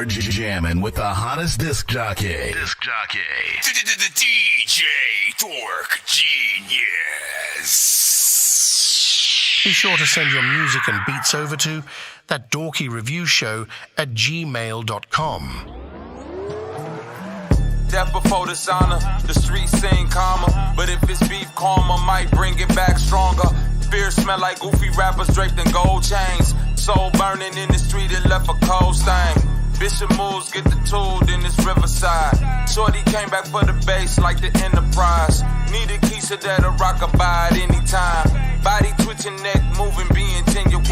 You're jamming with the hottest disc jockey. DJ Dork Genius. Be sure to send your music and beats over to ThatDorkyReviewShow at gmail.com. Death before dishonor, the streets sing calmer. But if it's beef karma, might bring it back stronger. Fear smell like goofy rappers draped in gold chains. Soul burning in the street, it left a cold stain. Bishop moves, get the tool, then it's Riverside. Shorty came back for the bass like the Enterprise. Need a Keisha that'll rock a at any time. Body twitching, neck moving, being genuine.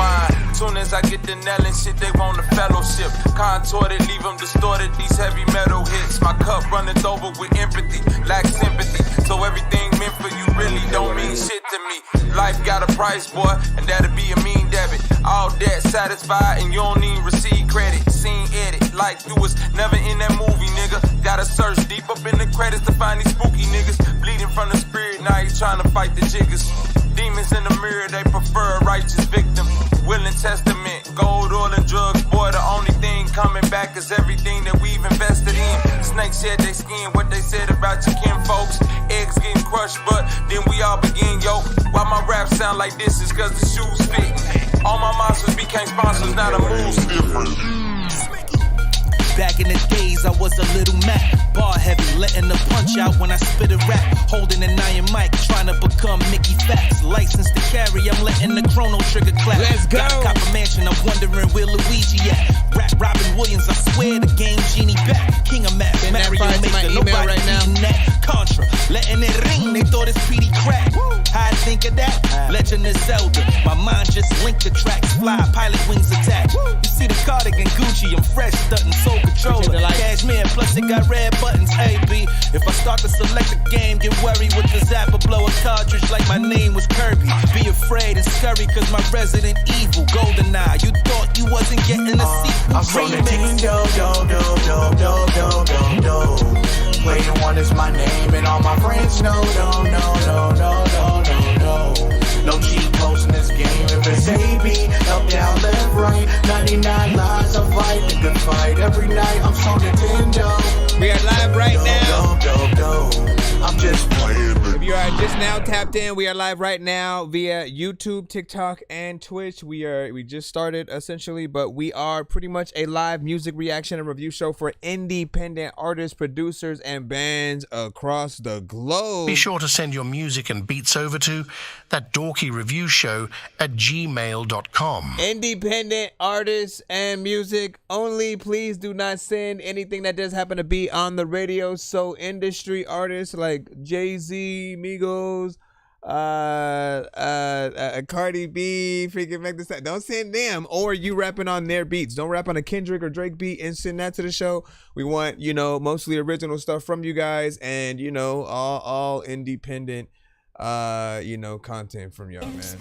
Soon as I get the nailing shit, they want a fellowship. Contorted, leave them distorted, these heavy metal hits. My cup runneth over with empathy, lack sympathy. So everything meant for you really don't mean shit to me. Life got a price, boy, and that'll be a mean debit. All debt satisfied, and you don't even receive credit. Scene edit, like you was never in that movie, nigga. Gotta search deep up in the credits to find these spooky niggas. Bleeding from the spirit, now he's trying to fight the jiggers. Demons in the mirror, they prefer a righteous victim. Willing testament, gold, oil, and drugs. Boy, the only thing coming back is everything that we've invested in. Snakes shed their skin, what they said about your kin folks. Eggs getting crushed, but then we all begin, yo. Why my rap sound like this is cause the shoes fit. All my monsters became sponsors, now the moves different. Back in the days, I was a little Mac. Bar heavy, letting the punch out when I spit a rap. Holding an iron mic, trying to become Mickey Facts. License to carry, I'm letting the chrono trigger clap. Let's go. Got a copper mansion, I'm wondering where Luigi at. Rap Robin Williams, I swear the game genie back. King of Math, Mario Maker, nobody beating that. Contra, letting it ring, they thought it's PD crack. How I think of that? Legend of Zelda. My mind just linked the tracks. Fly, pilot wings attack. You see the cardigan Gucci, I'm fresh, stunting soul controller. Cashmere, plus it got red buttons. Hey, B, if I start to select a game, get worried with the zapper, blow a cartridge like my name was Kirby. Be afraid and scurry, cause my Resident Evil, GoldenEye. You thought you wasn't getting a sequel. I'm from the team, Player one is my name, and all my friends know, no. No cheat codes in this game. If it's AB, up, down, left, right. 99 lives, I fight the good fight every night. I'm so Nintendo. We are live right now. I'm just playing. If you are just now tapped in, we are live right now via YouTube, TikTok, and Twitch. We just started essentially, but we are pretty much a live music reaction and review show for independent artists, producers, and bands across the globe. Be sure to send your music and beats over to ThatDorkyReviewShow at gmail.com. Independent artists and music only. Please do not send anything that does happen to be on the radio. So industry artists like Jay-Z, Migos, Cardi B, freaking make this. Don't send them, or you rapping on their beats. Don't rap on a Kendrick or Drake beat and send that to the show. We want, mostly original stuff from you guys, and all independent content from y'all, man.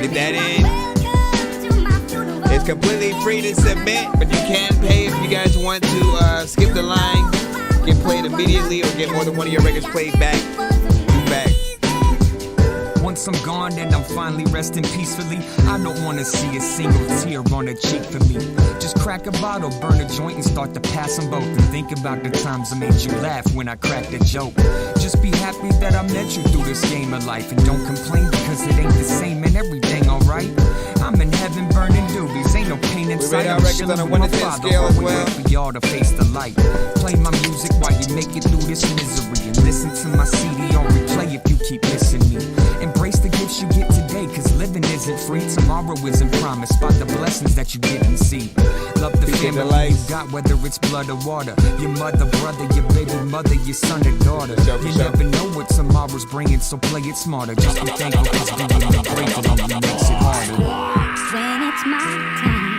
Get that in. It's completely free to submit, but you can pay if you guys want to skip the line, get played immediately, or get more than one of your records played back. Once I'm gone, then I'm finally resting peacefully. I don't wanna see a single tear on a cheek for me. Just crack a bottle, burn a joint, and start to pass them both. And think about the times I made you laugh when I cracked a joke. Just be happy that I met you through this game of life. And don't complain because it ain't the same and everything alright. I'm in heaven burning doobies, ain't no pain inside. We rate our records on a 1 to 10 scale as well. For y'all to face the light. Play my music while you make it through this misery. And listen to my CD on replay if you keep missing me. Embrace the gifts you get today, cause living isn't free. Tomorrow isn't promised by the blessings that you didn't see. Love the family you got, whether it's blood or water. Your mother, brother, your baby mother, your son or daughter. You never know what tomorrow's bringing, so play it smarter. Just be thankful, cause being grateful only makes it harder. When it's my time,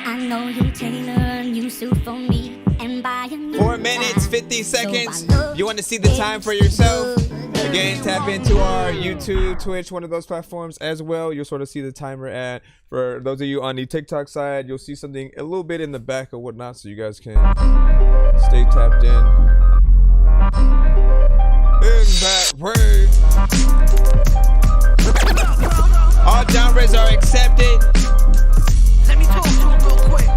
I know you tailor a new suit for me and buy a new 4 minutes, 50 seconds. You want to see the time for yourself? Again, tap into our YouTube, Twitch, one of those platforms as well. You'll sort of see the timer at. For those of you on the TikTok side, you'll see something a little bit in the back or whatnot, so you guys can stay tapped in. Word. All genres are accepted. Let me talk to him real quick.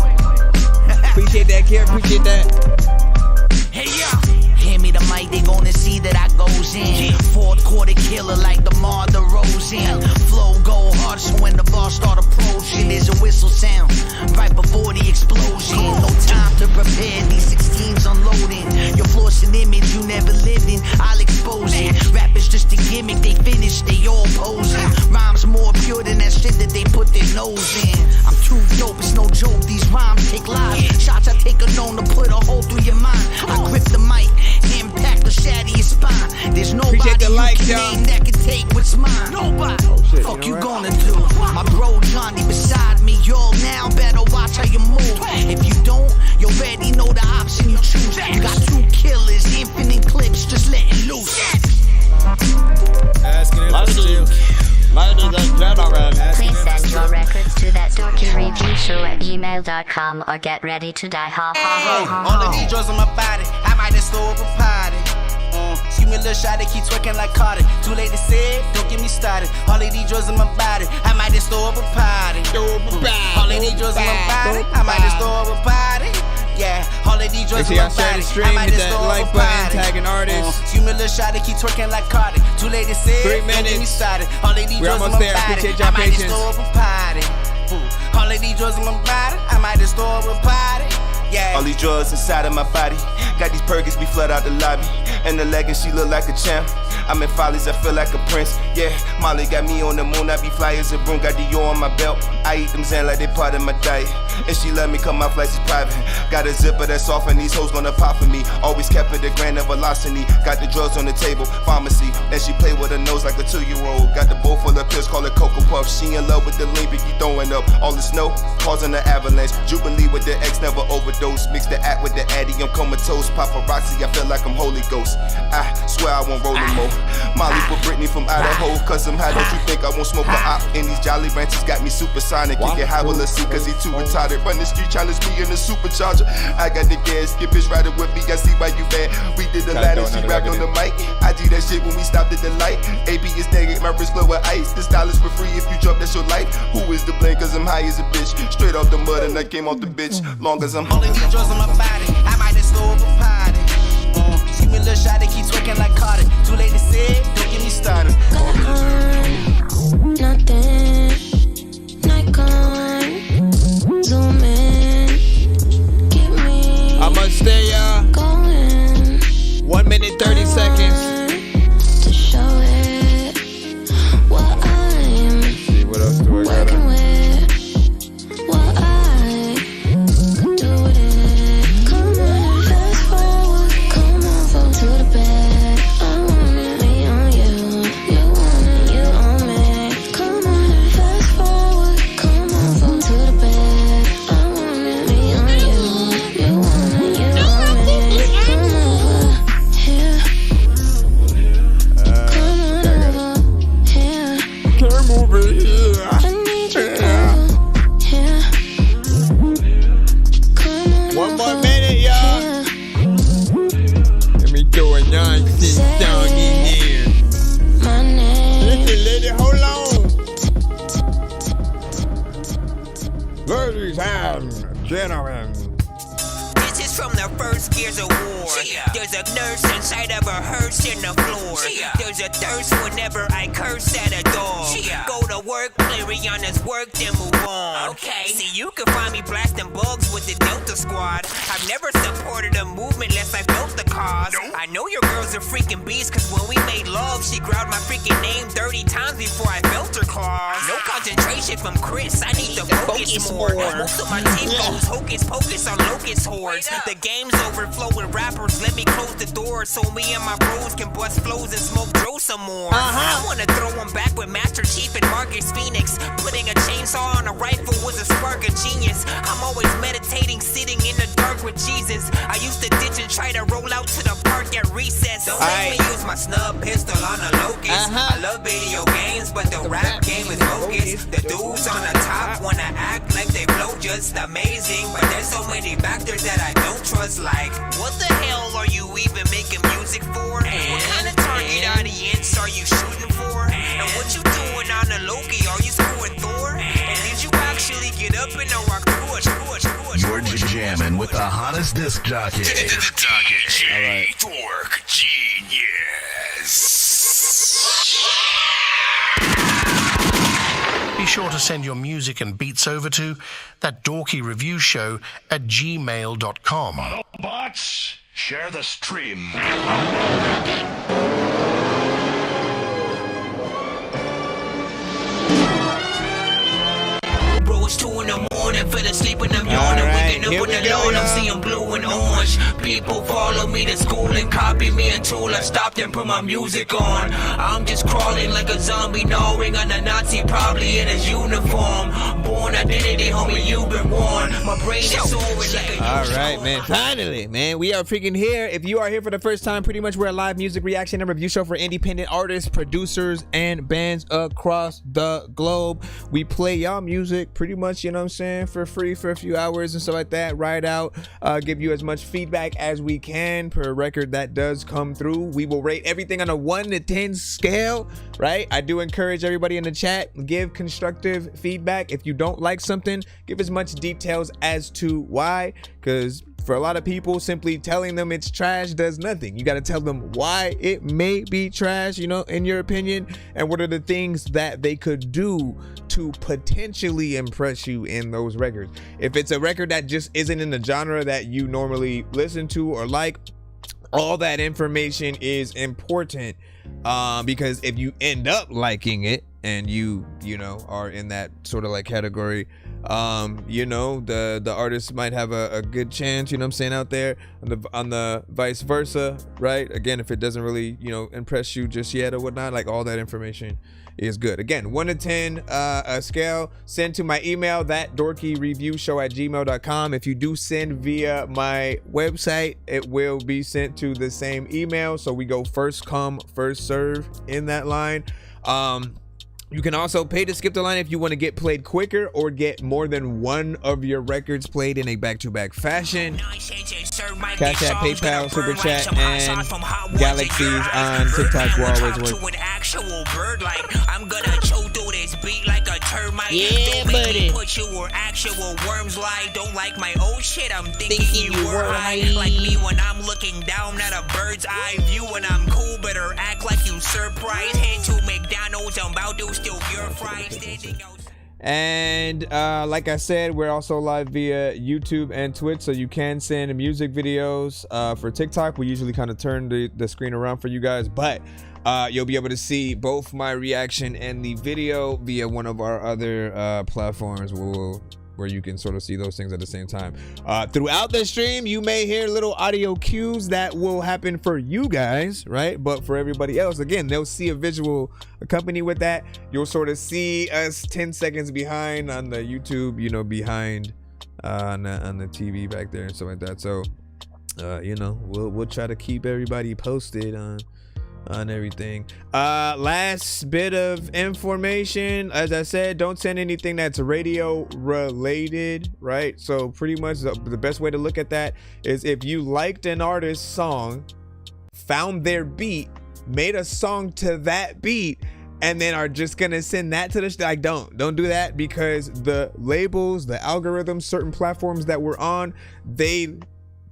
back here. Appreciate that. Hey, yo. Hand me the mic, they gonna see that I goes in. Fourth quarter killer like DeMar DeRozan. Flow go hard, so when the ball start approaching, there's a whistle sound right before the explosion. No time to prepare, these 16s unloading. Your floor's an image you never lived in, I'll expose it. Rap is just a gimmick, they finish, they all posing. Rhymes more pure than that shit that they put their nose in. I'm too dope, it's no joke, these rhymes take lives. Shots I take are known to put a hole through your mind. I grip the mic, impact or shatter your spine. There's nobody the you likes, can y'all. name that can take what's mine. Nobody. Fuck you gonna do? My bro Johnny beside me, y'all now better watch how you move. If you don't, you already know the option you choose. You got two killers, infinite clips, just letting loose. Please send your records to ThatDorkyReviewShow@gmail.com or get ready to die. Ha ha ha ha. All of these drugs on my body, I might just throw up a party. Give me a little shot, they keep twerking like Carter. Too late to say it, don't get me started. All of these drugs in my body, I might just throw up a party. All of these drugs in my body, I might just throw up a party. Yeah, all of these drugs in my body, I might just throw up a party. Tagging artists. Give me a little shot, they keep twerking like Carter. Too late to say 3 it, don't get me minutes. started. All of these We're drugs in almost my there. body, Appreciate I y'all might just patience. throw up a party. All of these drugs in my body, I might just throw up a party. Yeah. All these drugs inside of my body. Got these Perkins be flood out the lobby. And the leggings, she look like a champ. I'm in Follies, I feel like a prince. Yeah, Molly got me on the moon. I be fly as a broom, got Dior on my belt. I eat them Zan like they part of my diet. And she let me come my flights is private. Got a zipper that's off and these hoes gonna pop for me. Always kept it a grand of velocity. Got the drugs on the table, pharmacy. And she play with her nose like a 2-year-old. Got the bowl full of pills, call it Cocoa Puff. She in love with the lean, but you throwing up all the snow, causing an avalanche. Jubilee with the X, never overdose. Mix the act with the Addy, I'm comatose. Paparazzi, I feel like I'm Holy Ghost. I swear I won't roll no more. Molly for Britney from Idaho, cause I'm high, don't you think I won't smoke a op? And these Jolly Ranchers got me supersonic. Kick it high, well, let's see, cause he too retarded. Run the street, challenge me in the supercharger. I got the gas, get bitch riding with me, I see why you mad. We did the ladder, she rapped on the mic. I do that shit when we stopped at the light. AB is negative, my wrist flow with ice. The style is for free if you drop, that's your life. Who is to blame, cause I'm high as a bitch. Straight off the mud and I came off the bitch. Long as I'm all of these drugs on my body, I might just throw up a party. Give me a little shot, they keep twerking like Carter. Too late to say it, don't get me started. Nothing, Nikon, zoom in, get me. I must stay, going. 1 minute 30 seconds. To show it what I'm. See what else do I got? Working with what I could do with it. Come on, fast forward. Come on, fall to the bed. I want it, me on you. You want it, you on me. Come on, fast forward. Come on, fall to the bed. I want it, me on you. You want it, you on me. Come over here. Come over here. Come over here. I need you here. Come on 1 more over minute, y'all. here. Let me throw a nonsense song in here. My name. Listen, lady, hold on. Ladies and gentlemen. This is from the first Gears of War. There's a nurse inside of a hearse in the floor. There's a thirst whenever I curse at a dog. Go to work, play Rihanna's work, then move on. Okay. See, you can find me blasting bugs with the Delta Squad. I've never supported a movement unless I felt the cause. I know your girl's a freaking beast, cause when we made love, she growled my freaking name 30 times before I felt her claws. No concentration from Chris, I need to focus more. Most of my team goes hocus pocus on locust hordes. The game's overflowing rappers, let me close the door so me and my bros can bust flows and smoke Dro some more. I wanna throw them back with Master Chief and Marcus Phoenix. Putting a chainsaw on a rifle was a spark of genius. I'm always meditating, sitting in the dark with Jesus. I used to ditch and try to roll out to the park at recess. Don't make me use my snub pistol on a locust. I love video games, but the rap game is bogus. The dudes on the top wanna act like they flow just amazing, but there's so many factors that I don't trust. Like, what the hell are you even making music for? What kind of target audience are you shooting for? And what you doing on the Loki? Are you screwing Thor? And did you actually get up and rock through it? You're jamming with the hottest disc jockey. DJ Dork Genius. Be sure to send your music and beats over to ThatDorkyReviewShow at gmail.com. Bots, share the stream. Bro, it's 2 in the morning, fell asleep and I'm yawning. Waking up on the lawn, I'm seeing blue and orange. People follow me to school and copy me until I stopped and put my music on. I'm just crawling like a zombie, gnawing on a Nazi, probably in his uniform. Born identity, homie, you've been warned. My brain is soaring like a All right, man. Finally, man, we are freaking here. If you are here for the first time, pretty much we're a live music reaction and review show for independent artists, producers, and bands across the globe. We play y'all music pretty much, you know what I'm saying, for free for a few hours and stuff like that. Ride out, give you as much feedback as we can per record that does come through. We will rate everything on a 1 to 10 scale, right? I do encourage everybody in the chat, give constructive feedback. If you don't like something, give as much details as to why, because for a lot of people, simply telling them it's trash does nothing. You got to tell them why it may be trash, you know, in your opinion, and what are the things that they could do to potentially impress you in those records. If it's a record that just isn't in the genre that you normally listen to or like, all that information is important, because if you end up liking it and you know are in that sort of like category, you know, the artist might have a good chance, you know what I'm saying, out there. On the vice versa, right? Again, if it doesn't really, you know, impress you just yet or whatnot, like all that information is good. Again, 1 to 10 a scale. Send to my email, ThatDorkyReviewShow at gmail.com. If you do send via my website, it will be sent to the same email, so we go first come first serve in that line. You can also pay to skip the line if you want to get played quicker or get more than one of your records played in a back-to-back fashion. Cash App, PayPal, Super Chat, and Galaxies on TikTok will always work. I'm gonna choke through this beat like a termite. Yeah, buddy. Put you where actual worms lie. Don't like my old shit, I'm thinking you were high. Like me when I'm looking down at a bird's eye view. When I'm cool, better act like you surprised. Head to McDonald's, I'm about to steal your fries. And like I said, we're also live via YouTube and Twitch, so you can send music videos. For TikTok, we usually kind of turn the screen around for you guys, but you'll be able to see both my reaction and the video via one of our other platforms where you can sort of see those things at the same time. Throughout the stream, you may hear little audio cues that will happen for you guys, right? But for everybody else, again, they'll see a visual accompany with that. You'll sort of see us 10 seconds behind on the YouTube, you know, behind on the TV back there and stuff like that. So, you know, we'll try to keep everybody posted on everything. Last bit of information, as I said, don't send anything that's radio related, right? So pretty much the best way to look at that is if you liked an artist's song, found their beat, made a song to that beat, and then are just gonna send that to the like, don't do that, because the labels, the algorithms, certain platforms that we're on, they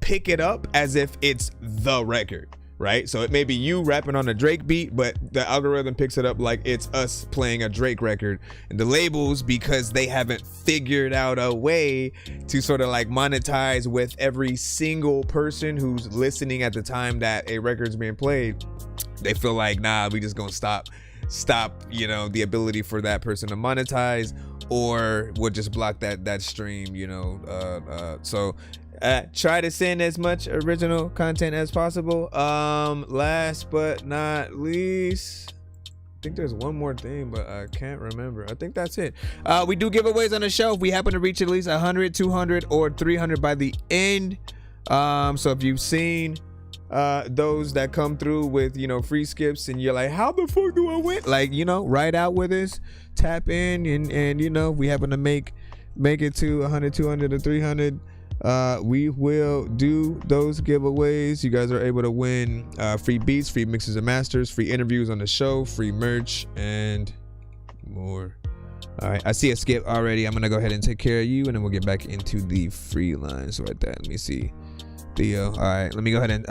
pick it up as if it's the record, right? So it may be you rapping on a Drake beat, but the algorithm picks it up like it's us playing a Drake record. And the labels, because they haven't figured out a way to sort of like monetize with every single person who's listening at the time that a record's being played, they feel like, nah, we just gonna stop, you know, the ability for that person to monetize, or we'll just block that stream, you know. So try to send as much original content as possible. Last but not least, I think there's one more thing, but I can't remember. I think that's it. We do giveaways on the show if we happen to reach at least 100, 200, or 300 by the end. So if you've seen those that come through with, you know, free skips and you're like, how the fuck do I win? Like, you know, ride out with us, tap in, and you know, we happen to make it to 100, 200, or 300. We will do those giveaways. You guys are able to win free beats, free mixes and masters, free interviews on the show, free merch, and more. All right, I see a skip already. I'm gonna go ahead and take care of you, and then we'll get back into the free lines right there. Let me see, Theo. All right, let me go ahead and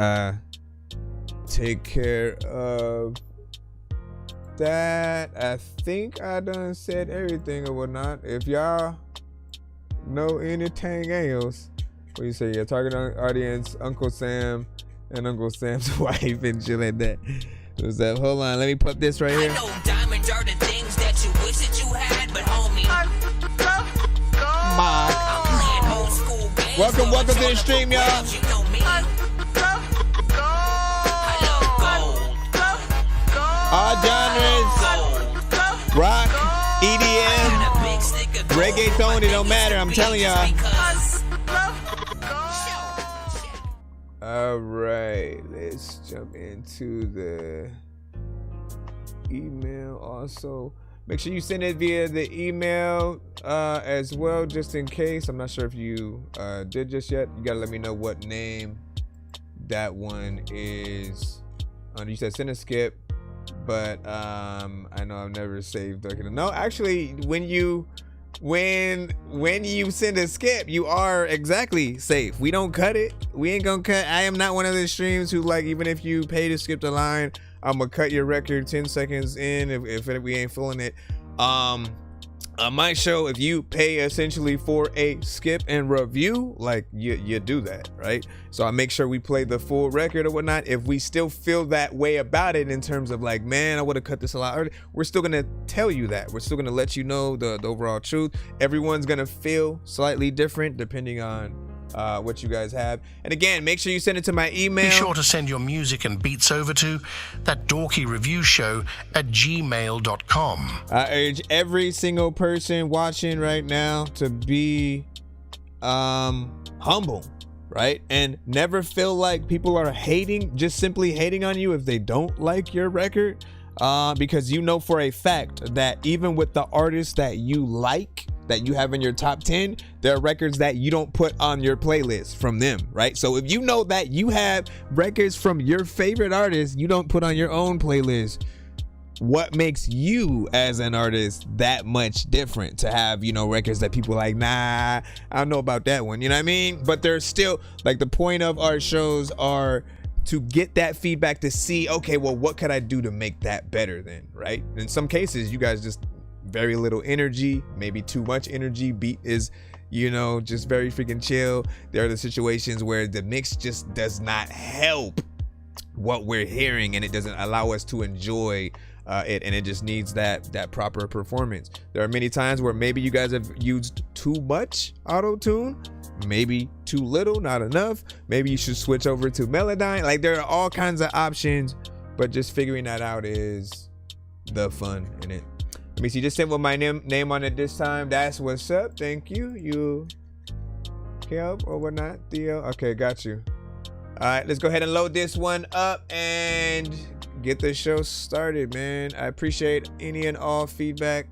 take care of that. I think I done said everything or whatnot. If y'all know anything else, what do you say? Your target audience, Uncle Sam and Uncle Sam's wife and shit like that. What's up? Hold on, let me put this right here. I know diamonds are the things that you wish that you had, but homie, I'm playing old school games. Welcome to the stream, y'all. You know me. I love gold. All genres, rock, EDM, reggaeton, it don't matter. I'm telling y'all. All right, let's jump into the email. Also, make sure you send it via the email as well, just in case. I'm not sure if you did just yet. You gotta let me know what name that one is. You said send a skip, but I know I've never saved Dorky. No, actually, when you send a skip, you are exactly safe. We don't cut it. We ain't gonna cut. I am not one of the streams who, like, even if you pay to skip the line, I'm gonna cut your record 10 seconds in if we ain't fooling it. On my show, if you pay essentially for a skip and review, like you do that, right? So I make sure we play the full record or whatnot. If we still feel that way about it in terms of like, man, I would have cut this a lot earlier, we're still gonna tell you that. We're still gonna let you know the overall truth. Everyone's gonna feel slightly different depending on what you guys have. And again, make sure you send it to my email. Be sure to send your music and beats over to ThatDorkyReviewShow@gmail.com. I urge every single person watching right now to be humble, right? And never feel like people are hating, just simply hating on you if they don't like your record. Because you know for a fact that even with the artists that you like, that you have in your top 10, there are records that you don't put on your playlist from them, right? So if you know that you have records from your favorite artists you don't put on your own playlist, what makes you as an artist that much different to have, you know, records that people like, nah, I don't know about that one, you know what I mean? But there's still, like, the point of our shows are to get that feedback to see, okay, well, what could I do to make that better then, right? In some cases, you guys just very little energy, maybe too much energy. Beat is, you know, just very freaking chill. There are the situations where the mix just does not help what we're hearing, and it doesn't allow us to enjoy it, and it just needs that proper performance. There are many times where maybe you guys have used too much auto-tune, maybe too little, not enough. Maybe you should switch over to Melodyne. Like, there are all kinds of options, but just figuring that out is the fun in it. Let me see, just sent with my name on it this time. That's what's up. Thank you. You help or whatnot, Theo. Okay, got you. All right, let's go ahead and load this one up and get the show started, man. I appreciate any and all feedback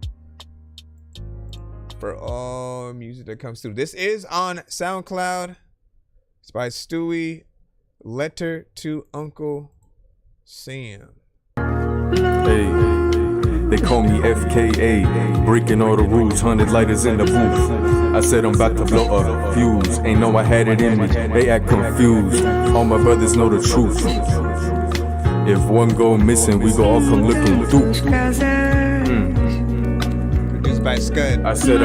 for all music that comes through. This is on SoundCloud. It's by Stewie. Letter to Uncle Sam. Hey, they call me FKA, breaking all the rules, 100 lighters in the booth. I said I'm about to blow a fuse, ain't know I had it in me, they act confused. All my brothers know the truth. If one go missing, we go all come looking through. By Scud. I said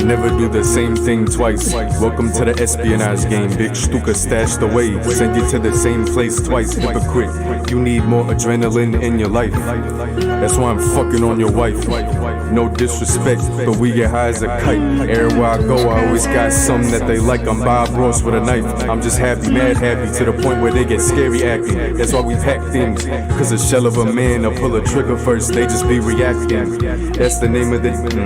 never do the same thing twice. Welcome to the espionage game, big Stuka stashed away. Send you to the same place twice, hypocrite. You need more adrenaline in your life. That's why I'm fucking on your wife. No disrespect, but we get high as a kite. Everywhere I go, I always got something that they like. I'm Bob Ross with a knife. I'm just happy, mad happy, to the point where they get scary acting. That's why we pack things, cause a shell of a man will pull a trigger first, they just be reacting. That's the name of the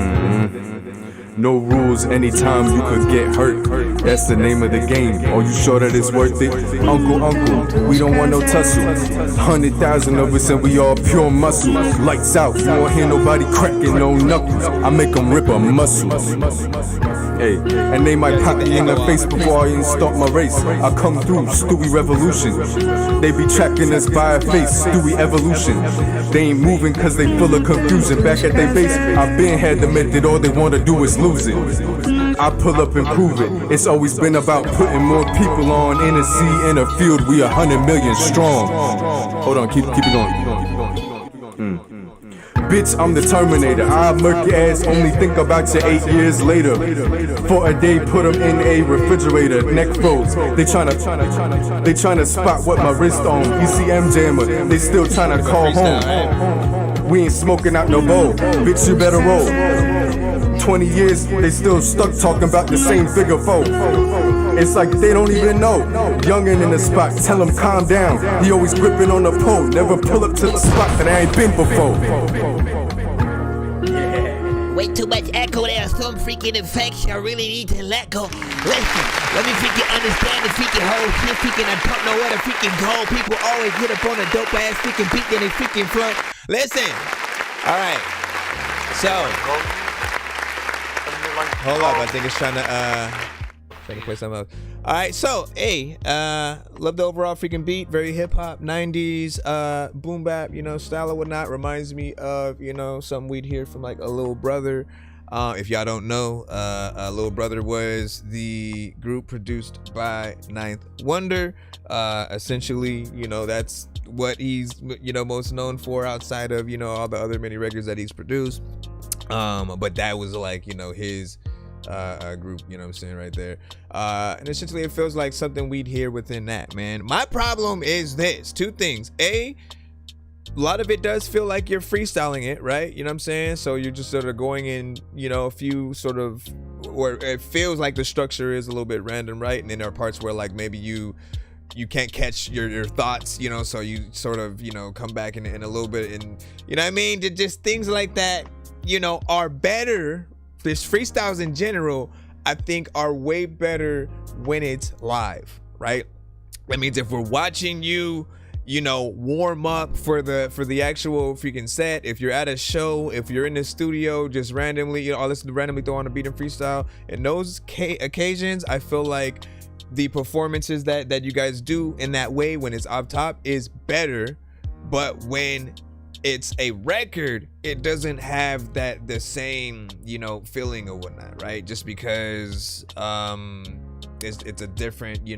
No rules, anytime you could get hurt. That's the name of the game. Are you sure that it's worth it? Uncle, we don't want no tussle. 100,000 of us and we all pure muscle. Lights out, you won't hear nobody cracking no knuckles. I make them rip a muscle. Hey, and they might pop me in the face before I even start my race. I come through, Stewie Revolution. They be tracking us by a face, Stewie Evolution. They ain't moving cause they full of confusion. Back at their base, I've been had the myth that all they wanna do is lose it. I pull up and prove it. It's always been about putting more people on. In a sea, in a field, we 100 million strong. Hold on, keep it going. Bitch, I'm the Terminator. I'll murk your ass, only think about you 8 years later. For a day, put them in a refrigerator. Neck froze. They tryna spot what my wrist on. ECM jammer. They still tryna call home. We ain't smoking out no bowl. Bitch, you better roll. 20 years, they still stuck talking about the same figure four. It's like they don't even know. Youngin' in the spot, tell him calm down. He always gripping on the pole, never pull up to the spot that I ain't been before. Way too much echo there, some freaking infection. I really need to let go. Listen, let me freaking understand the freaking whole shit. Freaking, I don't know where to freaking go. People always get up on a dope ass freaking beat, then they freaking front. Listen, all right. So, hold up, I think it's trying to play something else. All right, so hey, love the overall freaking beat, very hip hop, 90s, boom bap, style or whatnot. Reminds me of something we'd hear from like a Little Brother. If y'all don't know, Little Brother was the group produced by Ninth Wonder. Essentially, that's what he's most known for outside of all the other many records that he's produced. But that was like his group, what I'm saying, right there. And essentially it feels like something we'd hear within that, man. My problem is this: two things. A lot of it does feel like you're freestyling it, right? You know what I'm saying? So you're just sort of going in, a few sort of, or it feels like the structure is a little bit random, right? And then there are parts where like maybe you can't catch your thoughts, so you sort of, come back in a little bit, and you know what I mean? Just things like that, are better. This freestyles in general, I think, are way better when it's live, right? That means if we're watching you, warm up for the actual freaking set, if you're at a show, if you're in the studio, just randomly, let's randomly throw on a beat and freestyle. In those occasions, I feel like the performances that you guys do in that way when it's up top is better. But when it's a record, it doesn't have the same feeling or whatnot, right? Just because it's a different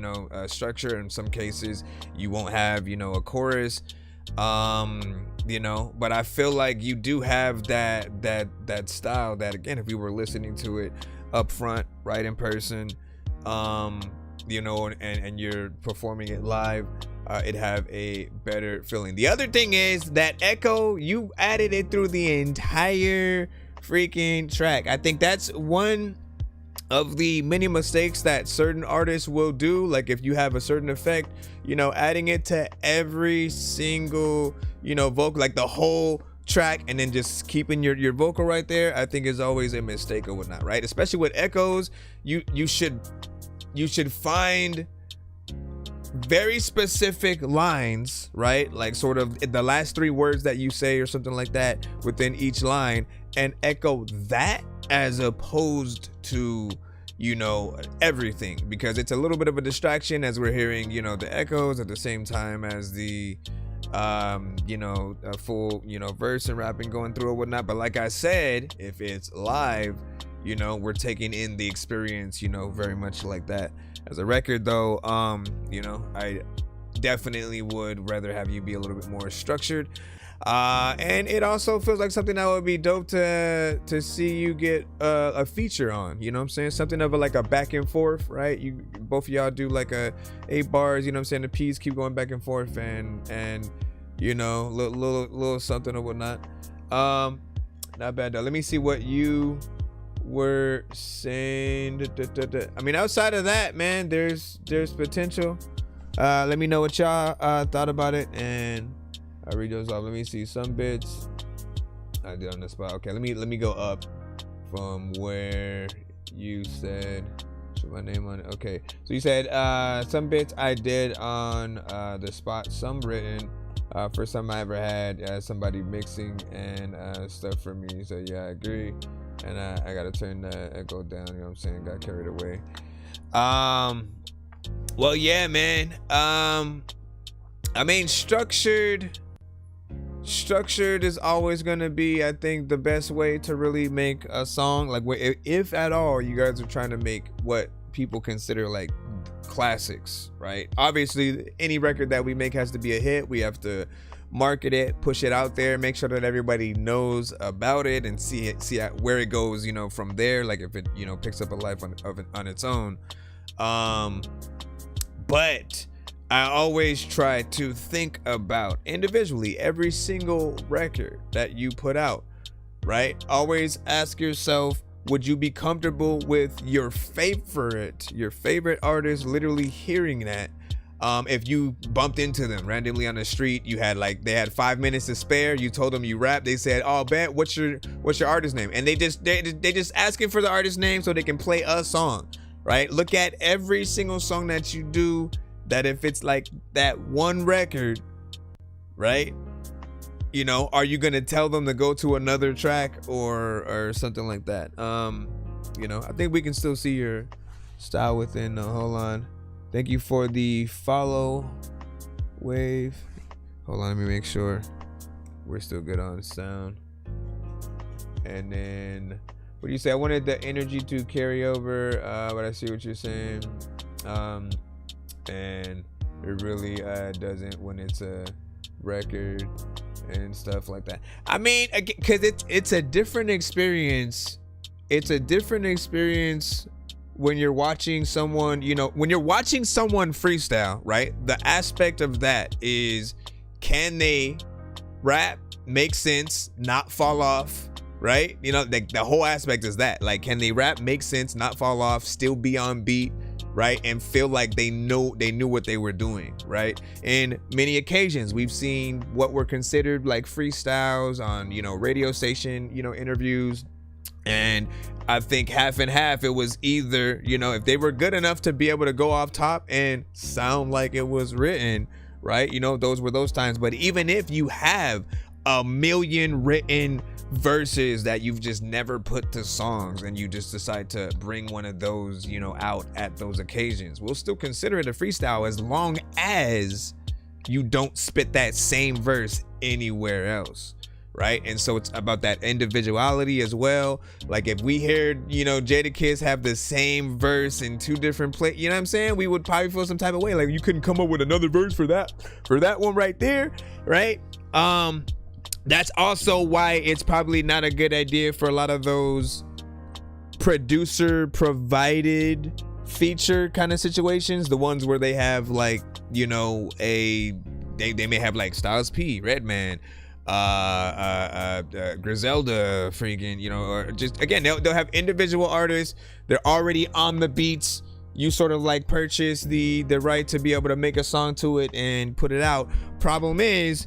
structure. In some cases you won't have a chorus, but I feel like you do have that style that, again, if we were listening to it up front, right, in person, and you're performing it live, it'd have a better feeling. The other thing is that echo, you added it through the entire freaking track. I think that's one of the many mistakes that certain artists will do. Like if you have a certain effect, adding it to every single vocal, like the whole track, and then just keeping your vocal right there, I think is always a mistake or whatnot, right? Especially with echoes, you should find very specific lines, right? Like sort of the last three words that you say or something like that within each line, and echo that as opposed to everything, because it's a little bit of a distraction as we're hearing the echoes at the same time as the a full verse and rapping going through or whatnot. But like I said, if it's live, we're taking in the experience very much like that. As a record though, I definitely would rather have you be a little bit more structured, and it also feels like something that would be dope to see you get a feature on, what I'm saying, something of like a back and forth, right? You both of y'all do like a 8 bars, what I'm saying, the P's keep going back and forth, and little something or whatnot. Not bad though. Let me see what you were saying. I mean, outside of that, man, there's potential. Let me know what y'all thought about it, and I'll read those off. Let me see some bits I did on the spot. Okay, let me go up from where you said put my name on it. Okay, so you said some bits I did on the spot, some written. First time I ever had somebody mixing and stuff for me. So yeah, I agree. And I gotta turn the echo down, you know what I'm saying? Got carried away. Well, yeah, man. I mean, structured is always gonna be, I think, the best way to really make a song. Like, if at all you guys are trying to make what people consider like classics, right? Obviously, any record that we make has to be a hit. We have to market it, push it out there, make sure that everybody knows about it, and see where it goes, you know, from there. Like if it, you know, picks up a life on its own. But I always try to think about individually every single record that you put out, right? Always ask yourself, would you be comfortable with your favorite artist literally hearing that? If you bumped into them randomly on the street, they had 5 minutes to spare, you told them you rap, they said, "Oh, bet, what's your artist name?" And they just asking for the artist name so they can play a song, right? Look at every single song that you do, that if it's like that one record, right? You know, are you gonna tell them to go to another track or something like that? You know, I think we can still see your style within. Hold on. Thank you for the follow, Wave. Hold on, let me make sure we're still good on sound. And then, what do you say? I wanted the energy to carry over, but I see what you're saying. And it really doesn't when it's a record and stuff like that. I mean, because it's a different experience. It's a different experience when you're watching someone, you know, when you're watching someone freestyle, right? The aspect of that is, can they rap, make sense, not fall off, right? You know, the whole aspect is that, like, can they rap, make sense, not fall off, still be on beat, right? And feel like they knew what they were doing, right? In many occasions, we've seen what were considered like freestyles on, you know, radio station, you know, interviews. And I think half and half, it was either, you know, if they were good enough to be able to go off top and sound like it was written, right? You know, those were those times. But even if you have a million written verses that you've just never put to songs, and you just decide to bring one of those, you know, out at those occasions, we'll still consider it a freestyle as long as you don't spit that same verse anywhere else, right? And so it's about that individuality as well. Like if we heard, you know, Jadakiss have the same verse in two different places, you know what I'm saying? We would probably feel some type of way, like you couldn't come up with another verse for that one right there, right? That's also why it's probably not a good idea for a lot of those producer provided feature kind of situations, the ones where they have like, you know, they may have like Styles P, Redman, Griselda, freaking, you know, or just, again, they'll have individual artists, they're already on the beats, you sort of like purchase the right to be able to make a song to it and put it out. Problem is,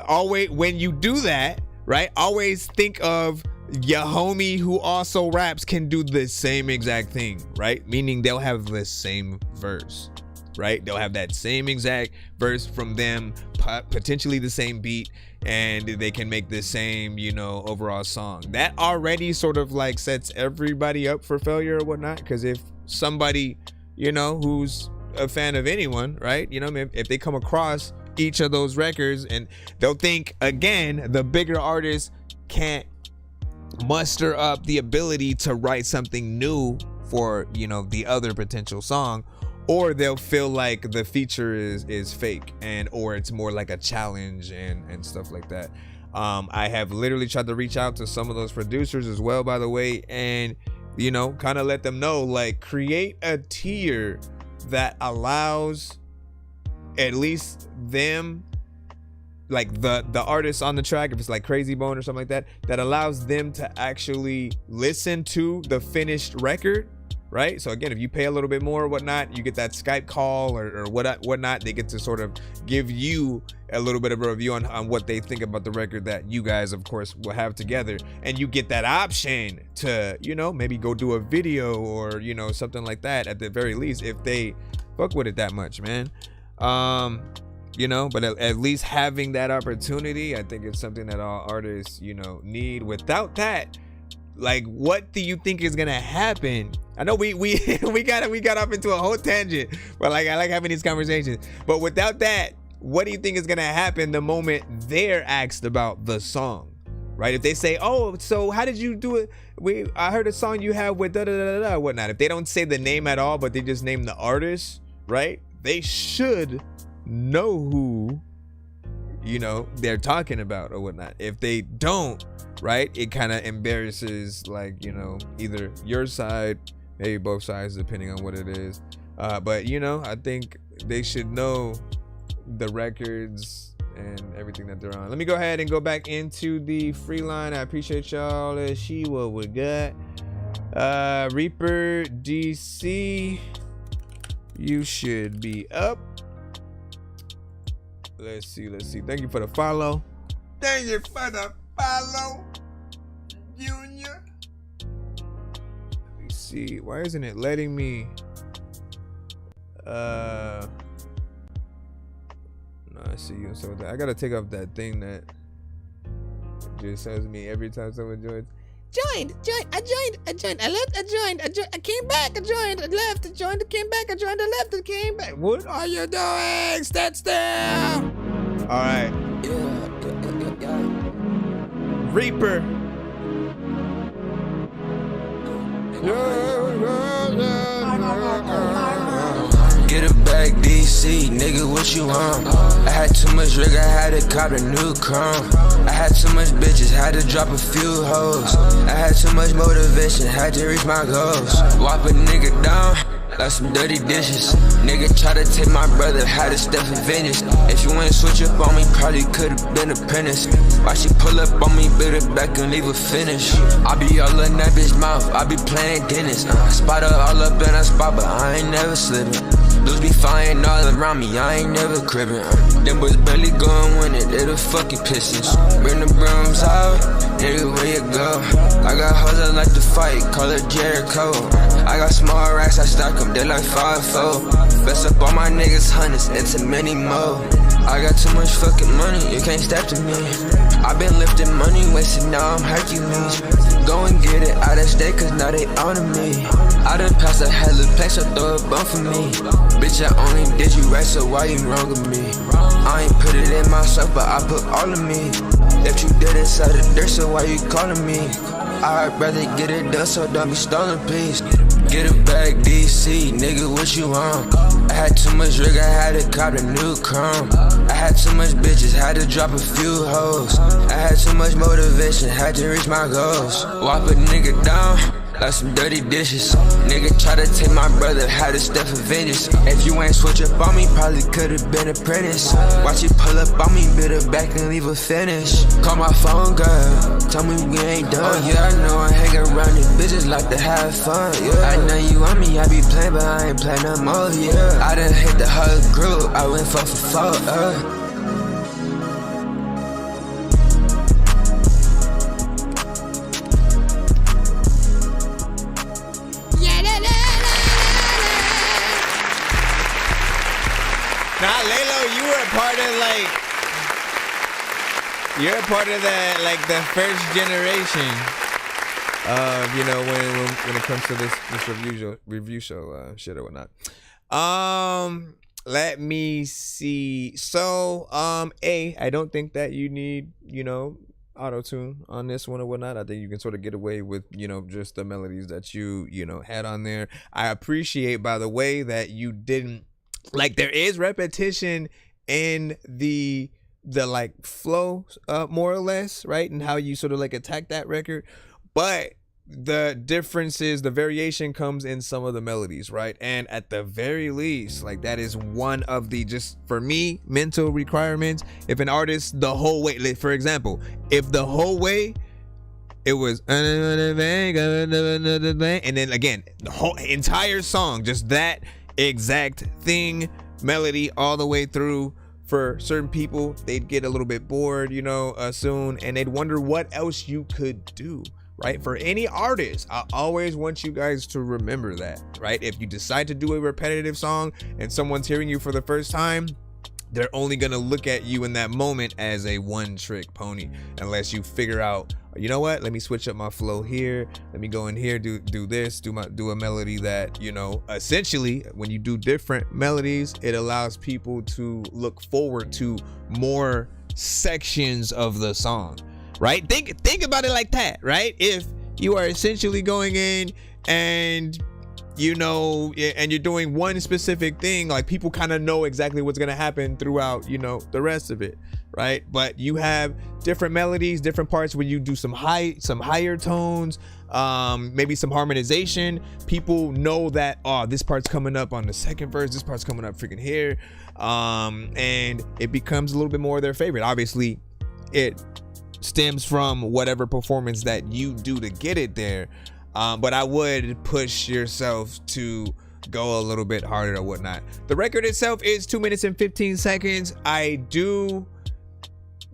always when you do that, right, always think of your homie who also raps can do the same exact thing, right? Meaning they'll have the same verse, right? They'll have that same exact verse from them, potentially the same beat, and they can make the same, you know, overall song. That already sort of like sets everybody up for failure or whatnot, because if somebody, you know, who's a fan of anyone, right, you know, if they come across each of those records, and they'll think, again, the bigger artists can't muster up the ability to write something new for, you know, the other potential song, or they'll feel like the feature is fake, and or it's more like a challenge and stuff like that. I have literally tried to reach out to some of those producers as well, by the way, and, you know, kind of let them know, like, create a tier that allows at least them, like the artists on the track, if it's like Crazy Bone or something like that, that allows them to actually listen to the finished record, right? So again, if you pay a little bit more or whatnot, you get that Skype call or whatnot. They get to sort of give you a little bit of a review on what they think about the record that you guys, of course, will have together. And you get that option to, you know, maybe go do a video or, you know, something like that at the very least, if they fuck with it that much, man. You know, but at least having that opportunity, I think it's something that all artists, you know, need. Without that, like, what do you think is gonna happen? I know we got up into a whole tangent, but like, I like having these conversations. But without that, what do you think is gonna happen the moment they're asked about the song, right? If they say, "Oh, so how did you do it? I heard a song you have with da da da da whatnot." If they don't say the name at all, but they just name the artist, right? They should know who, you know, they're talking about or whatnot. If they don't, right, it kind of embarrasses, like, you know, either your side, maybe both sides, depending on what it is. But you know, I think they should know the records and everything that they're on. Let me go ahead and go back into the free line. I appreciate y'all. Let's see what we got. Reaper DC, you should be up. Let's see. Thank you for the follow. Thank you for the follow, Junior. Let me see. Why isn't it letting me? No, I see you. So I gotta take off that thing that just tells me every time someone joins. Joined. I joined. I left. I joined. I came back. I joined. I left. I joined. I came back. I joined. I left. I came back. What are you doing? Stand still. All right. Reaper. Get it back, DC, nigga, what you on? I had too much rig, I had to cop a new chrome. I had too much bitches, had to drop a few hoes. I had too much motivation, had to reach my goals. Whop a nigga down, like some dirty dishes. Nigga try to take my brother, had to step for vengeance. If you ain't switch up on me, probably could've been apprentice. Why she pull up on me, build it back and leave her finish? I be all in that bitch mouth, I be playing Dennis. Spot her all up in a spot, but I ain't never slipping. Dudes be flying all around me, I ain't never cribbing. Them boys barely going win it, they the fucking Pistons. Bring the brooms out, nigga, where you go? I got hoes that like to fight, call it Jericho. I got small racks, I stack them, they like 5-4. Best up all my niggas, hundreds, into many more. I got too much fucking money, you can't step to me. I been lifting money, wasting, now I'm Hercules. Go and get it out of state, cause now they owning me. I done passed a hella place, so throw a bump for me. Bitch, I only did you right, so why you wrong with me? I ain't put it in myself, but I put all of me. If you did inside the dirt, so why you calling me? I'd rather get it done, so don't be stolen, please. Get it back, DC, nigga, what you on? I had too much rig, I had to cop a new chrome. I had too much bitches, had to drop a few hoes. I had too much motivation, had to reach my goals. Whop a nigga down, like some dirty dishes. Nigga try to take my brother, had to step for vengeance. If you ain't switch up on me, probably could've been apprentice. Watch you pull up on me, build it back and leave her finish. Call my phone, girl, tell me we ain't done. Oh yeah, I know I hang around these bitches like to have fun, yeah. I know you on me, I be playing, but I ain't playing no more, yeah. I done hit the whole group, I went 4 for 4, Nah, Lalo, you're a part of that, like the first generation of, you know, when it comes to this review show shit or whatnot. Let me see. So, I don't think that you need, you know, auto-tune on this one or whatnot. I think you can sort of get away with, you know, just the melodies that you know, had on there. I appreciate, by the way, that you didn't, like, there is repetition in the like flow, more or less, right? And how you sort of like attack that record. But the difference is the variation comes in some of the melodies, right? And at the very least, like, that is one of the, just for me, mental requirements. If an artist the whole way, like, for example, if the whole way it was, and then again, the whole entire song, just that exact thing, melody all the way through. For certain people, they'd get a little bit bored, soon, and they'd wonder what else you could do, right? For any artist, I always want you guys to remember that, right? If you decide to do a repetitive song and someone's hearing you for the first time, they're only gonna look at you in that moment as a one-trick pony, unless you figure out, you know what? Let me switch up my flow here. Let me go in here, do this, do a melody that, essentially when you do different melodies, it allows people to look forward to more sections of the song, right? Think about it like that, right? If you are essentially going in and and you're doing one specific thing, like people kind of know exactly what's going to happen throughout, the rest of it, right? But you have different melodies, different parts where you do some higher tones, maybe some harmonization. People know that, this part's coming up on the second verse, this part's coming up freaking here, and it becomes a little bit more of their favorite. Obviously, it stems from whatever performance that you do to get it there. But I would push yourself to go a little bit harder or whatnot. The record itself is 2 minutes and 15 seconds. I do,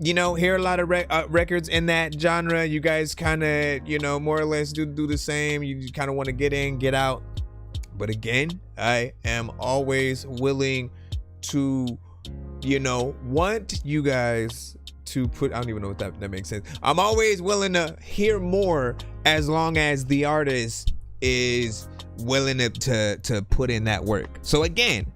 hear a lot of records in that genre. You guys kind of, more or less do the same. You kind of want to get in, get out. But again, I am always willing to, want you guys to put, I don't even know if that makes sense. I'm always willing to hear more as long as the artist is willing to put in that work. So again,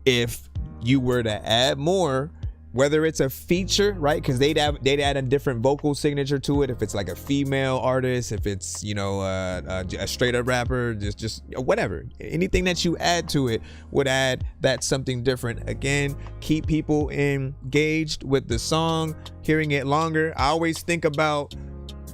if you were to add more, whether it's a feature, right? Because they'd add a different vocal signature to it. If it's like a female artist, if it's a straight up rapper, just whatever, anything that you add to it would add that something different. Again, keep people engaged with the song, hearing it longer. I always think about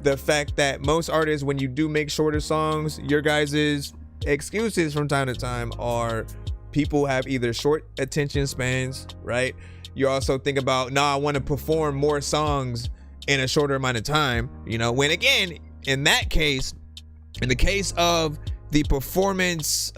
the fact that most artists, when you do make shorter songs, your guys' excuses from time to time are people have either short attention spans, right? You also think about, I want to perform more songs in a shorter amount of time, when again, in that case, in the case of the performance,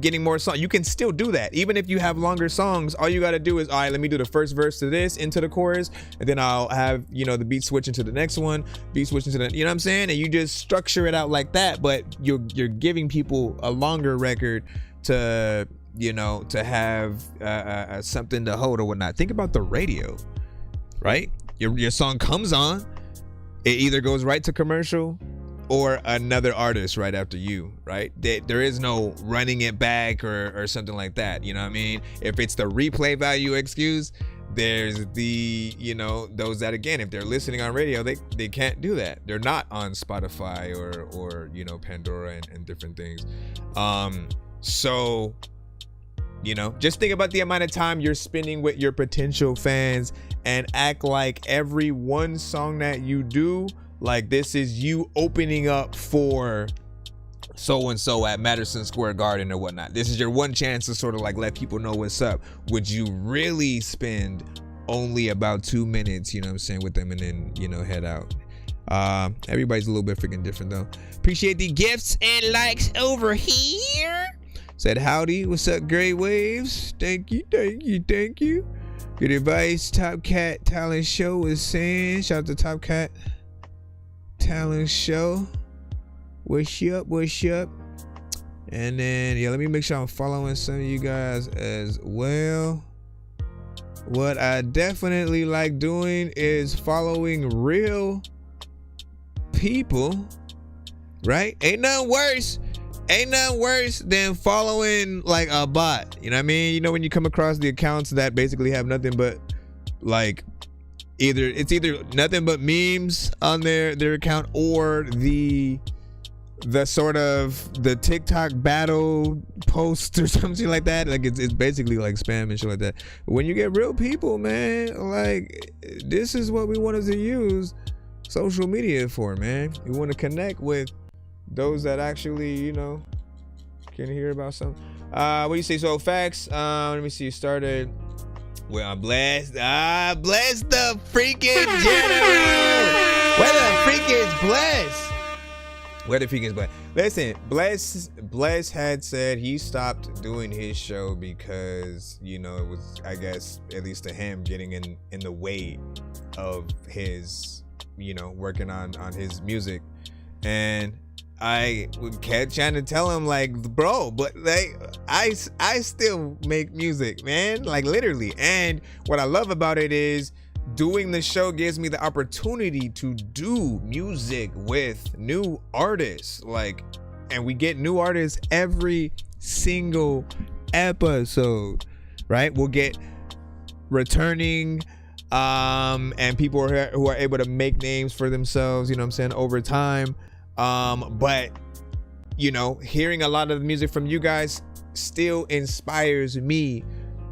getting more songs, you can still do that. Even if you have longer songs, all you got to do is, all right, let me do the first verse to this into the chorus, and then I'll have, the beat switch into the next one, beat switch into the, you know what I'm saying? And you just structure it out like that, but you're giving people a longer record to have something to hold or whatnot. Think about the radio, right? Your song comes on, it either goes right to commercial or another artist right after you, right? There is no running it back or something like that, you know what I mean? If it's the replay value excuse, there's the, those that, again, if they're listening on radio, they can't do that. They're not on Spotify or Pandora and different things. So just think about the amount of time you're spending with your potential fans and act like every one song that you do, like this is you opening up for so-and-so at Madison Square Garden or whatnot. This is your one chance to sort of like let people know what's up. Would you really spend only about 2 minutes, with them and then, head out? Everybody's a little bit freaking different though. Appreciate the gifts and likes over here. Said howdy, what's up, Great Waves? Thank you. Good advice, Top Cat Talent Show is saying. Shout out to Top Cat Talent Show. What's up? And then, let me make sure I'm following some of you guys as well. What I definitely like doing is following real people, right? Ain't nothing worse than following like a bot. You know what I mean? When you come across the accounts that basically have nothing but like either nothing but memes on their account, or the sort of the TikTok battle post or something like that. Like it's basically like spam and shit like that. But when you get real people, man, like this is what we wanted to use social media for, man. We want to connect with those that actually, can hear about something. What do you say? So facts. Let me see. You started. Well, bless the freaking general. Where the freak is Bless? Where the freak is Bless? Listen, Bless had said he stopped doing his show because, you know, it was, I guess, at least to him, getting in the way of his, you know, working on his music. And I kept trying to tell him, like, bro, but like I still make music, man, like literally. And what I love about it is doing the show gives me the opportunity to do music with new artists, like, and we get new artists every single episode, right? We'll get returning and people who are able to make names for themselves, you know what I'm saying, over time. But you know, hearing a lot of the music from you guys still inspires me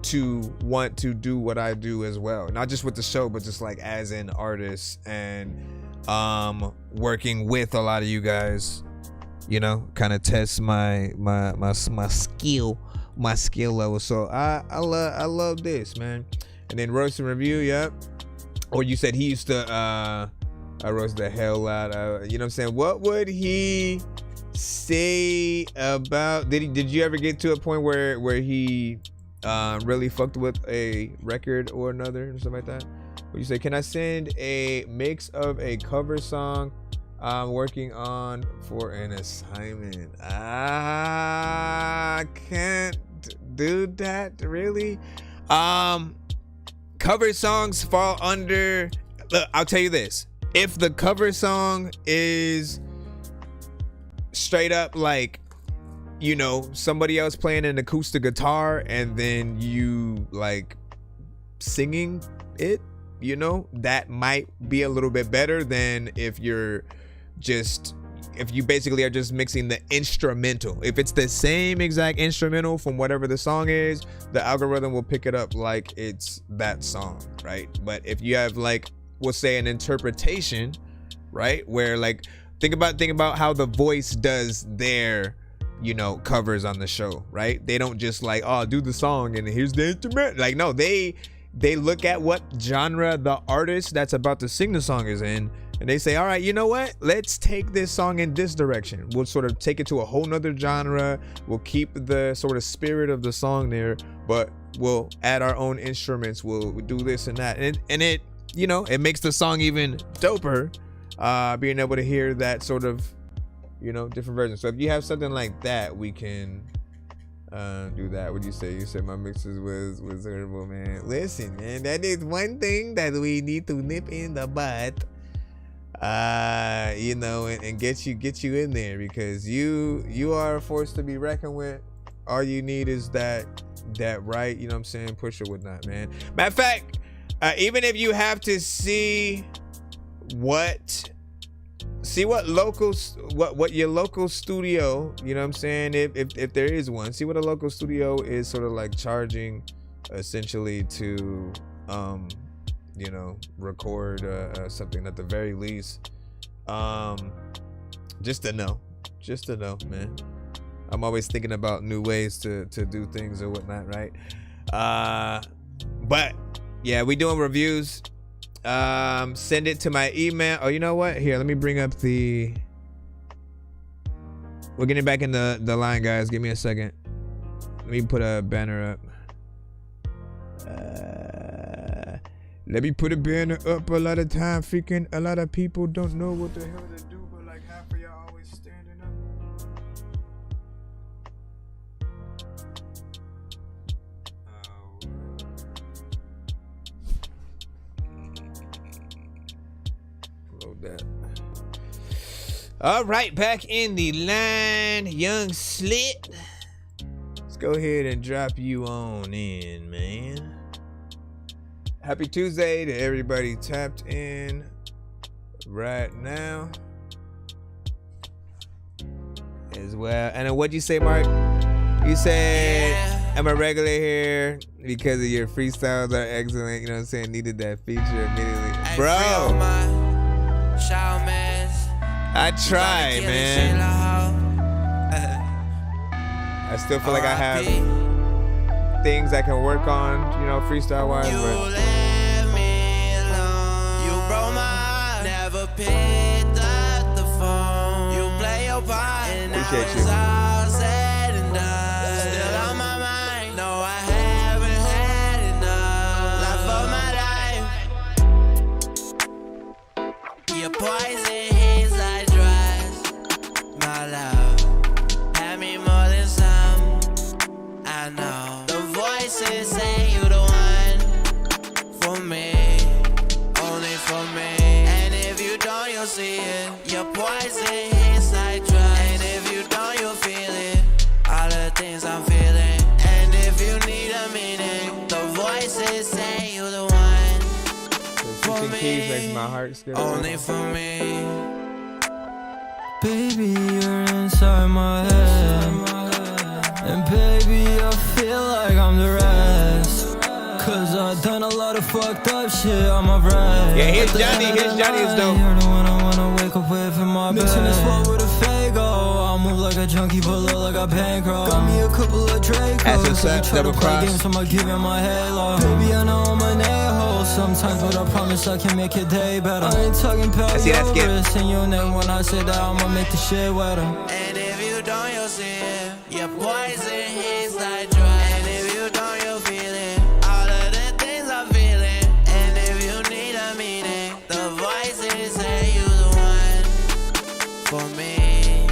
to want to do what I do as well, not just with the show, but just like as an artist, and working with a lot of you guys, you know, kind of test my skill level. So I love this, man. And then roast and review, yep. Or you said he used to I roast the hell out of, you know what I'm saying? What would he say about, did you ever get to a point where he really fucked with a record or another or something like that? Would you say, can I send a mix of a cover song I'm working on for an assignment? I can't do that, really. Cover songs fall under, look, I'll tell you this. If the cover song is straight up like, you know, somebody else playing an acoustic guitar and then you like singing it, you know, that might be a little bit better than if you basically are just mixing the instrumental. If it's the same exact instrumental from whatever the song is, the algorithm will pick it up like it's that song, right? But if you have, like, we'll say an interpretation, right, where like think about how The Voice does their, you know, covers on the show, right? They don't just like, oh, do the song and here's the instrument. Like, no, they look at what genre the artist that's about to sing the song is in, and they say, all right, you know what, let's take this song in this direction. We'll sort of take it to a whole nother genre. We'll keep the sort of spirit of the song there, but we'll add our own instruments. We'll do this and that, and it you know, it makes the song even doper, being able to hear that sort of, you know, different version. So if you have something like that, we can do that. What do you say? You said my mixes was horrible, man. Listen, man, that is one thing that we need to nip in the butt, you know, and get you in there, because you are a force to be reckoned with. All you need is that right, you know what I'm saying, push or whatnot, man. Matter of fact, even if you have to see what your local studio, you know what I'm saying, if there is one, see what a local studio is sort of like charging essentially to you know, record something at the very least, just to know, man. I'm always thinking about new ways to do things or whatnot, right? But yeah, we doing reviews. Send it to my email. Oh, you know what? Here, let me bring up we're getting back in the line, guys. Give me a second. Let me put a banner up. Let me put a banner up. A lot of time, freaking, a lot of people don't know what the hell to do, but like half of y'all always standing up. Load that. All right, back in the line, young slit. Let's go ahead and drop you on in, man. Happy Tuesday to everybody tapped in right now as well. And what'd you say, Mark? You said, I'm a regular here because of your freestyles are excellent. You know what I'm saying? Needed that feature immediately. Bro, I try, man. I still feel like I have things I can work on, you know, freestyle wise, but picked up the phone. You play your part, and now Appreciate it's you. all said and done. Still on my mind, no, I haven't had enough. Life of my life. Your poison hits like drugs. My love had me more than some. I know the voices say you the one for me, only for me. And if you don't, you'll see it. Your poison hits like drugs. And if you don't, you'll feel it. All the things I'm feeling. And if you need a meaning, the voices say you the one for Switching keys makes me, my heart skip. only for me. Baby, you're inside my head. And baby, I feel like I'm the rest. Cause I've done a lot of fucked up shit on my brain. Yeah, here's Johnny is dope. You're the one I wanna wake up with in my bed. Mixing this spot with a Fago. I'll move like a junkie, but look like a bankroll. Got me a couple of Dracos. That's what's up, If you try to double play cross. games, I'ma give you my halo. Baby, I know I'm an a-hole sometimes, but I promise I can make your day better. I ain't talking about I see that your skip. wrist and your neck. When I say that, I'ma make the shit wetter. And if you don't, you'll see it. Your poison hits like drugs. And if you don't, you'll feel it. All of the things I'm feeling. And if you need a meaning, the voices say you the one for me,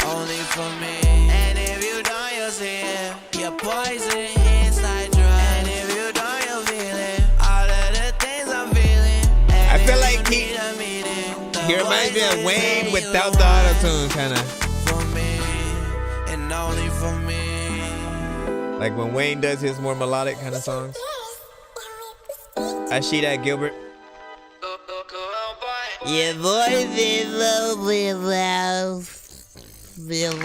only for me. And if you don't, you'll see it. Your poison hits like drugs. And if you don't, you'll feel it. All of the things I'm feeling. And I feel if like you he need a meaning, the reminds me of voices Wayne say without you the one auto-tune, kind of. for me, and only for me. Like when Wayne does his more melodic kind of songs. I see that, Gilbert. Your voice is lonely loud. Feel like.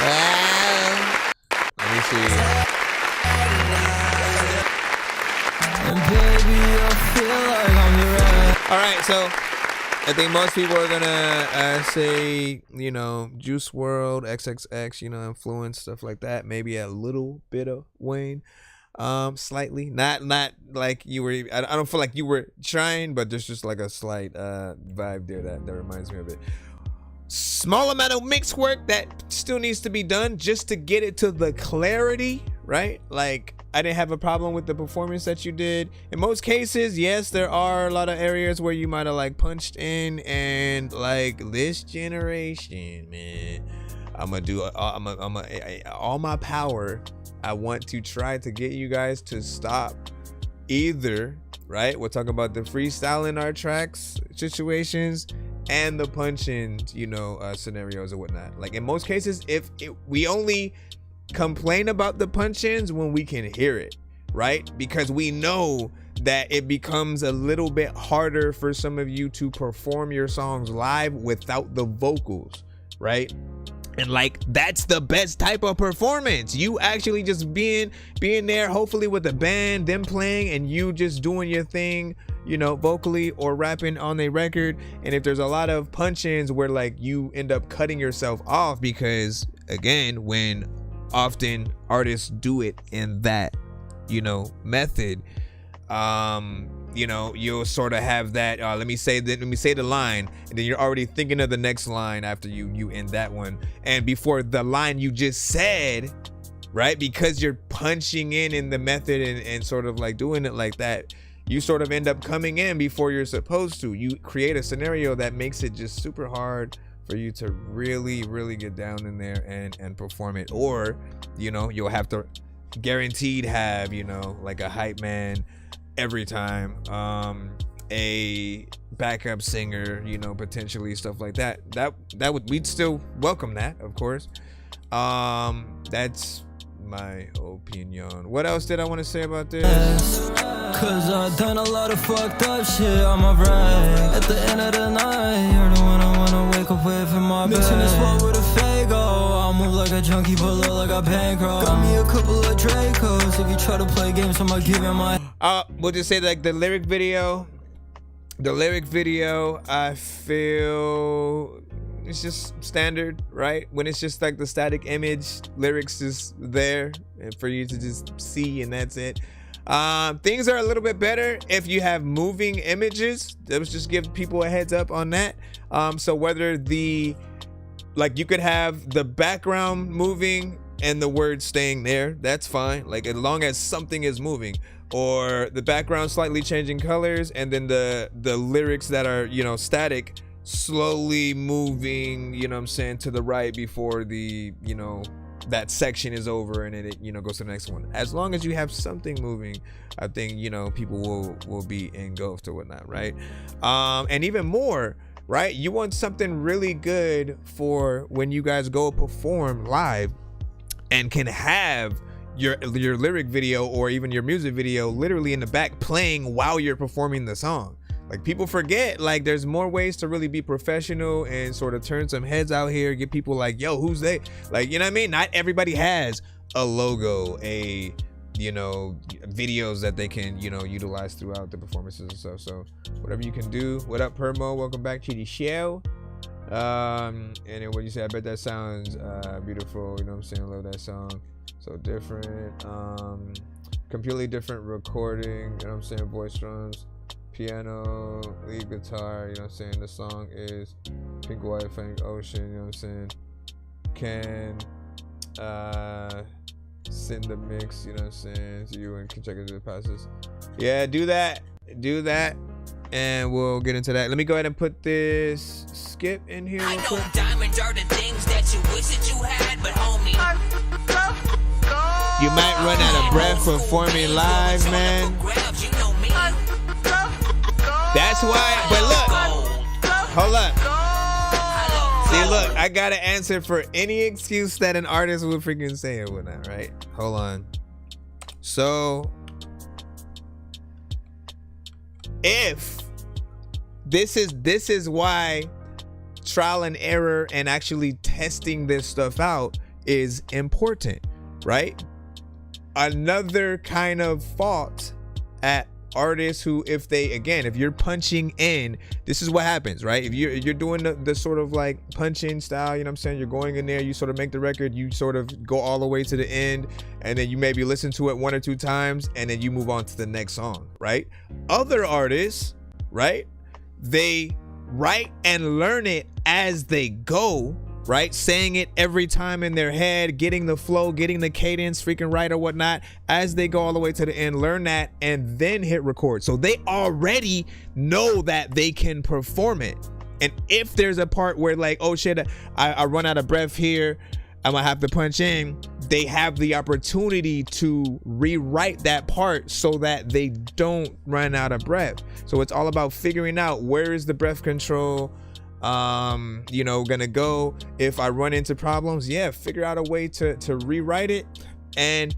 Wow. Let me see. And baby, I feel like I'm the rest. All right, so I think most people are gonna say, you know, Juice WRLD, XXX, you know, influence, stuff like that. Maybe a little bit of Wayne, slightly. Not like you were. I don't feel like you were trying, but there's just like a slight vibe there that reminds me of it. Small amount of mix work that still needs to be done just to get it to the clarity, right? Like, I didn't have a problem with the performance that you did. In most cases, yes, there are a lot of areas where you might have like punched in, and like this generation, man, I'm gonna do all my power. I want to try to get you guys to stop either, right? We're talking about the freestyling our tracks situations and the punch-ins, you know, scenarios or whatnot. Like in most cases, we only complain about the punch-ins when we can hear it, right? Because we know that it becomes a little bit harder for some of you to perform your songs live without the vocals, right? And like, that's the best type of performance. You actually just being there, hopefully with the band, them playing, and you just doing your thing, you know, vocally or rapping on a record. And if there's a lot of punch-ins where like you end up cutting yourself off, because again, when often artists do it in that, you know, method, you know, you'll sort of have that let me say the line, and then you're already thinking of the next line after you end that one, and before the line you just said, right? Because you're punching in the method and sort of like doing it like that, you sort of end up coming in before you're supposed to. You create a scenario that makes it just super hard for you to really get down in there and perform it. Or, you know, you'll have to guaranteed have, you know, like a hype man every time, a backup singer, you know, potentially, stuff like that we'd still welcome that, of course. That's my opinion. What else did I want to say about this? Cause I've done a lot of fucked up shit on my brain. At the end of the night, you're the one I wanna wake up with in my bed. Mixing this spot with a Fago. I'll move like a junkie, but look like a bankroll. Got me a couple of Dracos. If you try to play games, I'ma give you my. We'll just say like the lyric video, I feel it's just standard, right? When it's just like the static image, lyrics is there and for you to just see, and that's it. Things are a little bit better if you have moving images. Let's just give people a heads up on that. So whether you could have the background moving and the words staying there, that's fine. Like as long as something is moving, or the background slightly changing colors, and then the lyrics that are, static, slowly moving, to the right before the, that section is over, and it goes to the next one. As long as you have something moving, I think people will be engulfed or whatnot, right? And even more, right, you want something really good for when you guys go perform live and can have your lyric video or even your music video literally in the back playing while you're performing the song. Like, people forget, like, there's more ways to really be professional and sort of turn some heads out here, get people like, yo, who's they? Like, you know what I mean? Not everybody has a logo, videos that they can, utilize throughout the performances and stuff. So whatever you can do. What up, Permo? Welcome back to the show. And then what you say? I bet that sounds beautiful. You know what I'm saying? I love that song. So different, completely different recording. You know what I'm saying? Voice drums, piano, lead guitar. You know what I'm saying? The song is Pink White Fang Ocean. You know what I'm saying? Can send the mix. You know what I'm saying? So you can check into the passes. Yeah, do that. And we'll get into that. Let me go ahead and put this skip in here real quick. Diamonds are the things that you wish that you had, but homie, you might run out of breath performing live, man. That's why. But look, hold up. See, look, I got an answer for any excuse that an artist would freaking say or whatnot, right? Hold on. So, if this is why trial and error and actually testing this stuff out is important, right? Another kind of fault at artists who, if you're punching in, this is what happens, right? If you're doing the sort of like punch-in style, you know what I'm saying? You're going in there, you sort of make the record, you sort of go all the way to the end, and then you maybe listen to it 1 or 2 times, and then you move on to the next song, right? Other artists, right? They write and learn it as they go, right? Saying it every time in their head, getting the flow, getting the cadence freaking right or whatnot as they go all the way to the end, learn that, and then hit record. So they already know that they can perform it. And if there's a part where like, oh shit, I run out of breath here, I'm gonna have to punch in, they have the opportunity to rewrite that part so that they don't run out of breath. So it's all about figuring out where is the breath control gonna go. If I run into problems, figure out a way to rewrite it. And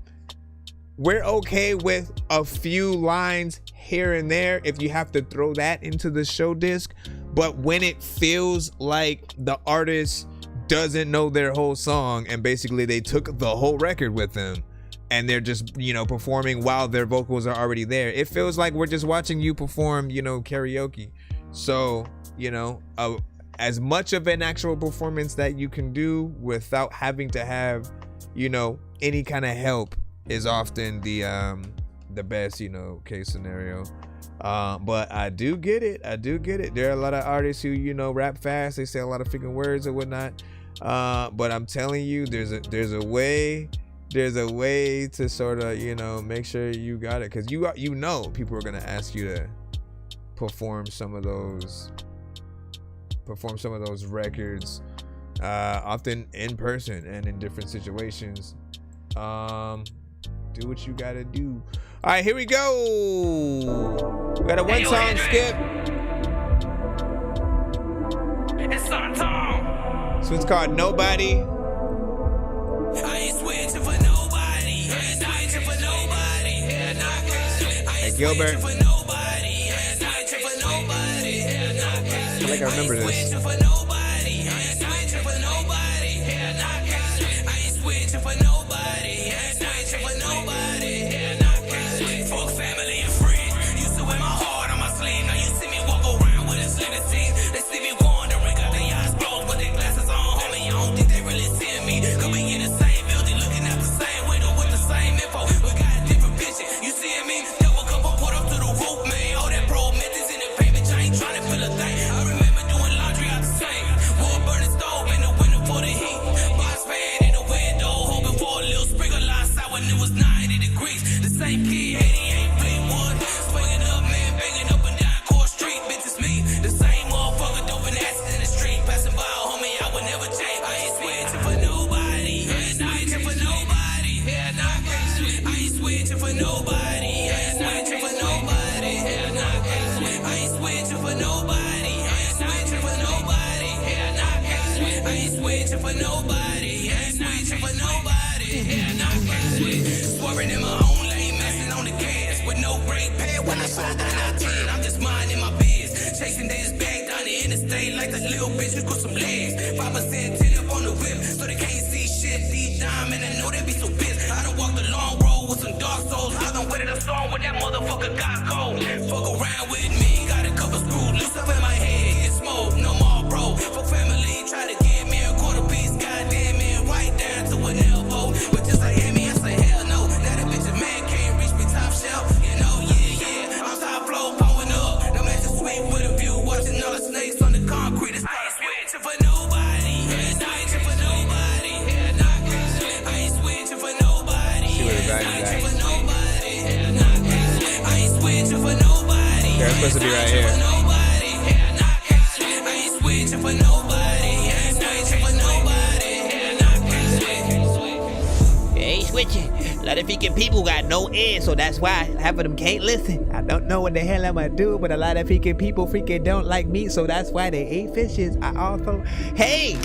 we're okay with a few lines here and there if you have to throw that into the show disc. But when it feels like the artist doesn't know their whole song and basically they took the whole record with them and they're just performing while their vocals are already there, it feels like we're just watching you perform karaoke. So as much of an actual performance that you can do without having to have any kind of help is often the best case scenario. But I do get it. There are a lot of artists who rap fast, they say a lot of freaking words or whatnot, but I'm telling you, there's a way to sort of make sure you got it, because people are gonna ask you to perform some of those records, often in person and in different situations. Do what you gotta do. All right, here we go. We got a one song skip. it's our time. So it's called Nobody. I ain't switching for nobody. I ain't switching for nobody. Hey, Gilbert. I feel like I remember this. You seeing me? brake pad when I saw that I did. I'm just minding my biz. Chasing this bag down the interstate like that little bitch who got some legs. 5% tin up on the whip, so they can't see shit deep down, and I know they be so pissed. I done walked a long road with some dark souls. I done waited a song when that motherfucker got cold. Fuck around with me, got a couple screws loose up in my head. It's smoke, no more bro. For family, try to get me a quarter piece. Goddamn it, right down to an elbow. But just like Amy, I say hell no. Now that bitch a man can't reach me top shelf. You know, yeah. I'm top flow, pulling up. No man just sweet with a view, watching all the snakes on the concrete. It's not switching for nobody. It's not switching for nobody. I ain't switching for nobody. I ain't switching for nobody. I ain't switching for nobody. Okay, I'm supposed to be right here. I ain't switching for nobody. I ain't switching for nobody. Ain't switching. A lot of freaking people got no ears, so that's why half of them can't listen. I don't know what the hell I'm gonna do, but a lot of freaking people freaking don't like me, so that's why they ate fishes. I also, hey,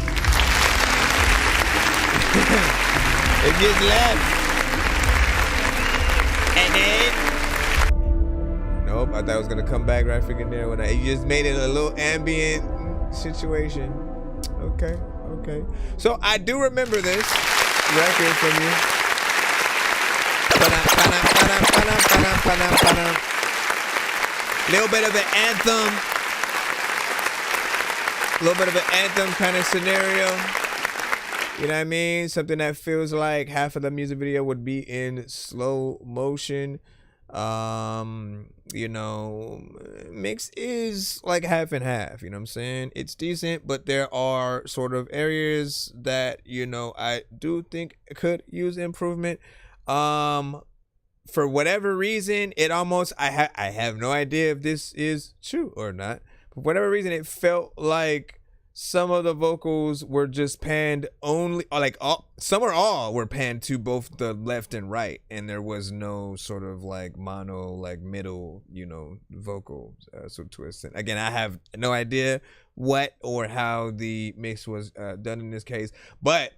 it just left. And then, nope, I thought it was gonna come back right freaking there when you just made it a little ambient situation. Okay. So I do remember this record from you. Little bit of an anthem. A little bit of an anthem kind of scenario. You know what I mean? Something that feels like half of the music video would be in slow motion. You know, mix is like half and half, you know what I'm saying? It's decent, but there are sort of areas that, you know, I do think could use improvement. For whatever reason, it almost, I have no idea if this is true or not, but for whatever reason, it felt like some of the vocals were just panned only, or like some or all were panned to both the left and right, and there was no sort of like mono, like middle, you know, vocal sort of twist. And again, I have no idea what or how the mix was done in this case, but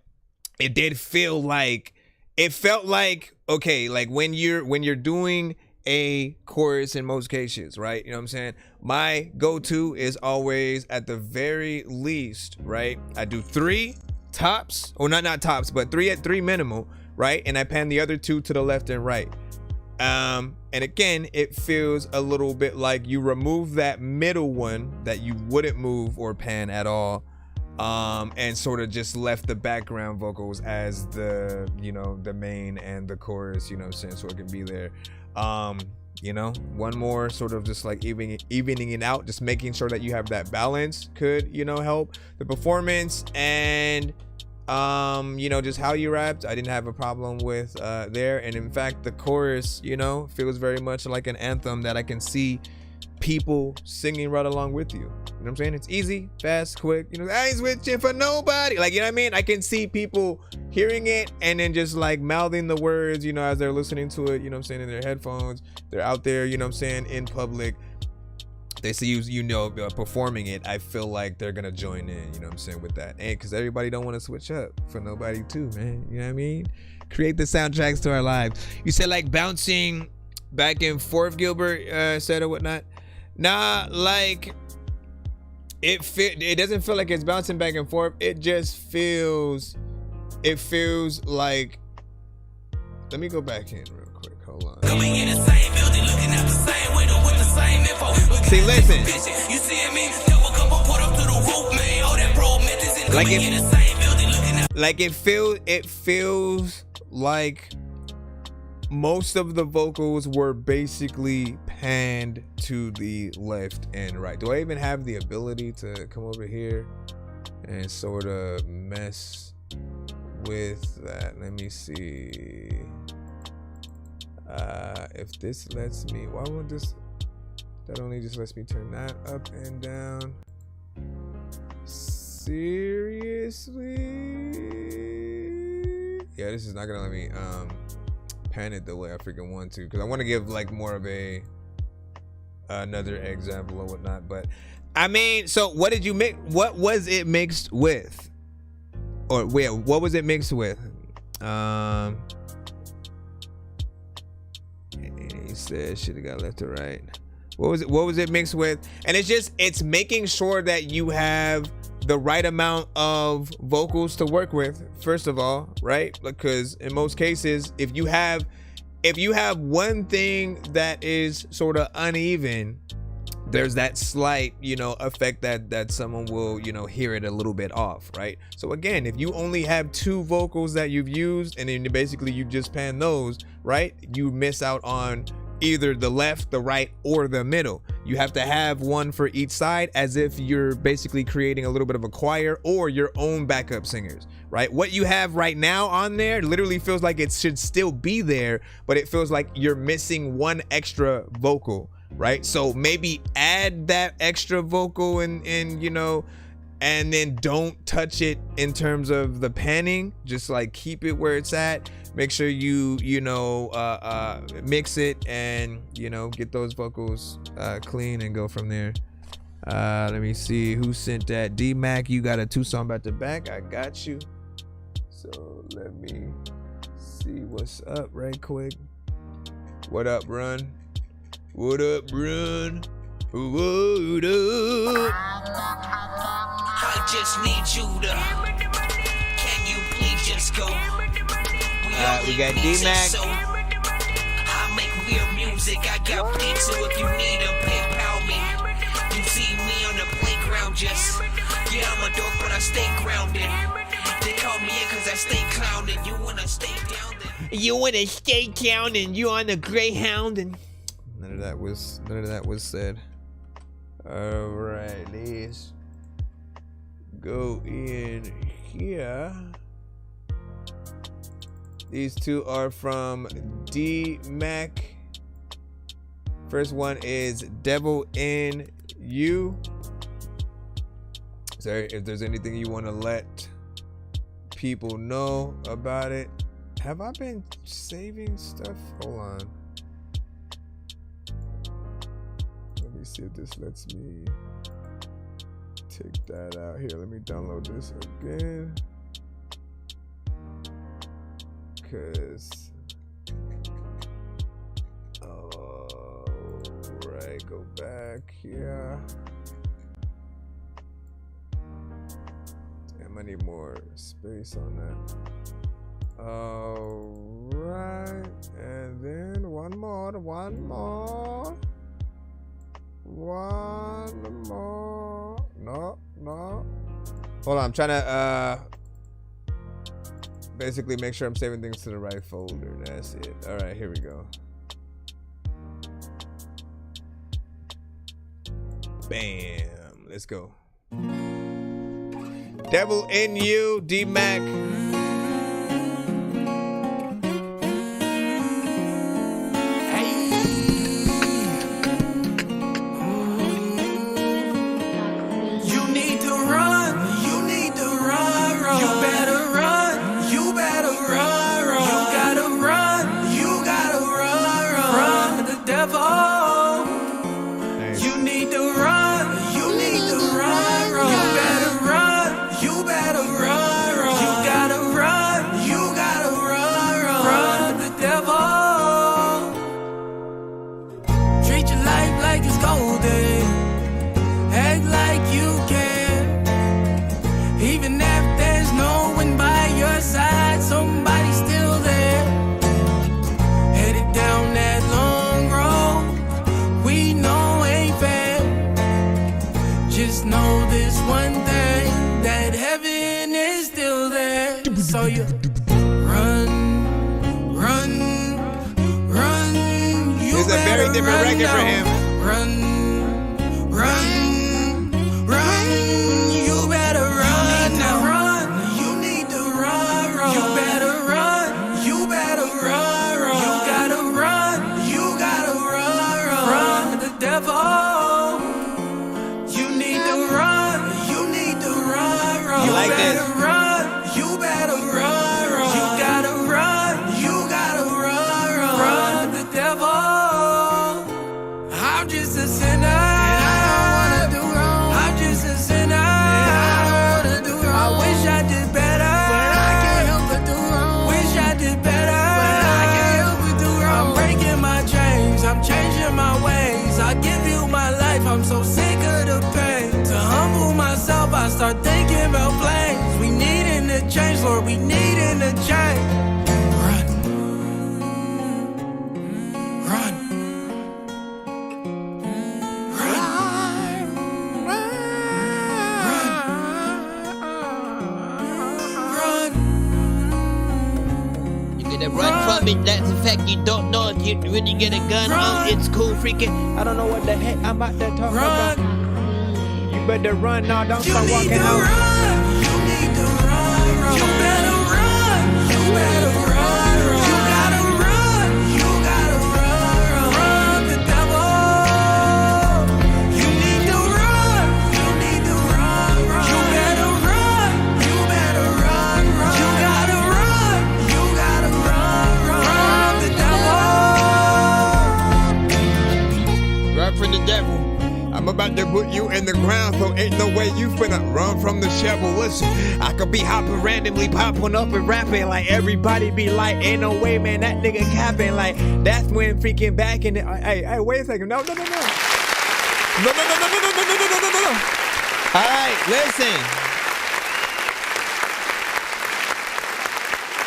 it did feel like, it felt like, okay, like when you're doing a chorus in most cases, right? You know what I'm saying? My go-to is always at the very least, right? I do 3 tops, or not tops, but 3 at 3 minimal, right? And I pan the other 2 to the left and right. And again, it feels a little bit like you remove that middle one that you wouldn't move or pan at all. And sort of just left the background vocals as the, you know, the main and the chorus, you know what I'm saying, so it can be there. You know, one more sort of just like evening it out, just making sure that you have that balance could, you know, help the performance. And you know, just how you rapped, I didn't have a problem with there. And in fact, the chorus, you know, feels very much like an anthem that I can see people singing right along with you. You know what I'm saying? It's easy, fast, quick. You know, I ain't switching for nobody. Like, you know what I mean? I can see people hearing it and then just like mouthing the words, you know, as they're listening to it, you know what I'm saying, in their headphones. They're out there, you know what I'm saying, in public. They see you know, performing it. I feel like they're gonna join in, you know what I'm saying, with that. And because everybody don't want to switch up for nobody too, man. You know what I mean? Create the soundtracks to our lives. You said like bouncing back and forth, Gilbert said or whatnot. Nah, like it doesn't feel like it's bouncing back and forth. It just feels, it feels like, let me go back in real quick. Hold on. Coming in the same building, looking at the same window with the same info. See, listen. You see me? Double cup of put up to the roof, man. All that pro methods in the same building, looking at. Like it feels like most of the vocals were basically panned to the left and right. Do I even have the ability to come over here and sort of mess with that? Let me see. If this lets me, why won't this? That only just lets me turn that up and down. Seriously? Yeah, this is not gonna let me pan it the way I freaking want to, because I want to give like more of a another example or whatnot. But I mean, so what did you make? What was it mixed with? Or where? What was it mixed with? He said should have got left to right. What was it mixed with? And it's making sure that you have the right amount of vocals to work with, first of all, right? Because in most cases, if you have one thing that is sort of uneven, there's that slight, effect that someone will, hear it a little bit off, right? So again, if you only have 2 vocals that you've used and then basically you just pan those, right? You miss out on either the left, the right, or the middle. You have to have one for each side, as if you're basically creating a little bit of a choir or your own backup singers, right? What you have right now on there literally feels like it should still be there, but it feels like you're missing one extra vocal, right? So maybe add that extra vocal and then don't touch it in terms of the panning. Just like keep it where it's at. Make sure you mix it and get those vocals clean and go from there. Let me see who sent that. D-Mac, you got a 2-song back to back. I got you. So let me see what's up right quick. What up, Run? What up, Run? What up? I just need you to. Can you please just go? We got D-Mac. I make weird music. I got pizza if you need a PayPal me. You see me on the playground just. Yeah, I'm a dork, but I stay grounded. They call me in cause I stay clowning. You wanna stay down then? You wanna stay down and you on the Greyhound and None of that was said. Alright, let's go in here. These 2 are from D-Mac. First one is Devil in You. Sorry, if there's anything you want to let people know about it. Have I been saving stuff? Hold on. Let me see if this lets me take that out. Here, let me download this again. Cause right, go back here. Damn, I need more space on that. Alright, and then one more. No. Hold on, I'm trying to basically make sure I'm saving things to the right folder. That's it. All right, here we go. Bam. Let's go. Devil in You, D-Mac. So you run. It's a very different record for him. Run. You better run now. You need to run. You better run. You better run. You gotta run. You gotta run. Run the devil. You need to run. You need to run. You like this? My chains, from it. That's the fact you don't know if you really get a gun. It's cool freaking. I don't know what the heck I'm out there talking about. You better run now, don't start walking out. You need to run. You better run. You better run. You gotta run. You gotta run. The devil. You need to run. You need to run. You better run. You better run. You gotta run. You gotta run. The devil. Run from the devil. I'm about to put you in the ground, so ain't no way you finna run from the shovel. Listen, I could be hopping randomly, popping up and rapping like everybody be like, ain't no way, man, that nigga capping. Like, that's when freaking back in the, hey, wait a second, no. No. All right, listen.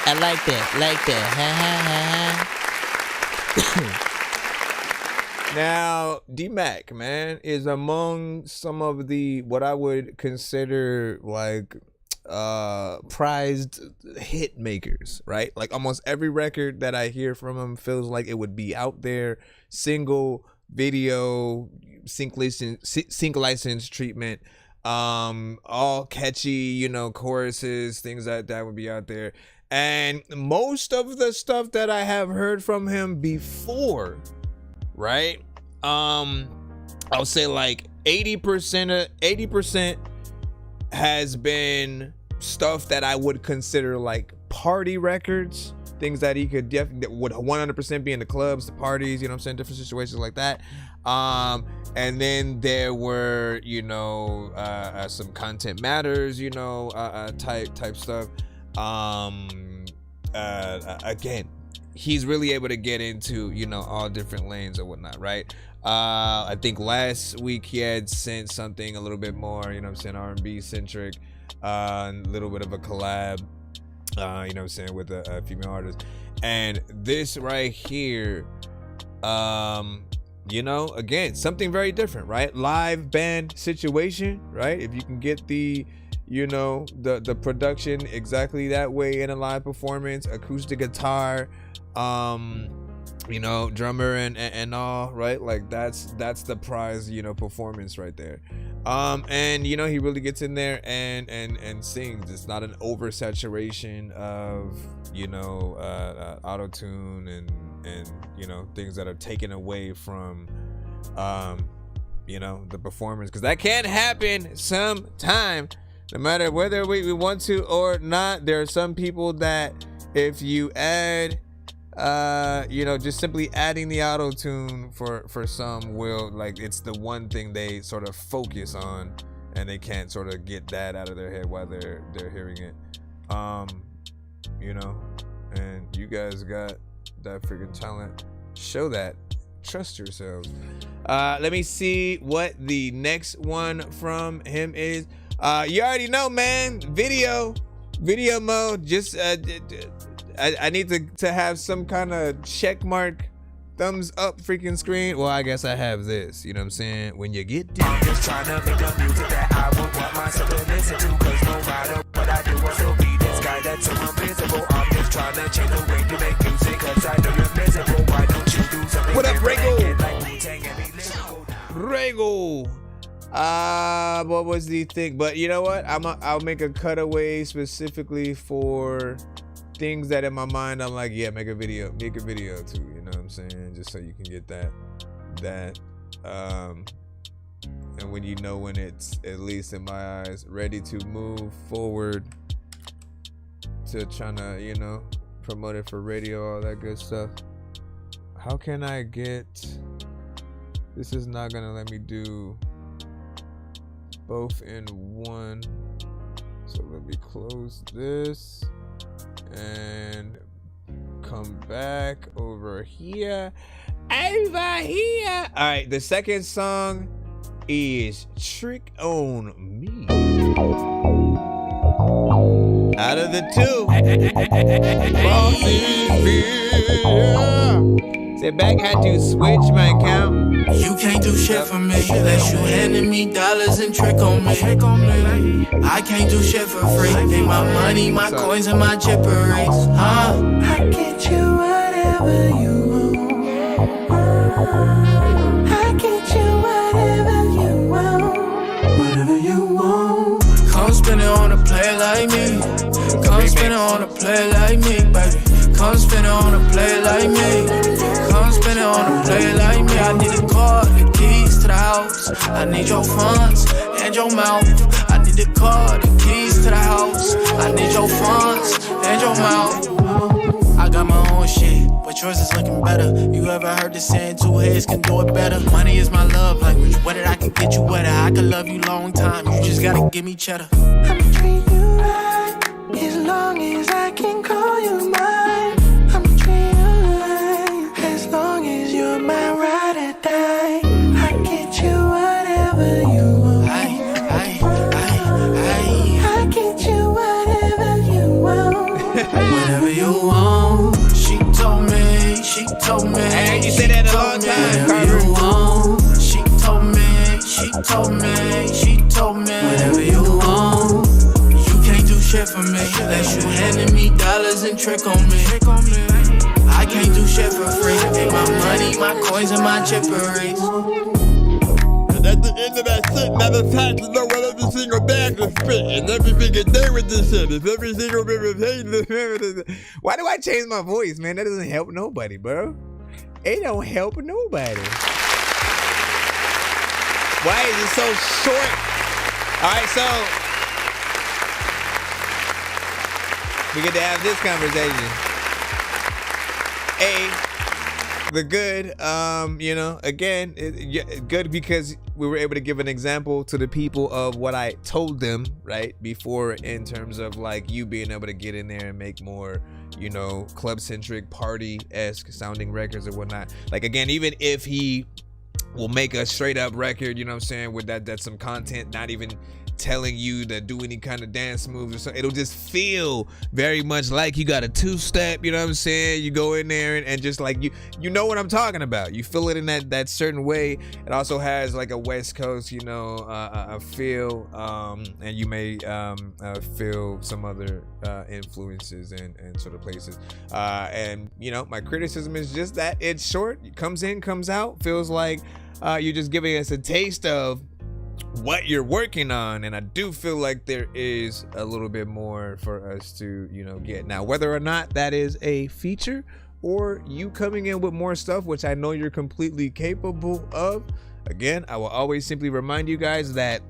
I like that. Now, D-Mac, man, is among some of the, what I would consider like prized hit makers, right? Like almost every record that I hear from him feels like it would be out there, single, video, sync license treatment, all catchy, choruses, things like that would be out there. And most of the stuff that I have heard from him before, right? I'll say like 80% has been stuff that I would consider like party records, things that he could definitely would 100% be in the clubs, the parties, different situations like that. And then there were, some content matters, type stuff. Again, he's really able to get into, all different lanes or whatnot, right? I think last week he had sent something a little bit more, R&B centric, a little bit of a collab, with a female artist. And this right here, again, something very different, right? Live band situation, right? If you can get the the production exactly that way in a live performance, acoustic guitar, drummer and all, right? Like that's the prize, performance right there. And he really gets in there and sings. It's not an oversaturation of auto-tune and things that are taken away from the performance, because that can happen sometime, no matter whether we want to or not. There are some people that if you add just simply adding the auto-tune for some will, like, it's the one thing they sort of focus on, and they can't sort of get that out of their head while they're hearing it. And you guys got that freaking talent. Show that. Trust yourselves. Let me see what the next one from him is. You already know, man. Video mode. Just I need to have some kind of check mark, thumbs up freaking screen. Well, I guess I have this. You know what I'm saying? When you get this. I'm just trying to make the music that I would want myself to listen to, cause no matter what I do, I still be this guy that's so invisible. I'm just trying to change the way you make music, cause I know you're miserable. Why don't you do something? What up, Rego? What was the thing? But you know what? I'll make a cutaway specifically for things that in my mind I'm like, yeah, make a video too, you know what I'm saying? Just so you can get that and when it's, at least in my eyes, ready to move forward to trying to promote it for radio, all that good stuff. How can I get, this is not gonna let me do both in one, so let me close this and come back over here. All right, the second song is Trick on Me. Out of the two, Sit back, had to switch my account. You can't do shit for me unless you handing me dollars and trick on me. I can't do shit for free. Take my money, my coins, and my chipperies. I get you out. whatever you want. I get you whatever you want. Whatever you want. Come spin it on a play like me. Come spin it on a play like me, baby. Come spin it on a play like me. Come spin it on a play like me. I need a car, the keys to the house. I need your funds and your mouth. I need the car, the keys to the house. I need your funds and your mouth. I got my own shit, but yours is looking better. You ever heard the saying, two heads can do it better? Money is my love language. Whether I can get you wetter, I can love you long time. You just gotta give me cheddar. I'ma treat you right as long as I can call you mine. I'ma treat you right as long as you're my ride or die. I get you whatever you want. I get you whatever you want. Whatever you want. She told me. Hey, you said that a long time. Whatever you want. She told me. Whatever you want. You can't do shit for me. Unless you handing me dollars and trick on me. I can't do shit for free. Take my money, my coins, and my chipperies. And at the end of that shit, now it's time to know what every single bag is spit. And every single day with this shit. It's every single bit of hate. Why do I change my voice, man? That doesn't help nobody, bro. It don't help nobody. Why is it so short? All right, so we get to have this conversation. The good, again, good because we were able to give an example to the people of what I told them, right, before, in terms of like you being able to get in there and make more, club-centric, party-esque sounding records or whatnot. Like, again, even if he will make a straight-up record, you know what I'm saying, with that's some content, not even telling you to do any kind of dance moves or something. It'll just feel very much like you got a two-step, you know what I'm saying? You go in there and just like you know what I'm talking about. You feel it in that certain way. It also has like a West Coast, a feel, and you may feel some other influences and sort of places. And my criticism is just that it's short. It comes in, comes out, feels like you're just giving us a taste of what you're working on, and I do feel like there is a little bit more for us to get. Now, whether or not that is a feature or you coming in with more stuff, which I know you're completely capable of, again, I will always simply remind you guys that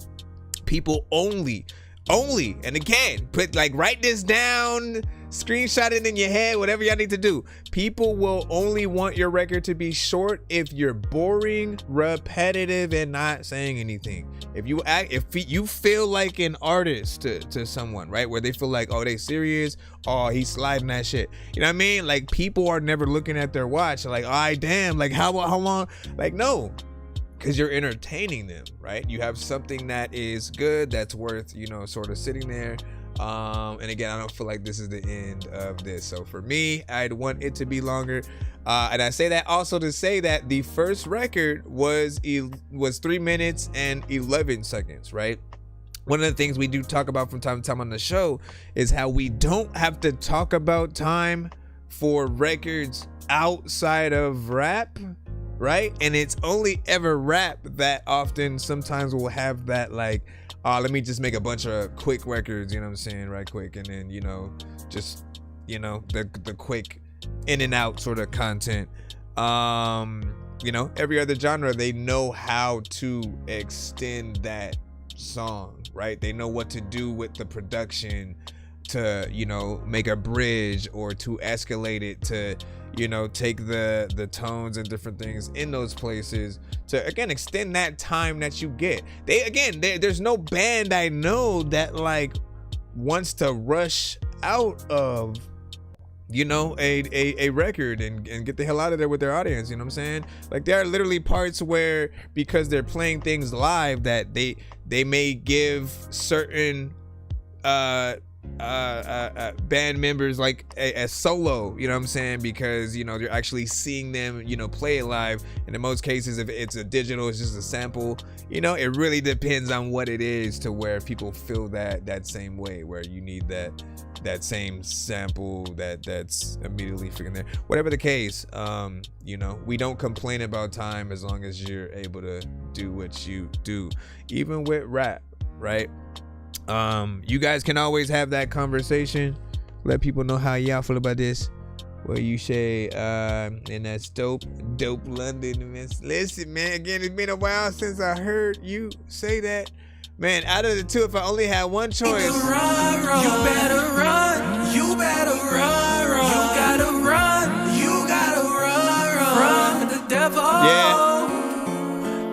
people only, and again, write this down, screenshot it in your head, whatever y'all need to do. People will only want your record to be short if you're boring, repetitive, and not saying anything. If you feel like an artist to someone, right, where they feel like, oh, they serious, oh, he's sliding that shit. You know what I mean? Like, people are never looking at their watch like, all damn, like how long? Like, no. Because you're entertaining them, right? You have something that is good, that's worth, sort of sitting there. And again, I don't feel like this is the end of this. So for me, I'd want it to be longer. And I say that also to say that the first record was 3 minutes and 11 seconds, right? One of the things we do talk about from time to time on the show is how we don't have to talk about time for records outside of rap, right? And it's only ever rap that often sometimes will have that like, let me just make a bunch of quick records, you know what I'm saying, right quick, and then just the quick in and out sort of content. Every other genre, they know how to extend that song, right? They know what to do with the production to make a bridge, or to escalate it, to take the tones and different things in those places to, again, extend that time that you get. There's no band I know that like wants to rush out of a record and get the hell out of there with their audience, you know what I'm saying? Like, there are literally parts where, because they're playing things live, that they may give certain band members like as solo, you know what I'm saying? Because, you know, you're actually seeing them, you know, play it live. And in most cases, if it's a digital, it's just a sample, you know, it really depends on what it is to where people feel that same way, where you need that same sample that's immediately freaking there. Whatever the case, you know, we don't complain about time as long as you're able to do what you do, even with rap, right? You guys can always have that conversation. Let people know how y'all feel about this. Where you say, and that's dope London. Listen, man, again, it's been a while since I heard you say that. Man, out of the two, if I only had one choice. You better run. You better run. You gotta run. You gotta run. Run the devil. Yeah.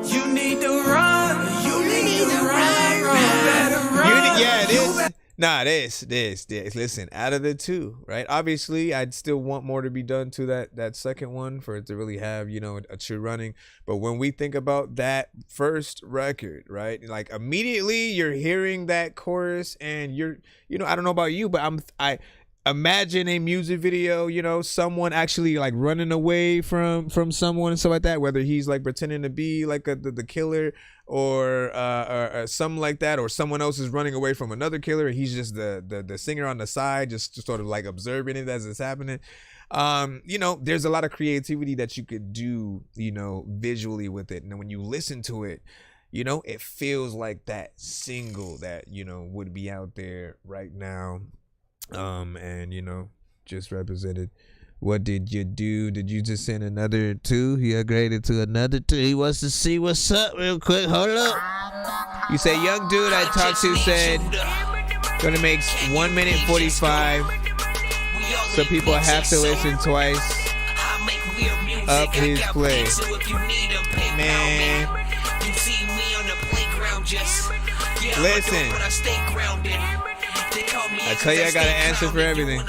You need to run. You need to run. You better run. This. Listen, out of the two, right? Obviously, I'd still want more to be done to that second one for it to really have, you know, a true running. But when we think about that first record, right? Like immediately you're hearing that chorus and you're, you know, I don't know about you, but I imagine a music video, you know, someone actually like running away from someone and stuff like that, whether he's like pretending to be like the killer or something like that, or someone else is running away from another killer and he's just the singer on the side, just sort of like observing it as it's happening. You know, there's a lot of creativity that you could do, you know, visually with it. And when you listen to it, you know, it feels like that single that, you know, would be out there right now. And you know, just represented. What did you do? Did you just send another 2? He upgraded to another 2. He wants to see what's up real quick. Hold up. You say, young dude I talked to said gonna make 1 minute 45, so people have to listen twice. Up his play. Man. Listen. I tell you, I got an answer for everything.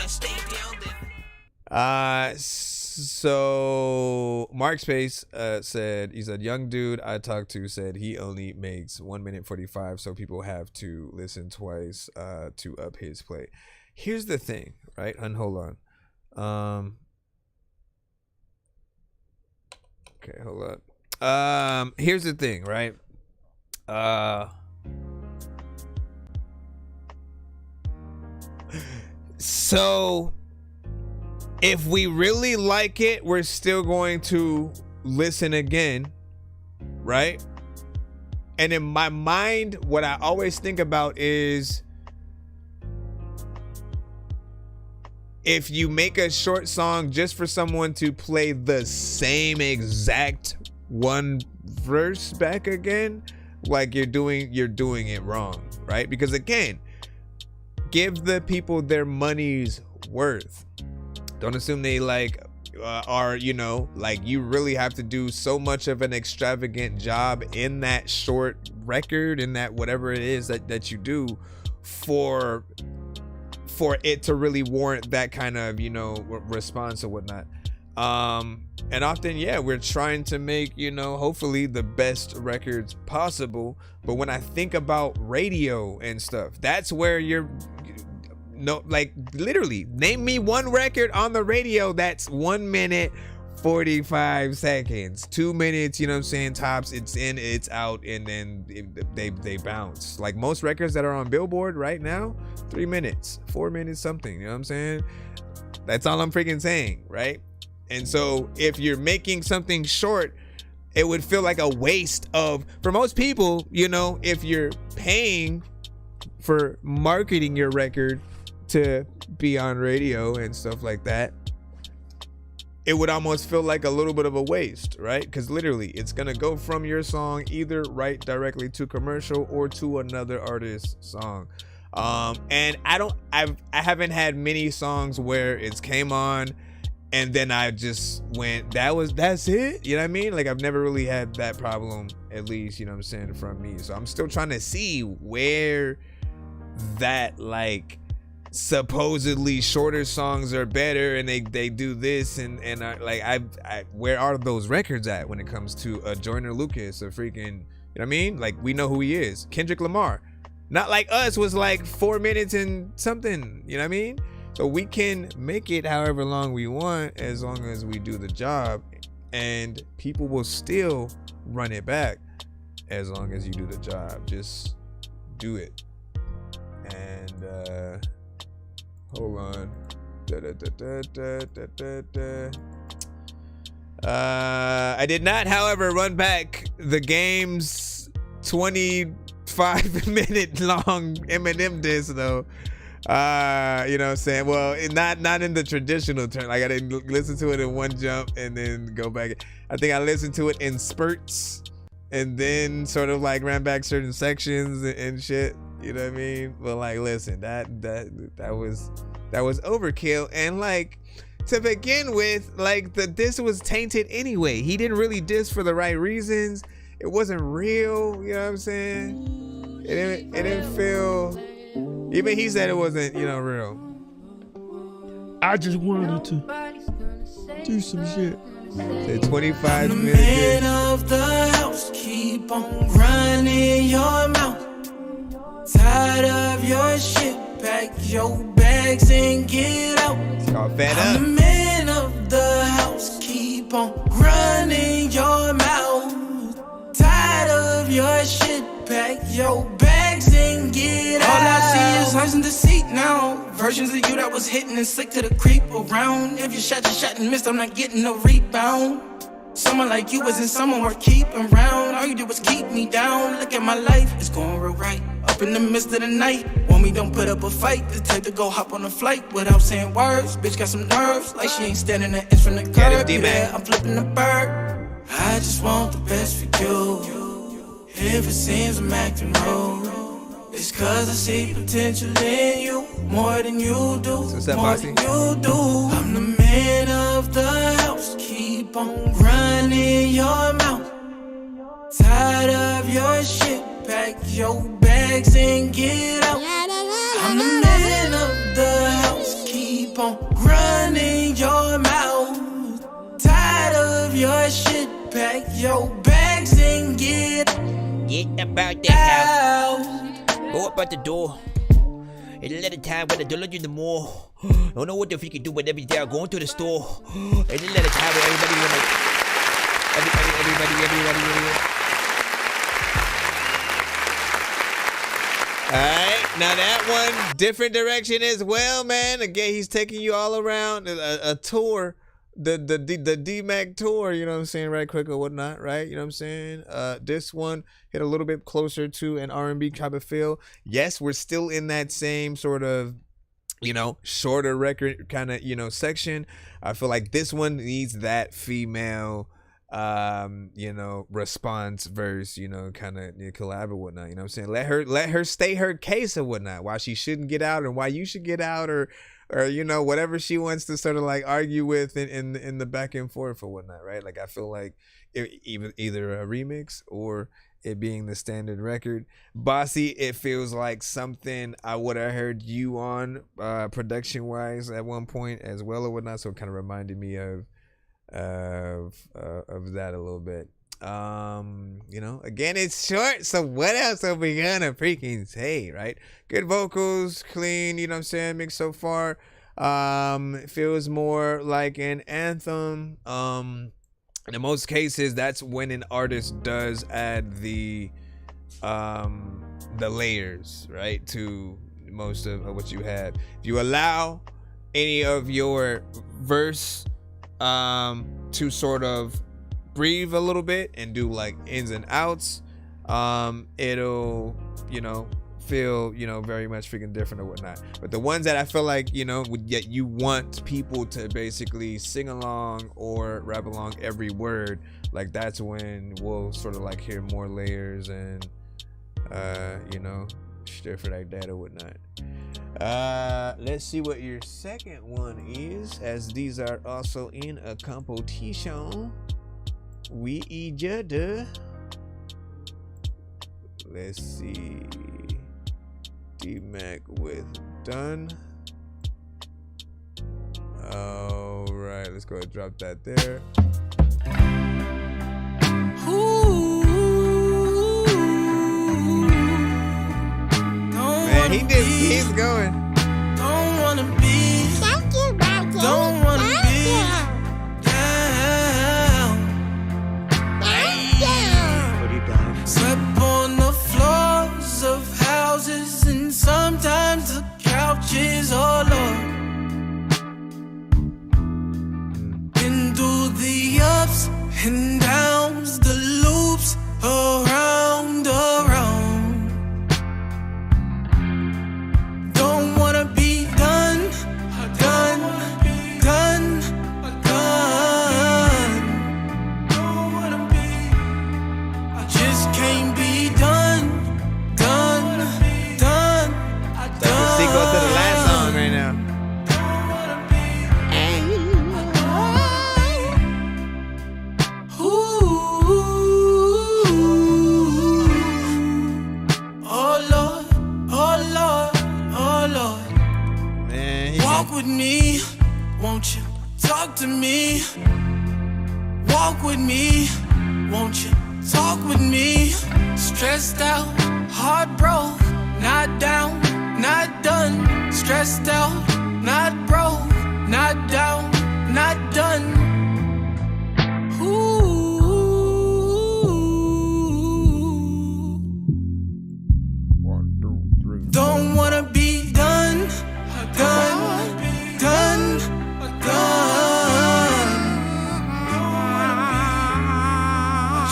So Mark Space said, he said, young dude I talked to said he only makes 1 minute 45, so people have to listen twice to up his play. Here's the thing, right? And hold on. Okay, hold up. Here's the thing, right? So if we really like it, we're still going to listen again, right? And in my mind, what I always think about is if you make a short song just for someone to play the same exact one verse back again, like you're doing it wrong, right? Because again, give the people their money's worth. Don't assume they like are, you know, like you really have to do so much of an extravagant job in that short record, in that whatever it is that you do for it to really warrant that kind of, you know, response or whatnot. And often, yeah, we're trying to make, you know, hopefully the best records possible. But when I think about radio and stuff, that's where you're, no, like literally name me one record on the radio that's 1 minute 45 seconds, 2 minutes, you know what I'm saying, tops. It's in, it's out, and then they bounce. Like most records that are on Billboard right now, 3 minutes, 4 minutes, something, you know what I'm saying? That's all I'm freaking saying, right? And so if you're making something short, it would feel like a waste of, for most people, you know, if you're paying for marketing your record to be on radio and stuff like that, it would almost feel like a little bit of a waste, right? Because literally it's gonna go from your song either right directly to commercial or to another artist's song. And I haven't had many songs where it's came on and then I just went, that's it, you know what I mean? Like I've never really had that problem, at least, you know what I'm saying, from me. So I'm still trying to see where that, like, supposedly shorter songs are better and they do this and I where are those records at when it comes to a Joyner Lucas, a freaking, you know what I mean? Like we know who he is. Kendrick Lamar, Not like us was like 4 minutes and something, you know what I mean? So we can make it however long we want as long as we do the job, and people will still run it back as long as you do the job. Just do it. And hold on. I did not, however, run back the game's 25-minute long Eminem disc though. You know what I'm saying? Well, not in the traditional term. Like I didn't listen to it in one jump and then go back. I think I listened to it in spurts and then sort of like ran back certain sections and shit. You know what I mean? But like, listen, that was overkill. And like, to begin with, like the diss was tainted anyway. He didn't really diss for the right reasons. It wasn't real. You know what I'm saying? It didn't feel. Even he said it wasn't, you know, real. I just wanted to do some shit. Say 25 I'm the minutes. man of the house, keep on running your mouth. Tired of your shit, pack your bags and get out. It's called Fed I'm Up. the man of the house, keep on running your mouth. Tired of your shit, pack your bags and get out. All I see is lies in deceit now. Versions of you that was hitting and slick to the creep around. If you shot and missed, I'm not getting no rebound. Someone like you isn't someone worth keeping around. All you do is keep me down. Look at my life, it's going real right. Up in the midst of the night, want me don't put up a fight. The type to go hop on a flight without saying words. Bitch got some nerves, like she ain't standing an inch from the curb. Yeah, I'm flipping the bird. I just want the best for you. If it seems I'm acting rude, it's cause I see potential in you more than you do. What's up, more Bossy? than you do. I'm the man of the house, keep on running your mouth. Tired of your shit, pack your bags and get out. I'm the man of the house, keep on running your mouth. Tired of your shit, pack your bags and get about that house. Go up out the door. And let the time when I don't let you the more. Don't know what the freak you do, but every day I'm going to the store. And then let the time where everybody. Alright, now that one, different direction as well, man. Again, he's taking you all around a tour. The D-Mac tour, you know what I'm saying, right quick or whatnot, right? You know what I'm saying? This one hit a little bit closer to an R&B type of feel. Yes, we're still in that same sort of, you know, shorter record kind of, you know, section. I feel like this one needs that female, you know, response verse, you know, kind of collab or whatnot, you know what I'm saying? Let her state her case or whatnot, why she shouldn't get out and why you should get out, or you know, whatever she wants to sort of like argue with in the back and forth or whatnot, right? Like I feel like either a remix or it being the standard record. Bossy, it feels like something I would have heard you on production wise at one point as well or whatnot, so it kind of reminded me of that a little bit. You know, again, it's short, so what else are we gonna freaking say, right? Good vocals, clean, you know what I'm saying, mix so far. It feels more like an anthem. In most cases, that's when an artist does add the layers, right, to most of what you have. If you allow any of your verse to sort of breathe a little bit and do like ins and outs, it'll, you know, feel, you know, very much freaking different or whatnot. But the ones that I feel like, you know, would yet you want people to basically sing along or rap along every word, like that's when we'll sort of like hear more layers and you know, stuff like that or whatnot. Let's see what your second one is, as these are also in a competition. We each other. Let's see. D-Mac with Done. All right, let's go ahead and drop that there. he just keeps going. Don't wanna be. Don't wanna be down. Slept on the floors of houses and sometimes the couches, oh Lord. Been through the ups and downs, the loops around. Don't wanna be done. Don't wanna be. I just can't be done. That's the sequel to the last song right now. Walk with me, won't you? Talk to me. Walk with me, won't you? Talk with me. Stressed out, heart broke, not down, not done. Stressed out, not broke, not down, not done. Don't wanna be done.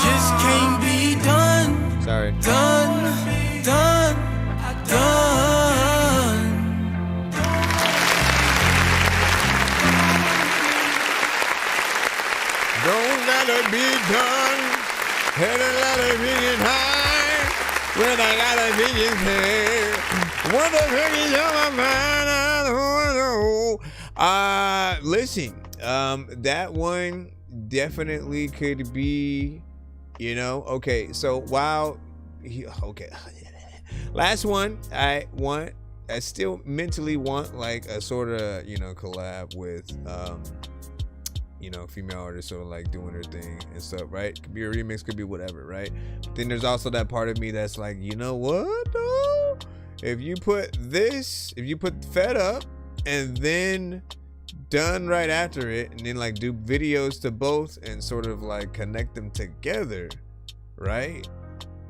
Just can't be done. Sorry. Done. Don't let it be done. And let it be high. When I got a vision here. What the heck is on my mind? I don't know. Listen, that one definitely could be, okay. So okay. Last one, I still mentally want like a sort of, collab with, female artists sort of like doing their thing and stuff, right? Could be a remix, could be whatever, right? But then there's also that part of me that's like, you know what, though? If you put Fed Up and then Done right after it, and then like do videos to both and sort of like connect them together, right?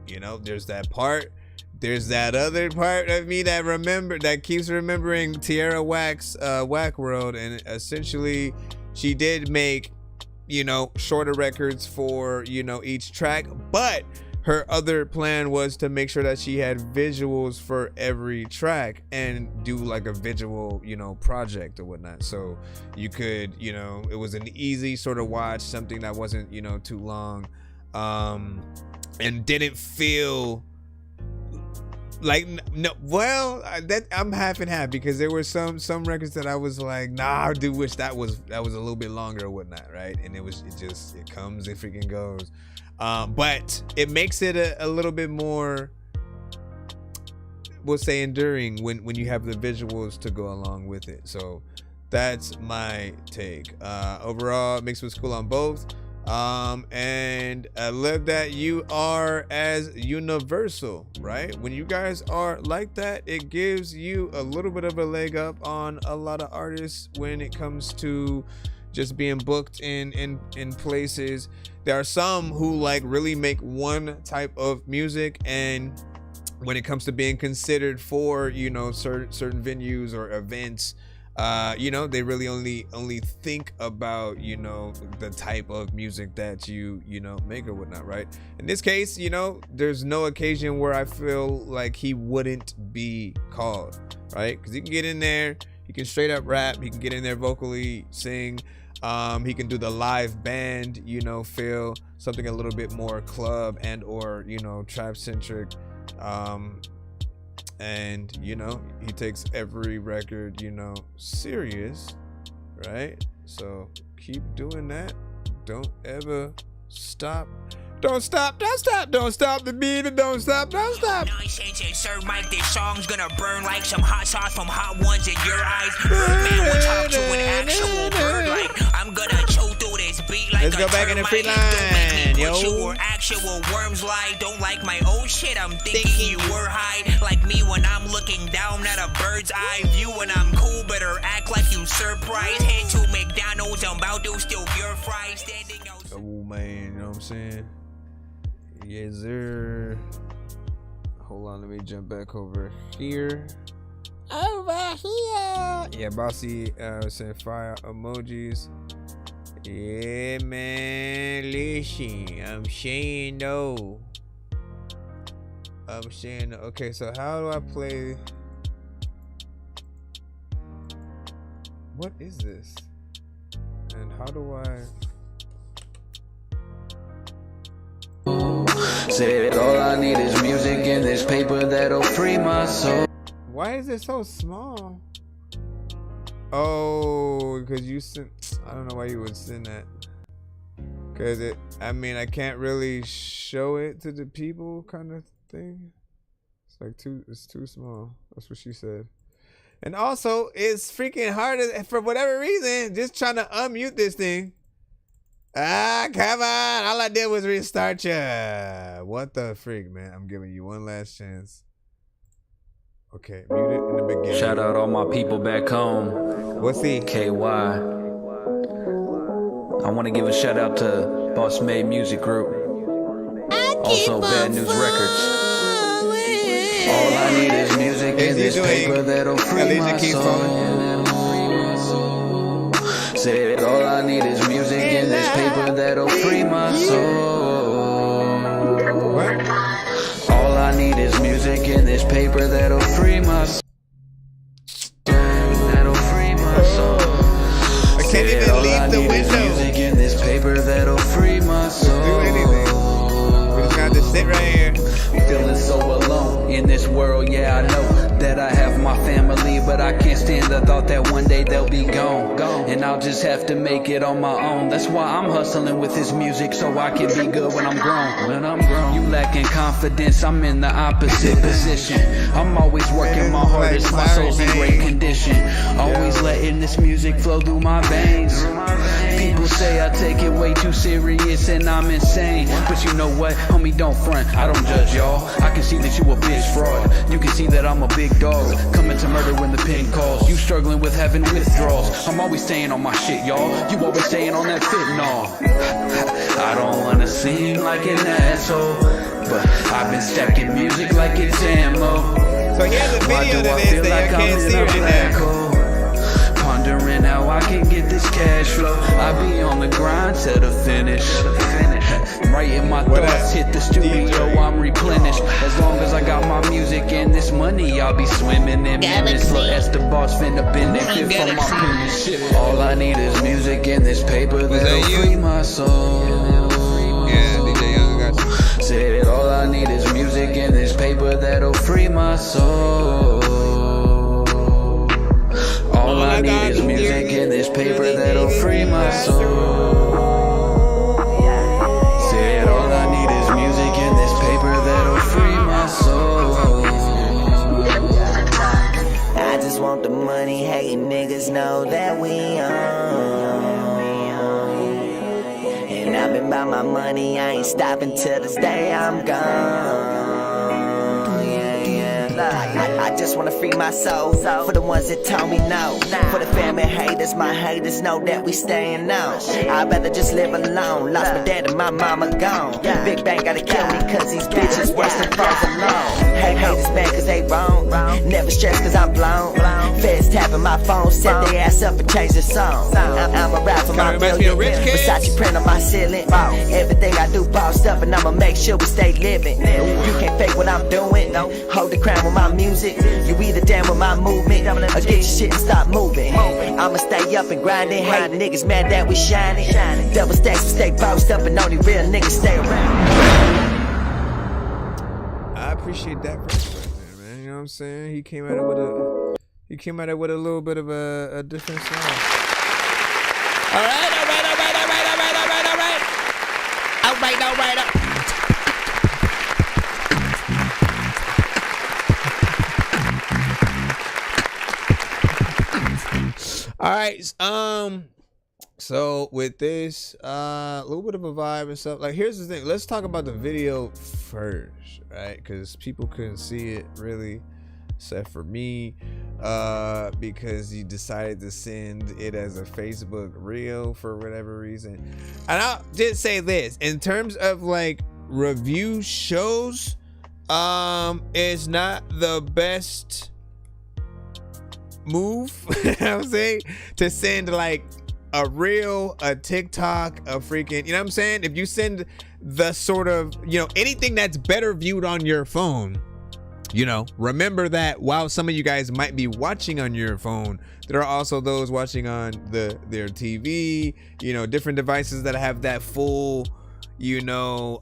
There's that part. There's that other part of me that keeps remembering Tierra Whack's Whack World, and essentially she did make, shorter records for, each track, but her other plan was to make sure that she had visuals for every track and do like a visual, project or whatnot. So you could, it was an easy sort of watch, something that wasn't, too long, and didn't feel like that I'm half and half, because there were some records that I was like, nah, I do wish that was a little bit longer or whatnot, right? And it comes, it freaking goes. But it makes it a little bit more, we'll say, enduring when you have the visuals to go along with it. So that's my take. Overall, mix was cool on both. And I love that you are as universal, right? When you guys are like that, it gives you a little bit of a leg up on a lot of artists when it comes to just being booked in places. There are some who like really make one type of music, and when it comes to being considered for, certain venues or events, they really only think about, the type of music that you make or whatnot, right? In this case, there's no occasion where I feel like he wouldn't be called, right? Because he can get in there, he can straight up rap, he can get in there vocally, sing, he can do the live band, feel, something a little bit more club and or, trap centric, and he takes every record serious, right? So keep doing that. Don't ever stop. Don't stop the beat, and don't stop. Nonsense and Sir Mike, this song's gonna burn like some hot sauce from hot ones in your eyes. Birdman will talk to an actual bird, like I'm gonna choke through this beat like Let's go back in the free line, yo. You were actual worms lie. Don't like my old shit. I'm thinking you were high. Like me when I'm looking down at a bird's eye view. When I'm cool, better act like you surprised. Head to McDonald's, I'm about to steal your fries. Standing out. Oh man, you know what I'm saying? Yes, sir. Hold on, let me jump back over here. Over here. Yeah, Bossy sent fire emojis. Yeah, man. Listen, I'm saying no. Okay, so how do I play? What is this? And how do I? Said all I need is music and this paper that'll free my soul. Why is it so small? Oh, because you sent. I don't know why you would send that. Because I mean, I can't really show it to the people, kind of thing. It's too small. That's what she said. And also, it's freaking hard for whatever reason. Just trying to unmute this thing. Come on. All I did was restart ya. What the freak, man? I'm giving you one last chance. Okay, mute it in the beginning. Shout out all my people back home. What's he? KY. I want to give a shout out to Boss Made Music Group. Also Bad News Records. All I need is music and this paper that'll free my soul. Said all I need is music and this paper that'll free my soul. All I need is music and this paper that'll free my soul. That'll free my soul. I can't even leave the window. Music in this paper that'll free my soul. Do anything. We just got to sit right here. Feeling so alone in this world, yeah, I know that I have my family, but I can't stand the thought that one day they'll be gone. And I'll just have to make it on my own. That's why I'm hustling with this music, so I can be good when I'm grown. You lacking confidence, I'm in the opposite position. I'm always working my hardest, my soul's in great condition. Always letting this music flow through my veins. People say I take it way too serious and I'm insane, but you know what, homie, don't front, I don't judge y'all. I can see that you a bitch fraud. You can see that I'm a big dog, coming to murder when the pen calls. You struggling with having withdrawals. I'm always staying on my shit, y'all. You always staying on that fentanyl. I don't wanna seem like an asshole, but I've been stacking music like it's ammo. So here's a video to this that y'all can't see right now. Pondering how I can get this cash flow. I be on the grind to the finish. Writing my thoughts, hit the studio, I'm replenished. As long as I got my music and this money, I'll be swimming in minutes. Look, as the boss finna benefit from my penmanship. All I need is music and this paper that'll free my soul. Yeah, DJ Young got you. Said all I need is music and this paper that'll free my soul. All I need is music and this paper that'll free my soul. Said all I need is music and this paper that'll free my soul. I just want the money, hating niggas know that we on. And I've been by my money, I ain't stopping till this day I'm gone. I just wanna free my soul for the ones that told me no. For the family haters, my haters know that we staying on. I'd rather just live alone. Lost my dad and my mama gone. Big Bang gotta kill me cause these bitches worse than falls alone. Haters mad cause they wrong. Never stress cause I'm blown. Feds tapping my phone, set their ass up and change the song. I'm a rap for my million. Versace print on my ceiling. Everything I do bossed up and I'ma make sure we stay living. You can't fake what I'm doing. Hold the crown with my music. You either down with my movement or get your shit and stop moving. I'ma stay up and grinding. Hate niggas mad that we shining. Double stacks, we stay bossed up and only real niggas stay around. I appreciate that verse right there, man. You know what I'm saying? He came at it with a little bit of a different song. All right. All right. So with this, a little bit of a vibe and stuff. Like, here's the thing. Let's talk about the video first, right? Because people couldn't see it really, except for me, because you decided to send it as a Facebook reel for whatever reason. And I'll just say this: in terms of like review shows, it's not the best move. I'm saying to send like a reel, a TikTok, a freaking, you know what I'm saying? If you send the sort of, you know, anything that's better viewed on your phone, you know, remember that while some of you guys might be watching on your phone, there are also those watching on their TV, you know, different devices that have that full, you know,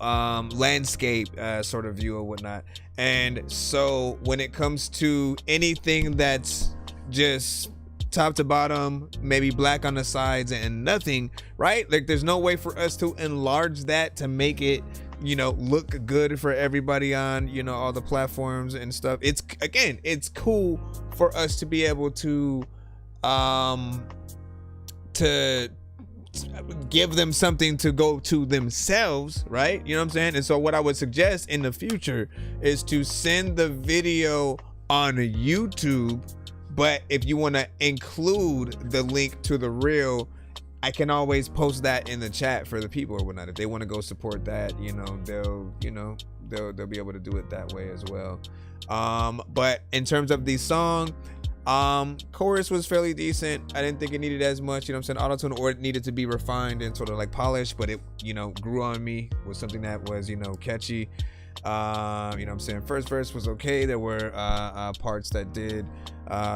landscape sort of view or whatnot. And so when it comes to anything that's just top to bottom, maybe black on the sides and nothing, right? Like, there's no way for us to enlarge that to make it, you know, look good for everybody on, you know, all the platforms and stuff. It's, again, it's cool for us to be able to give them something to go to themselves, right? You know what I'm saying? And so what I would suggest in the future is to send the video on YouTube. But if you want to include the link to the reel, I can always post that in the chat for the people or whatnot. If they want to go support that, you know, they'll be able to do it that way as well. But in terms of the song, chorus was fairly decent. I didn't think it needed as much, you know what I'm saying, auto-tune, or it needed to be refined and sort of like polished, but it, you know, grew on me, was something that was, you know, catchy. You know what I'm saying, first verse was okay. There were parts that did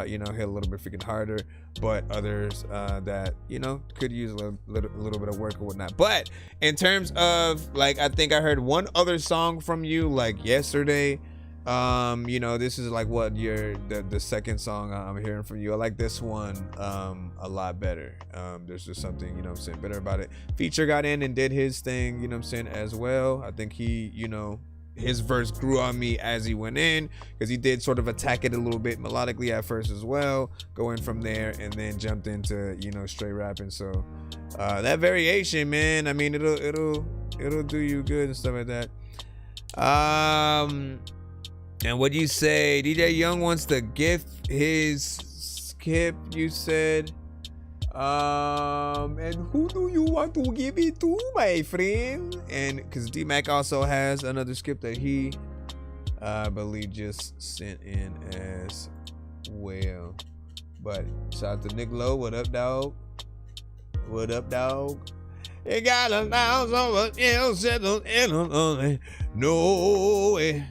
you know, hit a little bit freaking harder, but others that, you know, could use a little bit of work or whatnot. But in terms of, like, I think I heard one other song from you like yesterday. You know, this is like what the second song I'm hearing from you. I like this one a lot better. There's just something, you know what I'm saying, better about it. Feature got in and did his thing, you know what I'm saying, as well. I think he, you know, his verse grew on me as he went in, because he did sort of attack it a little bit melodically at first as well, going from there, and then jumped into, you know, straight rapping. So that variation, man, I mean, it'll do you good and stuff like that. And what you say, DJ Young wants to gift his skip, you said. And who do you want to give it to, my friend? And because D-Mac also has another skip that he, I believe, just sent in as well. But shout out to Nick Lowe. What up, dog? What up, dog? You got a house over here settled in on no way.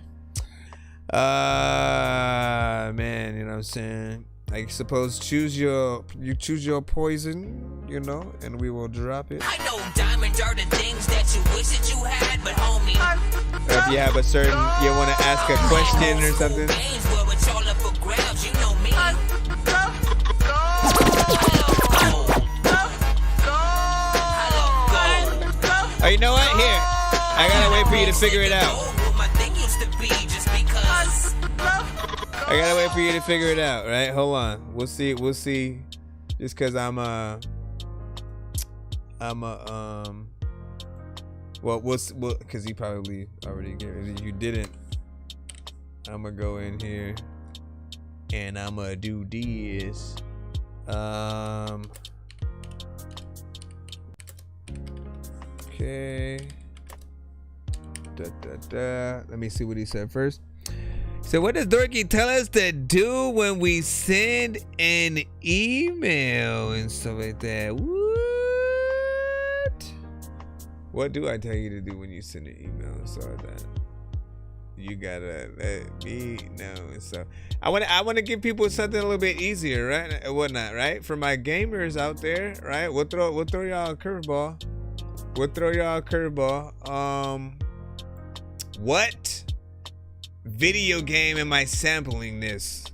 Man, you know what I'm saying? I suppose you choose your poison, you know, and we will drop it. I know diamonds are the things that you wish that you had, but homie, or if you have a certain, you want to ask a question or something. Oh, you know what? Here, I gotta wait for you to figure it out. I gotta wait for you to figure it out, right? Hold on. We'll see. Just cause well, cause he probably already gave it. If you didn't, I'm gonna go in here and I'm gonna do this. Okay. Let me see what he said first. So what does Dorky tell us to do when we send an email and stuff like that? What do I tell you to do when you send an email and stuff like that? You gotta let me know. And so I want to give people something a little bit easier, right? And whatnot, right? For my gamers out there, right? We'll throw y'all a curveball. What video game am I sampling this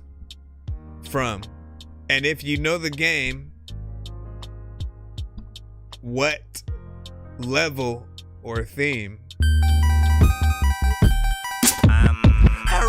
from? And if you know the game, what level or theme?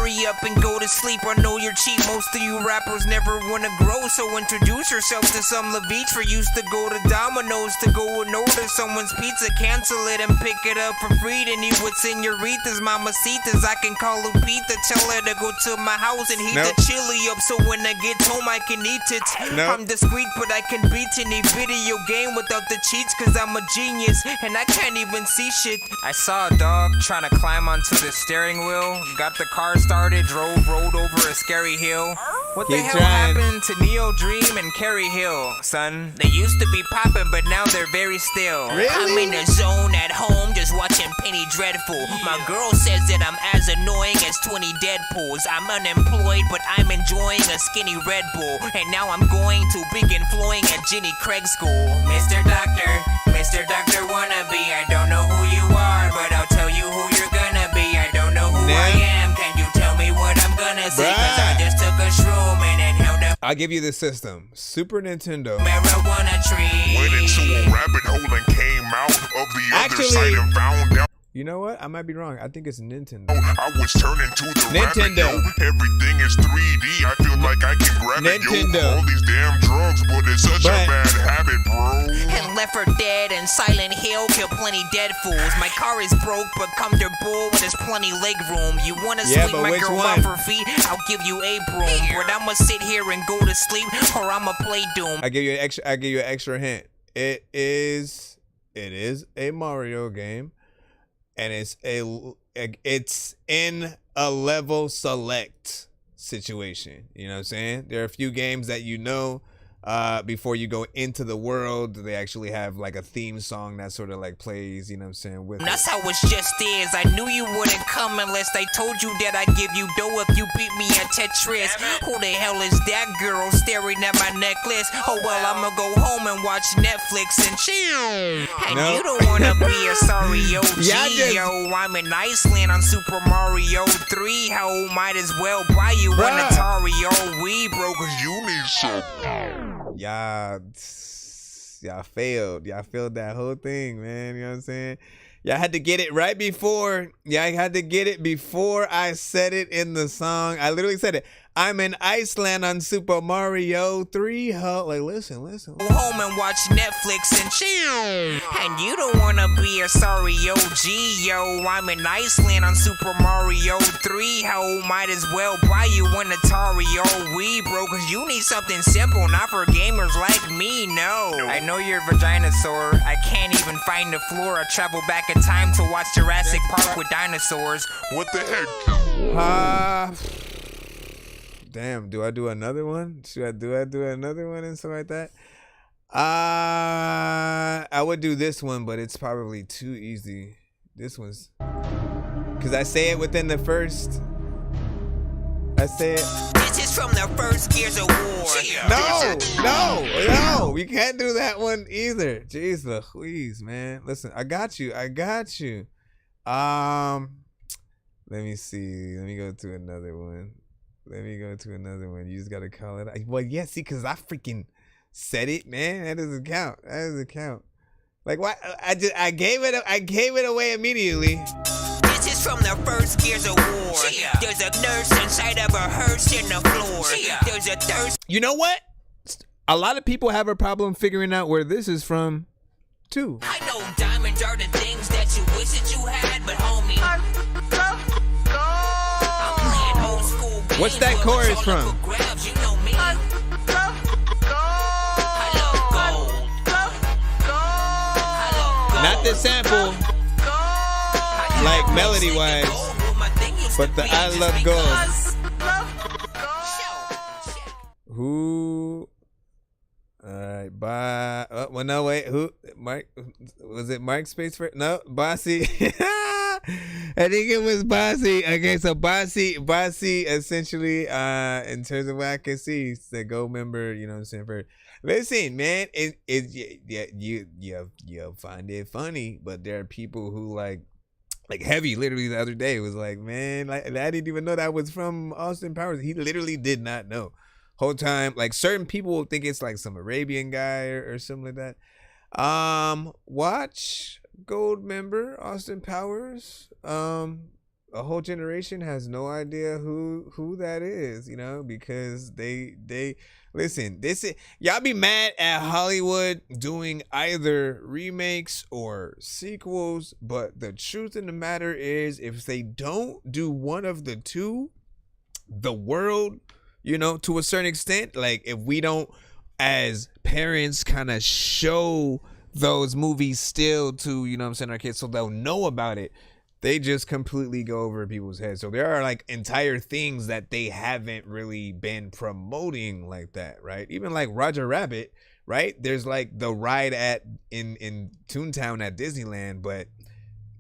hurry hurry up and go to sleep. I know you're cheap. Most of you rappers never wanna grow, so introduce yourself to some La Beach. For used to go to Domino's to go and order someone's pizza, cancel it and pick it up for free. Then you with senoritas, mamacitas. I can call Lupita, tell her to go to my house and heat the chili up, so when I get home I can eat it. I'm discreet, but I can beat any video game without the cheats, cause I'm a genius and I can't even see shit. I saw a dog trying to climb onto the steering wheel, got the car started, rolled over a scary hill. What the hell happened to Neo Dream and Carrie Hill, son? They used to be poppin', but now they're very still. Really? I'm in the zone at home, just watching Penny Dreadful. My girl says that I'm as annoying as 20 Deadpools. I'm unemployed, but I'm enjoying a skinny Red Bull. And now I'm going to begin flowing at Jenny Craig's school. Mr. Doctor wannabe, I don't know who you are, but I'll tell you who you're gonna be. I don't know who I am, can you tell me what I'm gonna say? Cause I just took a shroom and held up. I'll give you the system. Super Nintendo. Marijuana tree. Went into a rabbit hole and came out of the other side and found out. You know what? I might be wrong. I think it's Nintendo. I was turning to the Nintendo. rabbit, yo. Everything is 3D. I feel like I can grab it, yo. All these damn drugs, but it's such a bad habit, bro. And Left 4 Dead and Silent Hill kill plenty dead fools. My car is broke but comfortable, but there's plenty leg room. You wanna sweep my girl off her feet? I'll give you a broom. But I'ma sit here and go to sleep, or I'ma play Doom. I give you an extra hint. It is a Mario game, and it's in a level select situation. You know what I'm saying? There are a few games that before you go into the world, they actually have like a theme song that sort of like plays, you know what I'm saying, with That's how it just is. I knew you wouldn't come unless I told you that I'd give you dough if you beat me at Tetris. Who the hell is that girl staring at my necklace? Oh well, I'ma go home and watch Netflix and chill. And you don't wanna be a sorry OG, yo. I'm in Iceland on Super Mario 3. How might as well buy you an Atari, yo. We broke cause you need some. Y'all failed. Y'all failed that whole thing, man. You know what I'm saying? Y'all had to get it right before. Y'all had to get it before I said it in the song. I literally said it. I'm in Iceland on Super Mario 3. Like, listen. Go home and watch Netflix and chill. And you don't wanna be a sorry OG, yo. I'm in Iceland on Super Mario 3. How might as well buy you an Atari, yo. We broke cause you need something simple, not for gamers like me, no. I know you're a vagina sore. I can't even find the floor. I travel back in time to watch Jurassic Park with dinosaurs. What the heck? Damn, do I do another one? Should I do another one and stuff like that? I would do this one, but it's probably too easy. This one's because I say it within the first. I say it. This is from the first Gears of War. No, we can't do that one either. Jeez Louise, man. Listen, I got you. Let me see. Let me go to another one. You just gotta call it. Well, yeah, see, because I freaking said it, man. That doesn't count. Like, why? I gave it away immediately. This is from the first Gears of War. There's a nurse inside of a hearse in the floor. There's a thirst. You know what? A lot of people have a problem figuring out where this is from, too. I know diamonds are the things that you wish that you had, but homie. What's that chorus from? Not the sample, like melody wise, but the I love gold. Who? Alright, bye. Oh, well, no, wait. Who? Mark? Was it Mark Spacefer? No, Bossy. I think it was Bossy. Okay, so Bossy essentially, in terms of what I can see, he's a gold member, you know what I'm saying? Listen, man, you find it funny, but there are people who like Heavy literally the other day was like, man, like, I didn't even know that was from Austin Powers. He literally did not know. Whole time, like, certain people will think it's like some Arabian guy or something like that. Watch gold member Austin Powers. a whole generation has no idea who that is, you know, because they listen, this is, y'all be mad at Hollywood doing either remakes or sequels, but the truth in the matter is, if they don't do one of the two, the world, you know, to a certain extent, like if we don't as parents kind of show those movies still to, you know what I'm saying, our kids, so they'll know about it, they just completely go over people's heads. So there are like entire things that they haven't really been promoting like that, right? Even like Roger Rabbit, right? There's like the ride in Toontown at Disneyland, but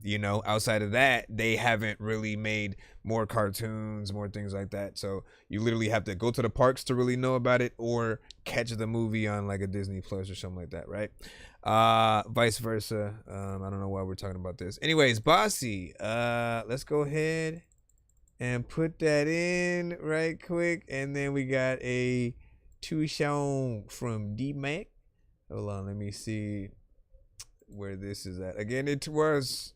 you know, outside of that, they haven't really made more cartoons, more things like that. So you literally have to go to the parks to really know about it, or catch the movie on like a Disney Plus or something like that, right? Vice versa. I don't know why we're talking about this. Anyways, Bossy, let's go ahead and put that in right quick, and then we got a 2 song from D-Mac. Hold on, let me see where this is at. Again, it was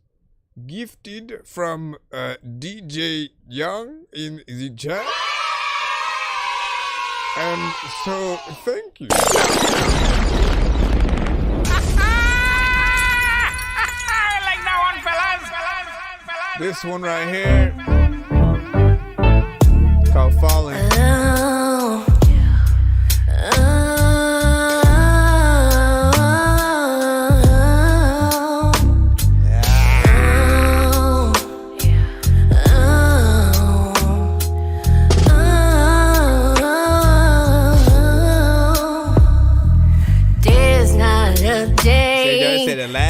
gifted from DJ Young in the chat, and so thank you. Like that one, fellas. This one right here, it's called Falling.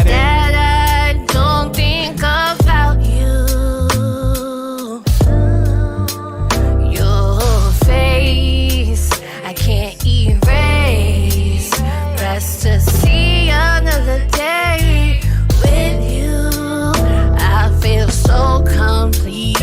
That I don't think about you. Your face I can't erase. Blessed to see another day with you. I feel so complete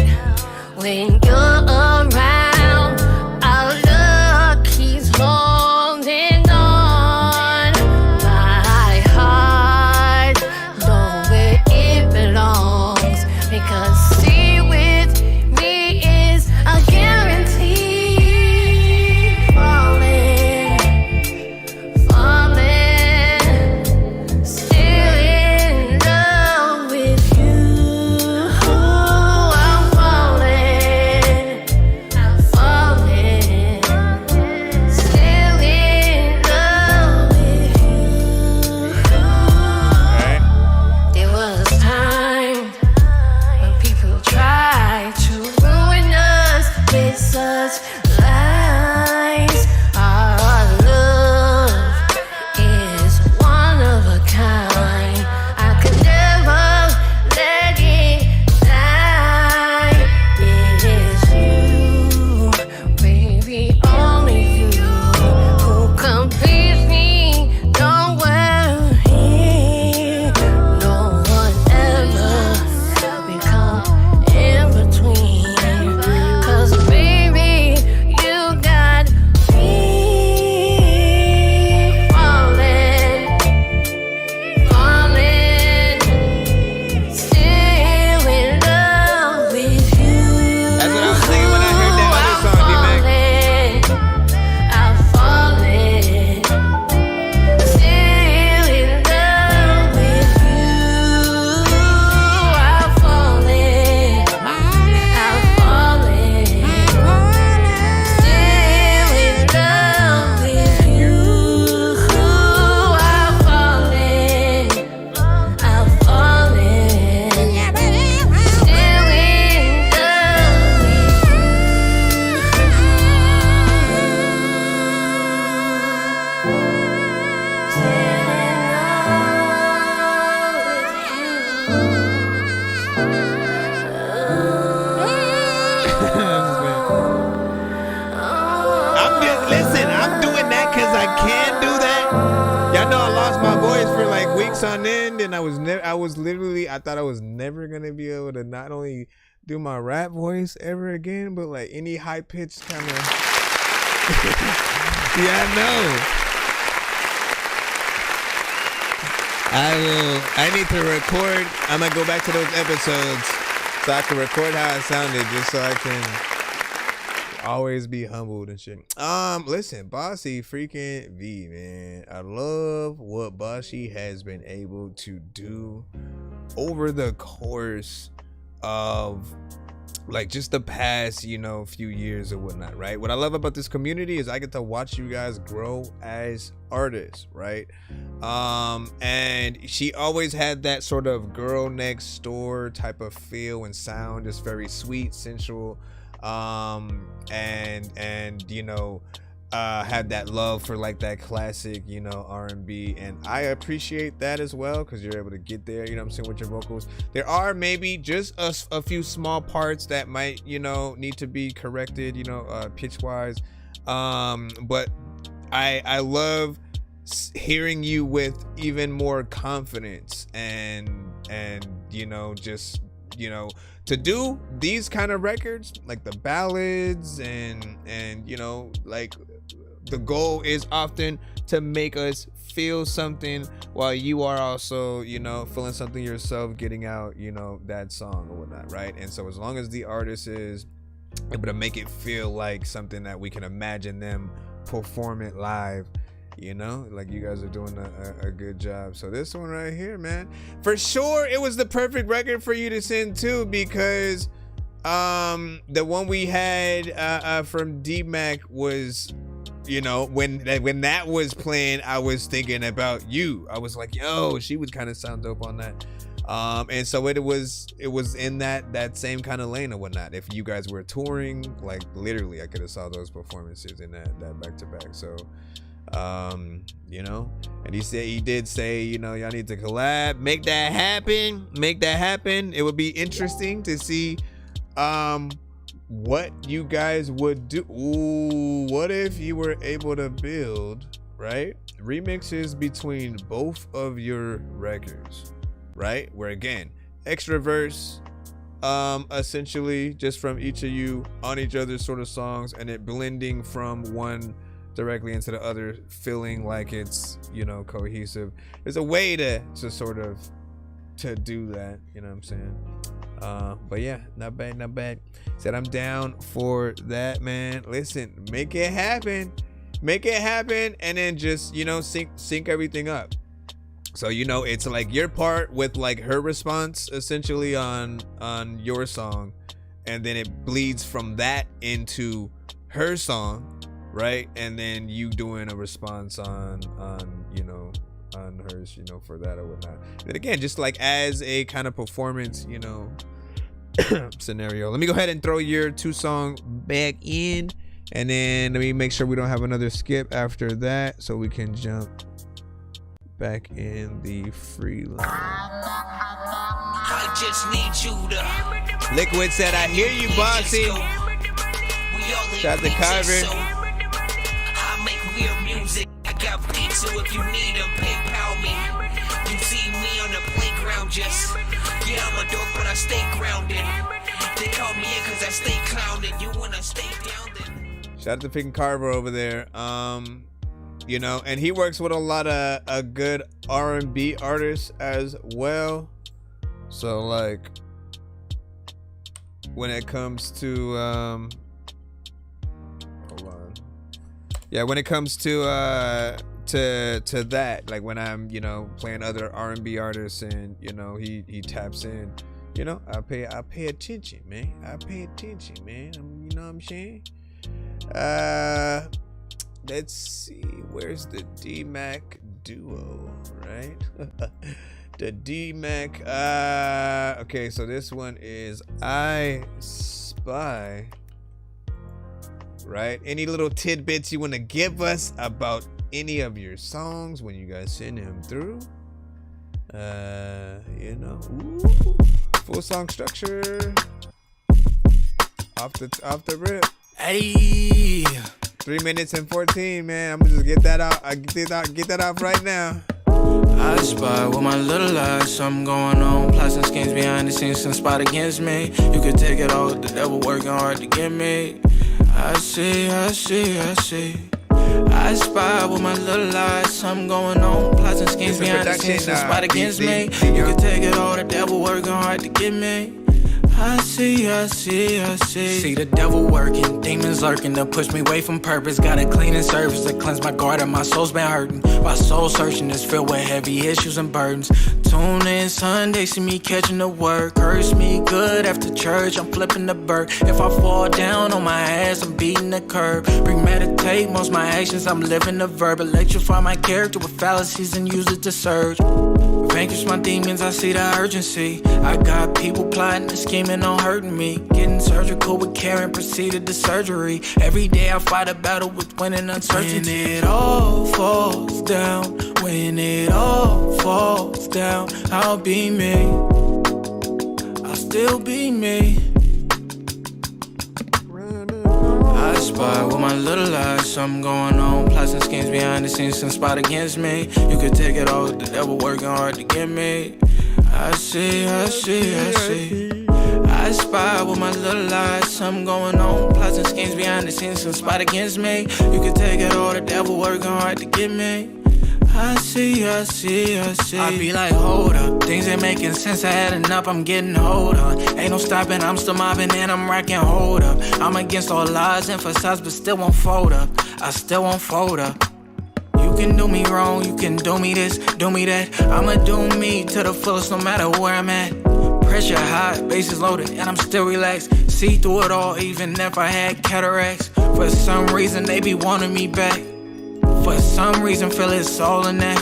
when you're around. Our luck keeps holding on. My heart know where it belongs, because stay with me is a guarantee. Falling, falling, still in love with you. I'm falling, falling, still in love with you. There was a time when people tried to ruin us with such lies. Our love is one of a kind. I could never let it die. It is you, baby, only you, who completes me. Don't worry, no one ever become in between. 'Cause baby, you got me. Falling, falling, still in love with you. That's what I was thinking when I heard that other song, D-Mac. I'm falling, still in love with you. I'm falling, I'm falling, still in love with you. I'm falling, I'm falling, still in Listen, I'm doing that because I can't do that. Y'all know I lost my voice for like weeks on end, and I was I thought I was never gonna be able to not only do my rap voice ever again, but like any high pitched kind of. Yeah, I know. I need to record. I'm gonna go back to those episodes So I can record how it sounded, just so I can always be humbled and shit. Listen, Bossy freaking V, man. I love what Bossy has been able to do over the course of like just the past, few years or whatnot, right? What I love about this community is I get to watch you guys grow as artists, right? And she always had that sort of girl next door type of feel and sound, just very sweet, sensual, and had that love for like that classic, R&B, and I appreciate that as well, because you're able to get there, what I'm saying, with your vocals. There are maybe just a few small parts that might, need to be corrected, pitch wise, but I love hearing you with even more confidence and just to do these kind of records, like the ballads and like the goal is often to make us feel something while you are also, feeling something yourself, getting out, that song or whatnot, right? And so as long as the artist is able to make it feel like something that we can imagine them perform it live, like you guys are doing a good job. So this one right here, man, for sure it was the perfect record for you to send too, because the one we had from D-Mac was, when that was playing, I was thinking about you. I was like, yo, she would kind of sound dope on that. And so it was in that same kind of lane or whatnot. If you guys were touring, like literally I could have saw those performances in that back to back. So and he did say, y'all need to collab, make that happen. It would be interesting to see what you guys would do. Ooh, what if you were able to build, right, remixes between both of your records, right, where again, extra verse, essentially just from each of you on each other's sort of songs, and it blending from one directly into the other, feeling like it's cohesive. There's a way to sort of to do that, what I'm saying. But yeah, not bad. Said I'm down for that, man. Listen, make it happen, and then just sync everything up. So it's like your part with like her response essentially on your song, and then it bleeds from that into her song, right? And then you doing a response on hers, for that or whatnot. And again, just like as a kind of performance, scenario. Let me go ahead and throw your 2 song back in, and then let me make sure we don't have another skip after that, so we can jump back in the free line. I just need you to. Liquid said, I hear you, Bossy. Shout out to Kyver. I make weird music. I got beats, so if you need them, PayPal me. You see me on the playground, just yeah, I'm a dork, but I stay grounded. They call me in cause I stay clowning. You wanna stay down then. Shout out to Pink Carver over there. And he works with a lot of good R&B artists as well. So like when it comes to hold on. Yeah, when it comes to that, like when I'm playing other R&B artists, and he taps in, I pay attention, man. You know what I'm saying? Let's see, where's the D-Mac duo, right? The D-Mac, okay, so this one is I Spy, right? Any little tidbits you want to give us about any of your songs when you guys send them through? Ooh, full song structure off the rip. Hey, 3 minutes and 14, man. I'm gonna just get that out. Get that out right now. I spy with my little eyes, something going on. Plots and schemes behind the scenes, some spot against me. You could take it all, the devil working hard to get me. I see. I spy with my little eyes, something going on. Plots and schemes behind the scenes, some spot against me. You could take it all, the devil working hard to get me. I see the devil working, demons lurking to push me away from purpose. Got a cleaning service to cleanse my garden. My soul's been hurting. My soul searching is filled with heavy issues and burdens. Tune in Sunday, see me catching the word. Curse me good after church, I'm flipping the bird. If I fall down on my ass, I'm beating the curb. Premeditate most my actions, I'm living the verb. Electrify my character with fallacies and use it to surge. Vanquish my demons, I see the urgency. I got people plotting and scheming on hurting me. Getting surgical with care and proceeded to surgery. Every day I fight a battle with winning uncertainty. When it all falls down, when it all falls down, I'll be me. I'll still be me. I spy with my little eyes, something going on. Plots and schemes behind the scenes, some spot against me. You could take it all, the devil working hard to get me. I see. I spy with my little eyes, something going on. Plots and schemes behind the scenes, some spot against me. You could take it all, the devil working hard to get me. I see. I be like, hold up, things ain't making sense, I had enough, I'm getting hold on. Ain't no stopping, I'm still mobbing and I'm racking, hold up. I'm against all lies, emphasized, but still won't fold up. I still won't fold up. You can do me wrong, you can do me this, do me that. I'ma do me to the fullest no matter where I'm at. Pressure high, bases loaded, and I'm still relaxed. See through it all, even if I had cataracts. For some reason, they be wanting me back. For some reason, feel it's all in that.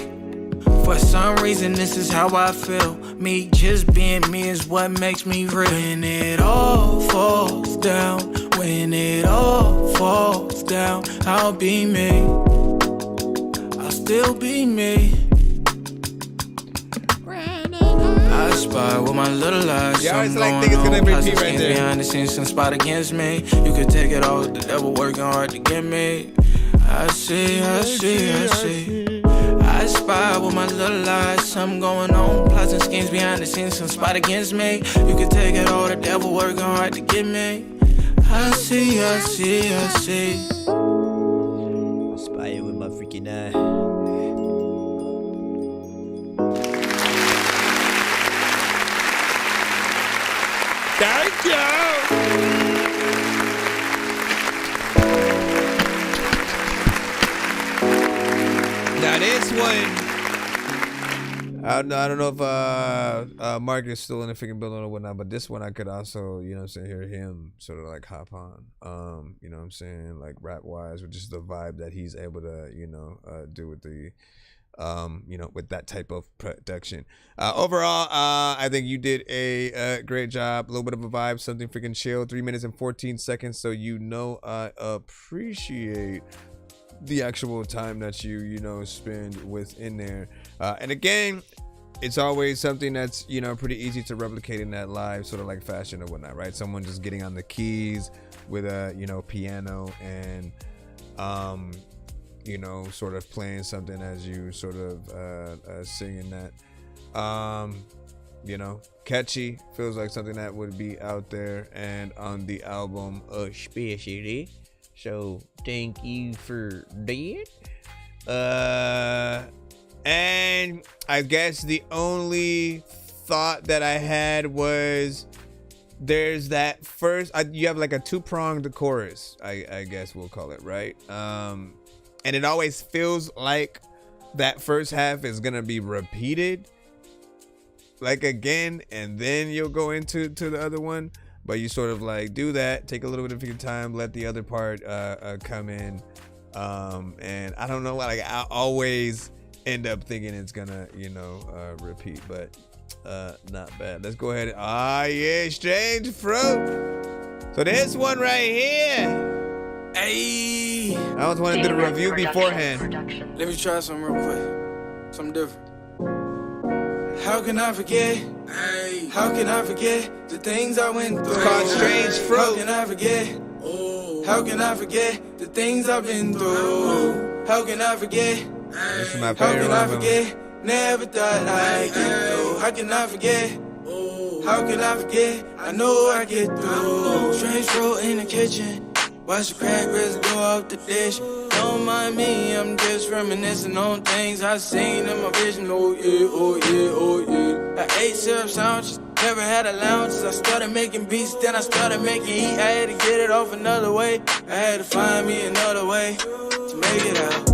For some reason, this is how I feel. Me just being me is what makes me real. When it all falls down, when it all falls down, I'll be me. I'll still be me. I spy with my little eyes. Yeah, it's like think it's gonna repeat right there. Behind the scenes, some spot against me. You could take it all, the devil working hard to get me. I see. I spy with my little eyes, something going on. Plots and schemes behind the scenes, some spot against me. You could take it all, the devil working hard to get me. I see. I spy it with my freaking eye. Thank you. Now this one, I don't know if Mark is still in the freaking building or whatnot, but this one I could also, you know what I'm saying, hear him sort of like hop on, you know what I'm saying, like rap wise, with just the vibe that he's able to, you know, do with the, you know, with that type of production. Overall, I think you did a great job. A little bit of a vibe, something freaking chill. 3 minutes and 14 seconds. So, you know, I appreciate the actual time that you know, spend within there. And again, it's always something that's, you know, pretty easy to replicate in that live sort of like fashion or whatnot, right? Someone just getting on the keys with a, you know, piano and, you know, sort of playing something as you sort of singing that. You know, catchy, feels like something that would be out there and on the album especially. So thank you for that. And I guess the only thought that I had was there's that first, you have like a two-pronged chorus, I guess we'll call it, right? And it always feels like that first half is gonna be repeated like again, and then you'll go into the other one. But you sort of like do that, take a little bit of your time, let the other part come in, and I don't know, like I always end up thinking it's gonna, you know, repeat, but not bad. Let's go ahead. Yeah, strange fruit. So this one right here. Hey, I was wanting to do the review beforehand. Let me try something real quick, something different. How can I forget? Hey, how can I forget the things I went through? It's called Strange Fruit. How can I forget? Oh, how can I forget the things I've been through? How can I forget? This is my How favorite can I one. forget? Never thought I'd get through. How can I forget? How can I forget? I know I get through. Strange fruit in the kitchen. Watch the crack resin go off the dish. Don't mind me, I'm just reminiscing on things I seen in my vision. Oh yeah, oh yeah, oh yeah. I ate syrup sandwiches, Never had allowances, I started making beats, then I started making heat. I had to get it off another way. I had to find me another way to make it out.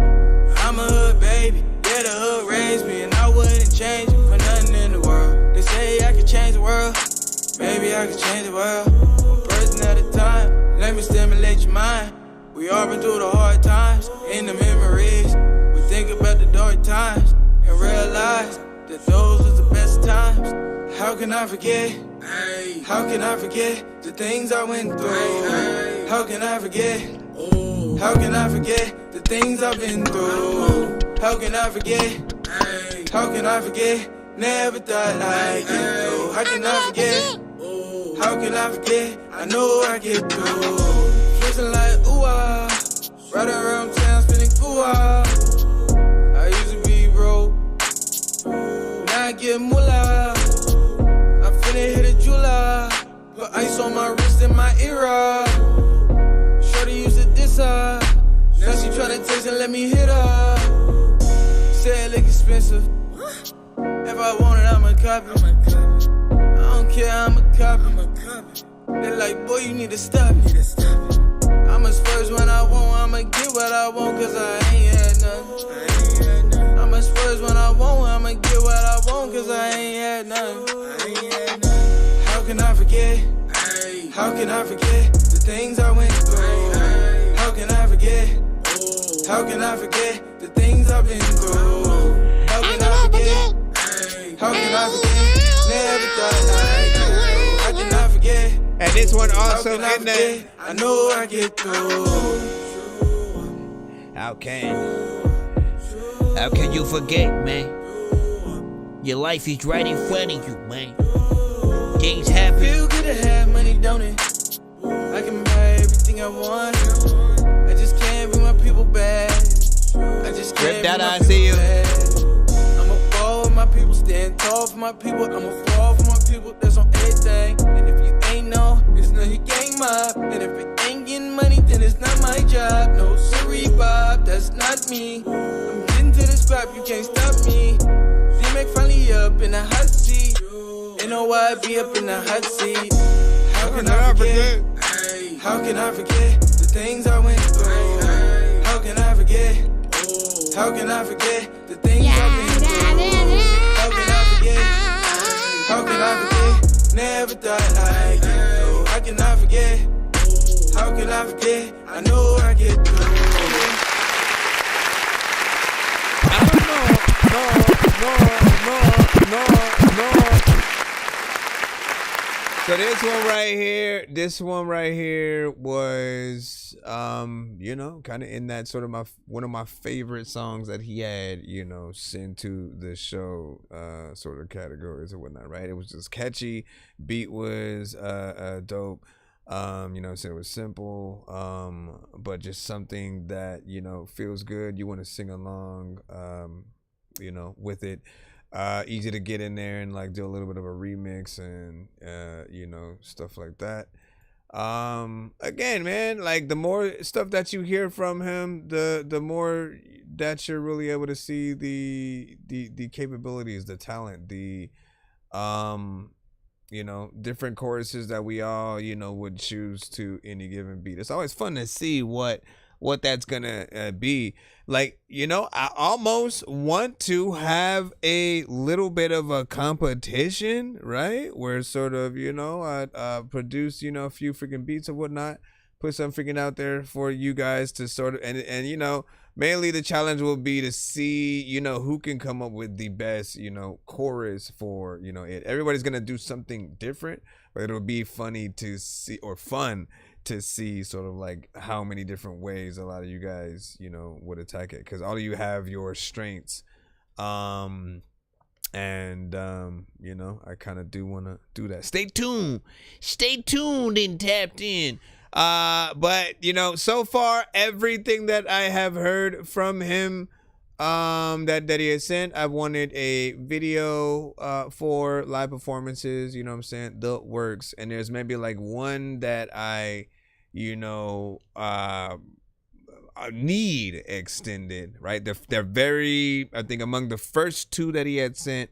I'm a hood baby, yeah, the hood raised me, and I wouldn't change it for nothing in the world. They say I could change the world, maybe I could change the world. One person at a time, let me stimulate your mind. We all been through the hard times, in the memories. We think about the dark times, and realize that those was the best times. How can I forget? How can I forget the things I went through? How can I forget? How can I forget the things I've been through? How can I forget? How can I forget? Never thought I'd get through. How can I forget? How can I forget? I know I get through. Feeling like ooh-ah, right around town spinning ooh-ah. I used to be broke, now I get moolah. I finna hit a jeweler, put ice on my wrist and my era. Shorty used to diss her, now she tryna taste and let me hit her. Say it look expensive, if I want it I'ma copy. I don't care, I'ma copy. They like, boy, you need to stop it. I'ma splurge when I want, I'ma get what I want, cause I ain't had nothing. I'ma splurge when I want, I'ma get what I want, cause I ain't had nothing. How can I forget? How can I forget the things I went through? How can I forget? How can I forget the things I've been through? How can I forget? How can I forget? Never thought I'd get through. How can I forget? And this one also in that. I know I get through. How can you forget, man? Your life is right in front of you, man. Things happen. Feel good to have money, don't it? I can buy everything I want. I just can't bring my people back. I just can't Rip that, bring my I see you. back. I'ma fall with my people, stand tall for my people. I'ma fall for my people, that's on everything. And if you ain't know, it's none your gang mob. And if it ain't getting money, then it's not my job. No sorry, Bob, that's not me. I'm getting to the spot, you can't stop me. D-Mac finally up in the hot seat. Ain't know why I be up in the hot seat. How can I forget? How can I forget the things I went through? How can I forget? How can I forget the things I've been through? How can I forget? How can I forget? Never thought I'd get through. How can I forget? How can I forget? I know I get through. So this one right here was, you know, kind of in that sort of one of my favorite songs that he had, you know, sent to the show, sort of categories or whatnot, right? It was just catchy, beat was, dope, you know, so it was simple, but just something that, you know, feels good. You want to sing along, you know, with it. Easy to get in there and like do a little bit of a remix and you know, stuff like that. Again, man, like the more stuff that you hear from him, the more that you're really able to see the capabilities, the talent, the you know, different choruses that we all, you know, would choose to any given beat. It's always fun to see what that's gonna be. Like, you know, I almost want to have a little bit of a competition, right? Where sort of, you know, I produce, you know, a few freaking beats or whatnot, put some freaking out there for you guys to sort of, and you know, mainly the challenge will be to see, you know, who can come up with the best, you know, chorus for, you know, it. Everybody's gonna do something different, but it'll be funny to see, or fun to see sort of like how many different ways a lot of you guys, you know, would attack it, because all of you have your strengths, and you know, I kind of do want to do that. Stay tuned and tapped in. But you know, so far everything that I have heard from him, that he has sent, I wanted a video for live performances, you know what I'm saying, the works. And there's maybe like one that I, you know, need extended, right? They're very, I think among the first two that he had sent,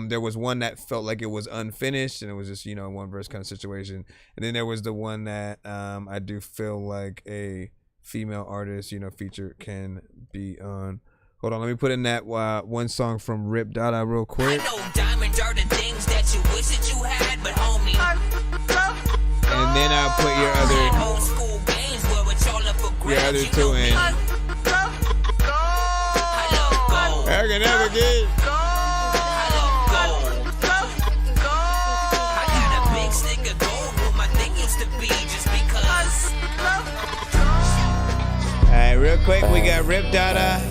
There was one that felt like it was unfinished and it was just, you know, one verse kind of situation. And then there was the one that I do feel like a female artist, you know, feature can be on. Hold on, let me put in that one song from Rip Dada real quick. I know diamonds are the things that you wish that you had, but homie. And then I'll put your Old school games where it's all up for grabs. other two in. I can never get. I got a big stick of gold where my thing used to be just because. Alright, real quick, we got Rip Dada.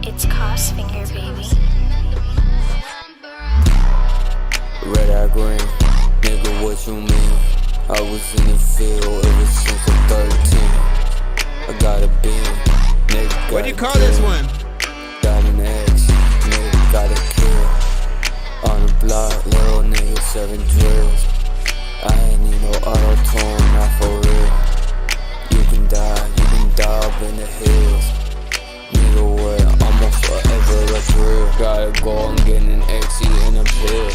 It's Crossfinger, baby. Red eye green, nigga, what you mean? I was in the field ever since I'm 13. I got a beam, nigga. What do you call this one? Got an X, nigga, got a kill. On the block, little nigga, 7 drills. I ain't need no auto-tune, not for real. You can die up in the hills. Nigga, what? I'm a forever that's real. Gotta go and get an XE in a pill.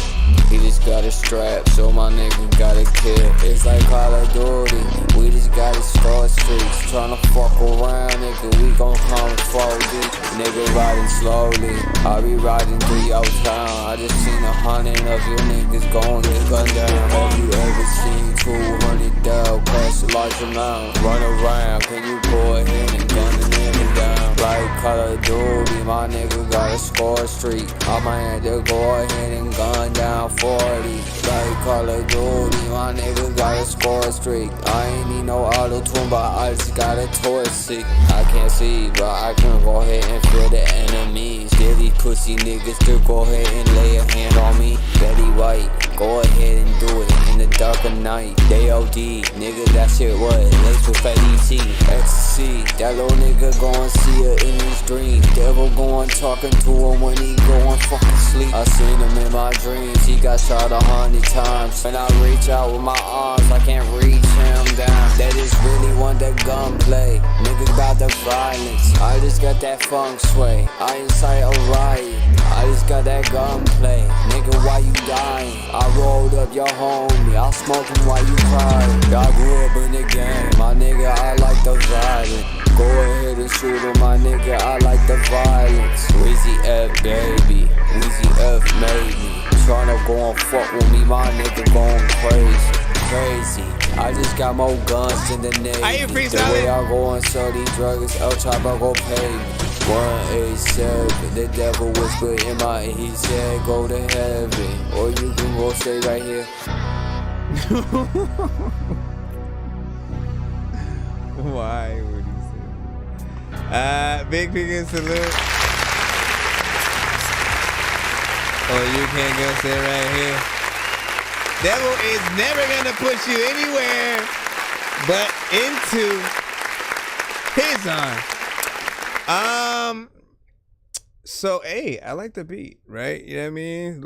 He just got a strap, so my nigga got a kill. It's like Call of Duty, we just got a star streaks. Tryna fuck around, nigga, we gon' come 4D. Nigga riding slowly, I be riding through your town. I just seen 100 of you niggas gon' get gunned down. Have you ever seen 200 down, pass a large amount? Run around, can you go ahead and gun the nigga down? Like Call of Duty, my nigga got a score streak. I might have to go ahead and gun down 40. Like Call of Duty, my nigga got a score streak. I ain't need no auto-tune, but I just got a toy seat. I can't see, but I can go ahead and feel the enemies. Dare these pussy niggas to go ahead and lay a hand on me. Betty White, go ahead and do it in the dark of night. They OD, nigga, that shit what? Laced with fatty T, ecstasy. That little nigga gon' see her in his dream. Devil going talking to him when he going fucking sleep. I seen him in my dreams, he got shot 100 times. When I reach out with my arms, I can't reach him down. They just really want that gunplay. Nigga got the violence, I just got that funk sway. I incite a riot, I just got that gunplay. Nigga, why you dying? I rolled up your homie, I'll smoke him while you crying. I grew up in the game, my nigga, I like the violence. Go ahead and shoot him, my nigga, I like the violence. Weezy F, baby, Weezy F made me. Tryna go and fuck with me, my nigga going crazy. I just got more guns than the Navy. The way I go and sell these drugs, El Chapo go pay me. 187, the devil whispered in my ear, he said go to heaven, or you can go stay right here. Why would you say that? Big salute. Oh, you can't go sit right here. Devil is never gonna push you anywhere but into his arm. So hey, I like the beat, right? You know what I mean?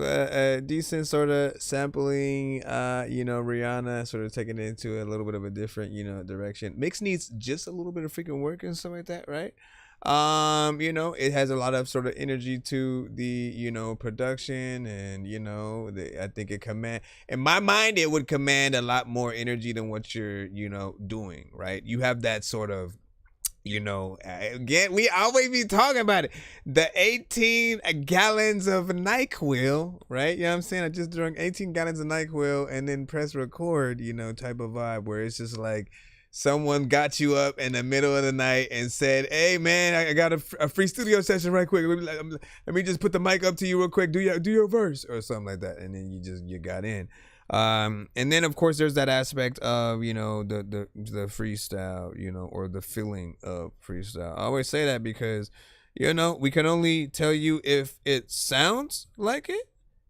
Decent sort of sampling, you know, Rihanna sort of taking it into a little bit of a different, you know, direction. Mix needs just a little bit of freaking work and stuff like that, right? You know, it has a lot of sort of energy to the, you know, production, and you know, I think it in my mind it would command a lot more energy than what you're, you know, doing, right? You have that sort of, you know, again, we always be talking about it, the 18 gallons of NyQuil, right? You know what I'm saying? I just drank 18 gallons of NyQuil and then press record, you know, type of vibe where it's just like someone got you up in the middle of the night and said, hey man, I got a free studio session right quick, let me just put the mic up to you real quick, do your verse or something like that, and then you got in. And then of course there's that aspect of, you know, the freestyle, you know, or the feeling of freestyle. I always say that because, you know, we can only tell you if it sounds like it,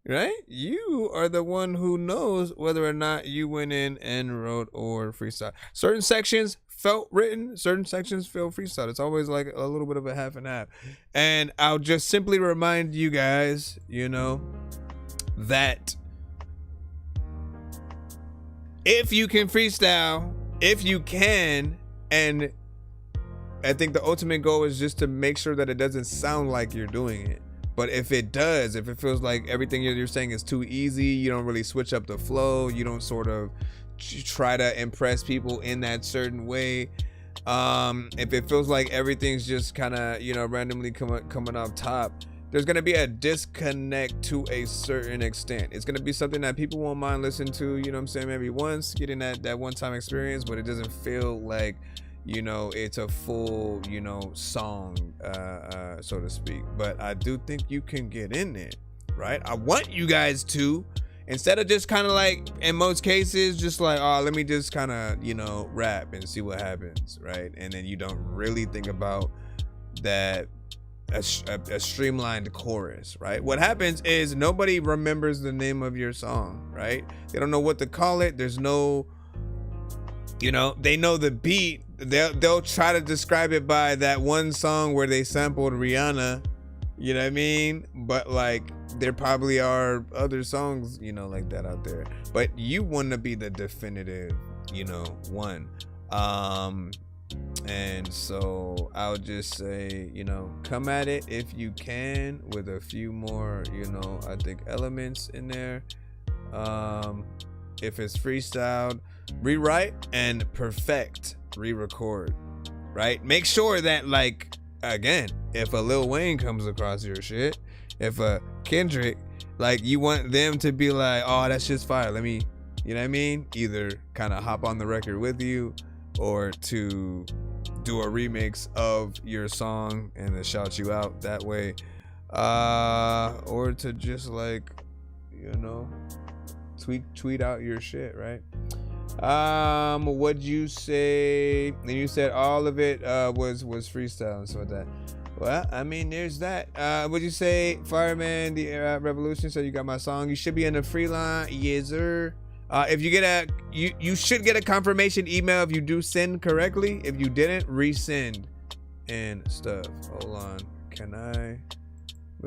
right? You are the one who knows whether or not you went in and wrote or freestyle. Certain sections felt written, certain sections feel freestyle. It's always like a little bit of a half and half. And I'll just simply remind you guys, you know, that if you can freestyle, if you can, and I think the ultimate goal is just to make sure that it doesn't sound like you're doing it. But if it does, if it feels like everything you're saying is too easy, you don't really switch up the flow, you don't sort of try to impress people in that certain way. If it feels like everything's just kind of, you know, randomly coming off top, there's going to be a disconnect to a certain extent. It's going to be something that people won't mind listening to, you know what I'm saying, maybe once, getting that one-time experience, but it doesn't feel like, you know, it's a full, you know, song, so to speak. But I do think you can get in there, right? I want you guys to, instead of just kind of like, in most cases, just like, oh, let me just kind of, you know, rap and see what happens, right? And then you don't really think about that, a streamlined chorus, right? What happens is nobody remembers the name of your song, right? They don't know what to call it. There's no, you know, they know the beat. They'll try to describe it by that one song where they sampled Rihanna, you know what I mean? But like, there probably are other songs, you know, like that out there. But you want to be the definitive, you know, one. And so I'll just say, you know, come at it if you can with a few more, you know, I think elements in there. If it's freestyled, rewrite and perfect, re-record, right? Make sure that, like, again, if a Lil Wayne comes across your shit, if a Kendrick, like, you want them to be like, oh, that's just fire, let me, you know what I mean? Either kind of hop on the record with you, or to do a remix of your song and then shout you out that way, or to just, like, you know, tweet out your shit, right? What'd you say? And you said all of it was freestyle and so that. Well, I mean, there's that. What'd you say? Fireman, the Revolution said you got my song. You should be in the free line. Yes, sir. If you get you should get a confirmation email if you do send correctly. If you didn't, resend and stuff. Hold on. Can I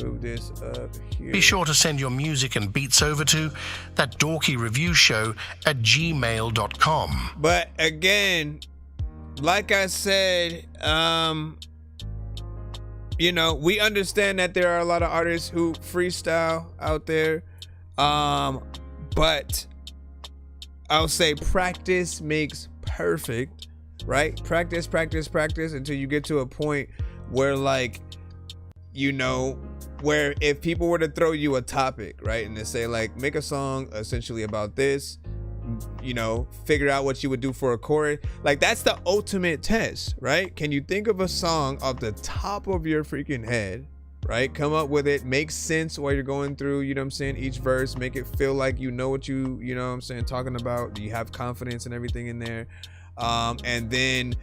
move this up here? Be sure to send your music and beats over to ThatDorkyReviewShow@gmail.com. But again, like I said, you know, we understand that there are a lot of artists who freestyle out there, but I'll say practice makes perfect, right? Practice until you get to a point where, like, you know, where if people were to throw you a topic, right, and they say, like, make a song essentially about this, you know, figure out what you would do for a chorus, like, that's the ultimate test, right? Can you think of a song off the top of your freaking head, right? Come up with it, make sense while you're going through, you know what I'm saying, each verse, make it feel like you know what you know what I'm saying, talking about. Do you have confidence and everything in there? And then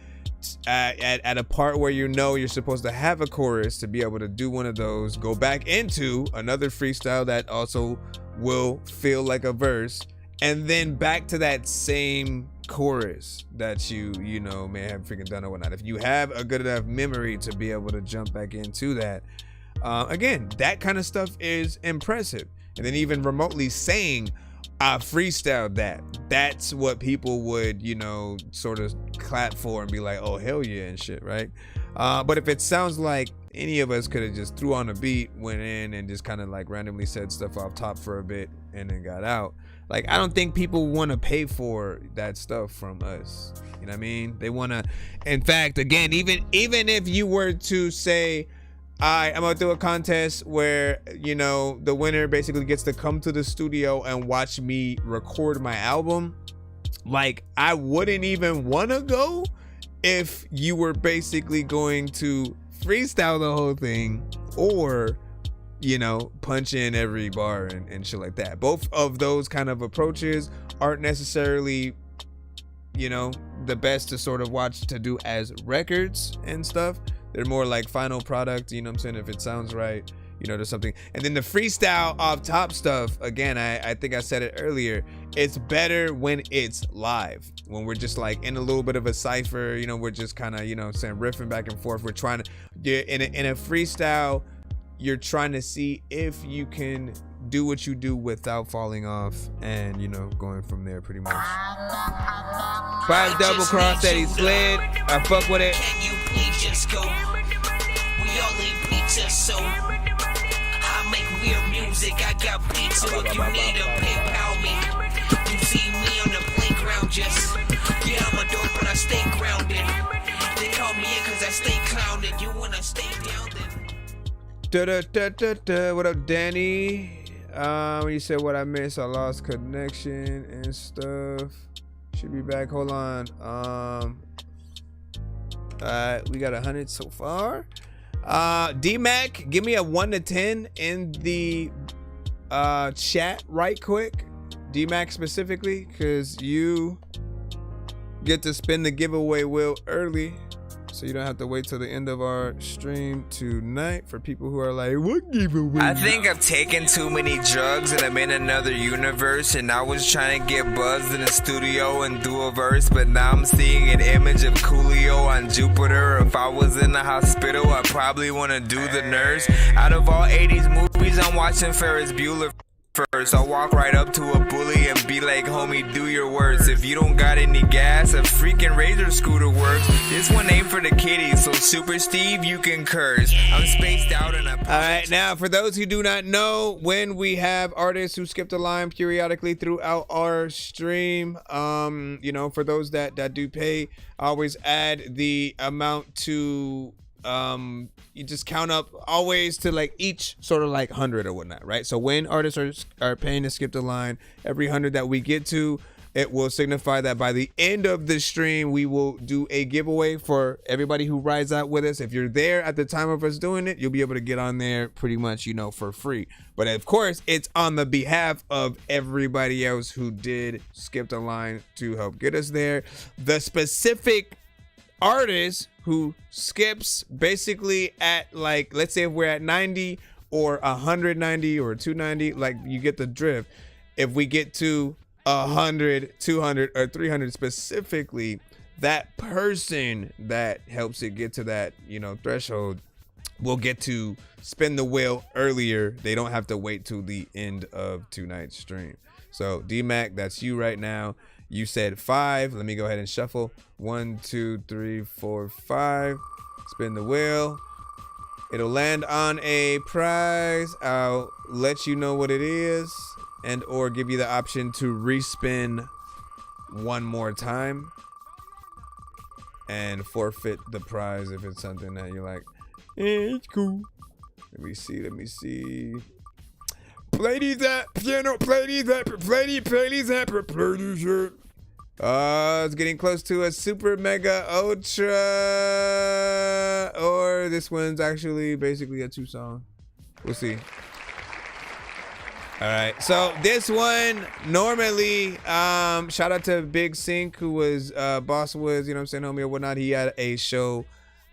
at a part where you know you're supposed to have a chorus, to be able to do one of those, go back into another freestyle that also will feel like a verse, and then back to that same chorus that you know may have freaking done or whatnot. If you have a good enough memory to be able to jump back into that, again, that kind of stuff is impressive. And then even remotely saying, I freestyled that, that's what people would, you know, sort of clap for and be like, oh, hell yeah, and shit, right? But if it sounds like any of us could have just threw on a beat, went in and just kind of like randomly said stuff off top for a bit and then got out, like, I don't think people want to pay for that stuff from us. You know what I mean? They want to, in fact, again, even if you were to say, I'm gonna do a contest where, you know, the winner basically gets to come to the studio and watch me record my album, like, I wouldn't even want to go if you were basically going to freestyle the whole thing, or, you know, punch in every bar and shit like that. Both of those kind of approaches aren't necessarily, you know, the best to sort of watch to do as records and stuff. They're more like final product, you know what I'm saying? If it sounds right, you know, there's something. And then the freestyle off top stuff, again, I think I said it earlier, it's better when it's live, when we're just like in a little bit of a cypher, you know, we're just kind of, you know, saying, riffing back and forth. We're trying to, in a freestyle, you're trying to see if you can do what you do without falling off, and you know, going from there pretty much. 5 double cross that he slid. I fuck with it. Can you please just go? We all eat pizza, so I make weird music. I got pizza if you need a PayPal me. You see me on the playground, just yeah, I'm a dork, but I stay grounded. They call me in cause I stay clowned. You wanna stay down then? What up, Danny? You said what I missed. I lost connection and stuff. Should be back. Hold on. We got 100 so far. D-Mac, give me a 1 to 10 in the chat right quick. D-Mac specifically, because you get to spin the giveaway wheel early, so you don't have to wait till the end of our stream tonight. For people who are like, what giveaway? I think I've taken too many drugs and I'm in another universe, and I was trying to get buzzed in the studio and do a verse, but now I'm seeing an image of Coolio on Jupiter. If I was in the hospital, I'd probably want to do the nurse. Out of all 80s movies, I'm watching Ferris Bueller first. I'll walk right up to a bully and be like, homie, do your worst. If you don't got any gas, a freaking razor scooter works. This one ain't for the kiddies, so Super Steve, you can curse. I'm spaced out and I'm... Alright, now for those who do not know, when we have artists who skip the line periodically throughout our stream, you know, for those that do pay, I always add the amount to you just count up always to like each sort of like 100 or whatnot, right? So when artists are paying to skip the line, every 100 that we get to, it will signify that by the end of the stream, we will do a giveaway for everybody who rides out with us. If you're there at the time of us doing it, you'll be able to get on there pretty much, you know, for free. But of course, it's on the behalf of everybody else who did skip the line to help get us there. The specific artist who skips basically at, like, let's say if we're at 90 or 190 or 290, like, you get the drift. If we get to 100, 200 or 300 specifically, that person that helps it get to that, you know, threshold will get to spin the wheel earlier. They don't have to wait till the end of tonight's stream. So D-Mac, that's you right now. You said 5. Let me go ahead and shuffle. 1, 2, 3, 4, 5. Spin the wheel. It'll land on a prize. I'll let you know what it is, and or give you the option to respin one more time and forfeit the prize if it's something that you're like, eh, it's cool. Let me see. Play these at piano, play these at producer. It's getting close to a super mega ultra, or this one's actually basically a 2-song. We'll see. All right, so this one normally, shout out to Big Sync, who was Boss was, you know what I'm saying, homie or whatnot. He had a show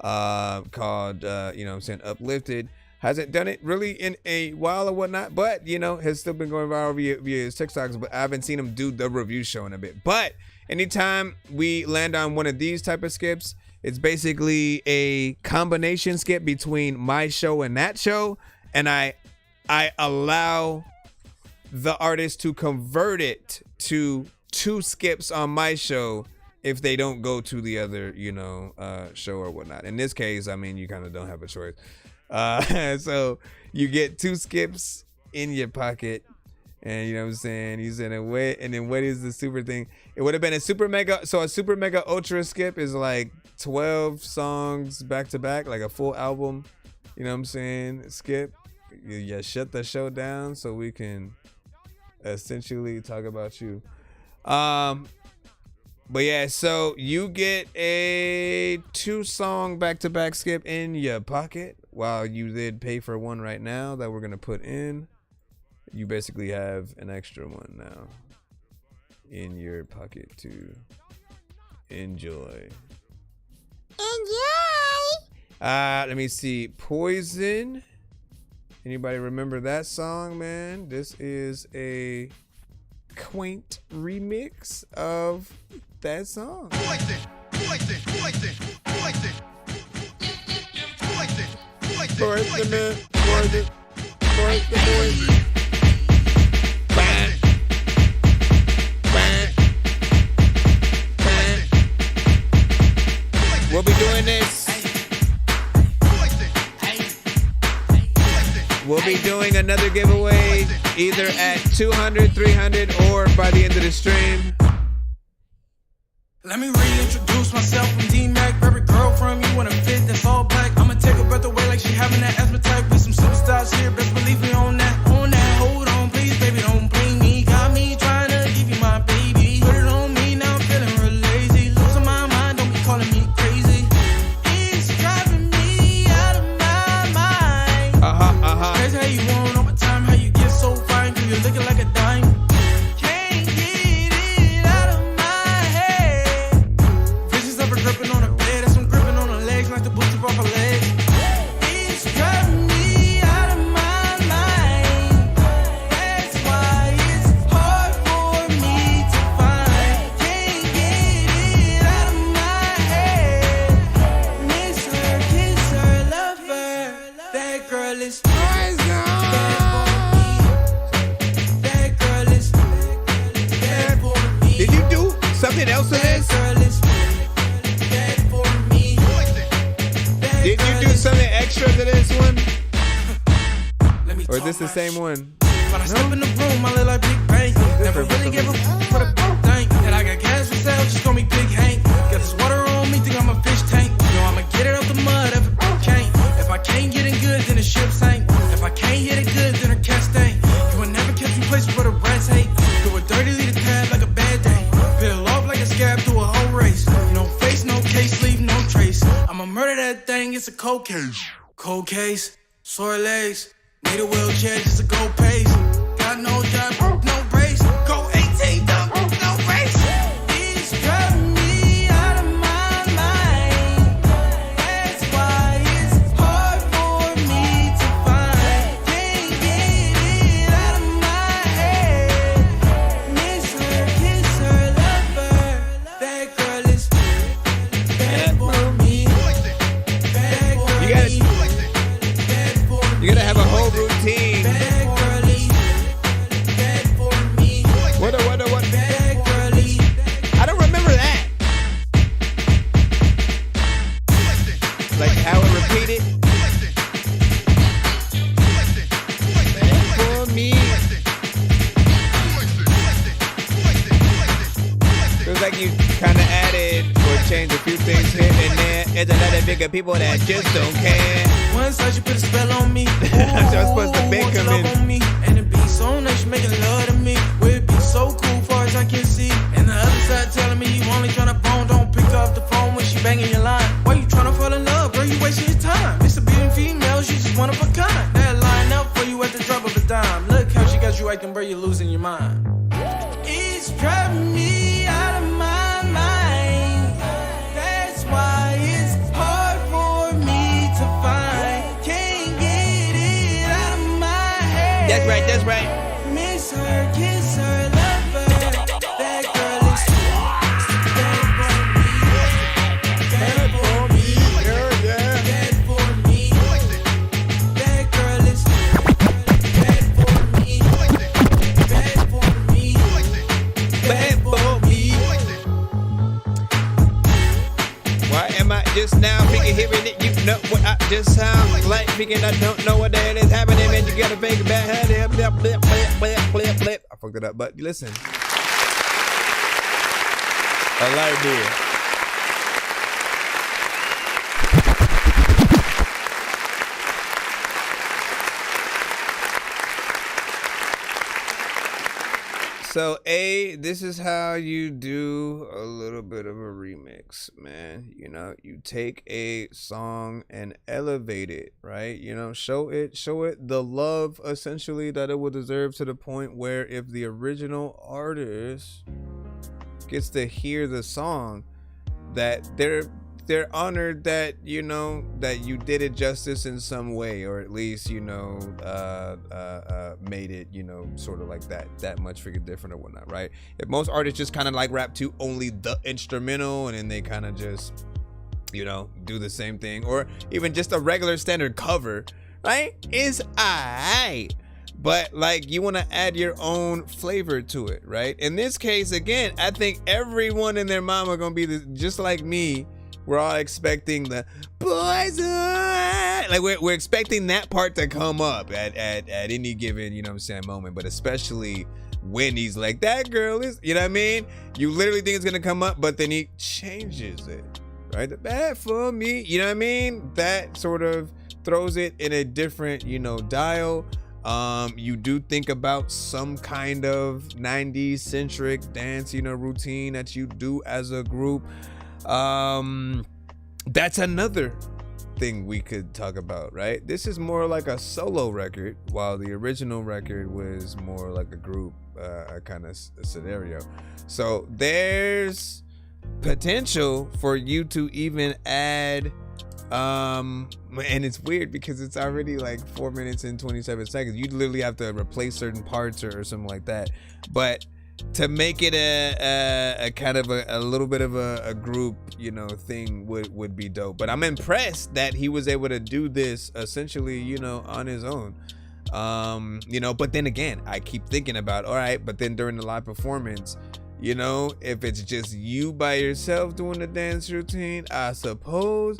called, you know what I'm saying, Uplifted. Hasn't done it really in a while or whatnot, but, you know, has still been going viral via his TikToks, but I haven't seen him do the review show in a bit. But anytime we land on one of these type of skips, it's basically a combination skip between my show and that show, and I allow the artist to convert it to 2 skips on my show if they don't go to the other, you know, show or whatnot. In this case, I mean, you kind of don't have a choice. So you get 2 skips in your pocket, and you know what I'm saying, you said what, and then what is the super thing? It would have been a super mega, so a super mega ultra skip is like 12 songs back to back, like a full album, you know what I'm saying, skip. You shut the show down so we can essentially talk about you. But yeah, so you get a 2-song back-to-back skip in your pocket, while you did pay for one right now that we're gonna put in. You basically have an extra one now in your pocket to enjoy. Let me see. Poison. Anybody remember that song, man? This is a quaint remix of that song. Poison. either at 200, 300, or by the end of the stream. Let me reintroduce myself. I'm D-Mac, favorite girl from you in a fit that's all black. I'ma take her breath away like she having that asthma type. We some superstars here, best believe me on that. On that, hold on, please, baby, don't blame me. Got me trying to give you my baby. Put it on me, now I'm feeling real lazy. Losing my mind, don't be calling me crazy. It's driving me out of my mind. That's how you want all my time, how you get so fine, girl, you're looking like a dime. Gripping on the bed, that's some gripping on the legs, like the boots off her legs. It's driving me out of my mind. That's why it's hard for me to find. Can't get it out of my head. Miss her, kiss her, love her. That girl is poison. That girl is bad for me. Did you do something else in this? Did you do something extra to this one? Or is this the same one? When I step in the room, I look like Big Bang. Never really give a for the thing. And I got cash for sale, just call me Big Hank. Got this water on me, think I'm a fish tank. Yo, I'ma get it out the mud if it can't. If I can't get it good, then the ship sank. If I can't get it good, then her cat stank. You will never catch me places where the rats hate. Do a dirty lead a tab like a bad day. Peel off like a scab through a whole race. No face, no case, leave no trace. I'ma murder that thing, it's a cold case. Cold case, sore legs. Need a wheelchair just to go pace. Got no job, no brace. Go 18, dump, no brace. It's driving me out of my mind. That's why it's hard for me to find. Can't get it out of my head. Miss her, kiss her, love her. That girl is bad for me. You gotta have a whole routine. What? I don't remember that. Like how it repeated. For me. Feels like you kind of added or changed a few things here and there. There's a lot of bigger people that just don't care. One side you put a spell on me. So I'm supposed to make them in. And it be so nice, you making love to me. We'd be so cool far as I can see. And the other side telling me you only tryna bone. Don't pick up the phone when she banging your line. Why you tryna fall in love, girl? You wasting your time. It's a beautiful female, she's just one of a kind. That line up for you at the drop of a dime. Look how she got you acting, bro, you're losing your mind. It's driving me out of my mind. That's why it's hard for me to find. Can't get it out of my head. That's right, that's right. Miss her, kiss her, love her. That girl is bad for me. Bad for me. That girl is bad for me. Bad for me. Bad for me. Why am I just now freaking hearing it? You know what I just sound like freaking. I don't know what the hell is happening, man. You gotta fake it back. I fucked it up, but listen. I like it. So, this is how you do a little bit of a remix, man. You know, you take a song and elevate it, right? You know, show it the love, essentially, that it will deserve, to the point where if the original artist gets to hear the song, that they're honored that, you know, that you did it justice in some way, or at least, you know, made it, you know, sort of like that much freaking different or whatnot, right? If most artists just kind of like rap to only the instrumental and then they kind of just, you know, do the same thing, or even just a regular standard cover, right, is aight. But like, you want to add your own flavor to it, right? In this case, again, I think everyone and their mama gonna be just like me. We're all expecting the poison, right. Like we're expecting that part to come up at any given, you know what I'm saying, moment, but especially when he's like, that girl is, you know what I mean? You literally think it's gonna come up, but then he changes it, right? The bad for me, you know what I mean? That sort of throws it in a different, you know, dial. You do think about some kind of 90s centric dance, you know, routine that you do as a group. That's another thing we could talk about, right? This is more like a solo record, while the original record was more like a group kind of scenario. So there's potential for you to even add and it's weird because it's already like 4 minutes and 27 seconds. You literally have to replace certain parts or something like that, but to make it a kind of a little bit of a group, you know, thing would be dope. But I'm impressed that he was able to do this essentially, you know, on his own. You know, but then again, I keep thinking about, all right, but then during the live performance, you know, if it's just you by yourself doing the dance routine, I suppose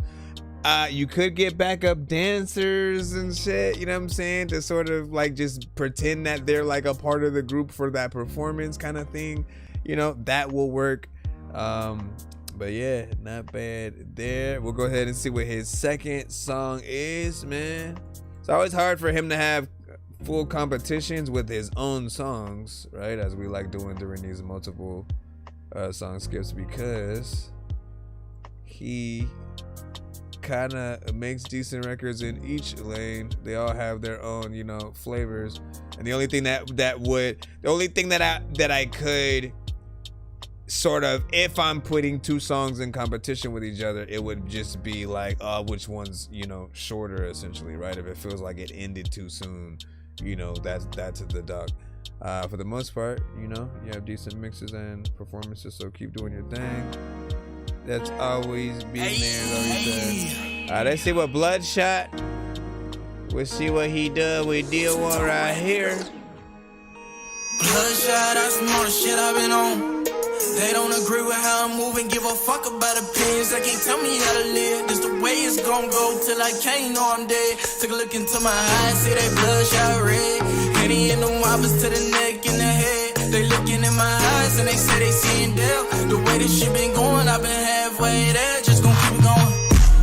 you could get backup dancers and shit, you know what I'm saying, to sort of like just pretend that they're like a part of the group for that performance kind of thing, you know, that will work. But yeah, not bad there. We'll go ahead and see what his second song is, man. It's always hard for him to have full competitions with his own songs, right, as we like doing during these multiple song skips, because he kind of makes decent records in each lane. They all have their own, you know, flavors, and the only thing that I could sort of, if I'm putting two songs in competition with each other, it would just be like, which one's, you know, shorter, essentially, right? If it feels like it ended too soon, you know, that's the dog. For the most part, you know, you have decent mixes and performances, so keep doing your thing. That's always been there. Alright, let's see what Bloodshot. We'll see what he does with deal one right here. Bloodshot, that's some more shit I've been on. They don't agree with how I'm moving, give a fuck about opinions. They can't tell me how to live. This the way it's gon' go till I can't know I'm dead. Took a look into my eyes, see they bloodshot red. Henny in the whoppers to the neck and the head. They looking in my eyes and they say they seeing Dale. The way this shit been going, I've been halfway there. Just gon' keep it going.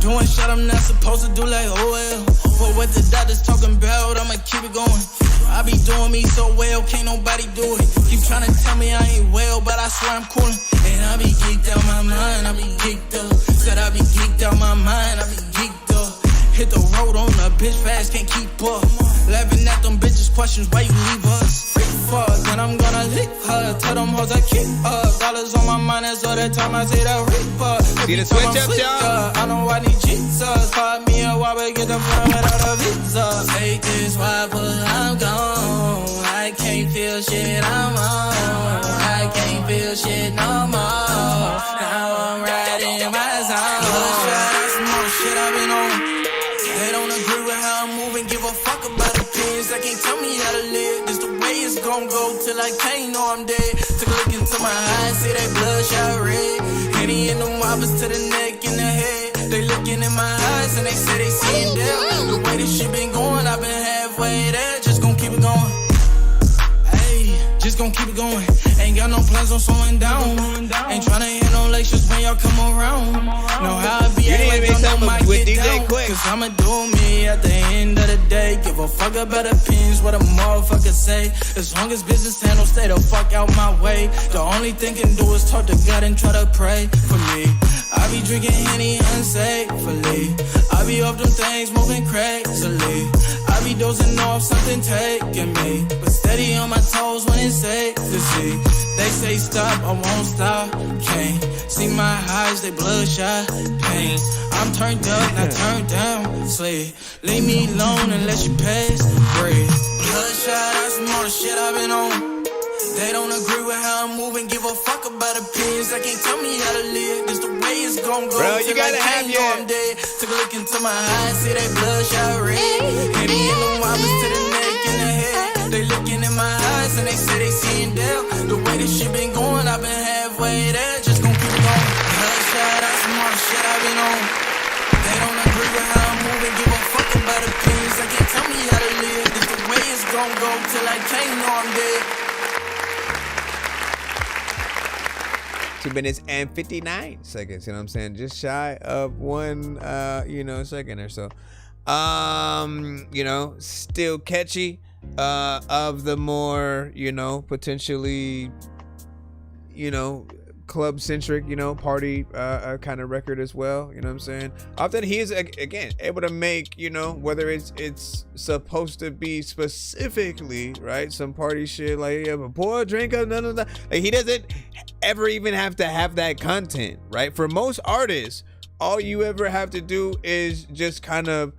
Doing shit I'm not supposed to do, like oh well. For what the doctor's talking about, I'ma keep it going. I be doing me so well, can't nobody do it. Keep trying to tell me I ain't well, but I swear I'm coolin'. And I be geeked out my mind, I be geeked up. Said I be geeked out my mind, I be geeked up. Hit the road on a bitch fast, can't keep up. Laughing at them bitches, questions why you leave us. Freak fuck, then I'm gonna leave her. Tell them hoes I keep her. Dollars on my mind, that's all the time I say that reaper. See the switch up, y'all? I know I need Jesus. Find me a while, but get the phone without a visa. Take this while, but I'm gone. I can't feel shit, I'm on. I can't feel shit no more. Now I'm riding my zone. That's more shit I've been on. They don't agree with how I'm moving, give a fuck about opinions. They can't tell me how to live. This the way it's gon' go till I can't know I'm dead. Took a look into my eyes, see they bloodshot red. Henny in the whoppers to the neck and the head. They looking in my eyes and they say they seeing Dale. The way this shit been going, I've been halfway there. Just gon' keep it going. Hey, just gon' keep it going. Ain't got no plans on slowing down. Ain't tryna hear no lectures when y'all come around. Know how I be, ain't like don't know my get down. Cause I'ma do me at the end of the day. Give a fuck about opinions, what a motherfucker say. As long as business handles, stay the fuck out my way. The only thing can do is talk to God and try to pray for me. I be drinking Henny unsafely. I be off them things moving crazily. I be dozing off something taking me, but steady on my toes when it's safe to see. They say stop, I won't stop. Can't see my eyes, they bloodshot pain. I'm turned up, not turned down. Sleep, leave me alone and let you pass. Breathe. Bloodshot, that's more shit I've been on. They don't agree with how I'm moving, give a fuck about opinions. They can't tell me how to live. This the way it's gon' go. Bro, you gotta have your. I'm dead. Took a look into my eyes, see they bloodshot red. Henny in the whoppers to the neck and the head. They looking in my eyes and they say they seeing Dale. The way this shit been going, I've been halfway there. Just gon' keep it going. Bloodshot, that's some more shit I've been on. They don't agree with how I'm moving, give a fuck about 2 minutes and 59 seconds. You know what I'm saying? Just shy of 1 second or so. Still catchy. Of the more, potentially, club centric, party kind of record as well. You know what I'm saying? Often he is again able to make, whether it's supposed to be specifically, right, some party shit like pour a drink up, none of that. Like, he doesn't ever even have to have that content, right? For most artists, all you ever have to do is just kind of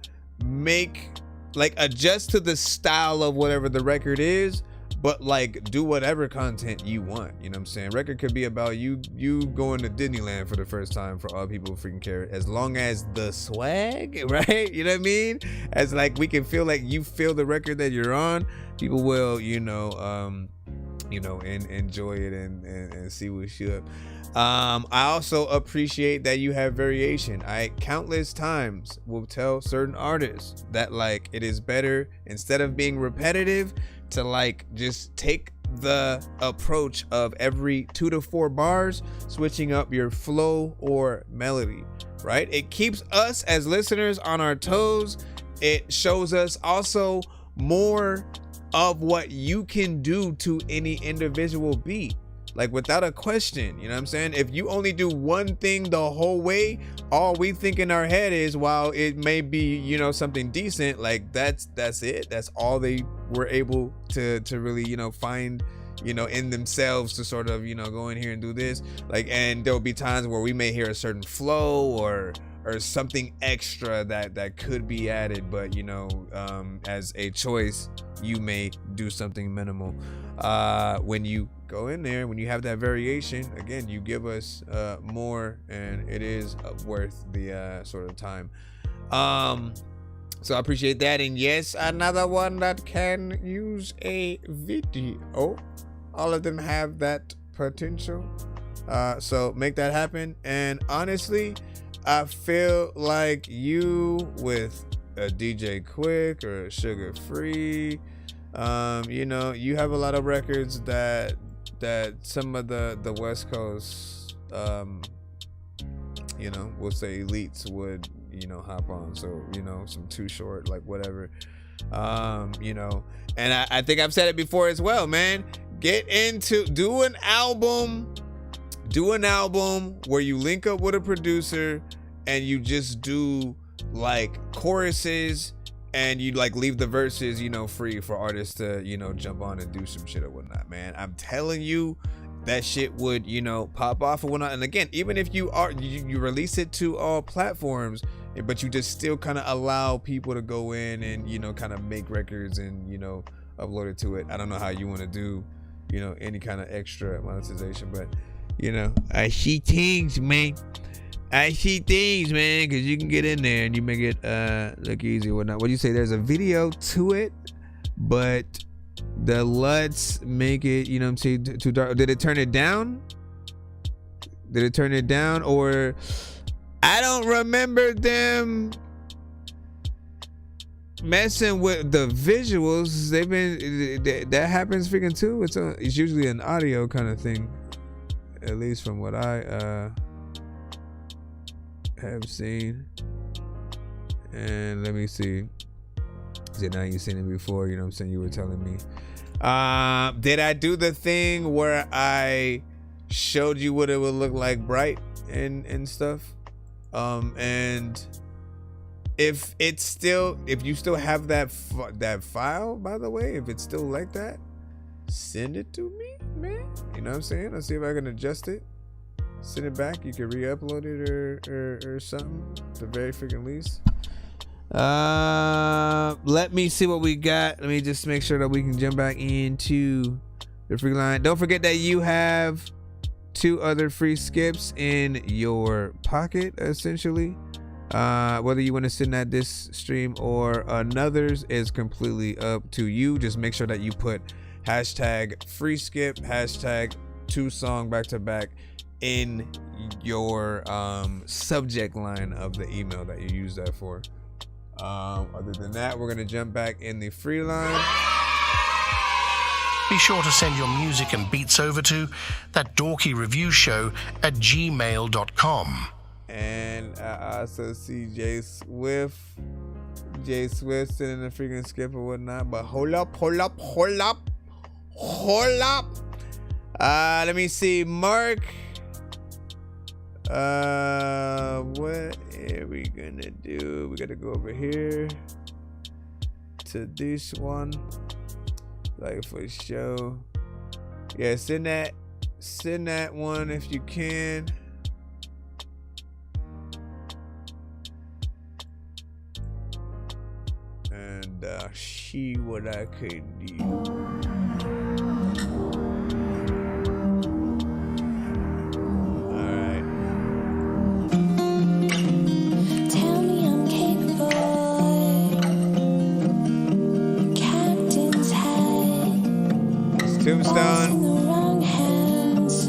adjust to the style of whatever the record is, but do whatever content you want. You know what I'm saying? Record could be about you going to Disneyland for the first time, for all people who freaking care, as long as the swag, right? You know what I mean? As we can feel like you feel the record that you're on, people will, and enjoy it and see what's up. I also appreciate that you have variation. I countless times will tell certain artists that it is better, instead of being repetitive, to just take the approach of every 2 to 4 bars switching up your flow or melody, right? It keeps us as listeners on our toes. It shows us also more of what you can do to any individual beat. Without a question, you know what I'm saying? If you only do one thing the whole way, all we think in our head is, while it may be, something decent, that's it. That's all they were able to really, find, in themselves to sort of, go in here and do this. And there'll be times where we may hear a certain flow or something extra that could be added, but as a choice, you may do something minimal. When you go in there, when you have that variation, again, you give us more, and it is worth the sort of time. So I appreciate that. And yes, another one that can use a video. All of them have that potential. So make that happen. And honestly, I feel like you with a DJ Quick or Sugar Free, you have a lot of records that some of the West Coast, we'll say elites would, hop on. So, some Too Short, whatever, and I think I've said it before as well, man. Do an album where you link up with a producer and you just do choruses, and you leave the verses, free for artists to, jump on and do some shit or whatnot, man. I'm telling you, that shit would, pop off or whatnot. And again, even if you release it to all platforms, but you just still kind of allow people to go in and, kind of make records and, upload it to it. I don't know how you want to do, any kind of extra monetization, but, I see things, man. Because you can get in there and you make it look easy or whatnot. What do you say? There's a video to it, but the LUTs make it, what I'm saying, too dark. Did it turn it down? Or I don't remember them messing with the visuals. That happens freaking too. It's usually an audio kind of thing, at least from what I have seen. And let me see. Now you've seen it before, you know what I'm saying? You were telling me. Did I do the thing where I showed you what it would look like bright and stuff? And if you still have that file, by the way, if it's still like that, send it to me, man. You know what I'm saying? I'll see if I can adjust it. Send it back. You can re-upload it or something, at the very freaking least. Let me see what we got. Let me just make sure that we can jump back into the free line. Don't forget that you have 2 other free skips in your pocket, essentially. Whether you want to send that this stream or another's is completely up to you. Just make sure that you put hashtag free skip, hashtag 2 song back to back in your subject line of the email that you use that for. Other than that, we're gonna jump back in the free line. Be sure to send your music and beats over to ThatDorkyReviewShow@gmail.com. And I also see Jay Swift sitting in the freaking skip or whatnot. But hold up. Let me see, Mark. What are we gonna do? We gotta go over here to this one, like for show. Yeah, send that one if you can. And see what I can do. Tombstone.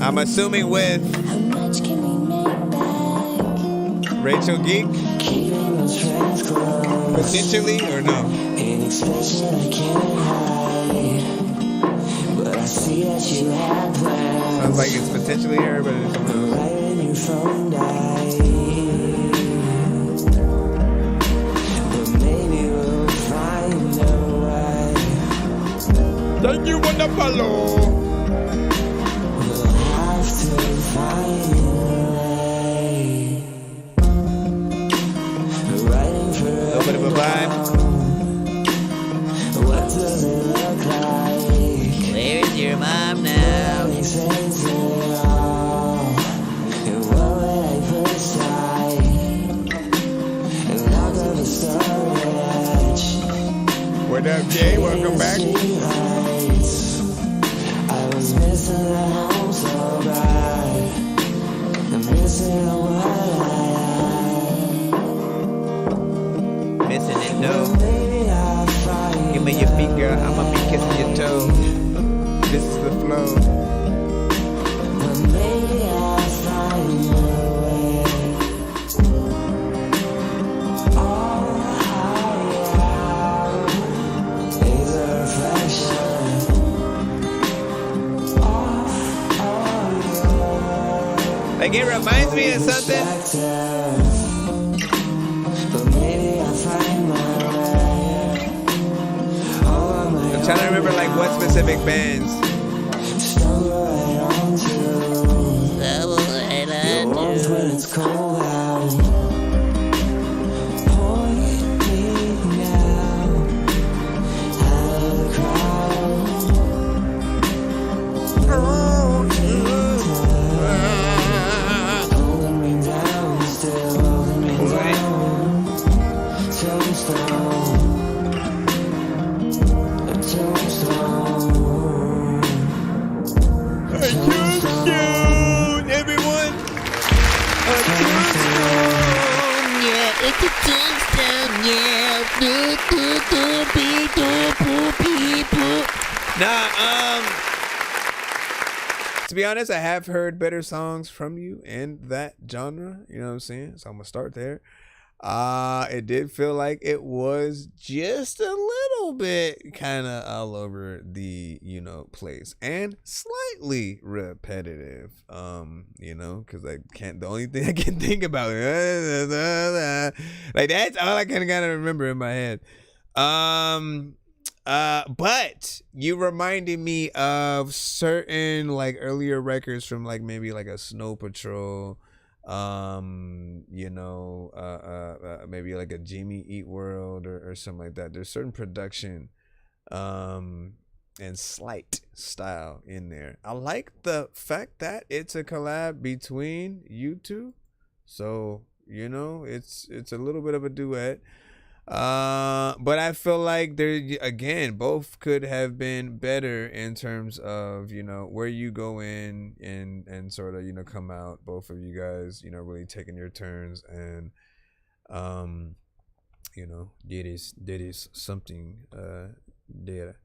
I'm assuming with Rachel Geek. Potentially or no? Sounds like it's potentially her, but it's someone else. Thank you for the follow. We'll have to find a way. Writing for a little bit of a vibe. What does it look like? Where's your mom now? And what would I put aside? And how could the storage? What up, Jay? Welcome back. Missing the home so bright. I'm missing the world. Missing it, no. Give me your feet, girl. I'ma be kissing your toe. This is the flow. But maybe I'll find a way. All I is a reflection. Like it reminds me of something. I'm trying to remember like what specific bands. When it's cold out. To be honest, I have heard better songs from you in that genre. You know what I'm saying? So I'm gonna start there. It did feel like it was just a little bit kind of all over the, place and slightly repetitive. Because the only thing I can think about, like that's all I kind of remember in my head. But you reminded me of certain like earlier records from like maybe like a Snow Patrol, maybe like a Jimmy Eat World or something like that. There's certain production and slight style in there. I like the fact that it's a collab between you two. So, it's a little bit of a duet. But I feel like both could have been better in terms of, where you go in and sort of, come out, both of you guys, really taking your turns and, did is something, there.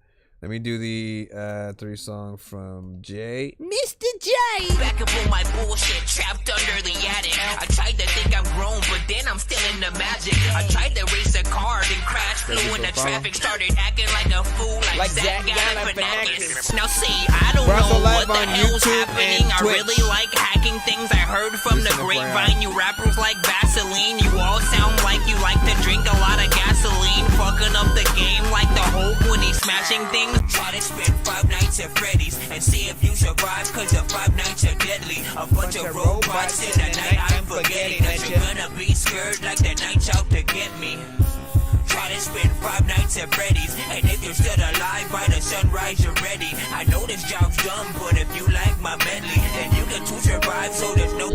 Let me do the 3 song from Jay. Mr. DJ. Back up on my bullshit, trapped under the attic. I tried to think I'm grown, but then I'm still in the magic. I tried to race a car, then crash, flew in the traffic, started acting like a fool, like Zach Galifianakis. Now see, I don't know what the hell's happening. I really like hacking things. I heard from the grapevine, you rappers like Vaseline. You all sound like you like to drink a lot of gasoline, fucking up the game like the Hulk when he's smashing things. Try to spend 5 nights at Freddy's and see if you survive, cause the 5 nights are deadly. A bunch of robots in the night, I'm forgetting that you're gonna be scared like the night's out to get me. Try to spend 5 nights at Freddy's, and if you're still alive by the sunrise, you're ready. I know this job's dumb, but if you like my medley, then you can too survive, so there's no.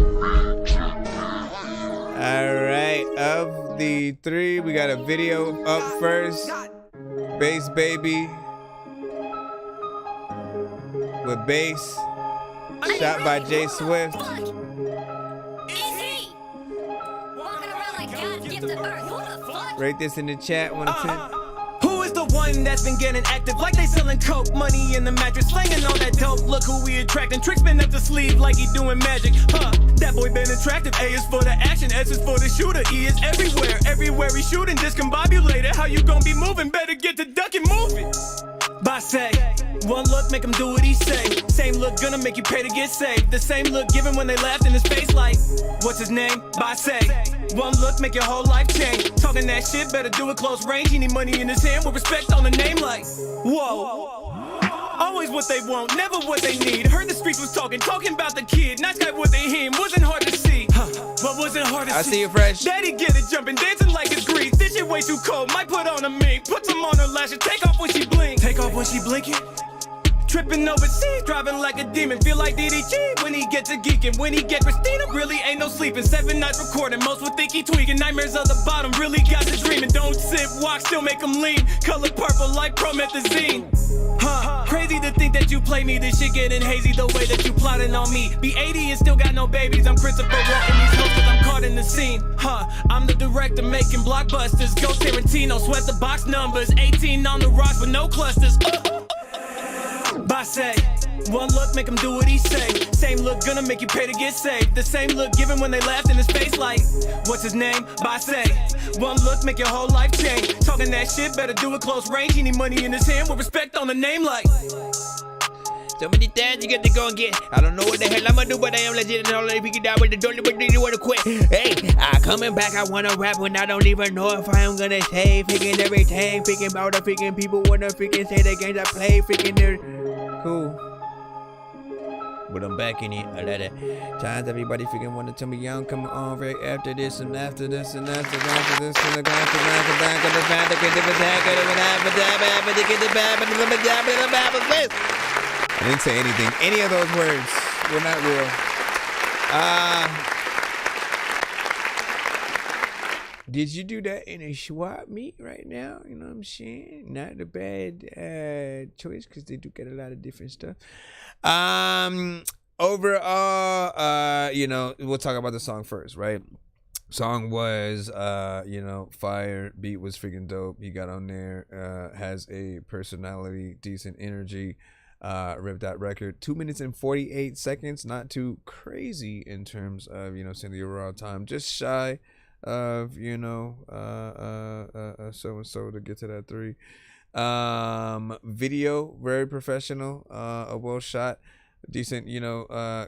Alright, of the 3, we got a video up first. Bass Baby with bass, shot by Jay Swift. Rate this in the chat, 1 to 10. Who is the one that's been getting active like they selling coke? Money in the mattress, slinging all that dope. Look who we attracting. Tricks been up the sleeve like he doing magic. That boy been attractive. A is for the action, S is for the shooter. E is everywhere, everywhere he shooting. Discombobulated. How you gonna be moving? Better get to duck and move it. Say, one look make him do what he say. Same look gonna make you pay to get saved. The same look given when they laughed in his face like, what's his name? Say, one look make your whole life change. Talking that shit, better do it close range. He need money in his hand with respect on the name like, whoa. Always what they want, never what they need. Heard the streets was talking about the kid. Nice guy what they hear wasn't hard to see. What wasn't hard to see? I see you fresh. Daddy get it jumping, dancing like it's grease. This shit way too cold, might put on a mink. Put some on her lashes, take off when she blink. Take off when she blinking. Tripping overseas, driving like a demon. Feel like DDG when he get to geeking. When he get Christina, really ain't no sleeping. 7 nights recording, most would think he tweaking. Nightmares of the bottom, really got to dreaming. Don't sit, walk, still make him lean. Color purple like promethazine. Crazy to think that you play me. This shit getting hazy the way that you plotting on me. Be 80 and still got no babies. I'm Christopher walking these hoes cause I'm caught in the scene. I'm the director making blockbusters. Go Tarantino, sweat the box numbers. 18 on the rocks with no clusters. Say, one look make him do what he say. Same look gonna make you pay to get saved. The same look given when they laughed in his face like, what's his name? Say, one look make your whole life change. Talking that shit, better do it close range. He need money in his hand with respect on the name like. So many times you get to go and get. I don't know what the hell I'ma do, but I am legit and all that pick it down with the door, but you wanna quit. Hey, coming back, I wanna rap when I don't even know if I am gonna say. Freaking everything, freaking about the freaking people wanna freaking say the games I play, freaking there. Cool. But I'm back in it. A lot of times everybody freaking wanna tell me I'm coming on right after this and after this and after this and the back of the back of the back of the back of the back of the I didn't say anything. Any of those words were not real. Did you do that in a swap meet right now? You know what I'm saying? Not a bad choice because they do get a lot of different stuff. Overall, you know, we'll talk about the song first, right? Song was, you know, fire. Beat was freaking dope. He got on there, has a personality, decent energy. Ripped that record 2 minutes and 48 seconds. Not too crazy in terms of, you know, saying the overall time. Just shy of, you know, so and so to get to that 3. Video very professional. A well shot, decent, you know,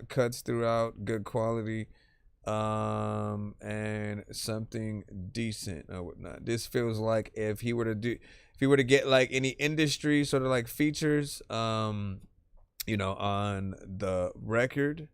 cuts throughout, good quality. And something decent or whatnot. This feels like if he were to get like any industry sort of like features, you know, on the record,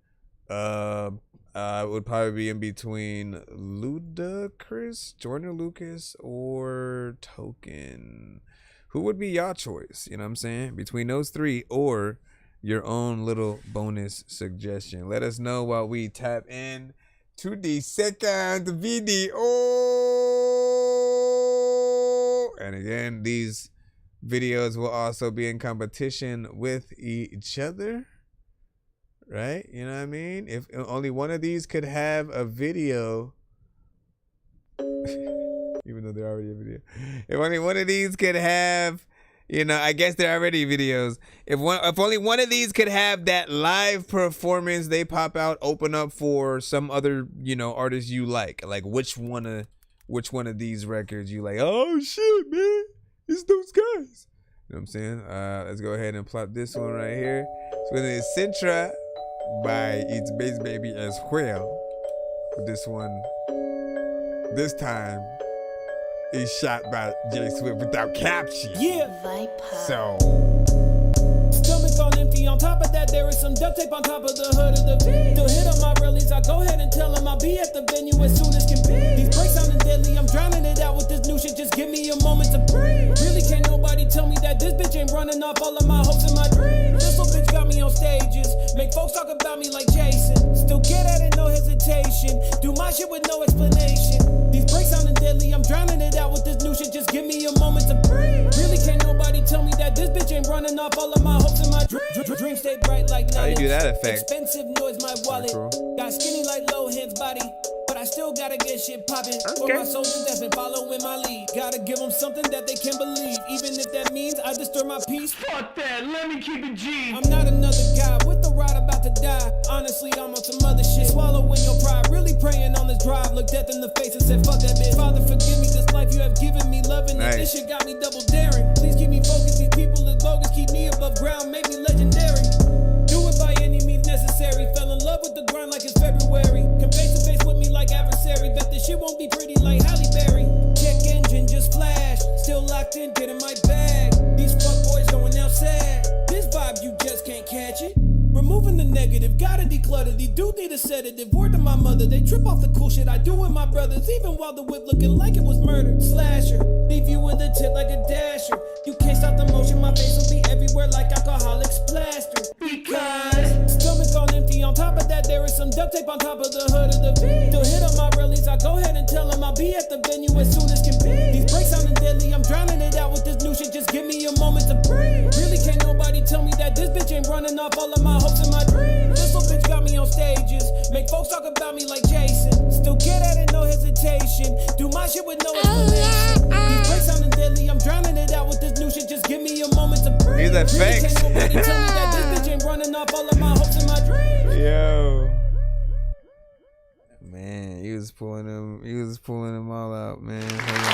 would probably be in between Ludacris, Jordan Lucas, or Token. Who would be your choice? You know what I'm saying? Between those 3 or your own little bonus suggestion. Let us know while we tap in to the second video. And again, these videos will also be in competition with each other, right? You know what I mean? If only one of these could have a video, even though they're already a video, if only one of these could have You know, I guess they're already videos. If only one of these could have that live performance, they pop out, open up for some other, you know, artist you like. Like which one of these records you like? Oh shit, man, it's those guys. You know what I'm saying? Let's go ahead and plot this one right here. So it's Sintra by It's Bass Baby as well. This one, this time, is shot by J Swift without caption. Yeah. So. Stomach on empty. On top of that, there is some duct tape on top of the hood of the V. Still hit on my rallies. I go ahead and tell them I'll be at the venue as soon as can be. These breaks sounding deadly. I'm drowning it out with this new shit. Just give me a moment to breathe. Really can't nobody tell me that this bitch ain't running off all of my hopes and my dreams. This little bitch got me on stages. Make folks talk about me like Jason. Still get at it, no hesitation. Do my shit with no explanation. These breaks sounding deadly. I'm drowning it out with this new shit. Just give me a moment to breathe. Really can't nobody tell me that this bitch ain't running off all of my hopes and my dreams. Stay bright like how you do that effect? Expensive noise, my wallet. Cool. Got skinny like low hands body. But I still gotta get shit poppin'. For my soldiers that's been following my lead. Gotta give them something that they can believe. Even if that means I disturb my peace. Fuck that, let me keep it G. I'm not another guy with the ride about to die. Honestly, I'm on some other shit. Swallowing your pride, really praying on this drive. Look death in the face and said, fuck that bitch. Father, forgive me this life you have given me. Loving it, this shit got me double daring. Please keep me focused, these people is bogus. Keep me above ground, make me legendary. Do it by any means necessary. Fell in love with the grind like it's February. Come face to face with me like adversary. Bet this shit won't be pretty like Halle Berry. Check engine, just flash. Still locked in, get in my bag. These fuck boys going outside. This vibe, you just can't catch it. Removing the negative, gotta declutter. These dudes need a sedative. Word to my mother, they trip off the cool shit I do with my brothers. Even while the whip looking like it was murder. Slasher, leave you with a tip like a dasher. You can't stop the motion, my face will be everywhere like alcoholics plaster. Because stomach on empty. On top of that, there is some duct tape on top of the hood of the V. Still hit on my rallies. I go ahead and tell them I'll be at the venue as soon as can be. These breaks sounding deadly. I'm drowning it out with this new shit. Just give me a moment to breathe. Really can't nobody tell me that this bitch ain't running off all of my hopes and my dreams. This little bitch got me on stages. Make folks talk about me like Jason. Still get at it, no hesitation. Do my shit with no explanation. These breaks sounding deadly. I'm drowning it out with this new shit. Just give me a moment to breathe. These effects. Really can't nobody tell me that this bitch ain't running off all of my hopes and my dreams. Yo. Man, he was pulling them all out, man. Hold on.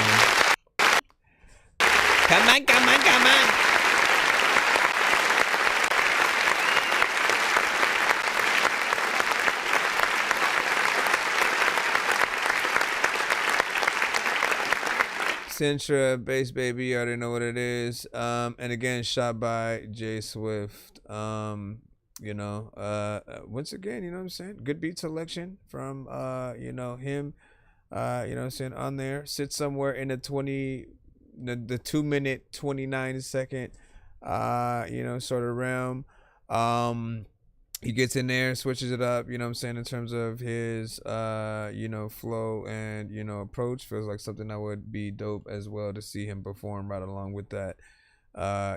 Come on, come on, come on. Sintra, Bass Baby, you already know what it is. And again, shot by J Swift. You know, once again, you know what I'm saying? Good beat selection from, you know, him, you know what I'm saying, on there. Sits somewhere in the 2-minute, 29-second, you know, sort of realm. He gets in there, switches it up, you know what I'm saying, in terms of his, you know, flow and, you know, approach. Feels like something that would be dope as well to see him perform right along with that.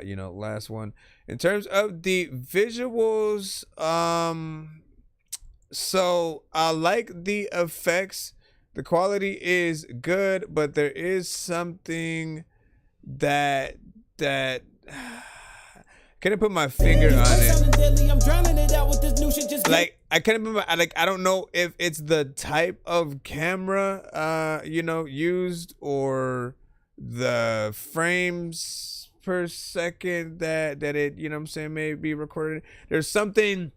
You know, last one. In terms of the visuals, so I like the effects. The quality is good, but there is something that couldn't put my finger on it. Like I couldn't put my, like I don't know if it's the type of camera you know used or the frames per second that it, you know what I'm saying, may be recorded. There's something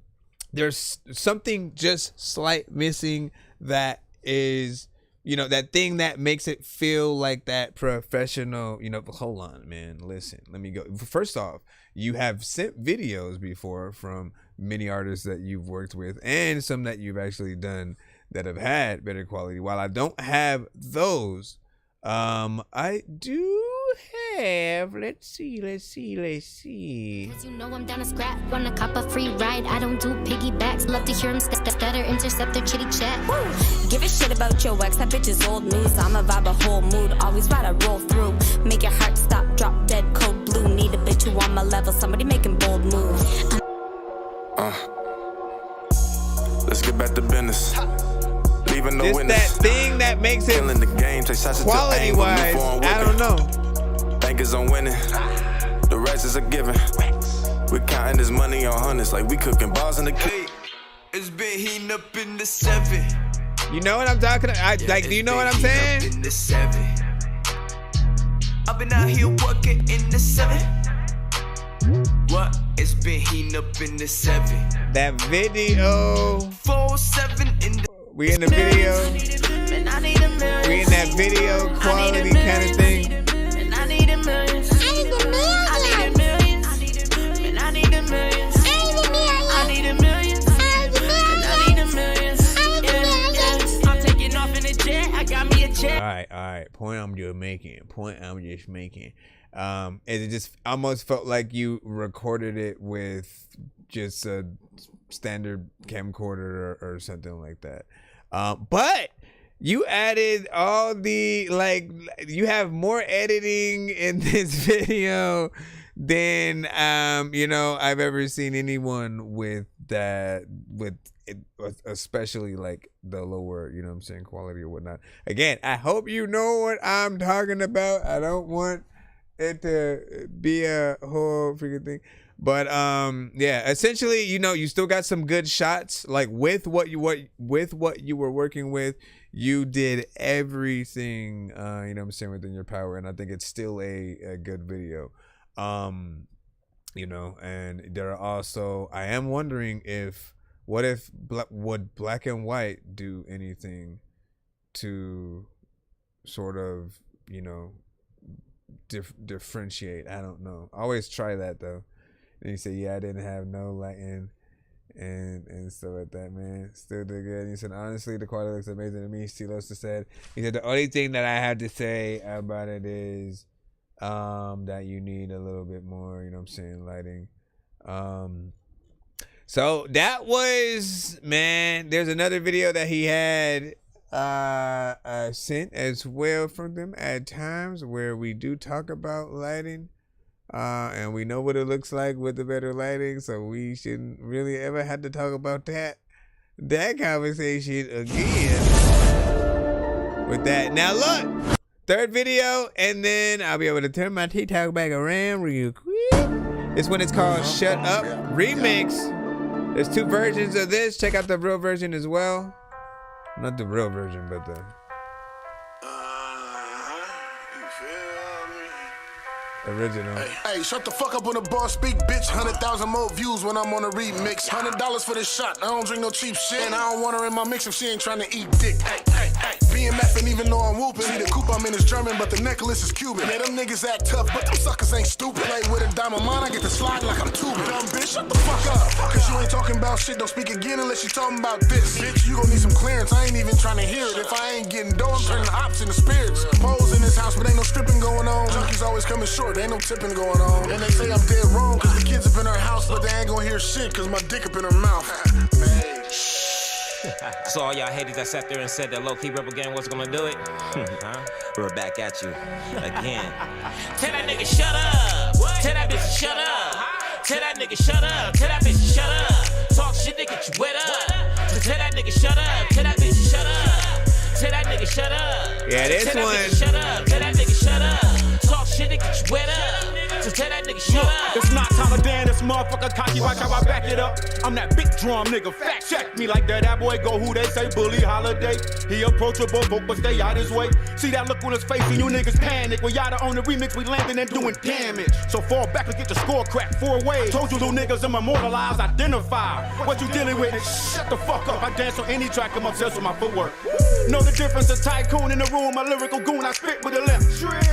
just slight missing that is, you know, that thing that makes it feel like that professional, you know. Hold on, man, listen, let me go. First off, you have sent videos before from many artists that you've worked with and some that you've actually done that have had better quality. While I don't have those, I do have, let's see. Cause you know I'm down to scrap, wanna cop a free ride. I don't do piggybacks, love to hear him stutter, intercept their chitty chat. Woo. Give a shit about your ex, that bitch is old news. I'ma vibe a whole mood, always ride, I roll through. Make your heart stop, drop dead, cold blue. Need a bitch who on my level, somebody making bold moves. Let's get back to business. Leaving no Just witness. that thing that makes it the game, quality wise, I don't know. Bankers on winning. the rest is a given. We counting this money on hundreds like we cooking bars in the kitchen. It's been heating up in the 7. You know what I'm talking about? Do you know what I'm saying? In the 7. I've been out here working in the 7. What? It's been heating up in the 7. That video. 4-7 in the. We in the video. We in that video quality kind of thing. I need a million. I need a million. I need a million. I need a million. I need a million. I need a million. I'm taking off in a jet. I got me a jet. All right. Point I'm just making. It just almost felt like you recorded it with just a standard camcorder or something like that. But you added all the, like, you have more editing in this video than I've ever seen anyone with that, with it, especially like the lower, quality or whatnot. Again, I hope you know what I'm talking about. I don't want it to be a whole freaking thing. But essentially, you still got some good shots. Like with what you were working with, you did everything within your power, and I think it's still a good video. And there are also, I am wondering would black and white do anything to sort of differentiate? I don't know. I always try that though. And he said, I didn't have no lighting and stuff like that, man. Still did good. And he said, honestly, the quality looks amazing to me. Stilosa said, he said, the only thing that I have to say about it is that you need a little bit more, lighting. So that was, man, there's another video that he had sent as well from them at times where we do talk about lighting. And we know what it looks like with the better lighting, so we shouldn't really ever have to talk about that conversation again with that. Now look, third video, and then I'll be able to turn my TikTok back around real quick. This one is called Shut Up Remix. There's 2 versions of this. Check out the real version as well. Not the real version, but the original. Hey, shut the fuck up when the boss speak, bitch. 100,000 more views when I'm on a remix. $100 for this shot. I don't drink no cheap shit. And I don't want her in my mix if she ain't trying to eat dick. Hey. BMF and even though I'm whooping. See the coupe I'm in is German, but the necklace is Cuban. Yeah, them niggas act tough, but them suckers ain't stupid. Play with a diamond mine, I get to slide like I'm tubing. Dumb bitch, shut the fuck up. Cause you ain't talking about shit, don't speak again unless you talking about this. Bitch, you gon' need some clearance. I ain't even trying to hear it. If I ain't getting dough, I'm turning the ops into spirits. Pose in this house, but ain't no stripping going on. Junkies always coming short, ain't no tipping going on. And they say I'm dead wrong, cause the kids up in her house, but they ain't gonna hear shit, cause my dick up in her mouth. So all y'all haters that sat there and said that low-key rebel gang wasn't gonna do it, we're back at you again. Tell that nigga shut up. Tell that bitch shut up. Tell that nigga shut up. Tell that bitch shut up. Talk shit to get you wet up. So tell that nigga shut up. Tell that bitch shut up. Tell that nigga shut up. Yeah, this tell one. That bitch shut up. Tell that nigga shut up. Talk shit to get you wet up. So tell that nigga shut up. It's not time to dance, this motherfucker cocky, watch how I back it up. I'm that big drum nigga, fact check me like that boy go who they say, Bully Holiday. He approachable, but stay out his way. See that look on his face and you niggas panic. Well, y'all on the remix, we landing and doing damage. So fall back and get the score cracked 4 ways. Told you little niggas I'm immortalized, identify. What you dealing with? Shut the fuck up. I dance on any track, I'm obsessed with my footwork. Know the difference, a tycoon in the room, a lyrical goon, I spit with a left.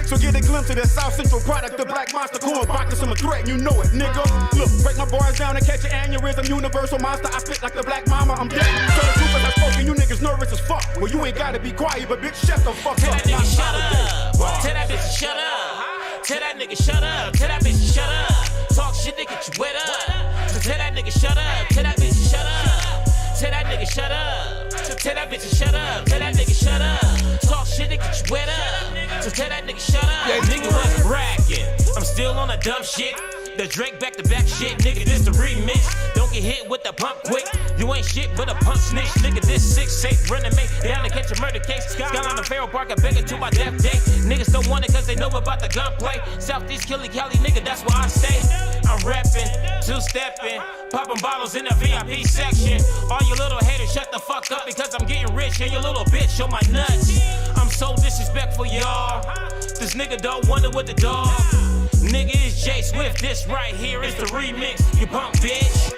So get a glimpse of the South Central product, the black monster, corn pockets, I'm a threat, you know it, nigga. Look, break my bars down and catch an aneurysm, universal monster, I spit like the black mama, I'm dead. So the truth is I spoken, you niggas nervous as fuck. Well, you ain't gotta be quiet, but bitch, shut the fuck Tell up. that nigga shut up. Tell that bitch shut up. Tell that nigga shut up. Tell that bitch shut up. Talk shit to get you wet up. So tell that nigga shut up. Tell that bitch shut up. Tell that nigga shut up. So tell that bitch shut up. Tell that nigga shut up. Talk shit to get you wet up. So tell that nigga shut up. Yeah, nigga was bragging. I'm still on the dumb shit. The Drake back-to-back shit, nigga, this the remix. Don't get hit with the pump quick. You ain't shit but a punk snitch, nigga. This 6'8" running mate, down to catch a murder case. Skyline on the Pharaoh Park, I beg it to my death day. Niggas don't want it cause they know about the gunplay. Southeast Killy Cali, nigga, that's where I stay. I'm rapping, two-stepping, popping bottles in the VIP section. All you little haters, shut the fuck up because I'm getting rich and you little bitch on my nuts. I'm so disrespectful, y'all. This nigga don't wonder what the dog. Nigga is J Swift, this right here is the remix. You punk bitch.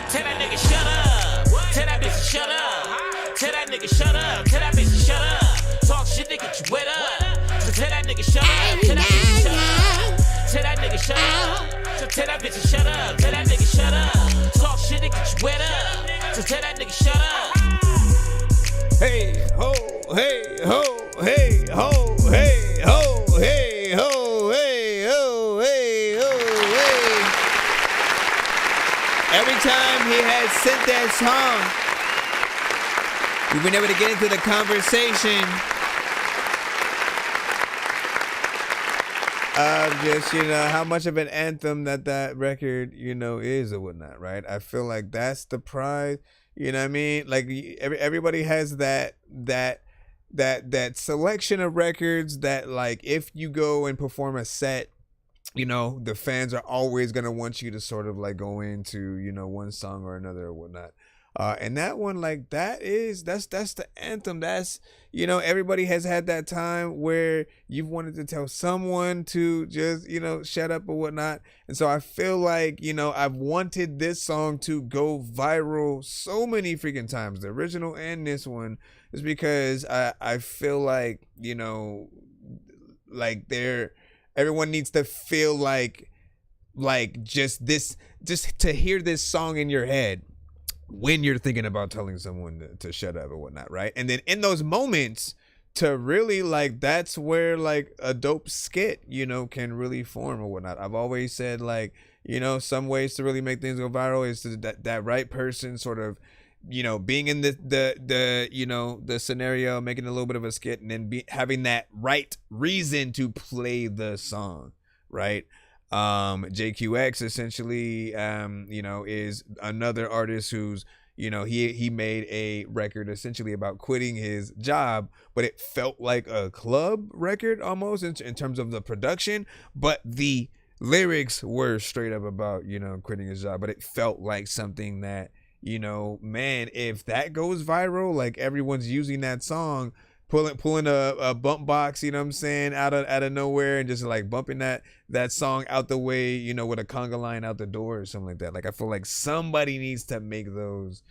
Tell that nigga shut up. Tell that bitch shut up. Tell that nigga shut up. Tell that bitch shut up. Talk shit to get you wet up. So tell that nigga shut up. Tell that bitch shut up. Tell that nigga shut up. So tell that bitch shut up. Tell that nigga shut up. Talk shit to get you wet up. So tell that nigga shut up. Hey ho, hey ho, hey ho, hey ho, hey ho, hey ho, hey ho, hey. Every time he had sent that song, we've been able to get into the conversation of just, you know, how much of an anthem that record, you know, is or whatnot, right? I feel like that's the pride. You know what I mean? Like everybody has that selection of records that, like, if you go and perform a set, you know, the fans are always gonna want you to sort of like go into, you know, one song or another or whatnot. And that one, like, that's the anthem. That's, you know, everybody has had that time where you've wanted to tell someone to just, you know, shut up or whatnot. And so I feel like, you know, I've wanted this song to go viral so many freaking times, the original and this one, is because I feel like, you know, like everyone needs to feel like just to hear this song in your head when you're thinking about telling someone to shut up or whatnot, right? And then in those moments to really, like, that's where, like, a dope skit, you know, can really form or whatnot. I've always said, like, you know, some ways to really make things go viral is to that right person sort of, you know, being in the you know, the scenario, making a little bit of a skit, and then having that right reason to play the song, right? JQX essentially, you know, is another artist who's, you know, he made a record essentially about quitting his job, but it felt like a club record almost in terms of the production, but the lyrics were straight up about, you know, quitting his job. But it felt like something that, you know, man, if that goes viral, like everyone's using that song, pulling a bump box, you know what I'm saying, out of nowhere, and just like bumping that song out the way, you know, with a conga line out the door or something like that. Like, I feel like somebody needs to make those,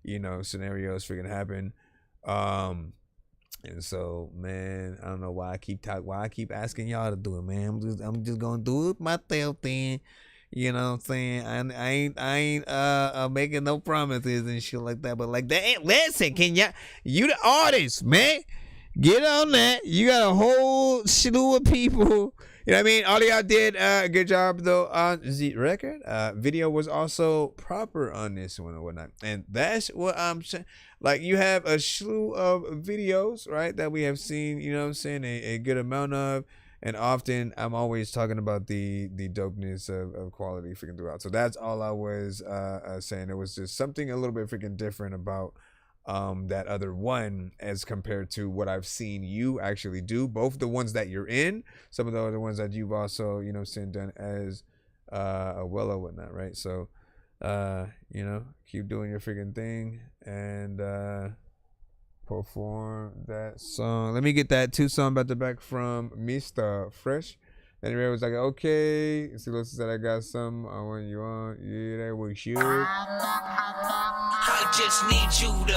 you know, scenarios freaking happen. And so, man, I don't know why I keep asking y'all to do it, man. I'm just gonna do it myself then. You know what I'm saying? I ain't making no promises and shit like that. But like that, listen, you the artist, man. Get on that. You got a whole slew of people. You know what I mean? All of y'all did a good job though on the record. Video was also proper on this one or whatnot. And that's what I'm saying. Like, you have a slew of videos, right, that we have seen, you know what I'm saying, a good amount of. And often I'm always talking about the dopeness of quality freaking throughout. So that's all I was saying. It was just something a little bit freaking different about that other one as compared to what I've seen you actually do. Both the ones that you're in, some of the other ones that you've also, you know, done as well or whatnot, right? So, you know, keep doing your freaking thing and perform that song. Let me get that 2 song back to back from Mr. Fresh. And everybody was like, okay. Silas said, I got some. I want you on. Yeah, that was you. I just need you to.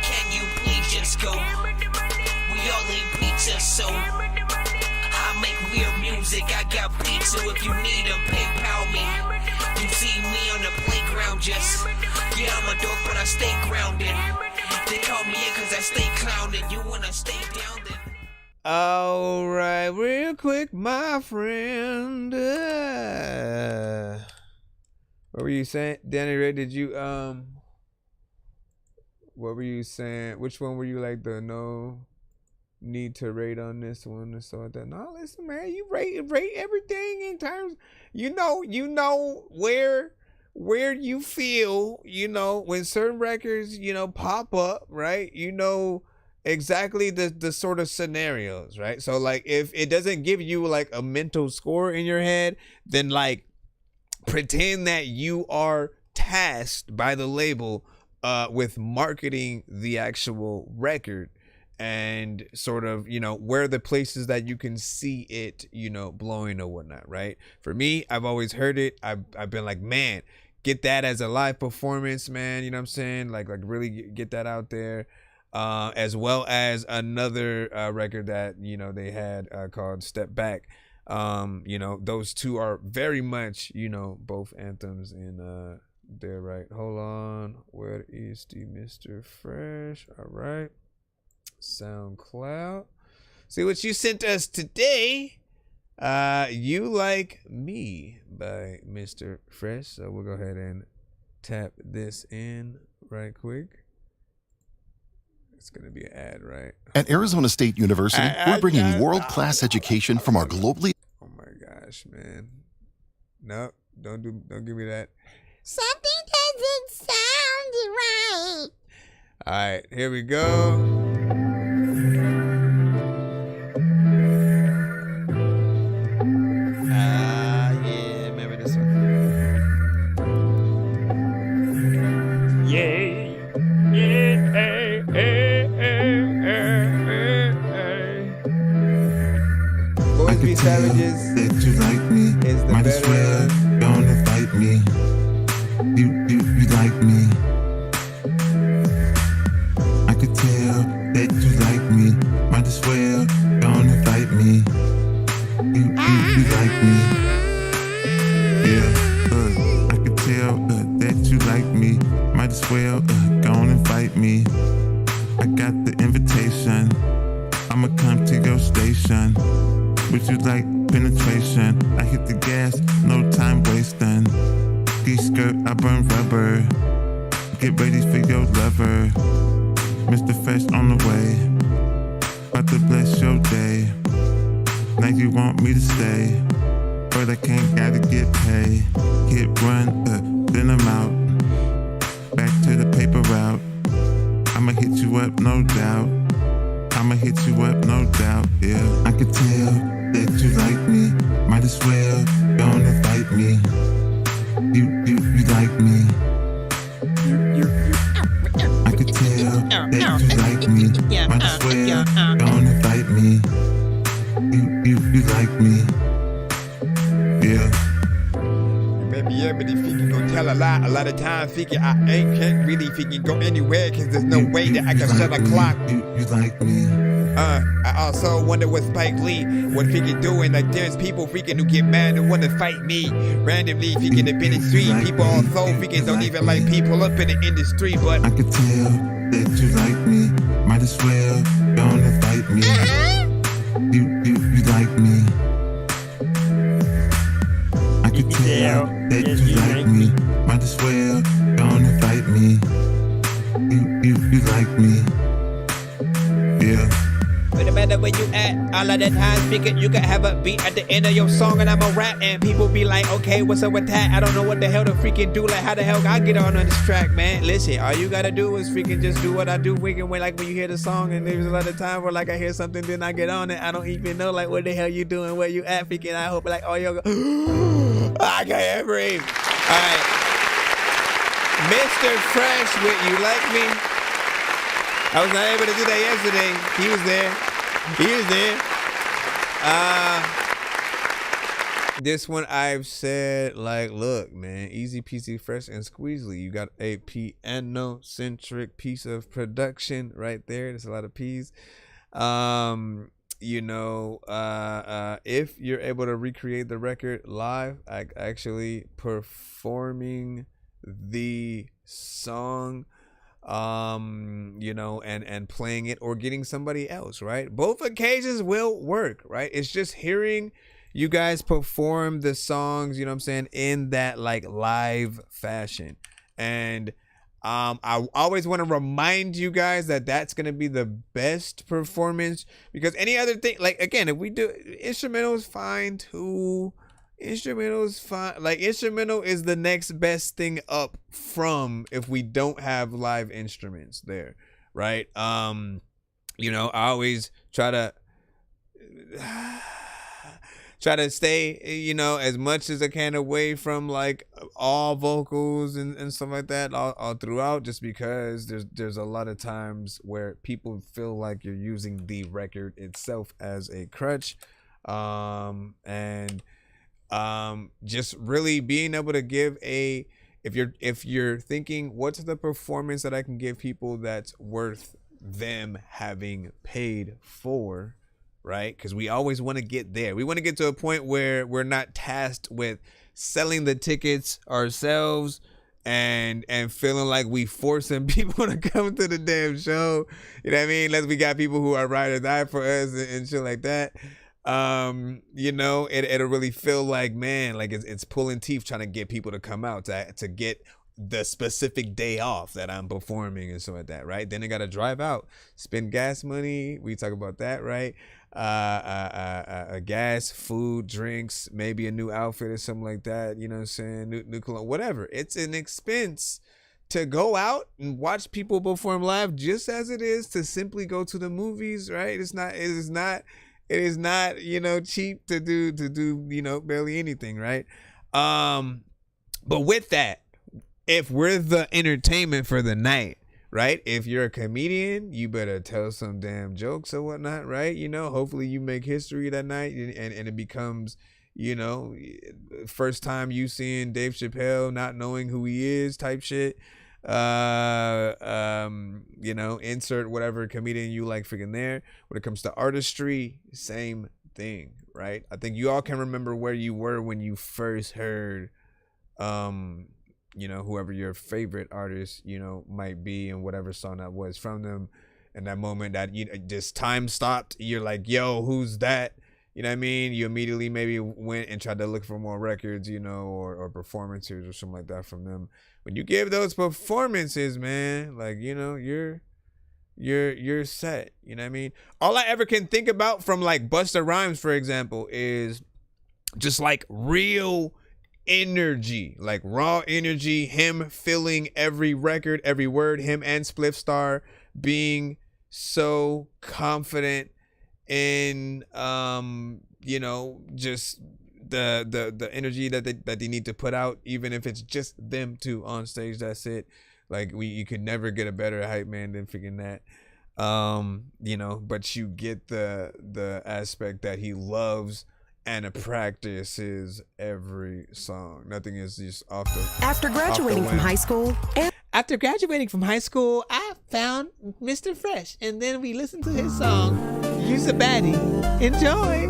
Can you please just go? We all need pizza, so I make weird music. I got pizza if you need them. PayPal me. You see me on the playground, just yeah, I'm a dork, but I stay grounded. They call me in cause I stay clowning. You wanna stay down then? All right, real quick, my friend. What were you saying, Danny Ray? Did you what were you saying? Which one were you like the no? need to rate on this one and so that. No, listen, man, you rate everything in terms. You know where you feel. You know when certain records pop up, right? You know exactly the sort of scenarios, right? So like if it doesn't give you like a mental score in your head, then like pretend that you are tasked by the label with marketing the actual record and sort of where the places that you can see it blowing or whatnot, right? For me, I've always heard it. I've been like, man, get that as a live performance, man. You know what I'm saying? Like really get that out there. As well as another record that they had called Step Back. Those two are very much both anthems in there, right? Hold on, where is the Mr. Fresh? All right, SoundCloud. See what you sent us today. You Like Me by Mr. Fresh. So we'll go ahead and tap this in right quick. It's going to be an ad, right? At Arizona State University, we're bringing world-class education from our globally... Oh my gosh, man. No, don't give me that. Something doesn't sound right. All right, here we go. Yeah, remember this one? Yeah. Boys Be Savages that you like me. Is the might as well don't invite me. You like me. I could tell that you like me. Might as well don't invite me. You like me. Yeah, I could tell that you like me. Might as well don't invite me. I got the invitation. I'ma come to your station. Would you like penetration? I hit the gas, no time wasting. Skirt, I burn rubber. Get ready for your lover. Mr. Fresh on the way. About to bless your day. Now you want me to stay, but I can't, gotta get paid. Hit run, then I'm out. Back to the paper route. I'ma hit you up, no doubt. I'ma hit you up, no doubt, yeah. I can tell that you like me. Might as well don't invite me. You like me. I can tell that you like me. Might as well don't invite me. You like me. Yeah. Maybe everybody freaking gonna tell a lie. A lot of times freaking I can't really freaking go anywhere cause there's no way that I can set a clock. You like me. I also wonder what Spike Lee would freaking doing. Like there's people freaking who get mad and wanna fight me randomly freaking up in the street. People also freaking don't even like people up in the industry, but I can tell that you like me. Might as well don't invite me. You like me. I can tell that you like me. Might as well don't invite me. You like me. Yeah. No matter where you at, all of the times figured you could have a beat at the end of your song and I'ma rap and people be like, okay, what's up with that? I don't know what the hell to freaking do. Like, how the hell I get on this track, man? Listen, all you gotta do is freaking just do what I do. Freaking when like when you hear the song and there's a lot of time where like I hear something, then I get on it. I don't even know like what the hell you doing, where you at, freaking. I hope like, oh, yo, I can't breathe. All right, Mr. Fresh with You Like Me. I was not able to do that yesterday. He was there. This one I've said, like, look, man, easy peasy, fresh and squeezely. You got a piano-centric piece of production right there. There's a lot of P's. If you're able to recreate the record live, actually performing the song, and playing it or getting somebody else, right? Both occasions will work, right? It's just hearing you guys perform the songs, you know what I'm saying, in that like live fashion. And I always want to remind you guys that that's going to be the best performance, because any other thing, like, again, if we do instrumental is fine too. Instrumental is fine. Like, instrumental is the next best thing up from if we don't have live instruments there, right? You know, I always try to stay, you know, as much as I can away from like all vocals and stuff like that all throughout, just because there's a lot of times where people feel like you're using the record itself as a crutch, and just really being able to give if you're thinking, what's the performance that I can give people that's worth them having paid for, right? Because we always want to get there. We want to get to a point where we're not tasked with selling the tickets ourselves and feeling like we forcing people to come to the damn show. You know what I mean? Unless we got people who are ride or die for us and shit like that. You know, it'll really feel like, man, like it's pulling teeth trying to get people to come out to get the specific day off that I'm performing and stuff like that, right? Then they gotta drive out, spend gas money. We talk about that, right? Gas, food, drinks, maybe a new outfit or something like that. You know what I'm saying? New cologne, whatever. It's an expense to go out and watch people perform live, just as it is to simply go to the movies, right? It is not, you know, cheap to do, you know, barely anything, right? But with that, if we're the entertainment for the night, right? If you're a comedian, you better tell some damn jokes or whatnot, right? You know, hopefully you make history that night and it becomes, you know, first time you seeing Dave Chappelle not knowing who he is type shit. You know, insert whatever comedian you like freaking there. When it comes to artistry, same thing, right? I think you all can remember where you were when you first heard, you know, whoever your favorite artist, you know, might be, and whatever song that was from them. And that moment that you just time stopped, you're like, yo, who's that? You know what I mean? You immediately maybe went and tried to look for more records, you know, or performances or something like that from them. When you give those performances, man, like, you know, you're set. You know what I mean? All I ever can think about from like Busta Rhymes, for example, is just like real energy, like raw energy, him filling every record, every word, him and Spliff Star being so confident in you know, just the energy that they need to put out, even if it's just them two on stage. That's it. Like, you could never get a better hype man than freaking that. You know, but you get the aspect that he loves and practices every song. Nothing is just off the. After graduating from high school, I found Mr. Fresh, and then we listened to his song, "You's a Baddie." Enjoy.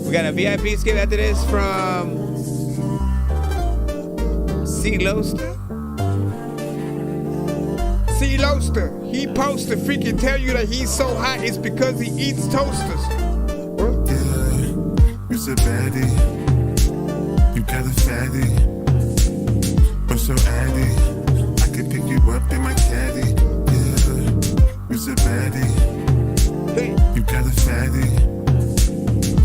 We got a VIP skip after this from C. Loaster. C. Loaster, he posts to freaking tell you that he's so hot, it's because he eats toasters. You's a baddie, you got a fatty, I'm so addy, I can pick you up in my caddy. Yeah, you's a baddie, you got a fatty.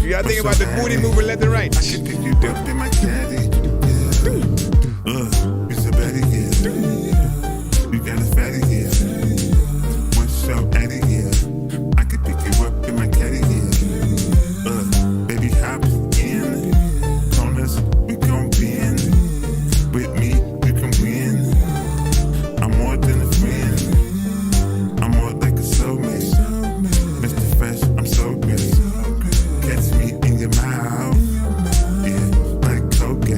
You gotta think about the booty moving left and right. I can pick you up in my caddy. Yeah, you's a baddie, yeah. You got a fatty, yeah. One so addy, yeah. I can pick you up in my caddy, yeah. Baby, hop in. Corners, we gon' bend. With me, you can win. I'm more than a friend. I'm more like a soulmate. Mr. Fresh, I'm so good. Catch me in your mouth. Yeah, like cocaine.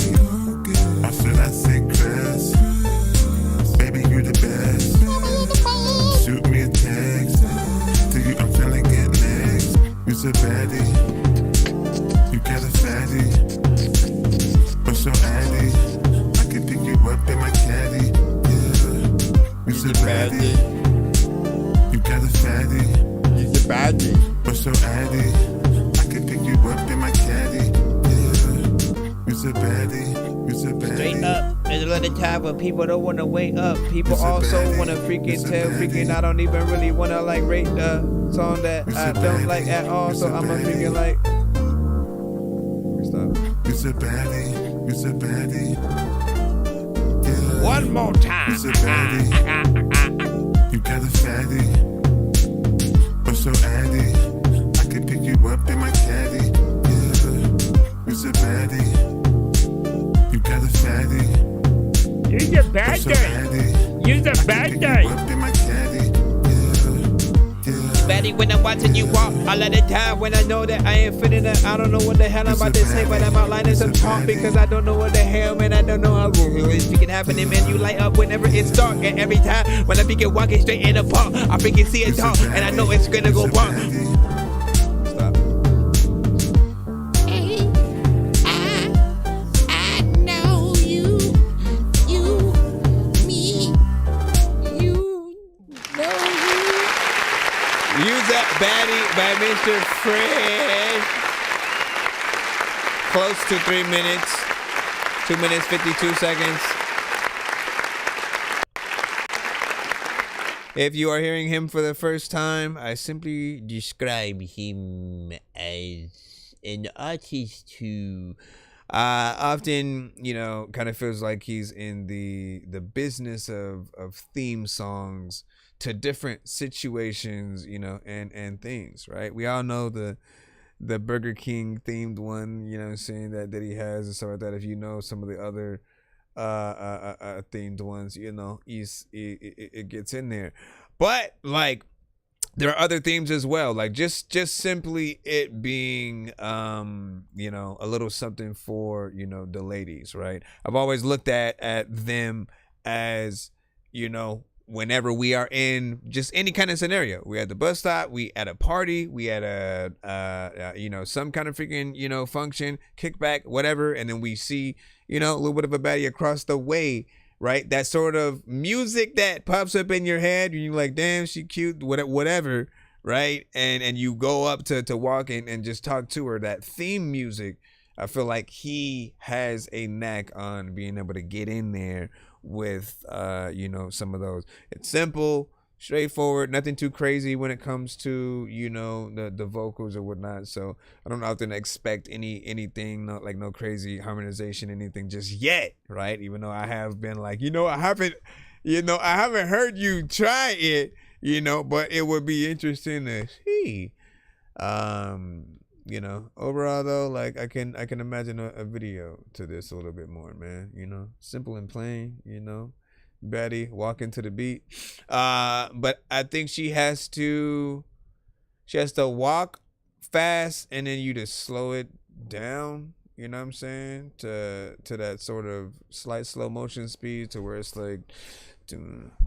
of the time when people don't want to wake up. People also want to freaking tell freaking I don't even really want to like rate the song that I don't like at all. So I'm a freaking like. Stop. It's a baddie. It's a baddie. Yeah. One more time. It's a baddie. You got a fatty. I'm so addy. I can pick you up in my caddy. Yeah. It's a baddie. You got a fatty. You're the bad guy. You're the bad guy. Betty, when I'm watching you walk, I let it die when I know that I ain't fitting it. I don't know what the hell I'm about to say, but I'm outlining some talk because I don't know what the hell, man. I don't know how it's freaking happening, man. You light up whenever it's dark, and every time when I begin walking straight in the park, I freaking see it talk, and I know it's gonna go wrong. Stop. Baddie by Mr. Fresh. Close to 3 minutes. 2 minutes, 52 seconds. If you are hearing him for the first time, I simply describe him as an artist who often, you know, kind of feels like he's in the business of theme songs to different situations, you know, and things, right? We all know the Burger King themed one, you know what I'm saying, that he has and stuff like that. If you know some of the other themed ones, you know, it gets in there. But like there are other themes as well, like just simply it being you know, a little something for, you know, the ladies, right? I've always looked at them as, you know, whenever we are in just any kind of scenario, we at the bus stop, we at a party, we at a you know, some kind of freaking, you know, function, kickback, whatever, and then we see, you know, a little bit of a baddie across the way, right? That sort of music that pops up in your head, and you're like, damn, she cute, whatever, right? And you go up to walk and just talk to her. That theme music, I feel like he has a knack on being able to get in there with you know, some of those. It's simple, straightforward, nothing too crazy when it comes to, you know, the vocals or whatnot. So I don't often expect anything, no crazy harmonization, anything just yet, right? Even though I have been like, you know, I haven't heard you try it, you know, but it would be interesting to see. You know, overall though, like I can imagine a video to this a little bit more, man. You know, simple and plain, you know, baddie walking to the beat. But I think she has to walk fast and then you just slow it down, you know what I'm saying? To that sort of slight slow motion speed to where it's like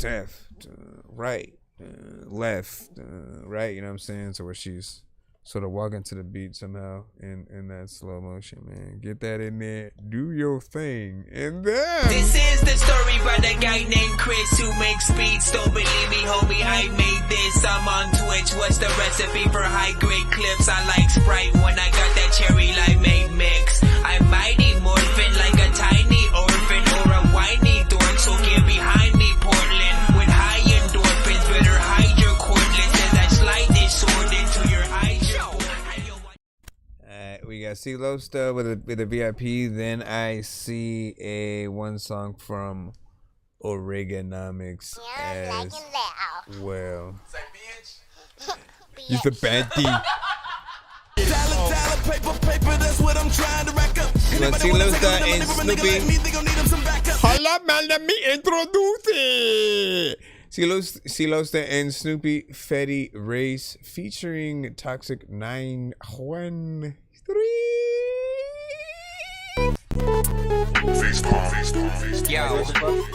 left, right, left, right, you know what I'm saying? So where she's sort of walking to the beat somehow in that slow motion, man. Get that in there. Do your thing. And then this is the story about a guy named Chris who makes beats. Don't believe me, homie, I made this. I'm on Twitch. What's the recipe for high-grade clips? I like Sprite when I got that cherry limeade mix. I'm mighty morphin' like a tiny orphan or a whiny dork. So get behind me, Portland. With high endorphins, better hide your cordless as I slide this sword into your eye. We got CeeLo Stuff with a VIP. Then I see a one song from Oregonomics as well. He's a baddie. CeeLo Stuff and Snoopy. Hola, man, let me introduce it. CeeLo Stuff and Snoopy Fetty Race featuring Toxic 913. Yo,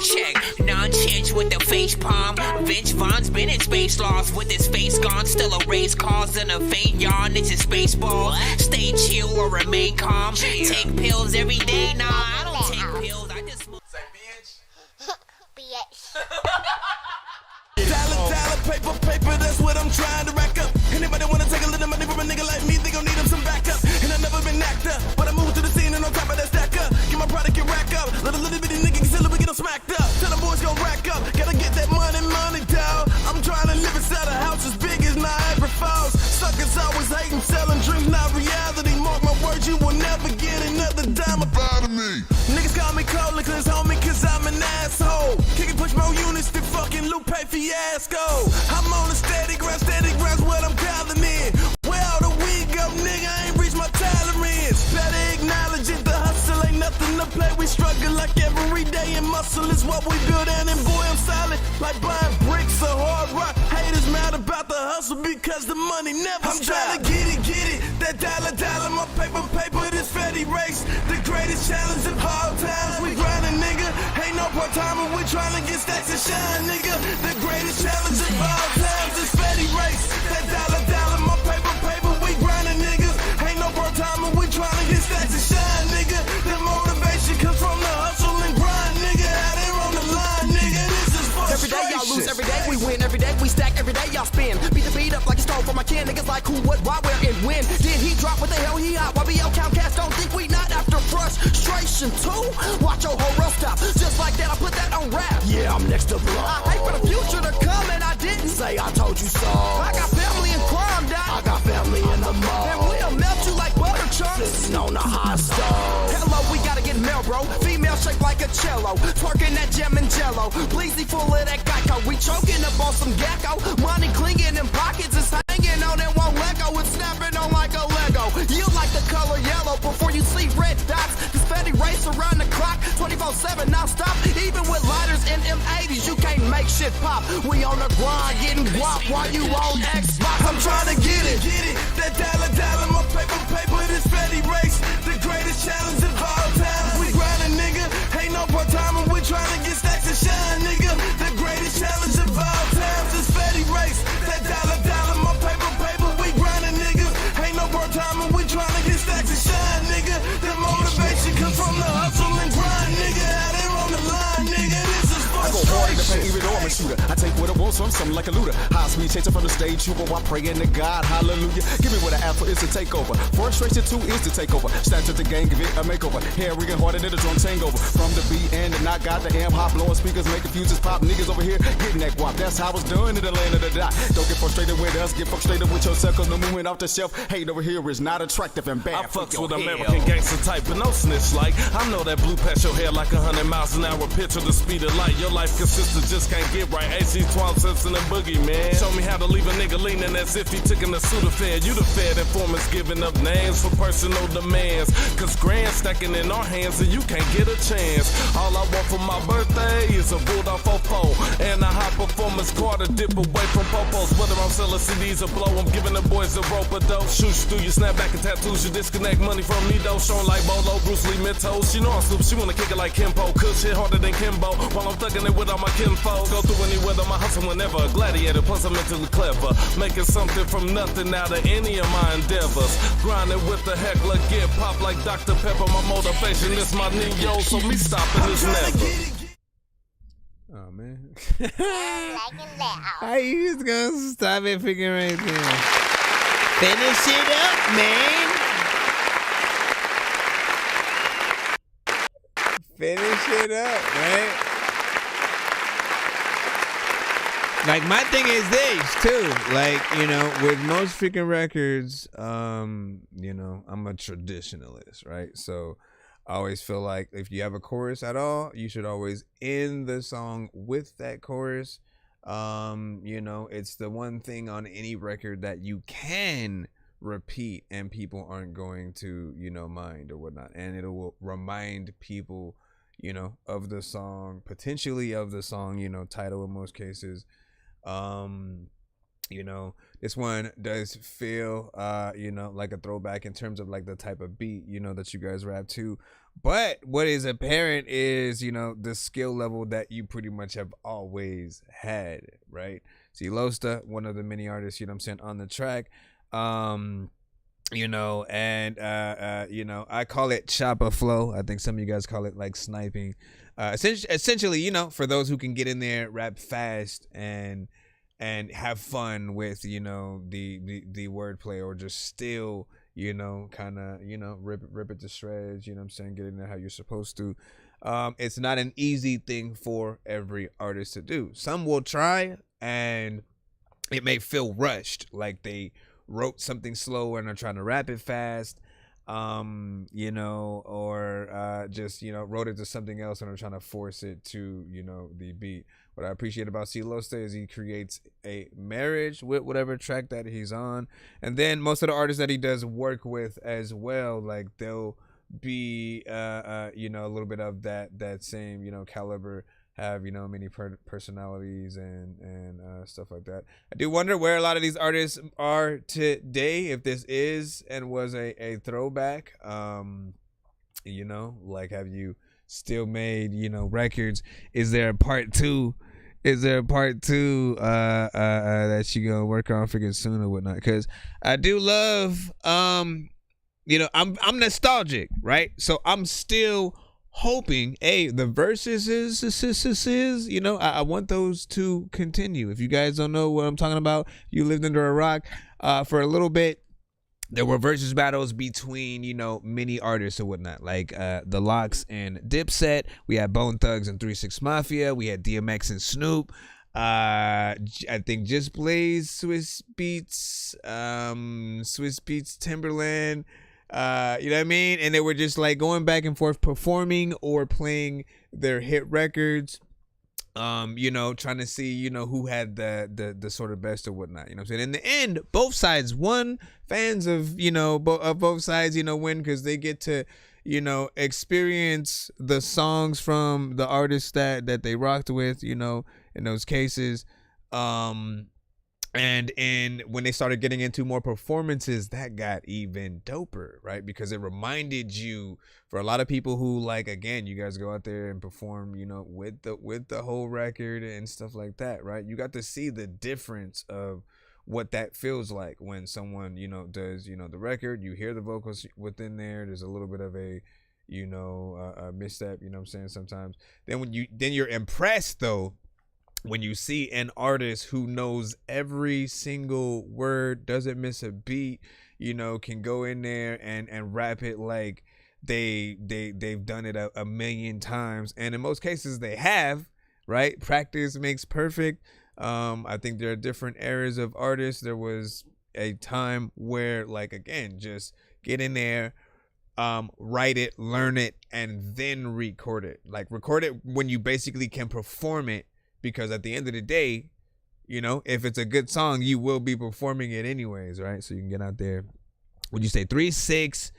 check, Nonsenze with the face palm. Vince Vaughn's been in space lost with his face gone. Still a race cause and a faint yawn. It's a space ball. Stay chill or remain calm. Take pills every day. Nah, I don't take pills. I just smoke. Dollar, paper, that's what I'm trying to rack up. Anybody wanna take a little money from a nigga like me, they gon' need him some backup. And I've never been actor, but I move to the scene and on top of that stack up. Get my product and rack up. Let a little bitty nigga get a but you will never get another dime out of me. Niggas call me cold, cause homie, cause I'm an asshole. Kick and push more units than fucking Lupe Fiasco. I'm on a steady grind, what I'm calling in. Where all the weed go, nigga, I ain't reached my tolerance. Better acknowledge it, the hustle ain't nothing to play. We struggle like every day, and muscle is what we build. And boy, I'm solid, like buying bricks or hard rock. Haters mad about the hustle because the money never stops. I'm trying to get it, that dollar, my paper, this fatty race. The greatest challenge of all times. We grindin', nigga, ain't no part-timer. We trying to get stacks and shine, nigga. The greatest challenge of all times. This fatty race. That dollar, my paper, we grindin', niggas. Ain't no part-timer. We trying to get stacks and shine, nigga. The motivation comes from the hustle and grind, nigga. Out there on the line, nigga. This is frustration. Every day y'all lose, every day we win, every day we stack, every day y'all spin. Beat the beat up like you stole from my kin. Niggas like who, what, why, where, and when. Did he drop? What the hell he hot? YBL count cast, don't think we not after frustration too. Watch your whole rough stop. Just like that, I put that on rap. Yeah, I'm next to blow. I hate for the future to come and I didn't say I told you so. I got family in crime, doc. I got family in the mall. And we'll melt you like butter chunks. Sitting on the hot stove. Hello, we gotta get mail, bro. Female shaped like a cello. Twerking that gem and jello. Bleezy full of that Geico. We choking up on some gecko. Money clinging in pockets. It's hanging on and won't let go. It's snapping on like a Lego. You like the color yellow before you see red dots. This fatty race around the clock. 24/7 non-stop. Even with lighters in M80s, you can't make shit pop. We on the grind getting guap while you on Xbox. I'm trying to get it. That dollar, my paper, this fatty race. The greatest challenge of all time. We grindin', nigga. Ain't no part-timer. We trying to get stacks and shine, nigga. The greatest challenge of all time. This fatty race. That dollar, my paper, we grindin', nigga. Ain't no part-timer. We trying to get stacks and shine, nigga. The motivation comes from the hustle and grind, nigga. Out there on the line, nigga. This is I go hard in the paint, frustration. even though I'm a shooter. I take what I want, so I'm something like a looter. High speed chaser from the stage trooper while praying to God. Hallelujah. Give me what I ask for is to take over. Frustration too is to take over. Snatch at the game, give it a makeover. Hair ringing harder than a drum changeover. From the beat and the knock, got the amp hot, blowing speakers, making fuses pop. Niggas over here getting that guap. That's how it's done in the land of the dot. Don't get frustrated with us, get frustrated with yourself, cause no movement off the shelf. Hate over here is not attractive and bad. I fucks with American gangster type, but no snitch like. I know that blue past your hair like 100 miles an hour. Picture the speed of light. Your life consistent, just can't get right. AC 12 cents and a boogie, man. Show me how to leave a nigga leaning as if he took in a Sudafed. You the Fed informants giving up names for personal demands. Cause grand stacking in our hands and you can't get a chance. All I want for my birthday is a Bulldog 4-4 and a high performance car to dip away from popos. Whether I'm selling CDs or blow, I'm giving the boys a rope of dope. Shoots through your snapback and tattoos. You disconnect money from me though. Showing like Bolo, Bruce Lee, Mentos. She know I'm stupid. She wanna kick it like Kimbo. Cook shit harder than Kimbo. While I'm thugging it with all my kinfolk. Go through any weather, my hustle whenever. A gladiator, plus I'm mentally clever. Making something from nothing out of any of my endeavors. Grinding with the heckler, get pop like Dr. Pepper. My motivation is my Neo, so me stopping is never. Oh man. How you just gonna stop it freaking right there? Finish it up, man. Finish it up, right? Like, my thing is this, too. Like, you know, with most freaking records, you know, I'm a traditionalist, right? So I always feel like if you have a chorus at all, you should always end the song with that chorus. You know, it's the one thing on any record that you can repeat and people aren't going to, you know, mind or whatnot. And it will remind people, you know, of the song, potentially of the song, you know, title in most cases. You know, this one does feel you know, like a throwback in terms of like the type of beat, you know, that you guys rap to. But what is apparent is, you know, the skill level that you pretty much have always had, right? See, Losta, one of the many artists, you know what I'm saying, on the track. You know, and you know, I call it chopper flow. I think some of you guys call it like sniping. Essentially, you know, for those who can get in there, rap fast and have fun with, you know, the wordplay, or just still, you know, kind of, you know, rip it to shreds, you know what I'm saying, get in there how you're supposed to. It's not an easy thing for every artist to do. Some will try and it may feel rushed, like they wrote something slow and are trying to rap it fast. you know, or just, you know, wrote it to something else and are trying to force it to, you know, the beat. What I appreciate about C. Losta is he creates a marriage with whatever track that he's on. And then most of the artists that he does work with as well, like they'll be, you know, a little bit of that same, you know, caliber, have, you know, many personalities and stuff like that. I do wonder where a lot of these artists are today, if this is and was a throwback. You know, like, have you still made, you know, records? Is there a part two? Is there a part two that you gonna work on freaking soon or whatnot? Because I do love, you know, I'm nostalgic, right? So I'm still hoping, the verses is, you know, I want those to continue. If you guys don't know what I'm talking about, you lived under a rock. For a little bit, there were versus battles between, you know, many artists or whatnot, like The Lox and Dipset. We had Bone Thugs and 3 6 Mafia. We had DMX and Snoop. I think Just Blaze, Swiss Beats, Timberland. You know what I mean? And they were just like going back and forth performing or playing their hit records. You know, trying to see, you know, who had the sort of best or whatnot. You know what I'm saying? In the end, both sides won. Fans of, you know, of both sides, you know, win because they get to, you know, experience the songs from the artists that they rocked with, you know, in those cases. And when they started getting into more performances, that got even doper, right? Because it reminded you, for a lot of people who, like, again, you guys go out there and perform, you know, with the whole record and stuff like that, right? You got to see the difference of what that feels like when someone, you know, does, you know, the record. You hear the vocals within there. There's a little bit of a, you know, a misstep, you know what I'm saying, sometimes. Then you're impressed, though, when you see an artist who knows every single word, doesn't miss a beat, you know, can go in there and rap it like they've done it a million times. And in most cases they have, right? Practice makes perfect. I think there are different eras of artists. There was a time where, like, again, just get in there, write it, learn it, and then record it. Like, record it when you basically can perform it. Because at the end of the day, you know, if it's a good song, you will be performing it anyways, right? So you can get out there. Would you say 3 6?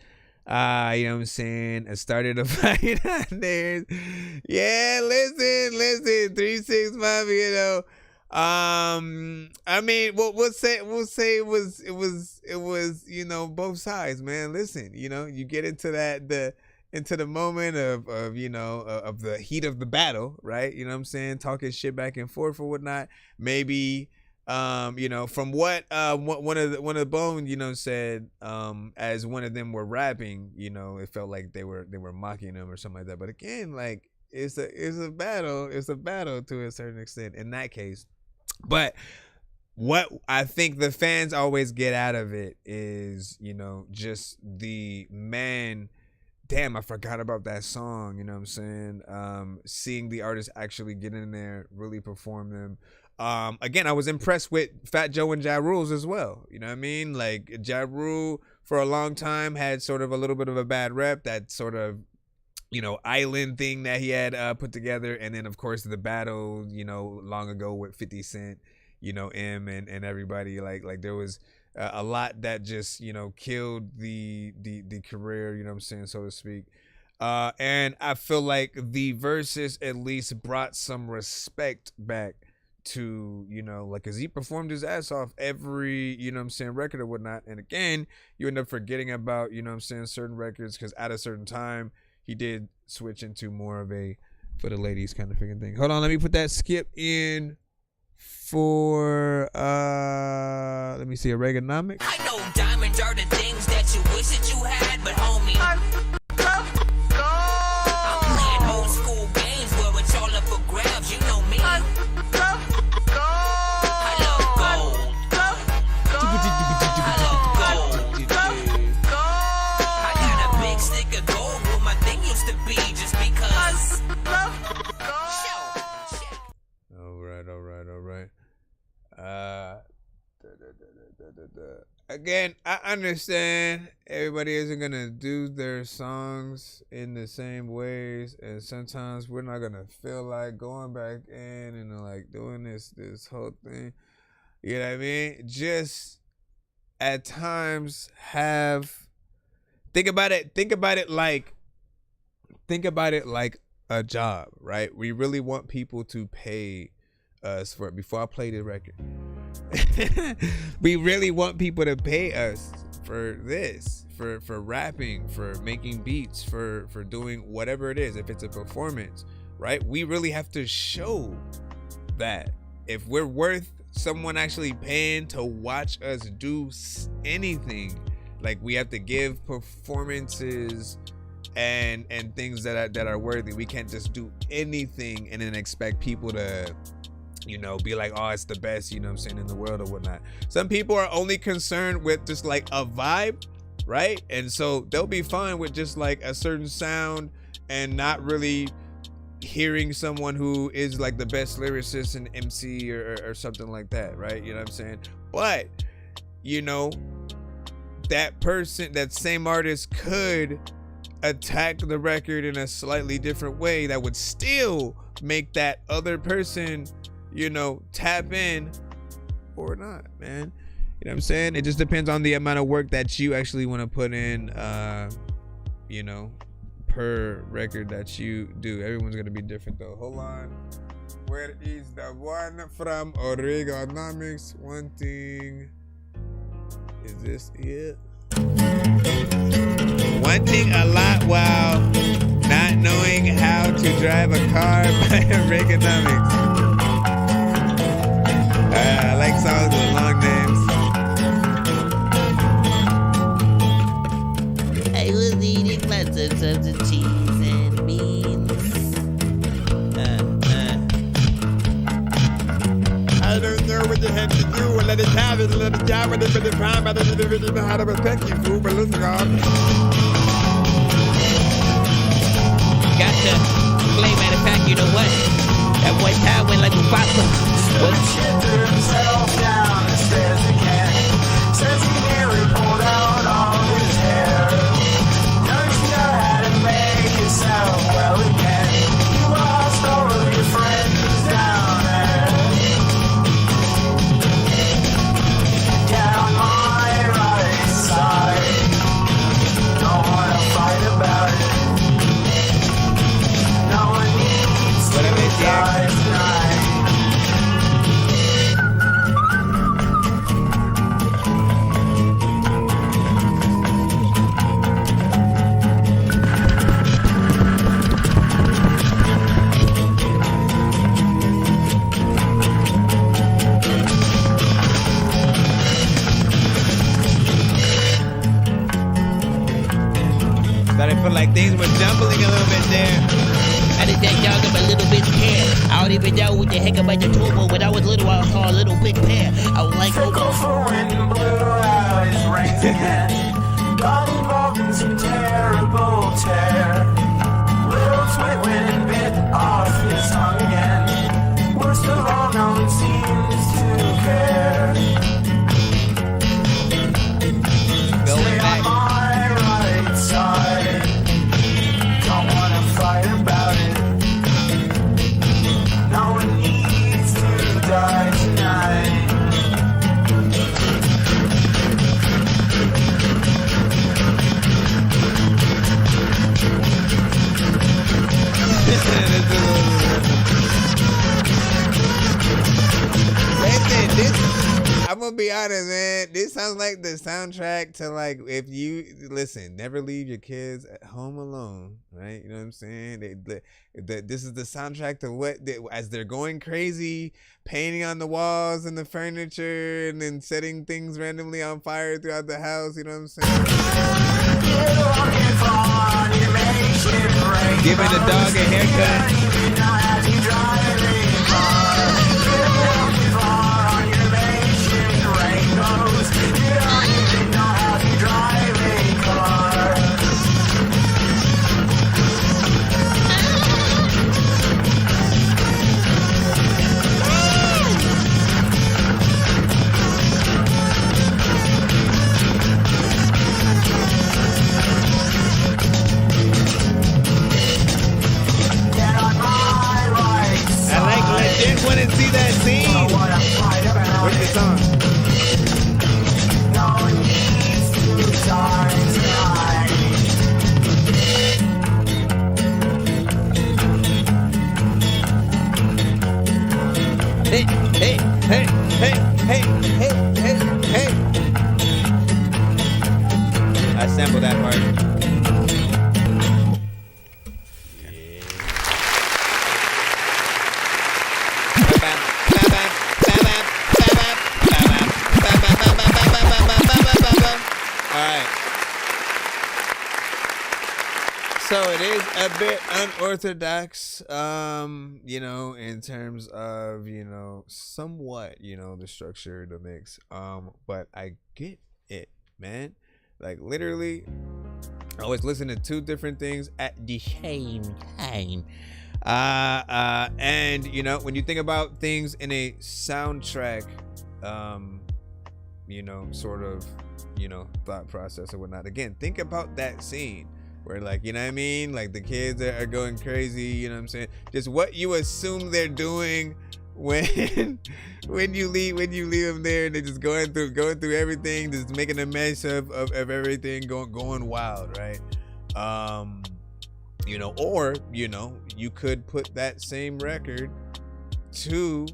You know what I'm saying? I started a fight on there. Yeah, listen, 3 6 Mafia, you know. I mean, we'll say it was, you know, both sides, man. Listen, you know, you get into into the moment of you know, of the heat of the battle, right? You know what I'm saying? Talking shit back and forth or whatnot. Maybe, you know, from what one of the Bone, you know, said, as one of them were rapping, you know, it felt like they were mocking them or something like that. But again, like, it's a battle to a certain extent in that case. But what I think the fans always get out of it is, you know, just the man. Damn, I forgot about that song, you know what I'm saying? Seeing the artists actually get in there, really perform them. Again, I was impressed with Fat Joe and Ja Rule's as well. You know what I mean? Like, Ja Rule, for a long time, had sort of a little bit of a bad rep, that sort of, you know, island thing that he had put together. And then, of course, the battle, you know, long ago with 50 Cent, you know, M and everybody. Like there was a lot that just, you know, killed the career, you know what I'm saying, so to speak. And I feel like the verses at least brought some respect back to, you know, like, cause he performed his ass off every, you know what I'm saying, record or whatnot. And again, you end up forgetting about, you know what I'm saying, certain records, cause at a certain time he did switch into more of a for the ladies kind of freaking thing. Hold on, let me put that skip in for let me see, a Reaganomics. I know diamonds are the things that you wish that you had, but homie, I'm playing old school games where it's all up for grabs, you know me. I love gold. I got a big stick of gold where my thing used to be, just because. All right. again, I understand everybody isn't gonna do their songs in the same ways, and sometimes we're not gonna feel like going back in and like doing this whole thing. You know what I mean? Just at times think about it like a job, right? We really want people to pay us for it. Before I play the record, we really want people to pay us for this, for rapping, for making beats, for doing whatever it is. If it's a performance, right? We really have to show that if we're worth someone actually paying to watch us do anything, like we have to give performances and things that are worthy. We can't just do anything and then expect people to, you know, be like, oh, it's the best, you know what I'm saying, in the world or whatnot. Some people are only concerned with just like a vibe, right? And so they'll be fine with just like a certain sound and not really hearing someone who is like the best lyricist and MC or something like that, right? You know what I'm saying? But, you know, that person, that same artist could attack the record in a slightly different way that would still make that other person, you know, tap in or not, man. You know what I'm saying? It just depends on the amount of work that you actually want to put in, you know, per record that you do. Everyone's gonna be different though. Hold on. Where is the one from Oregonomics? One thing. Is this it? One thing a lot while not knowing how to drive a car by Oregonomics. I like songs with long names. I was eating lots of tubs of cheese and beans. I don't know what you have to do. Let it have it, let it job, let it be the time. I don't really know how to respect you, fool, but listen on. Gotcha. Play, matter of fact, you know what? That boy Ty went like a pasta. What? Threw himself down the stairs again. Says he nearly pulled out all his hair. Knows you know how to make it sound well again. You lost all of your friends down there. Down my right side. Don't wanna fight about it. No one needs to die tonight. But I feel like things were jumbling a little bit there. I did that dog up a little bit scared. I don't even know what the heck about the turbo. When I was little, I saw a little big pair. I was like, oh, Go for wind and blew out his reins again. Got involved in some terrible tear. Little twit went and bit off his tongue again. Worst of all, no one seems to care. Stay on my right side. Don't wanna fight about it. No one needs to die tonight. Listen, this, I'm gonna be honest, man. This sounds like the soundtrack to like, if you listen, never leave your kids at home alone, right? You know what I'm saying? This is the soundtrack to what as they're going crazy, painting on the walls and the furniture, and then setting things randomly on fire throughout the house. You know what I'm saying? Giving the dog a haircut. Hey, hey, hey, hey, hey, hey. I sampled that part. So it is a bit unorthodox, you know, in terms of, you know, somewhat, you know, the structure of the mix. But I get it, man. Like literally, I always listen to two different things at the same time. And you know, when you think about things in a soundtrack, you know, sort of, you know, thought process or whatnot. Again, think about that scene where, like, you know what I mean? Like the kids are going crazy, you know what I'm saying? Just what you assume they're doing when you leave them there, and they're just going through everything, just making a mess of everything, going wild, right? You know, or, you know, you could put that same record to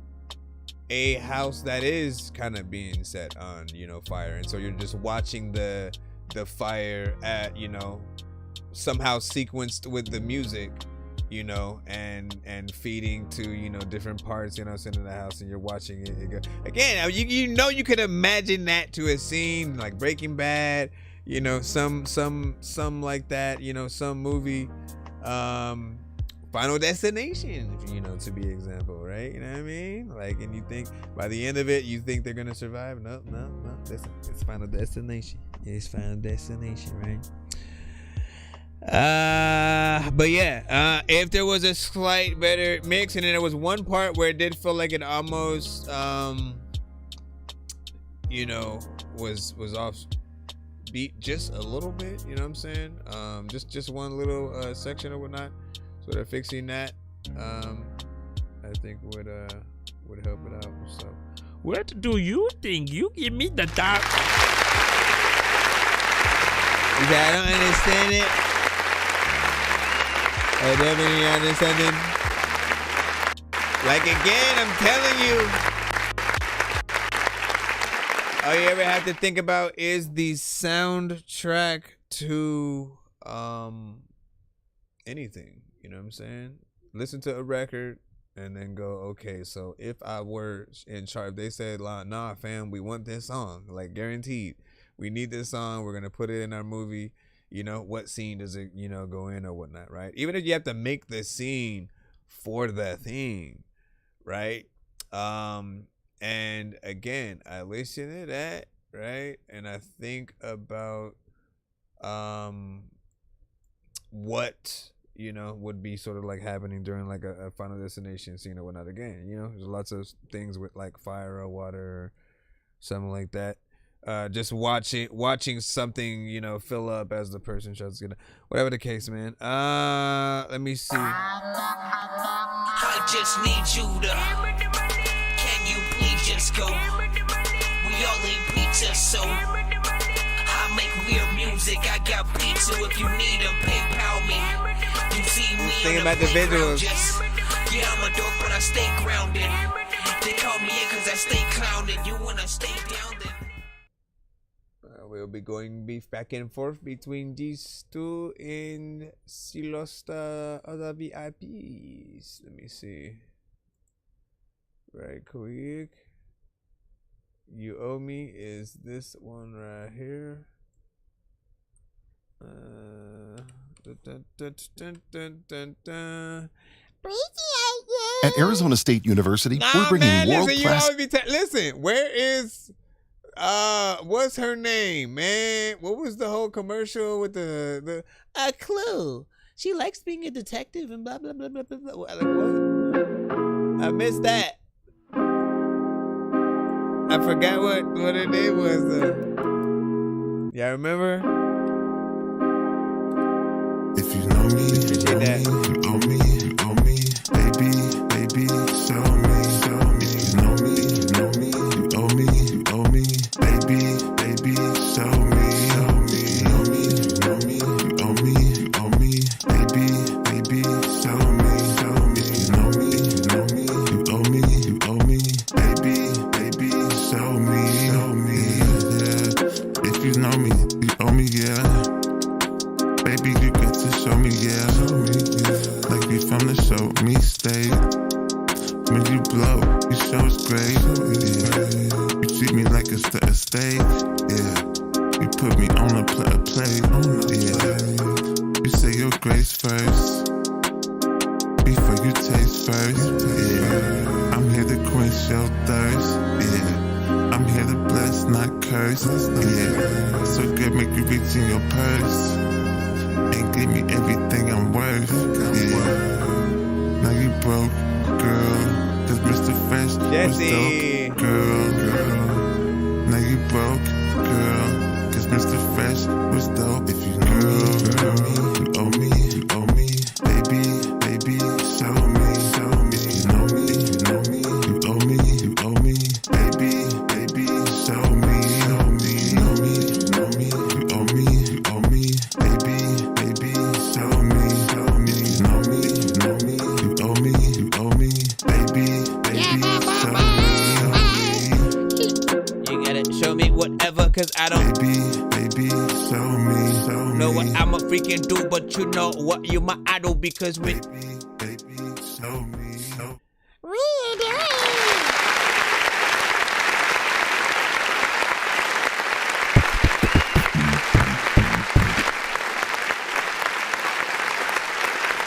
a house that is kind of being set on, you know, fire, and so you're just watching the fire at, you know, somehow sequenced with the music, you know, and feeding to, you know, different parts, you know, in the house, and you're watching it go. Again, you know, you could imagine that to a scene like Breaking Bad, you know, some like that, you know, some movie, Final Destination, you know, to be example, right? You know what I mean? Like, and you think by the end of it, you think they're gonna survive? No. It's Final Destination. It's Final Destination, right? But yeah, if there was a slight better mix, and then there was one part where it did feel like it almost, you know, was off beat just a little bit, you know what I'm saying? Just one little section or whatnot. So they're fixing that, I think would help it out. So, what do you think? You give me the top. I don't understand it. I definitely understand it. Like, again, I'm telling you, all you ever have to think about is the soundtrack to anything. You know what I'm saying? Listen to a record and then go, okay, so if I were in charge, they said, nah, fam, we want this song, like guaranteed. We need this song. We're going to put it in our movie. You know, what scene does it, you know, go in or whatnot, right? Even if you have to make the scene for the thing, right? And again, I listen to that, right? And I think about what, you know, would be sort of like happening during like a Final Destination scene or whatnot. Again, you know, there's lots of things with like fire or water or something like that. Just watching something, you know, fill up as the person tries to get, whatever the case, man. Let me see. I just need you to. Can you please just go? We all eat pizza, so I make weird music. I got beats, so if you need them, PayPal me. You see me thinking about the visuals. Yeah, I'm a dork, but I stay grounded. They call me in cause I stay clowning. You wanna stay down then. We'll be going back and forth between these two in Silosta other VIPs. Let me see. Right quick. You Owe Me is this one right here. At Arizona State University, we're bringing world-class... Listen, where is... what's her name, man? What was the whole commercial with the A clue. She likes being a detective and blah blah blah blah blah. Like, what? I missed that. I forgot what her name was. Y'all remember? If you know me, you owe me, baby, show me, you know me, you owe me, baby, show me, you know me, you owe me, baby, show me, you know me, you owe me, baby, show me, yeah. Like we from the show me state. When you blow, your show's great. Yeah. You treat me like it's a steak. Yeah. You put me on a plate. Yeah. You say your grace first before you taste first. Yeah. I'm here to quench your thirst. Yeah. I'm here to bless, not curse. Yeah. So good, make you reach in your purse and give me everything I'm worth. Yeah. Now you broke, girl. Cause Mr. Fresh was dope, girl. Now you broke, girl. Cause Mr. Fresh was dope. If you you owe me, you owe me, baby, show me. If you know me, you owe me, you owe me, baby, show me. You know me, you owe me, you owe me, baby, show me. You know me, you owe me, you owe me, baby, show me. You gotta show me whatever, cause I don't baby, show me. Know what I'ma freaking do, but you know what, you my idol, because we baby, show me.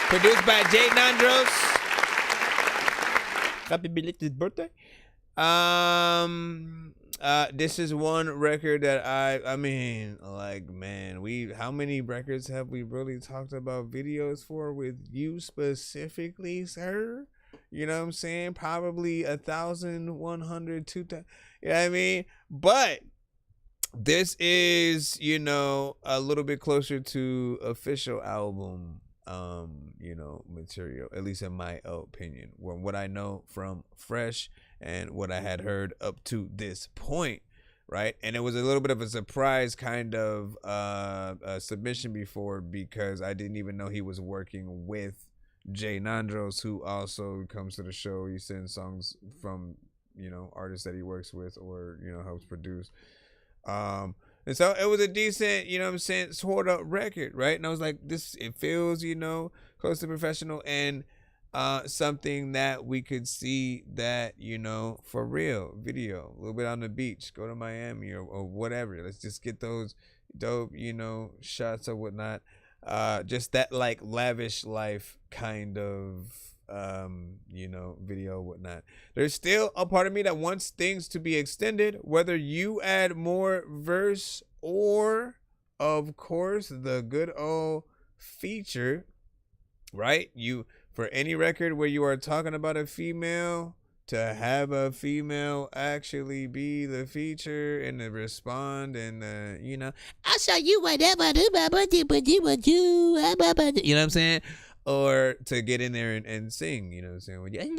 Produced by Jay Nandros. Happy belated birthday. This is one record that I mean, like, man, how many records have we really talked about videos for with you specifically, sir? You know what I'm saying? Probably 1,100, 2,000. You know what I mean? But this is, you know, a little bit closer to official album, you know, material, at least in my opinion. From what I know from Fresh and what I had heard up to this point, right? And it was a little bit of a surprise kind of submission before, because I didn't even know he was working with Jay Nandros, who also comes to the show. He sends songs from, you know, artists that he works with or, you know, helps produce. And so it was a decent, you know what I'm saying, sort of record, right? And I was like, it feels, you know, close to professional, and something that we could see that, you know, for real, video, a little bit on the beach, go to Miami or whatever. Let's just get those dope, you know, shots or whatnot. Just that like lavish life kind of, you know, video, whatnot. There's still a part of me that wants things to be extended, whether you add more verse or, of course, the good old feature, right? For any record where you are talking about a female, to have a female actually be the feature and to respond and, you know, I'll show you whatever, you know what I'm saying? Or to get in there and sing, you know what I'm saying? You know what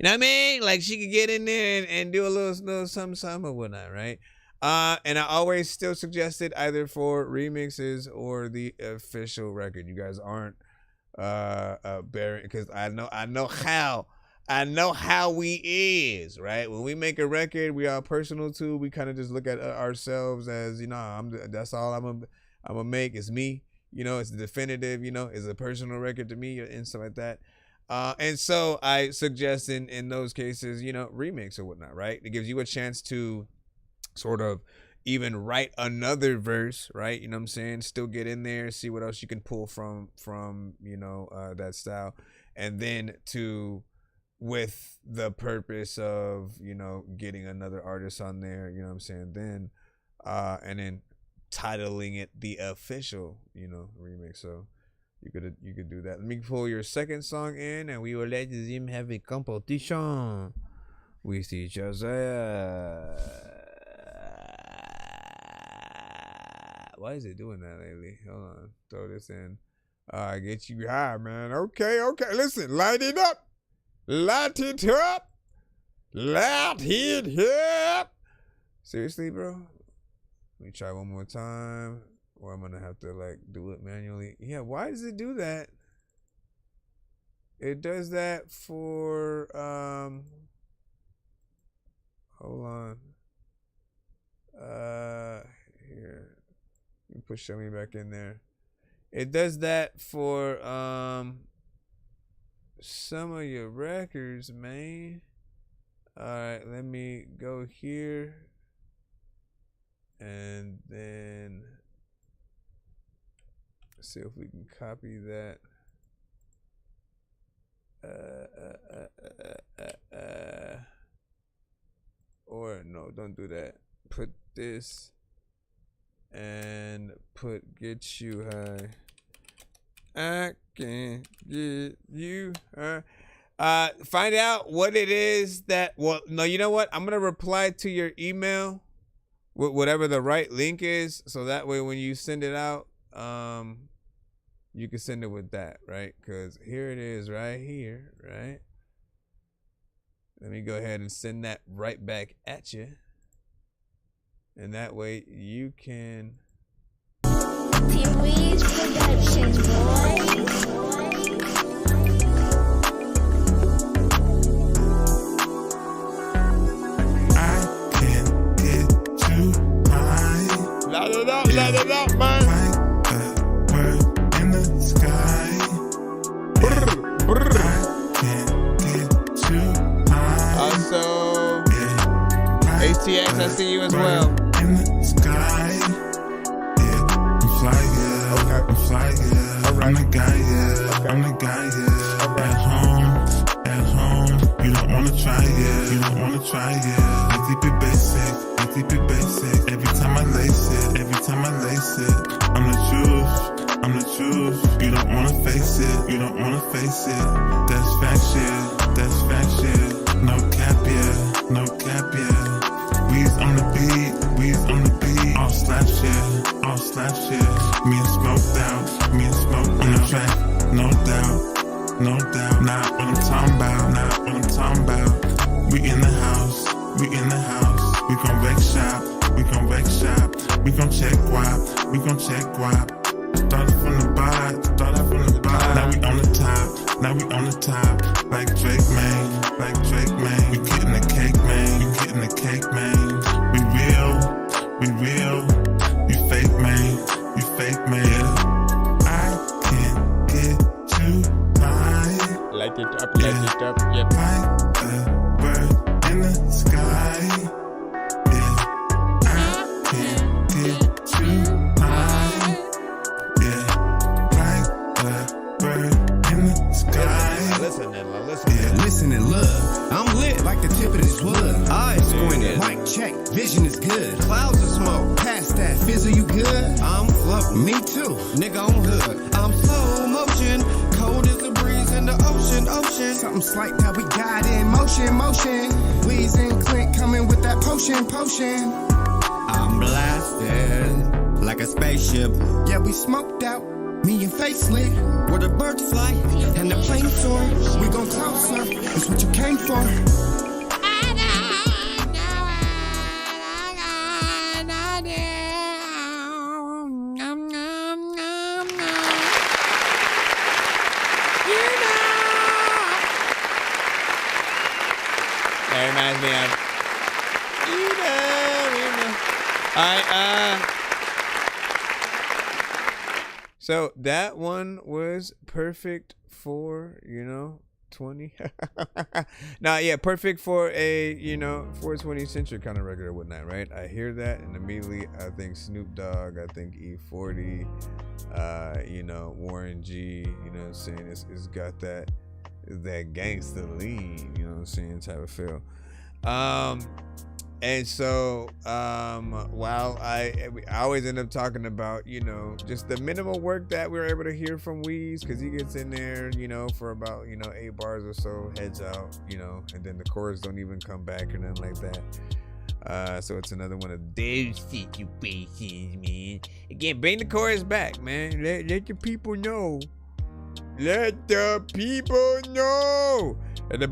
I mean? Like, she could get in there and do a little something or whatnot, right? And I always still suggested either for remixes or the official record. You guys aren't bearing, because I know how we is, right? When we make a record, we are personal too. We kind of just look at ourselves as, you know, that's all I'm gonna make. It's me, you know. It's definitive, you know. It's a personal record to me and stuff like that. And so I suggest in those cases, you know, remix or whatnot, right? It gives you a chance to sort of even write another verse, right? You know what I'm saying? Still get in there, see what else you can pull from you know, that style, and then with the purpose of, you know, getting another artist on there, you know what I'm saying? Then and then titling it the official, you know, remix. So you could do that. Let me pull your second song in, and we will let them have a competition with each other. Why is it doing that lately? Hold on. Throw this in. Get you high, man. Okay. Listen, light it up. Light it up. Light it up. Seriously, bro? Let me try one more time. Or I'm going to have to, like, do it manually. Yeah, why does it do that? It does that for, hold on. put show me back in there. It does that for some of your records, man. All right, let me go here and then see if we can copy that. Or no, don't do that. Put this and put get you high. I can get you high. Find out what it is that, well, no, you know what? I'm going to reply to your email with whatever the right link is. So that way when you send it out, you can send it with that, right? Because here it is right here, right? Let me go ahead and send that right back at you. And that way you can... T-Weed Production, boys. I can get too high. Light it up, man. Like a bird in the sky. I can get too high. Also, ATX, I see you as well. In the sky. I'm fly, yeah. I'm fly, yeah. I'm the guy, yeah. I'm the guy, yeah. At home, you don't wanna try, yeah. You don't wanna try, yeah. I keep it basic, I keep it basic. Every time I lace it, every time I lace it. I'm the truth, I'm the truth. You don't wanna face it, you don't wanna face it. That's fact shit, that's fact shit. No cap, yeah, no cap, yeah. We's on the beat, we's on the beat. All slap shit, all slap shit. Me and Smoked out, me and Smoked on the track. No doubt, no doubt. Not what I'm talking about, not what I'm talking about. We in the house, we in the house. We gon' wreck shop, we gon' wreck shop. We gon' check guap, we gon' check guap. Started from the bottom, started from the bottom. Now we on the top, now we on the top. Like Drake, man, like Drake, man. We getting the cake, man, we getting the cake, man. We real, you fake, man, you fake, man. I can get too high. Light it up, yep. Like a bird in the sky. Yeah, I can get too high. Yeah, like a bird in the sky. Listen. Yeah, listen and look. I'm lit like the tip of this wood. Eyes squinted, mic check, vision is good. Clouds of smoke, past that, fizzle you good? I'm floating, me too, nigga on hood. I'm slow motion, cold as the breeze in the ocean. Something slight that we got in motion. Weez and Clint coming with that potion. I'm blasted like a spaceship. Yeah, we smoked out. Me and Face Lit, where the birds fly and the planes soar. We gon' talk, sir. It's what you came for. That reminds me of. All right, so that one was perfect for, 20. Perfect for a, 420 centric kind of record or whatnot, right? I hear that and immediately I think Snoop Dogg, I think E40, Warren G, you know what I'm saying? It's got that gangsta lean, you know what I'm saying, type of feel. And so, while I always end up talking about, just the minimal work that we were able to hear from Weez, because he gets in there, for about, 8 bars or so, heads out, and then the chorus don't even come back or nothing like that. So it's another one of those situations, man. Again, bring the chorus back, man. Let the people know. Let the people know. This is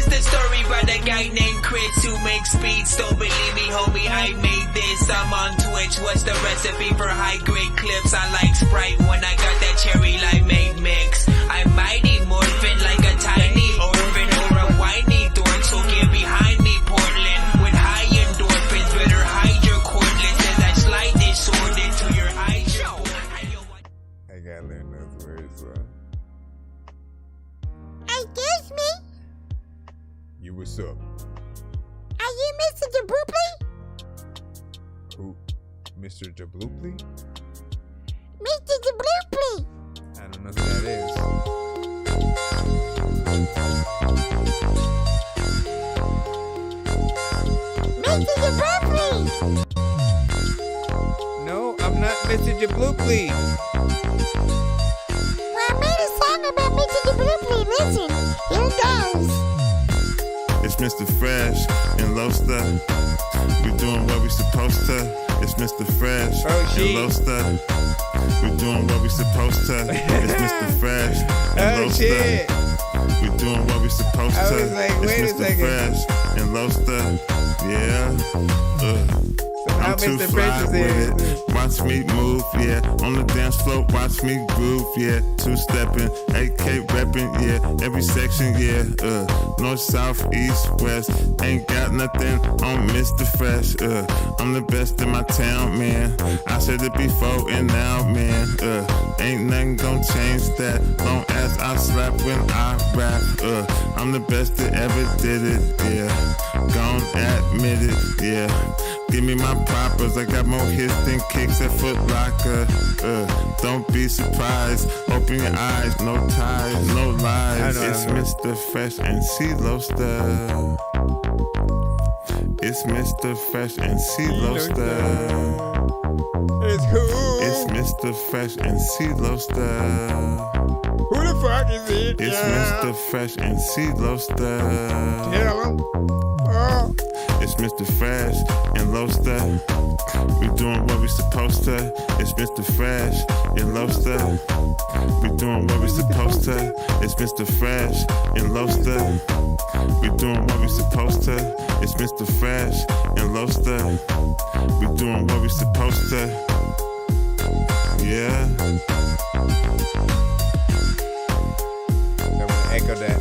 the story about a guy named Chris who makes beats. Don't believe me, homie, I made this. I'm on Twitch. What's the recipe for high-grade clips? I like Sprite when I got that cherry limeade mix. I'm mighty morphin' like a tiny orphan or a whiny dork. So get behind me, Portland, with high endorphins. Better hide you Mr. Jablooply? Who? Mr. Jablooply? Mr. Jablooply. I don't know who that is. Mr. Jablooply. No, I'm not Mr. Jablooply. Well, I made a song about Mr. Jablooply. Listen, here it goes. It's Mr. Fresh and Loaster. We doing what we supposed to. It's Mr. Fresh and Loaster. We doing what we supposed to. It's Mr. Fresh and Loaster. We doing what we supposed to. It's Mr. Fresh and Loaster. Yeah. I'm too fly with it. Watch me move, yeah. On the dance floor, watch me groove, yeah. Two-stepping, AK repping, yeah. Every section, yeah. North, south, east, west. Ain't got nothing on Mr. Fresh. I'm the best in my town, man. I said it before and now, man. Ain't nothing gon' change that. Long as I slap when I rap. I'm the best that ever did it, yeah. Gon' admit it, yeah. Give me my props, I got more hits than kicks at Foot Locker. Don't be surprised, open your eyes, no ties, no lies. It's Mr. Fresh and C-Loaster. It's Mr. Fresh and C-Loaster. It's who? It's Mr. Fresh and C-Loaster. Who the fuck is it? It's Mr. Fresh and C-Loaster. Tell him. Oh. It's Mr. Fresh and Loaster. We doing what we supposed to. It's Mr. Fresh and Loaster. We doing what we supposed to. It's Mr. Fresh and Loaster. We doing what we supposed to. It's Mr. Fresh and Loaster. We doing what we supposed to. Yeah. I'm gonna echo that.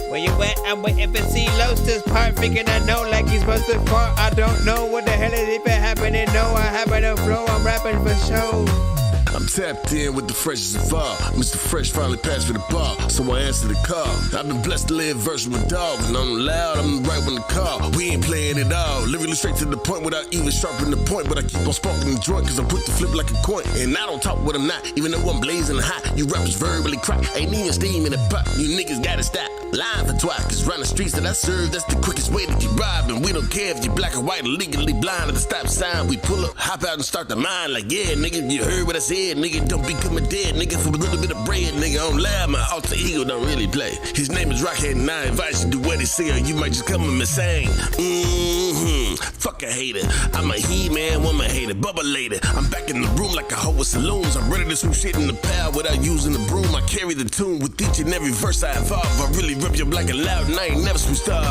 Where you at? I'm waiting for C-Loaster's part. Thinking I know like he's supposed to part. I don't know what the hell is even happening. No, I happen to flow. I'm rapping for show. I'm tapped in with the freshest of all. Mr. Fresh finally passed me the ball, so I answered the call. I've been blessed to live versus with dog, and I'm loud, I'm right when the call. We ain't playing it all, literally straight to the point without even sharpening the point. But I keep on sparking the joint, cause I'm quick to flip like a coin. And I don't talk what I'm not, even though I'm blazing hot. You rappers verbally crack, ain't even steam in the pot. You niggas gotta stop, lying for twice. Cause round the streets that I serve, that's the quickest way to get robbing. We don't care if you black or white or legally blind at the stop sign. We pull up, hop out and start the mine like, yeah, nigga, you heard what I said. Nigga, don't become a dead nigga for a little bit of bread. Nigga, I'm loud, my alter ego don't really play. His name is Rockhead and I advise you to do what he say or you might just come and sing. Fuck a hater. I'm a he-man, woman hater, bubble later. I'm back in the room like a hoe with saloons. I'm ready to swoop shit in the pile without using the broom. I carry the tune with each and every verse I involve. I really rip you black and loud and I ain't never switched star.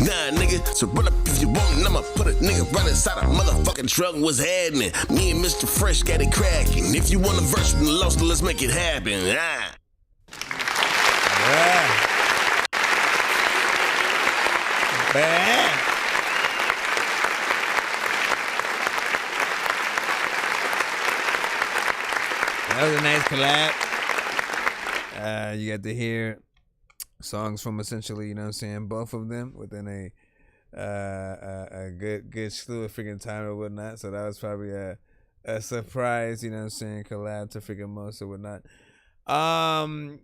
Nah, nigga, so run up if you want and I'ma put a nigga right inside a motherfucking truck. What's happening? Me and Mr. Fresh got it cracking. If you want a verse from the Loaster, let's make it happen. Ah. Bad. That was a nice collab. You got to hear songs from essentially, you know what I'm saying, both of them within a good slew of freaking time or whatnot. So that was probably a surprise, you know what I'm saying, collab to freaking most or whatnot. And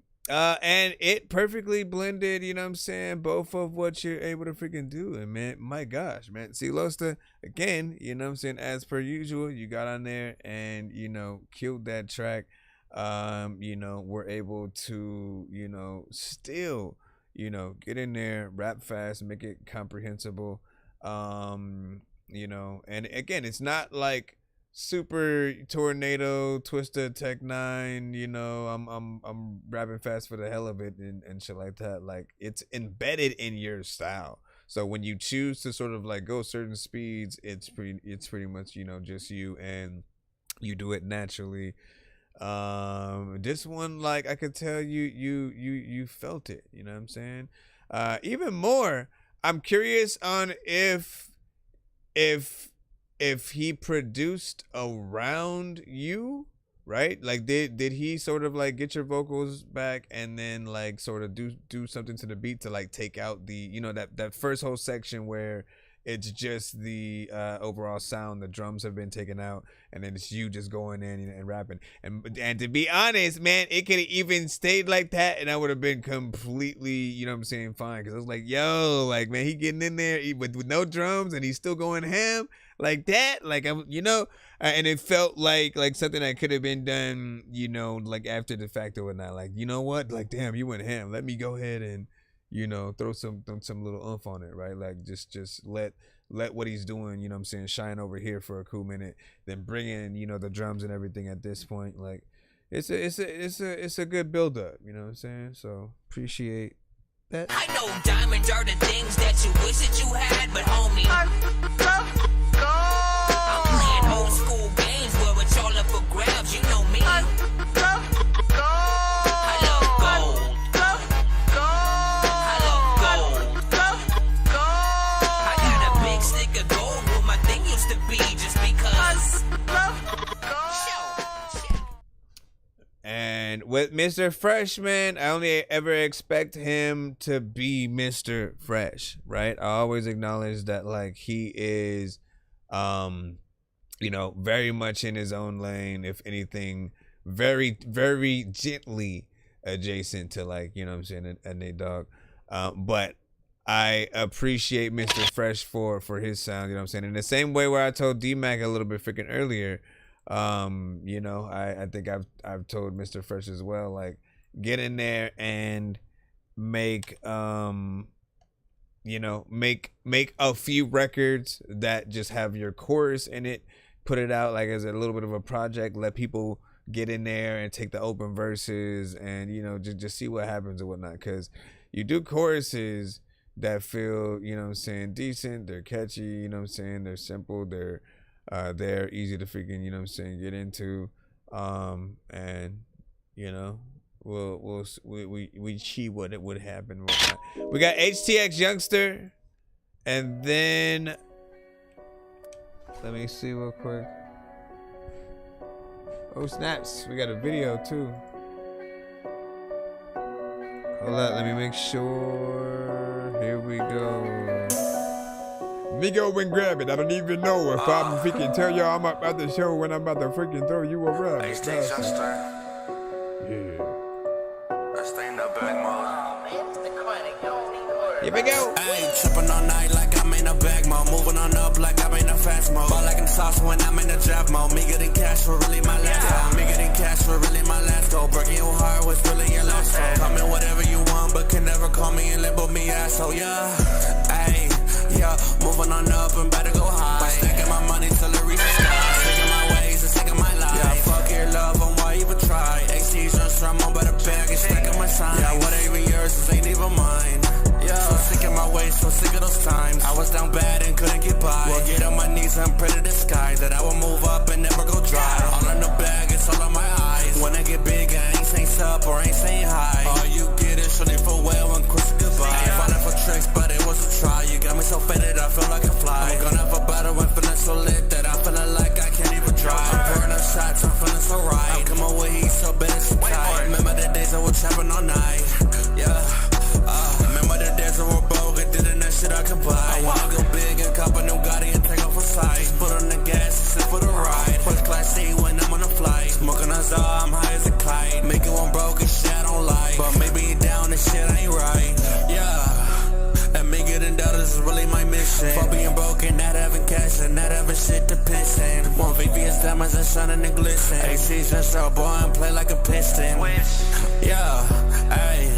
it perfectly blended, you know what I'm saying, both of what you're able to freaking do. And man, my gosh, man. See, Loaster, again, you know what I'm saying, as per usual, you got on there and, you know, killed that track. You know, we're able to, you know, still, you know, get in there, rap fast, make it comprehensible. You know, and again, it's not like super tornado twister tech 9, you know, I'm rapping fast for the hell of it and shit like that. Like, it's embedded in your style, so when you choose to sort of like go certain speeds, it's pretty much, you know, just you, and you do it naturally. This one, like, I could tell you felt it, you know what I'm saying. Even more, I'm curious on if he produced around you, right? Like, did he sort of like get your vocals back and then like sort of do something to the beat to like take out the, you know, that first whole section where it's just the overall sound, the drums have been taken out, and then it's you just going in and rapping. And to be honest, man, it could have even stayed like that, and I would have been completely, you know what I'm saying, fine. Because I was like, yo, like, man, he getting in there with no drums, and he's still going ham like that. Like, you know, and it felt like something that could have been done, you know, like after the fact or whatnot. Like, you know what? Like, damn, you went ham. Let me go ahead and, you know, throw some little oomph on it, right? Like, just let what he's doing, you know what I'm saying, shine over here for a cool minute, then bring in, you know, the drums and everything at this point. Like, it's a good build up, you know what I'm saying? So appreciate that. I know diamonds are the things that you wish that you had, but homie, I'm playing old school games where it's all up for grabs, you know me. And with Mr. Fresh, man, I only ever expect him to be Mr. Fresh, right? I always acknowledge that, like, he is, you know, very much in his own lane. If anything, very, very gently adjacent to, like, you know what I'm saying, a Nate Dogg. But I appreciate Mr. Fresh for his sound, you know what I'm saying? In the same way where I told D-Mac a little bit freaking earlier, you know, I think I've told Mr. Fresh as well, like, get in there and make you know, make a few records that just have your chorus in it, put it out like as a little bit of a project, let people get in there and take the open verses and, you know, just see what happens and whatnot. Because you do choruses that feel, you know what I'm saying, decent, they're catchy, you know what I'm saying, they're simple, they're easy to freaking, you know what I'm saying, get into, and, you know, we see what it would happen. We got HTX Youngster, and then let me see real quick. Oh snaps, we got a video too. Hold up, let me make sure. Here we go. Me go and grab it. I don't even know if I'm freaking tell y'all I'm about to show when I'm about to freaking throw you a rap. HTX Youngster. Yeah. I stay in the bag mode. Here we go. Ayy, tripping all night like I'm in a bag mode. Moving on up like I'm in a fast mode. Ball like I'm sauce when I'm in a draft mode. Me getting cash for really my last goal. Me getting cash for really my last goal. Breaking your heart was really your last goal. Call me whatever you want, but can never call me and label me asshole. Yeah, ayy, yeah. Moving on up and better go high. Stacking my money till it reaches the sky. Sticking my ways and sticking my life. Yeah, fuck your love and why even try? XC's on strum on better bag and stacking my sign. Yeah, what ain't even yours, this ain't even mine. Yeah, so sick of my ways, so sick of those times. I was down bad and couldn't get by. Well, get on my knees and pray to the sky that I will move up and never go dry. All in the bag, it's all on my eyes. When I get big, I ain't saying sup or ain't saying hi. All you get is shooting for well and quick goodbye. I ain't falling for tricks, but it was a try. You got me so faded, I feel like a fly. I'm gonna have a battle and feeling so lit that I'm feeling like I can't even try. I'm pouring up shots, I'm feeling so right. I'm coming with heat, so bitter, so tight. Remember the days I was trapping all night. Yeah. Remember the days I was broke and didn't that shit I can buy. I wanna go big and cop a new Gotti and take off a sight. Put on the gas and sit for the ride. First class seat when I'm on a flight. Smoking a Zah, I'm high as a kite. Make it one broke and shit I don't like. But maybe down and shit ain't right. Yeah. And me getting dollars is really my mission. For being broken, not having cash and not having shit to piss in. One VVS diamonds and shining and glisten. AC's just so boy and play like a piston. Yeah, ayy.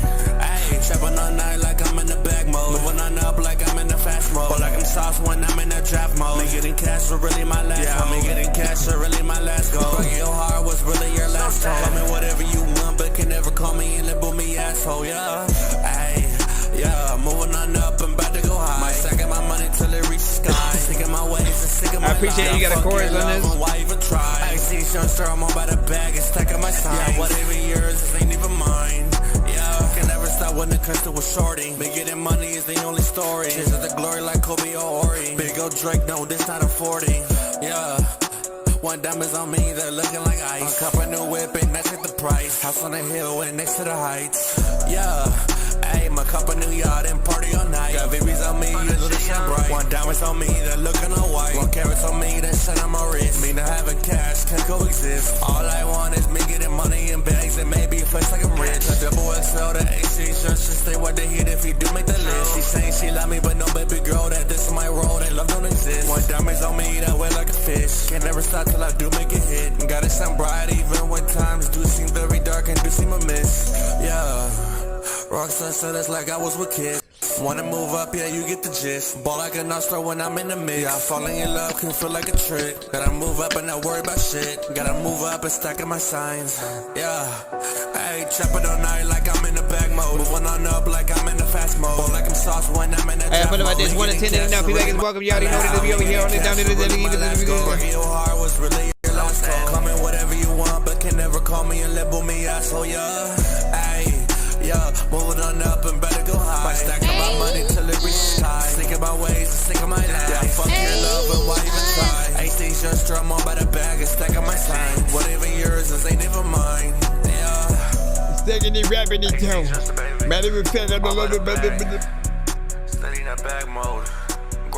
Trapping all night like I'm in the bag mode. Moving on up like I'm in the fast mode. But like I'm sauce when I'm in the draft mode. Me getting cash for really my last goal. Me getting cash for really my last goal. Breaking your heart was really your last goal. Call me whatever you want, but can never call me and label me asshole. Yeah, ayy, yeah. Moving on up and about to go high. Might stacking my money till it reaches the sky. Sticking my ways and sticking my I appreciate you got a chorus on this. Why even try? I see Youngster, I'm on by the bag and stacking my signs. Yeah, whatever yours, this ain't even mine. Yeah, can never stop when it comes to a shorty. Me getting money is the only story. This is the glory like Kobe or Ori. Big old Drake, no, this not a 40. Yeah, One diamonds on me, they're looking like ice. A cup of new whip and that's at the price. House on the hill and next to the heights. Yeah. Ayy, my cup of new yacht and party all night. Got babies on me, you little shine bright. One diamonds on me, they're looking all white. One carats on me, that's shine on my wrist. Me not having cash, can't coexist. All I want is me getting money in bags and maybe flex like I'm rich. A double XL, the AC shirts should stay with the heat if he do make the list. She saying she love me, but no baby girl, that this is my role, that love don't exist. One diamonds on me, that wet like a fish. Can't never stop till I do make it hit. Gotta shine bright even when times do seem very dark and do seem a miss. Yeah. Rockstar said it's like I was with kids. Wanna move up, yeah, you get the gist. Ball like an all-star when I'm in the mix. Yeah, falling in love can feel like a trick. Gotta move up and not worry about shit. Gotta move up and stack up my signs. Yeah, hey, chopping all night like I'm in the bag mode. Moving on up like I'm in the fast mode. Ball like I'm sauce when I'm in the Hey, I feel about this 1 to 10 and now people like it's welcome. You already know that we over here on this down to the Working your hard was really your last call. Call me whatever you want, but can never call me and label me asshole, yeah. Hey. Yeah, moving on up and better go high. Might stack up my money till it reaches high. Think about ways to sink of my life. Yeah, fuck your love and why even try? AC just drum on by the bag and stack up my sign. What even yours is ain't even mine. Yeah. Sticking it, rapping it down. Man, it was said that a little bit. Steady in that bag mode.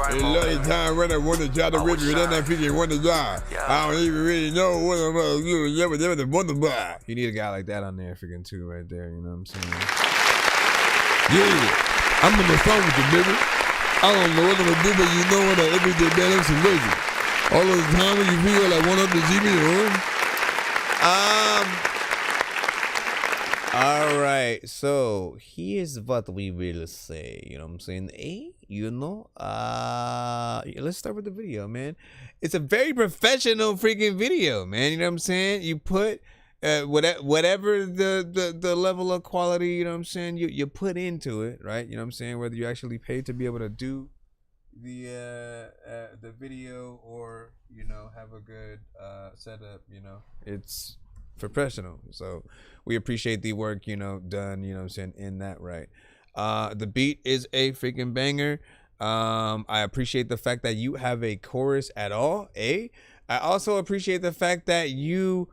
A lot of time when I want to try to read it, then I figure want to die. I don't even really know what I'm going to do. You need a guy like that on there, freaking too, right there. You know what I'm saying? Yeah, I'm on the phone with you, baby. I don't know what I'm gonna do, but you know what? Everyday man, I'm so lazy. All of the time when you feel like one up to see me, All right, so here's what we will say. You know what I'm saying? Let's start with the video, man. It's a very professional freaking video, man. You know what I'm saying? You put whatever the level of quality, you know what I'm saying, you put into it, right? You know what I'm saying? Whether you actually pay to be able to do the video or, you know, have a good setup, you know, it's professional. So we appreciate the work, you know, done, you know what I'm saying, in that, right? The beat is a freaking banger. I appreciate the fact that you have a chorus at all. I also appreciate the fact that you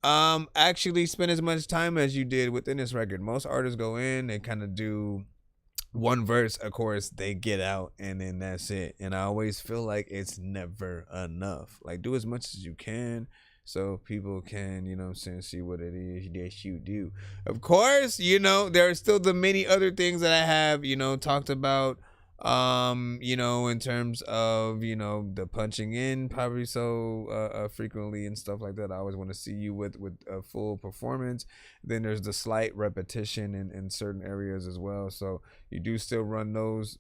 actually spend as much time as you did within this record. Most artists go in, they kind of do one verse, a chorus, they get out, and then that's it. And I always feel like it's never enough. Like, do as much as you can so people can, you know what I'm saying, see what it is that you do. Of course, you know, there are still the many other things that I have, you know, talked about, you know, in terms of, you know, the punching in probably so frequently and stuff like that. I always want to see you with a full performance. Then there's the slight repetition in certain areas as well. So you do still run those,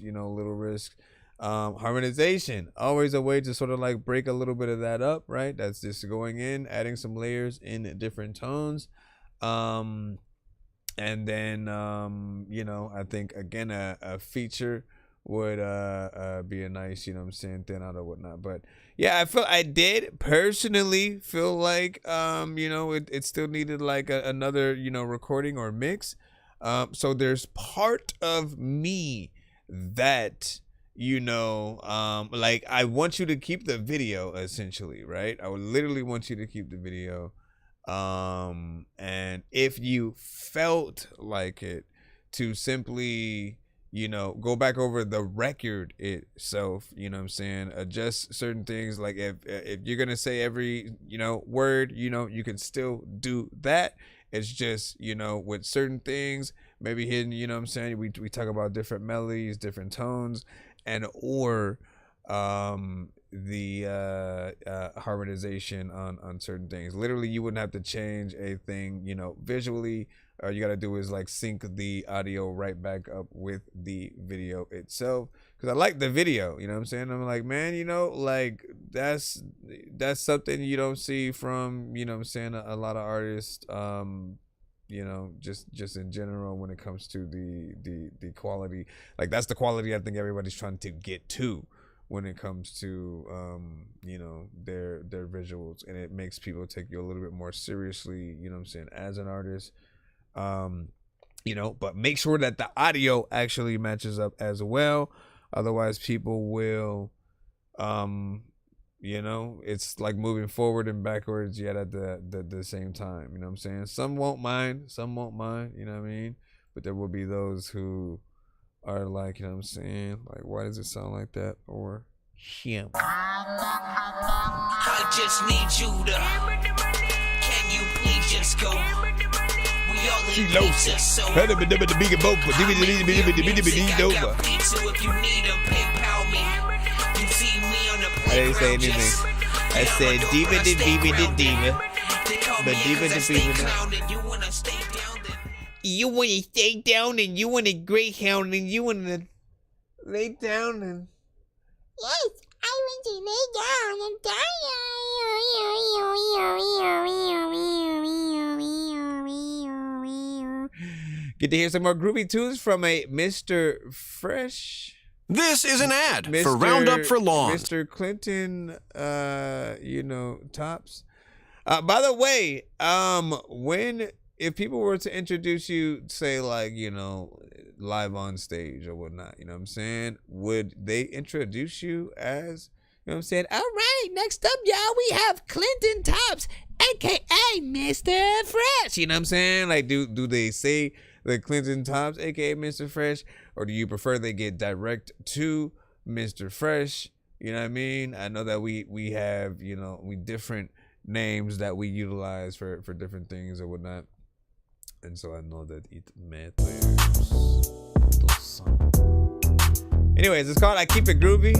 you know, little risks. Harmonization, always a way to sort of like break a little bit of that up, right? That's just going in, adding some layers in different tones. And then, you know, I think again, a feature would be a nice, you know what I'm saying, thin out or whatnot. But yeah, I did personally feel like, you know, it still needed like another, you know, recording or mix. So there's part of me that, you know, like I want you to keep the video essentially, right? I would literally want you to keep the video. And if you felt like it, to simply, you know, go back over the record itself, you know what I'm saying, adjust certain things. Like if you're gonna say every, you know, word, you know, you can still do that. It's just, you know, with certain things, maybe hidden, you know what I'm saying, we talk about different melodies, different tones, and or the harmonization on certain things. Literally, you wouldn't have to change a thing, you know, visually. All you gotta do is like sync the audio right back up with the video itself, because I like the video, you know what I'm saying. I'm like, man, you know, like that's something you don't see from, you know what I'm saying, a lot of artists, you know, just in general when it comes to the quality. Like that's the quality I think everybody's trying to get to when it comes to you know, their visuals, and it makes people take you a little bit more seriously, you know what I'm saying, as an artist. You know, but make sure that the audio actually matches up as well, otherwise people will you know, it's like moving forward and backwards yet at the same time. You know what I'm saying? Some won't mind, you know what I mean? But there will be those who are like, you know what I'm saying? Like, why does it sound like that? Or shit. I just need you to. Can you please just go? We all in pizza, so I got pizza if you need a PayPal me. You see me on the I didn't say playground, anything. I said diva the diva the diva. But diva the diva. You wanna stay down and you want a greyhound and you wanna lay down and Yes, I want to lay down and get to hear some more groovy tunes from a Mr. Fresh. This is an ad for Roundup for Lawn. Mr. Clinton, Tops. By the way, if people were to introduce you, say like, live on stage or whatnot, you know what I'm saying? Would they introduce you as, you know what I'm saying? All right, next up, y'all, we have Clinton Tops, aka Mr. Fresh. You know what I'm saying? Like, do they say the Clinton Tops, aka Mr. Fresh, or do you prefer they get direct to Mr. Fresh? You know what I mean? I know that we have, we different names that we utilize for different things or whatnot. And so I know that it matters. Anyways, it's called I Keep It Groovy,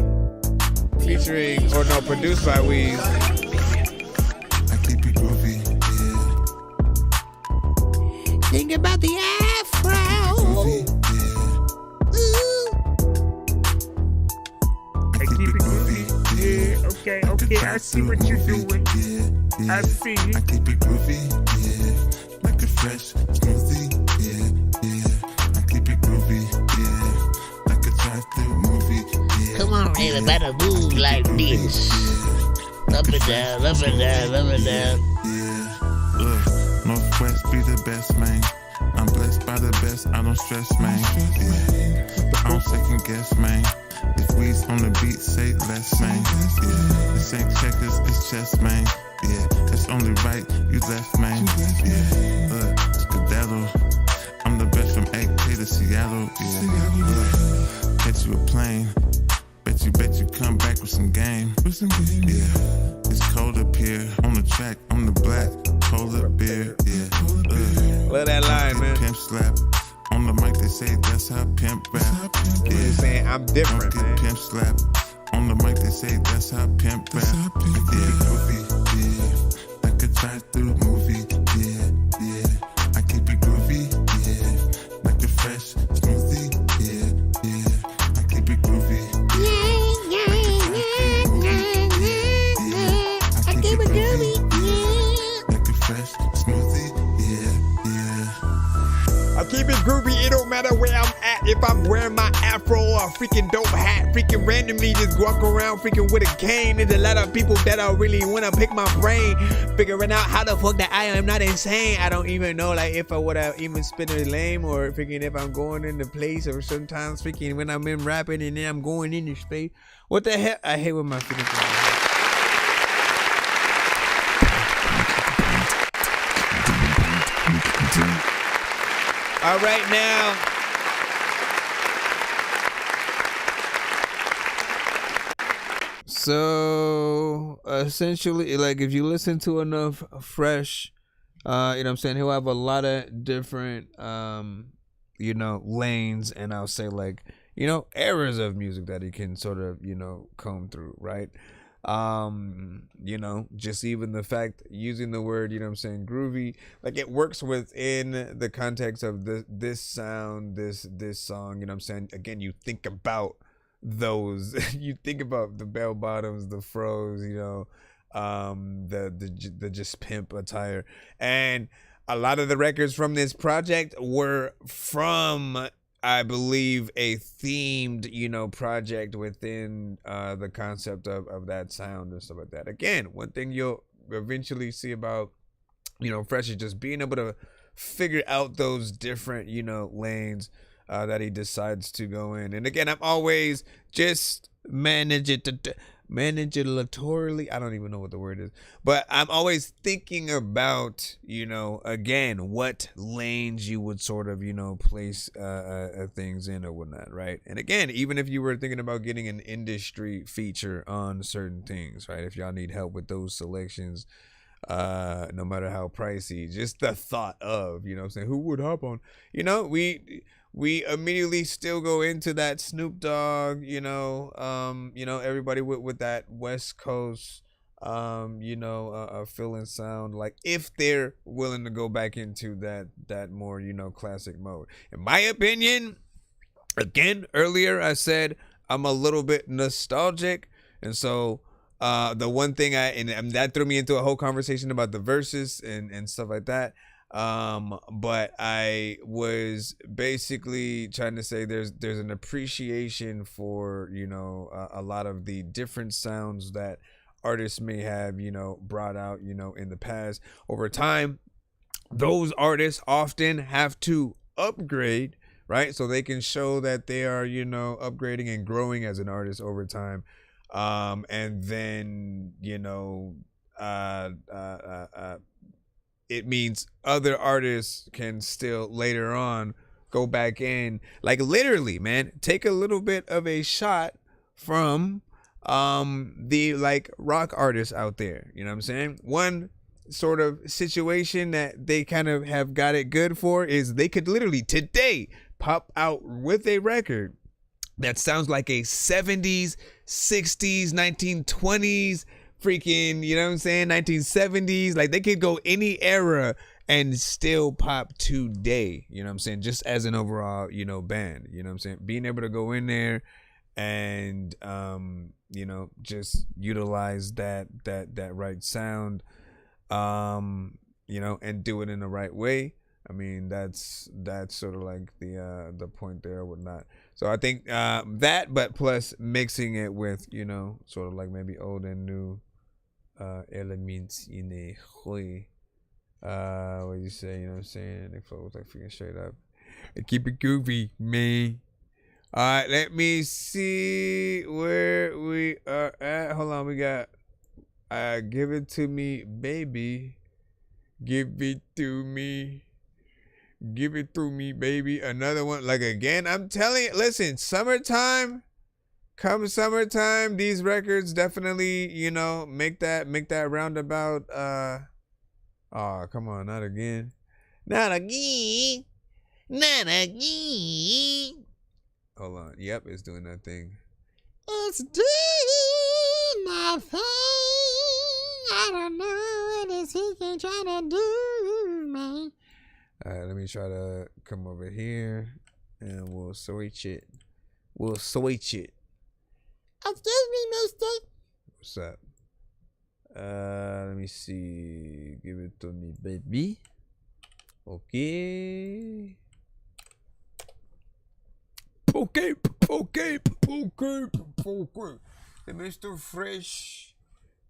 produced by Weez. I keep it groovy, yeah. think about the afro. Groovy, I keep it groovy. Yeah, okay, I see what you're doing. I see it. I keep it groovy, yeah. Like a fresh smoothie, yeah. I keep it groovy, yeah. Like a drive-through movie, yeah. Come on, everybody, move like this. Up and down, up and down, up and down. Yeah, Northwest be the best, man. I'm blessed by the best, I don't stress, man. Yeah. I don't second guess, man. If we's on the beat, say less, man. Yeah, this ain't checkers, it's chess, man. Yeah, it's only right, you left, man. Yeah, skedaddle. I'm the best from AK to Seattle. Yeah, catch you a plane. Bet you come back with some game. Yeah, it's cold up here. On the track, I'm the black polar bear. Yeah, love that line, man. Pimp slap. On the mic, they say that's how pimp rap. Yeah, saying I'm different, don't get man. Pimp slap. On the mic, they say that's how pimp rap. Yeah, like a drive-through movie. Yeah. I keep it groovy. Yeah, like a fresh smoothie. Yeah. I keep it groovy. I keep it groovy. Like a fresh smoothie. Yeah. I keep it groovy, it don't matter where I'm at. If I'm wearing my afro or a freaking dope hat, freaking randomly just walk around freaking with a cane. There's a lot of people that I really wanna pick my brain, figuring out how the fuck that I am not insane. I don't even know like if I would have even spit a lame or freaking if I'm going into place or sometimes freaking when I'm in rapping and then I'm going into space. What the hell? I hate when my feelings are. All right, now. So essentially, like if you listen to enough Fresh, you know what I'm saying, he'll have a lot of different, lanes, and I'll say like, eras of music that he can sort of, comb through, right? Just even the fact using the word, groovy, like it works within the context of this sound, this song, again, you think about those, you think about the bell bottoms, the fros, the just pimp attire, and a lot of the records from this project were from, I believe, a themed, project within the concept of that sound and stuff like that. Again, one thing you'll eventually see about, Fresh is just being able to figure out those different, lanes that he decides to go in. And again, I'm always just manage it to manipulatorily. I don't even know what the word is, but I'm always thinking about, you know, again, what lanes you would sort of, you know, place things in or whatnot, right? And again, even if you were thinking about getting an industry feature on certain things, right? If y'all need help with those selections, no matter how pricey, just the thought of, you know what I'm saying, who would hop on, you know, we immediately still go into that Snoop Dogg, you know, everybody with that West Coast, feel and sound, like if they're willing to go back into that more, you know, classic mode. In my opinion, again, earlier I said I'm a little bit nostalgic, and so the one thing and that threw me into a whole conversation about the verses and stuff like that. But I was basically trying to say there's an appreciation for, you know, a lot of the different sounds that artists may have, you know, brought out, you know, in the past. Over time, those artists often have to upgrade, right? So they can show that they are, you know, upgrading and growing as an artist over time. And then, you know, it means other artists can still later on go back in, like literally, man, take a little bit of a shot from the like rock artists out there. You know what I'm saying? One sort of situation that they kind of have got it good for is they could literally today pop out with a record that sounds like a 70s, 60s, 1920s, freaking, you know what I'm saying, 1970s. Like they could go any era and still pop today, you know what I'm saying, just as an overall, you know, band, you know what I'm saying, being able to go in there and you know, just utilize that right sound, you know, and do it in the right way. I mean, that's sort of like the point there or whatnot. So I think that, but plus mixing it with, you know, sort of like maybe old and new elements in a way. What you say, you know what I'm saying? They flows like freaking straight up. And keep it goofy, man. Alright, let me see where we are at. Hold on, we got Give It To Me, Baby. Give it to me. Give it to me, baby. Another one. Like again, I'm telling you, listen, summertime. Come summertime, these records definitely, you know, make that roundabout. Oh, come on, not again. Not again. Not again. Hold on. Yep, it's doing that thing. It's doing my thing. I don't know what is he trying to do, man. Alright, let me try to come over here and we'll switch it. We'll switch it. Excuse me, mister. What's up? Let me see. Give it to me, baby. Okay. Okay. Mr. Fresh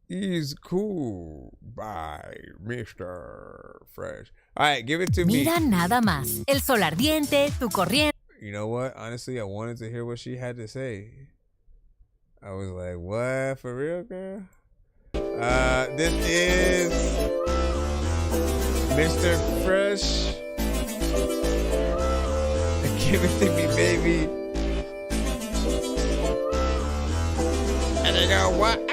is cool by Mr. Fresh. All right, give it to me. Mira nada más. El sol ardiente, tu corriente. You know what? Honestly, I wanted to hear what she had to say. I was like, what? For real, girl? This is Mr. Fresh. Give it to me, baby. And they go, 1,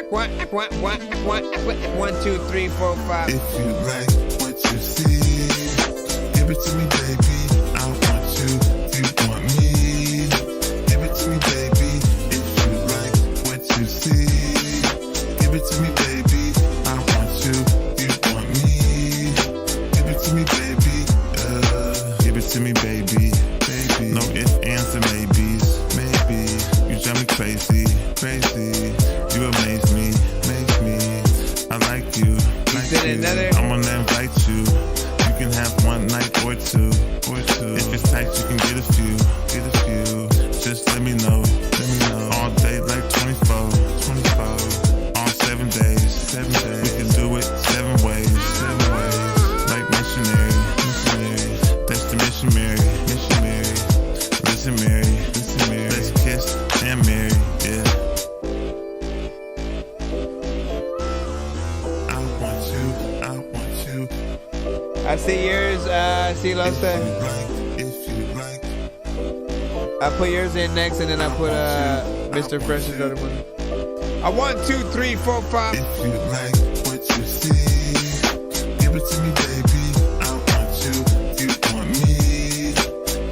2, 3, 4, 5. If you like what you see, give it to me, baby. I want you, you want me. Give it to me, baby. If you like what you see, give it to me, baby. I want you, you want me. Give it to me, baby. Give it to me, baby. No ifs, ands, and maybes. Maybe you drive me crazy. You amaze me. I like you. I'm gonna invite you. You can have one night or two. If it's tight, you can get a few. Just let me know. All day like 24. All 7 days. We can do it 7 ways. Like missionary. That's the missionary. Listen, Mary. Let's kiss and marry. Yeah. see yours, Silosta. I put yours in next, and then I put Mr. Fresh's other one. 1, 2, 3, 4, 5. If you like what you see, give it to me, baby. I want you, you want me.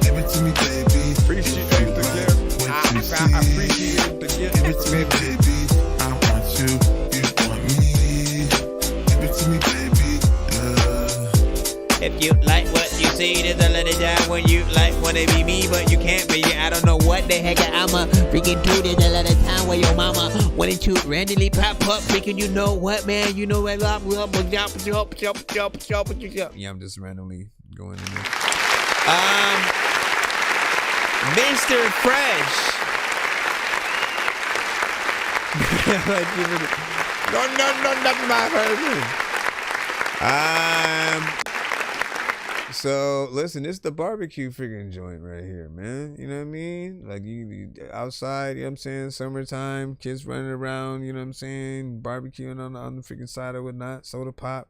Give it to me, baby. Appreciate the gift. I appreciate the gift. Give it to me, baby. I want you, you want me. Give it to me, baby. If you like what you see, there's a little time when you like wanna be me, but you can't be. I don't know what the heck I'm a freaking do. There's a lot of time where your mama wanted to randomly pop up, freaking. You know what, man? You know what? Yeah, I'm just randomly going in there. Mr. Fresh. No, not my person. So listen, it's the barbecue freaking joint right here, man. You know what I mean? Like you outside, you know what I'm saying? Summertime, kids running around, you know what I'm saying? Barbecuing on the freaking side or whatnot, soda pop.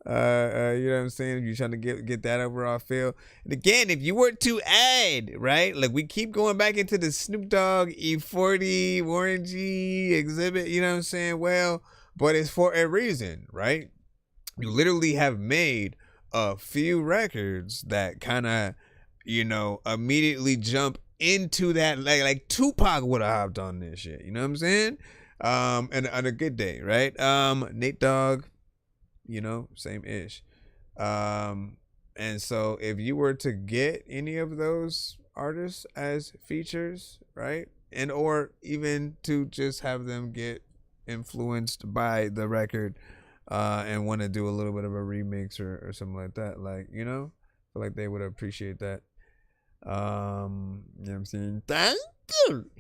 You know what I'm saying? If you're trying to get that overall feel. And again, if you were to add, right? Like we keep going back into the Snoop Dogg E40 Warren G exhibit, you know what I'm saying? Well, but it's for a reason, right? You literally have made a few records that kind of, you know, immediately jump into that, like Tupac would have hopped on this shit, you know what I'm saying? And on a good day, right? Nate Dogg, you know, same ish. And so if you were to get any of those artists as features, right? And or even to just have them get influenced by the record, and want to do a little bit of a remix or something like that, like, you know, I feel like they would appreciate that. You know what I'm saying? Thank you.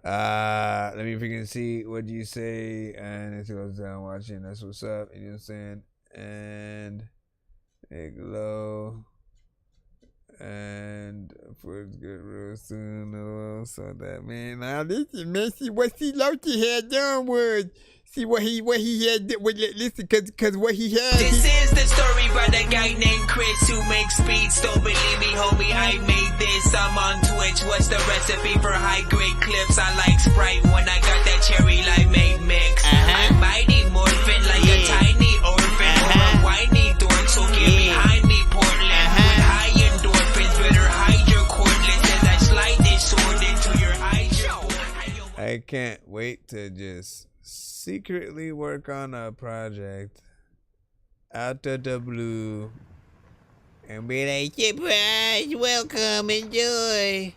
Let me freaking see what you say, and if it goes down watching, that's what's up. You know what I'm saying? And Iglo. And for good real soon, so that man. Now this is messy. What see Loki had done was see what he had. Listen, cause what he had. This is the story about a guy named Chris who makes beats. Don't believe me, homie. I made this. I'm on Twitch. What's the recipe for high grade clips? I like Sprite when I got that cherry limeade mix. I'm mighty morphin like a tiny orphan or a whiny dork. So get behind me, Portland. With high endorphins, better hide your cordless as I slide this sword into your eye. I can't wait to just secretly work on a project out of the blue and be like, surprise, welcome, enjoy.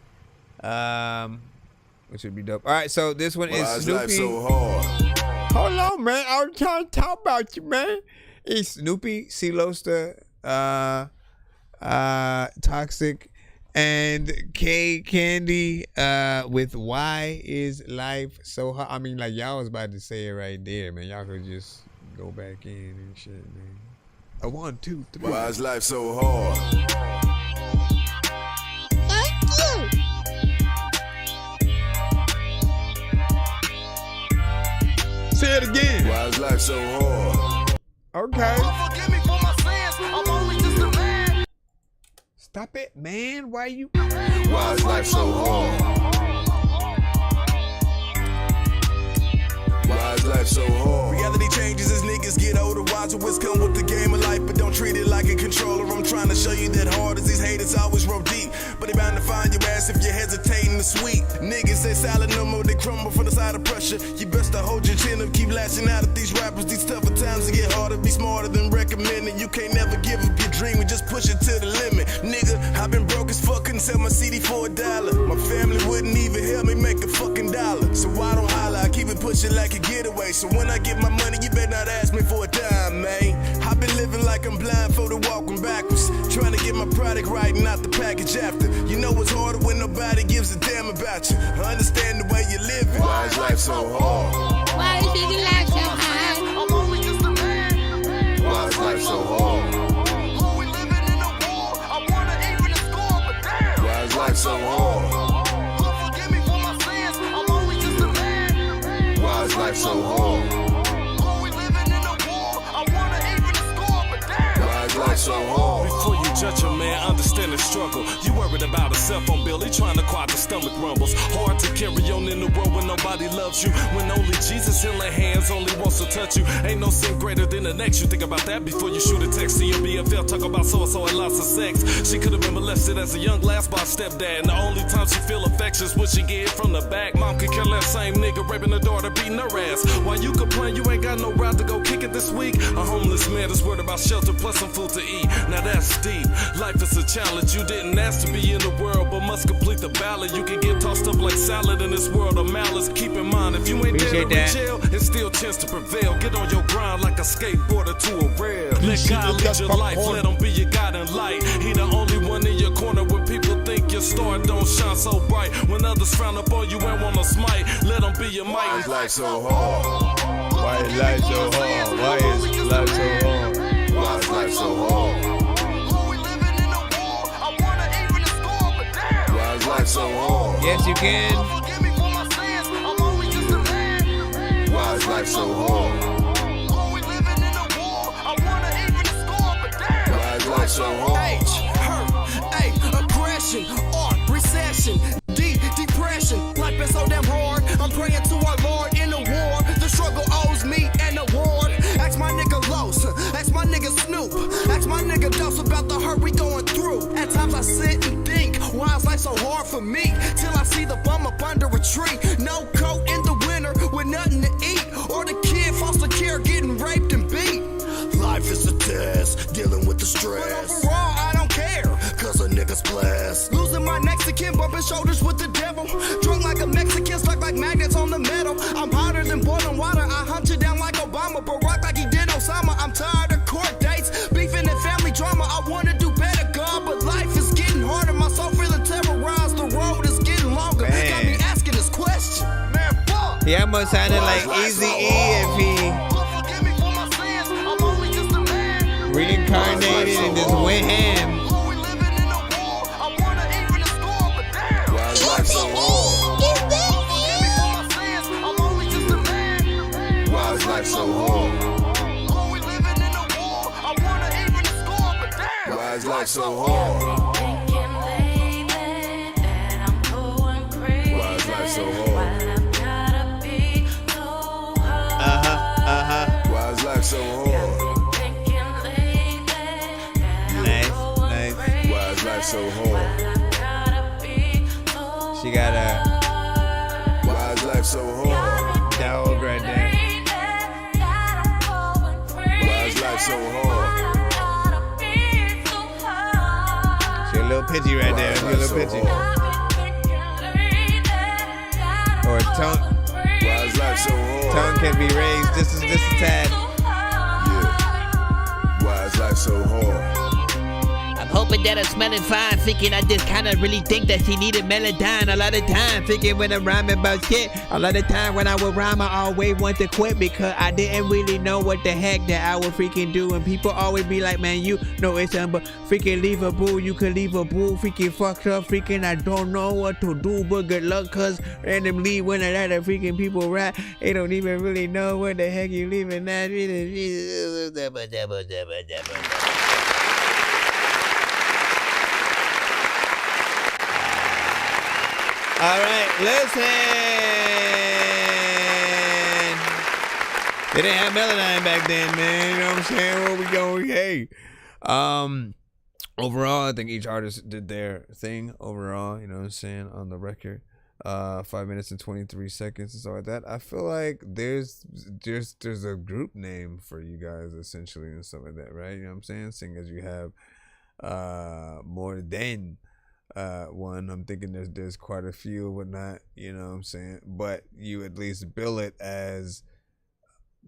Which would be dope. All right, so this one is Snoopy. So hard. Hold on, man. I was trying to talk about you, man. It's Snoopy, C-Losta, Toxic, and K Candy with Why Is Life So Hard? I mean, like, y'all was about to say it right there, man. Y'all could just go back in and shit, man. 1, 2, 3. Why is life so hard? Thank you. Say it again. Why is life so hard? Okay. Forgive me for my sins. I'm only just a man. Stop it, man. Why you? Why is life so hard? Why is life so hard? Reality changes as niggas get older. Wiser what's come with the game of life, but don't treat it like a controller. I'm trying to show you that hard as these haters always roll deep. But they bound to find your ass if you're hesitating to sweet. Niggas say salad no more, they crumble from the side of pressure. You best to hold your chin up, keep lashing out at these rappers. These tougher times to get harder, be smarter than recommending. You can't never give up your dream and just push it to the limit. Nigga, I've been broke as fuck, couldn't sell my CD for $1. My family wouldn't even help me make a fucking dollar. So why don't holler, I keep it pushing like a getaway. So when I get my money, you better not ask me for a dime, man. I've been living like I'm blindfolded, walking backwards. Trying to get my product right and not the package after. You know it's harder when nobody gives a damn about you. I understand the way you live it. Why is life so hard? Why is your life so hard? I'm only just a man. Why is life so hard? Oh, we living in a war. I wanna even a score, but damn. Why is life so hard? Lord, forgive me for my sins. I'm only just a man. Why is life so hard? Oh, we living in a war. I wanna even Judge a man, understand the struggle. You worried about a cell phone bill, he trying to quiet the stomach rumbles. Hard to carry on in the world when nobody loves you. When only Jesus healing hands only wants to touch you. Ain't no sin greater than the next. You think about that before you shoot a text to your BFL. Talk about so-and-so and lots of sex. She could have been molested as a young lass by stepdad. And the only time she feel affection is when she get it from the back. Mom could kill that same nigga, raping her daughter, beating her ass. While you complain you ain't got no route to go kick it this week. A homeless man is worried about shelter plus some food to eat. Now that's deep. Life is a challenge. You didn't ask to be in the world, but must complete the ballot. You can get tossed up like salad in this world of malice. Keep in mind, if you ain't there to jail, it's still a chance to prevail. Get on your grind like a skateboarder to a rail. Let God lead your life. Let him be your guiding light. He the only one in your corner when people think your star don't shine so bright. When others frown upon you and wanna smite, let him be your might. Why is life so hard? Why is life so hard? Why is life so hard? Why is life so hard? Why is life so hard? Yes, you can. Why is life so hard? Why is life so hard? H, hurt, A, aggression, R, recession, D, depression. Life been so damn hard. I'm praying to our Lord in the war. The struggle owes me an award. Ask my nigga Los, ask my nigga Snoop, ask my nigga Dose about the hurt we going through. At times I sit and think, why is life so hard for me? Till I see the bum up under a tree, no coat in the winter with nothing to eat, or the kid foster care getting raped and beat. Life is a test, dealing with the stress. But overall, I don't care, cause a nigga's blessed. Losing my Mexican, bumping shoulders with the devil. Drunk like a Mexican, stuck like magnets on the metal. I'm hotter than boiling water, I hunt you down like Obama. Barack like he did Osama. I'm tired of court dates, beefing and family drama. I wanna do better, God, but life is getting harder. My soul feeling terrorized, the road is getting longer. Man. Got me asking this question. Man, fuck. He almost sounded like Eazy-E if he reincarnated and just went ham. Why is life so hard? Why is life so hard? Why is life so hard? Why is life so hard? Why is life so hard? Nice. Why is life so hard? She got a Why is life so hard? dog right there. Why is life so hard? She a little pitchy right there. She a little pitchy. Or tongue. Why is life so hard? Tongue can be raised just a tad. Yeah. Why is life so hard? I'm hoping that I'm smelling fine, thinking I just kinda really think that she needed Melodyne. A lot of time thinking when I'm rhyming about shit. A lot of time when I would rhyme, I always want to quit because I didn't really know what the heck that I would freaking do. And people always be like, man, you know it's something but freaking leave a boo. You could leave a boo, freaking fucked up, freaking I don't know what to do, but good luck cause randomly when I let the freaking people rap, they don't even really know what the heck you leaving that. All right, listen. They didn't have Melodyne back then, man. You know what I'm saying? Where we going? Hey. Overall, I think each artist did their thing overall, you know what I'm saying, on the record. 5 minutes and 23 seconds and stuff like that. I feel like there's a group name for you guys essentially and stuff like that, right? You know what I'm saying? Seeing as you have more than one, I'm thinking there's quite a few and whatnot, you know what I'm saying, but you at least bill it as,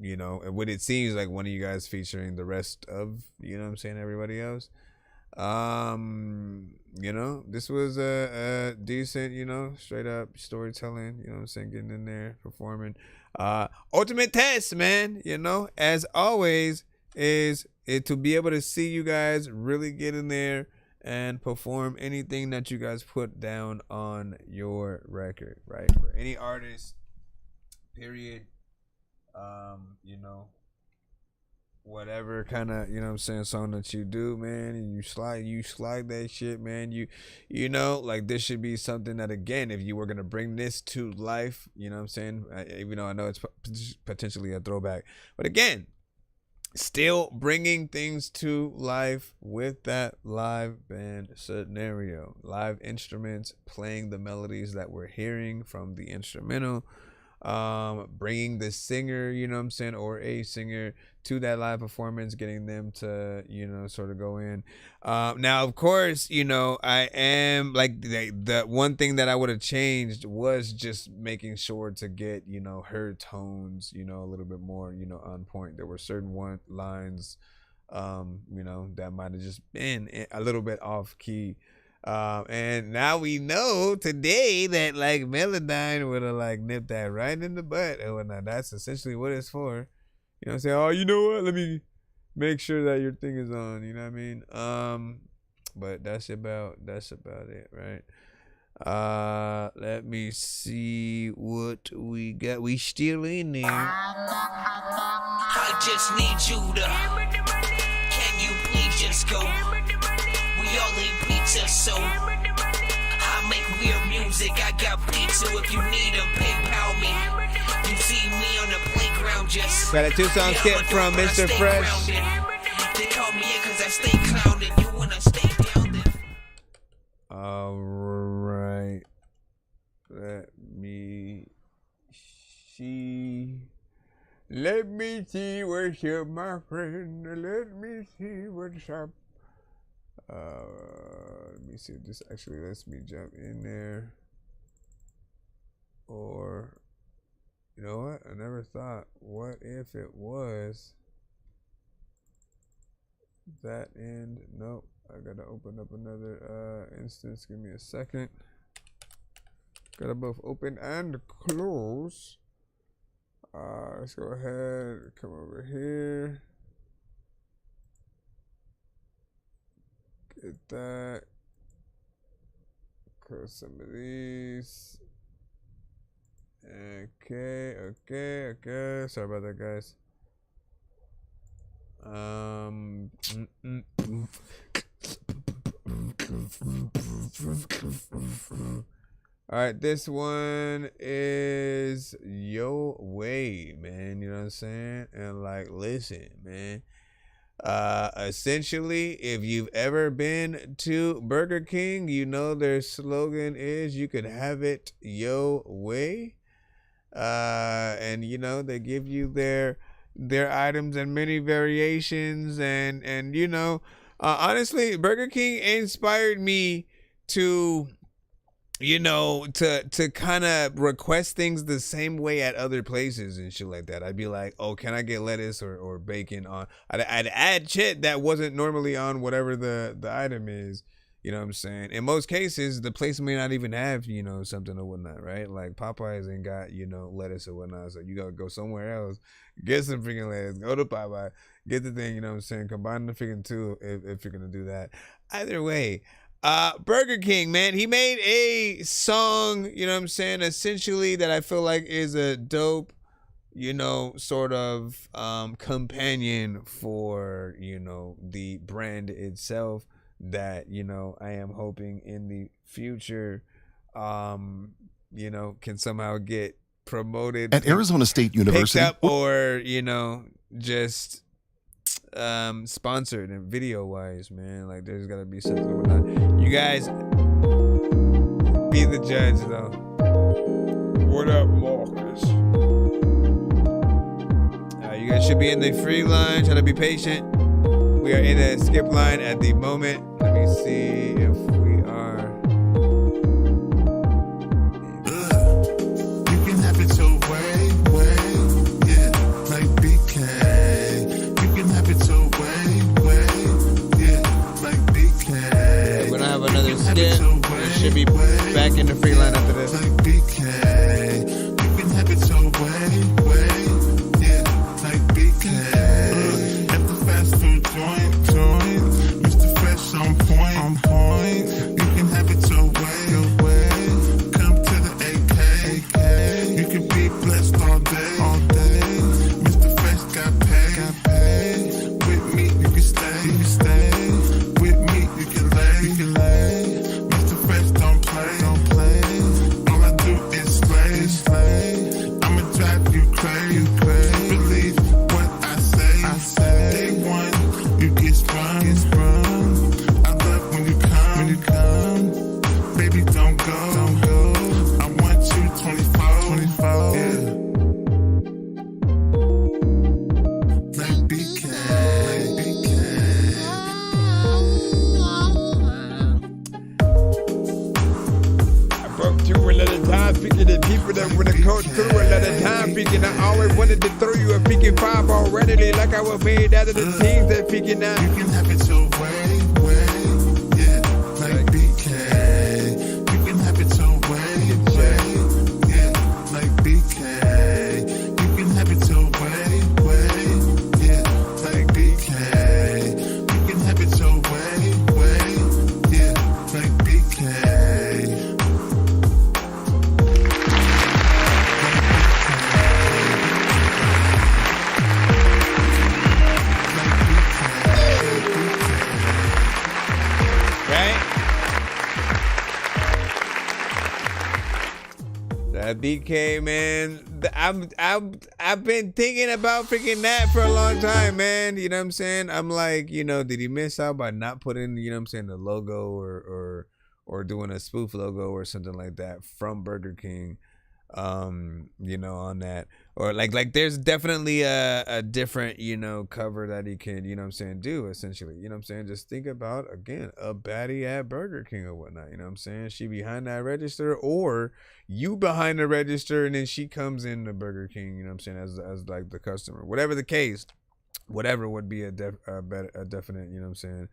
you know, and what it seems like one of you guys featuring the rest of, you know what I'm saying, everybody else. You know, this was a decent, you know, straight up storytelling, you know what I'm saying, getting in there, performing. Ultimate test, man, you know, as always, is it to be able to see you guys really get in there and perform anything that you guys put down on your record, right? For any artist, period. You know, whatever kind of, you know what I'm saying, song that you do, man, and you slide that shit, man. You know, like, this should be something that, again, if you were gonna bring this to life, you know what I'm saying, even though I know it's potentially a throwback, but again, still bringing things to life with that live band scenario, live instruments, playing the melodies that we're hearing from the instrumental, bringing the singer, you know what I'm saying, or a singer to that live performance, getting them to, you know, sort of go in. Now, of course, you know, I am like the one thing that I would have changed was just making sure to get, you know, her tones, you know, a little bit more, you know, on point. There were certain lines, you know, that might have just been a little bit off key. And now we know today that like Melodyne would have like nipped that right in the butt and whatnot. That's essentially what it's for. You know what I'm saying? Oh, you know what? Let me make sure that your thing is on. You know what I mean? But that's about it, right? Let me see what we got. We still in there. I just need you to. Can you please just go? We all eat pizza, so I make weird music. I got pizza if you need them, PayPal me. You see me on the playground just. Got a 2-song skip from Mr. Fresh. They call me in cause I stay clouded. You wanna stay down there? Alright. Let me see what's up, my friend. Let me see what's up. Let me see if this actually lets me jump in there. Or, you know what? I never thought, what if it was that end? Nope. I gotta open up another instance. Give me a second. Gotta both open and close. Let's go ahead, come over here. Get that. Close some of these. Okay. Sorry about that, guys. All right, this one is Yo Way, man. You know what I'm saying? And like, listen, man. Essentially, if you've ever been to Burger King, you know their slogan is "You could have it yo way." And you know they give you their items in many variations, and you know, honestly, Burger King inspired me to, you know, to kind of request things the same way at other places and shit like that. I'd be like, oh, can I get lettuce or bacon on? I'd add shit that wasn't normally on whatever the item is. You know what I'm saying? In most cases, the place may not even have, you know, something or whatnot, right? Like Popeyes ain't got, you know, lettuce or whatnot. So you gotta go somewhere else, get some freaking lettuce, go to Popeye, get the thing, you know what I'm saying? Combine the freaking two if you're gonna do that. Either way, Burger King, man, he made a song, you know what I'm saying, essentially that I feel like is a dope, you know, sort of companion for, you know, the brand itself that, you know, I am hoping in the future, you know, can somehow get promoted at Arizona State University, picked up, or, you know, just sponsored and video wise, man. Like there's gotta be something going on. You guys be the judge though. What up, Marcus? You guys should be in the free line. Try to be patient. We are in a skip line at the moment. Let me see if we are. You can have it your way, yeah, like BK. You can have it your way, yeah, like BK. We're gonna have another skip. We should be back in the free line after this. Like BK. You can have it your way, yeah, like BK. At the fast food joint, Mr. Fresh on point. You can have it your way. Come to the AK. You can be blessed all day. Mr. Fresh got paid. you a lot of times, picking the people that wanna go through a lot of time, picking. I always wanted to throw you a picking 5 already, like I was made out of the teams that picking out. You can have it your way, yeah, like BK. You can have it your way, yeah, like BK. You can have it your way, yeah, like BK. You can have it your way, yeah, like BK. That BK, man. I've been thinking about freaking that for a long time, man. You know what I'm saying? I'm like, you know, did he miss out by not putting, you know what I'm saying, the logo or doing a spoof logo or something like that from Burger King? You know, on that, or like there's definitely a different, you know, cover that he can, you know what I'm saying, do essentially, you know what I'm saying. Just think about, again, a baddie at Burger King or whatnot, you know what I'm saying. She behind that register, or you behind the register, and then she comes in the Burger King, you know what I'm saying, as like the customer, whatever the case, whatever would be a definite, you know what I'm saying,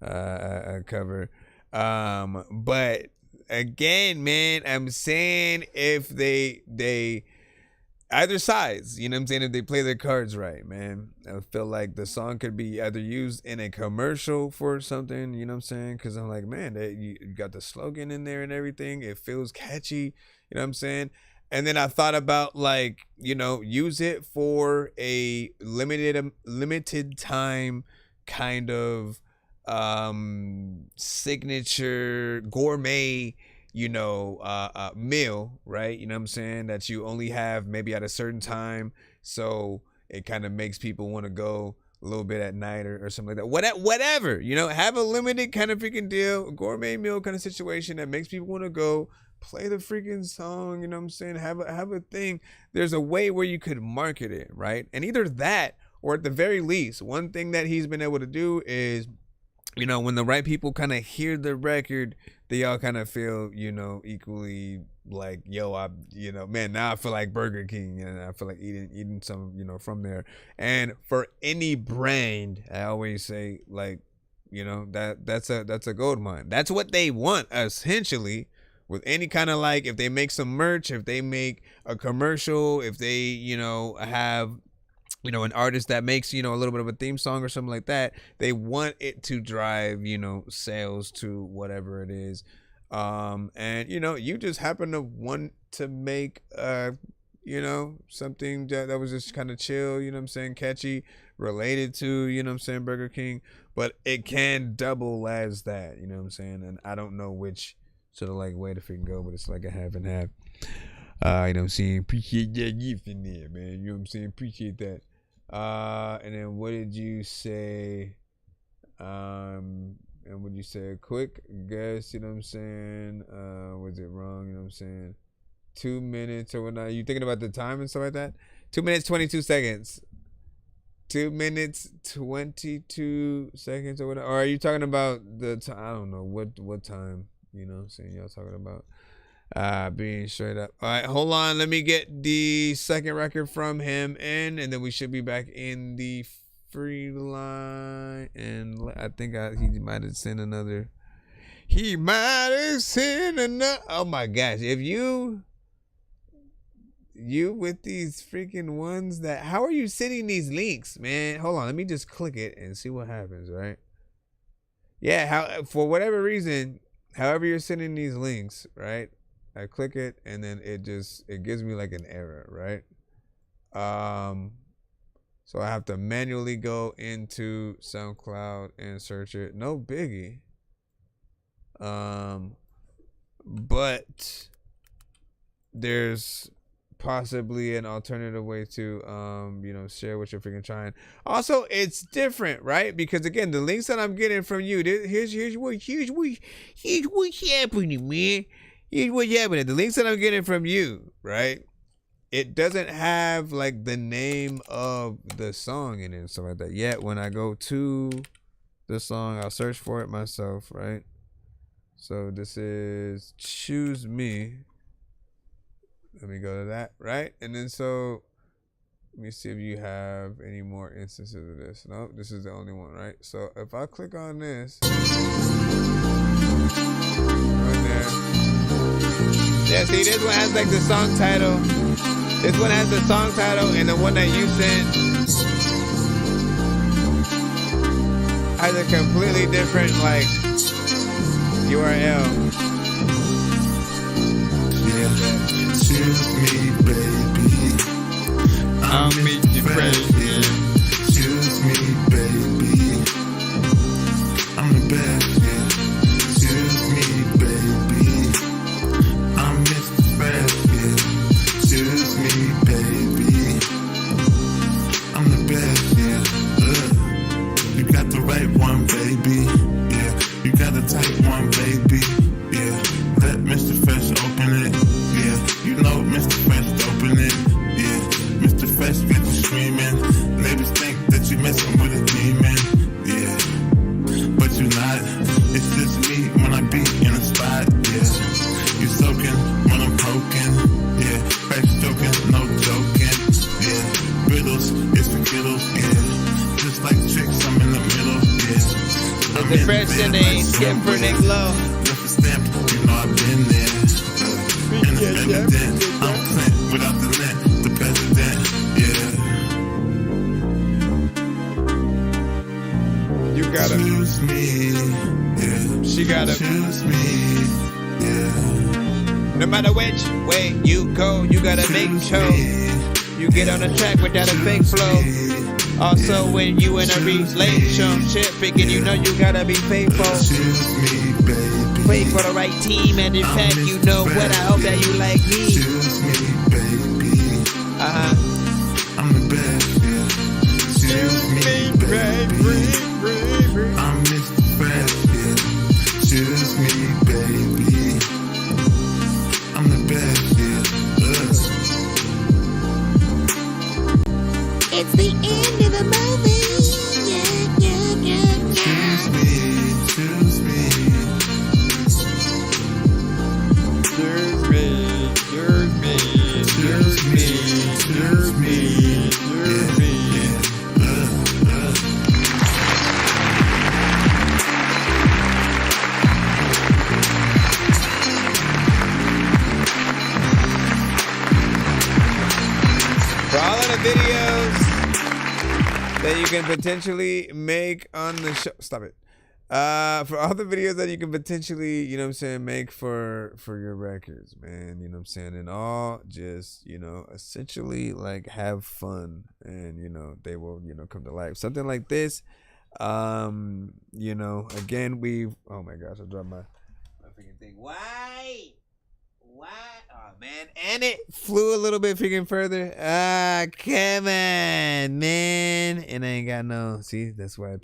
a cover. But again, man, I'm saying if they either sides, you know what I'm saying, if they play their cards right, man, I feel like the song could be either used in a commercial for something, you know what I'm saying, because I'm like, man, you got the slogan in there and everything, it feels catchy, you know what I'm saying. And then I thought about, like, you know, use it for a limited time kind of signature gourmet, you know, meal, right? You know what I'm saying, that you only have maybe at a certain time, so it kind of makes people want to go a little bit at night or something like that. Whatever, you know, have a limited kind of freaking deal, gourmet meal kind of situation that makes people want to go play the freaking song, you know what I'm saying, have a thing. There's a way where you could market it, right? And either that, or at the very least, one thing that he's been able to do is, you know, when the right people kind of hear the record, they all kind of feel, you know, equally like, yo, you know, man, now I feel like Burger King, and I feel like eating some, you know, from there. And for any brand, I always say, like, you know, that's a gold mine. That's what they want, essentially, with any kind of, like, if they make some merch, if they make a commercial, if they, you know, have, you know, an artist that makes, you know, a little bit of a theme song or something like that, they want it to drive, you know, sales to whatever it is. And, you know, you just happen to want to make, you know, something that was just kind of chill, you know what I'm saying, catchy, related to, you know what I'm saying, Burger King, but it can double as that, you know what I'm saying. And I don't know which sort of like way to freaking go, but it's like a half and half. You know what I'm saying? Appreciate that gift in there, man. You know what I'm saying? Appreciate that. And then what did you say? And would you say a quick guess, you know what I'm saying? Was it wrong, you know what I'm saying? 2 minutes or whatnot. You thinking about the time and stuff like that? 2 minutes, 22 seconds. 2 minutes, 22 seconds or whatever. Or are you talking about the time? I don't know. What time, you know what I'm saying, y'all talking about? Being straight up. All right, hold on. Let me get the second record from him in, and then we should be back in the free line. And I think he might have sent another. He might have sent another. Oh my gosh! If you with these freaking ones that, how are you sending these links, man? Hold on. Let me just click it and see what happens. Right? Yeah. For whatever reason, however you're sending these links, right? I click it and then it gives me like an error, right? So I have to manually go into SoundCloud and search it. No biggie. But there's possibly an alternative way to you know, share what you're freaking trying. Also, it's different, right? Because again, the links that I'm getting from you, here's what's happening, man. Here's what's happening. The links that I'm getting from you, right? It doesn't have like the name of the song in it and stuff like that. Yet when I go to the song, I'll search for it myself, right? So this is Choose Me. Let me go to that, right? And then so let me see if you have any more instances of this. No, this is the only one, right? So if I click on this, right there. Yeah, see, this one has like the song title. This one has the song title, and the one that you sent has a completely different like URL. Choose me, baby. I'll make you president. Choose me, baby. I'm the best, yeah. Choose me, baby. I'm Mr. Fresh, yeah. Choose me, baby. I'm the best, yeah. You got the right one, baby. Yeah, you got the tight one, baby. Yeah, let Mr. Fresh open it. Yeah, you know Mr. Fresh open it. Yeah, Mr. Fresh get you screaming. Neighbors think that you messing with a demon. Yeah, but you not. It's just me when I be in a spot. Yeah, you soaking when I'm poking. Yeah, fresh joking, no joking. Yeah, riddles, it's the kiddles. Yeah, just like tricks, I'm in the middle. Yeah, I'm the fresh and they skip for they glow. With a stamp, you know I've been there. And it's evident, I'm Clint without the lint, the president. Yeah. You gotta choose me. Yeah. She gotta choose me. Yeah. No matter which way you go, you gotta make sure you get on the track without a fake flow. Also, when you in a relationship, freaking, you know you gotta be faithful. Wait for the right team, and in fact, you know what? I hope that you like me. Choose me, baby. I'm the best, yeah. Choose me, baby. I'm Mr. Fresh, yeah. Choose me, baby. I'm the best, yeah. It's the end of the movie. Yeah, yeah, yeah, yeah. Choose me, choose me. Choose me, choose me, choose me, choose me, choose me. For all of the videos that you can potentially make on the show, stop it. For all the videos that you can potentially, you know what I'm saying, make for your records, man, you know what I'm saying, and all just, you know, essentially like have fun, and you know they will, you know, come to life. Something like this, you know, again, oh my gosh, I dropped my freaking thing. Why? Oh man, and it flew a little bit freaking further. Come on, man. And I ain't got no, see, that's why I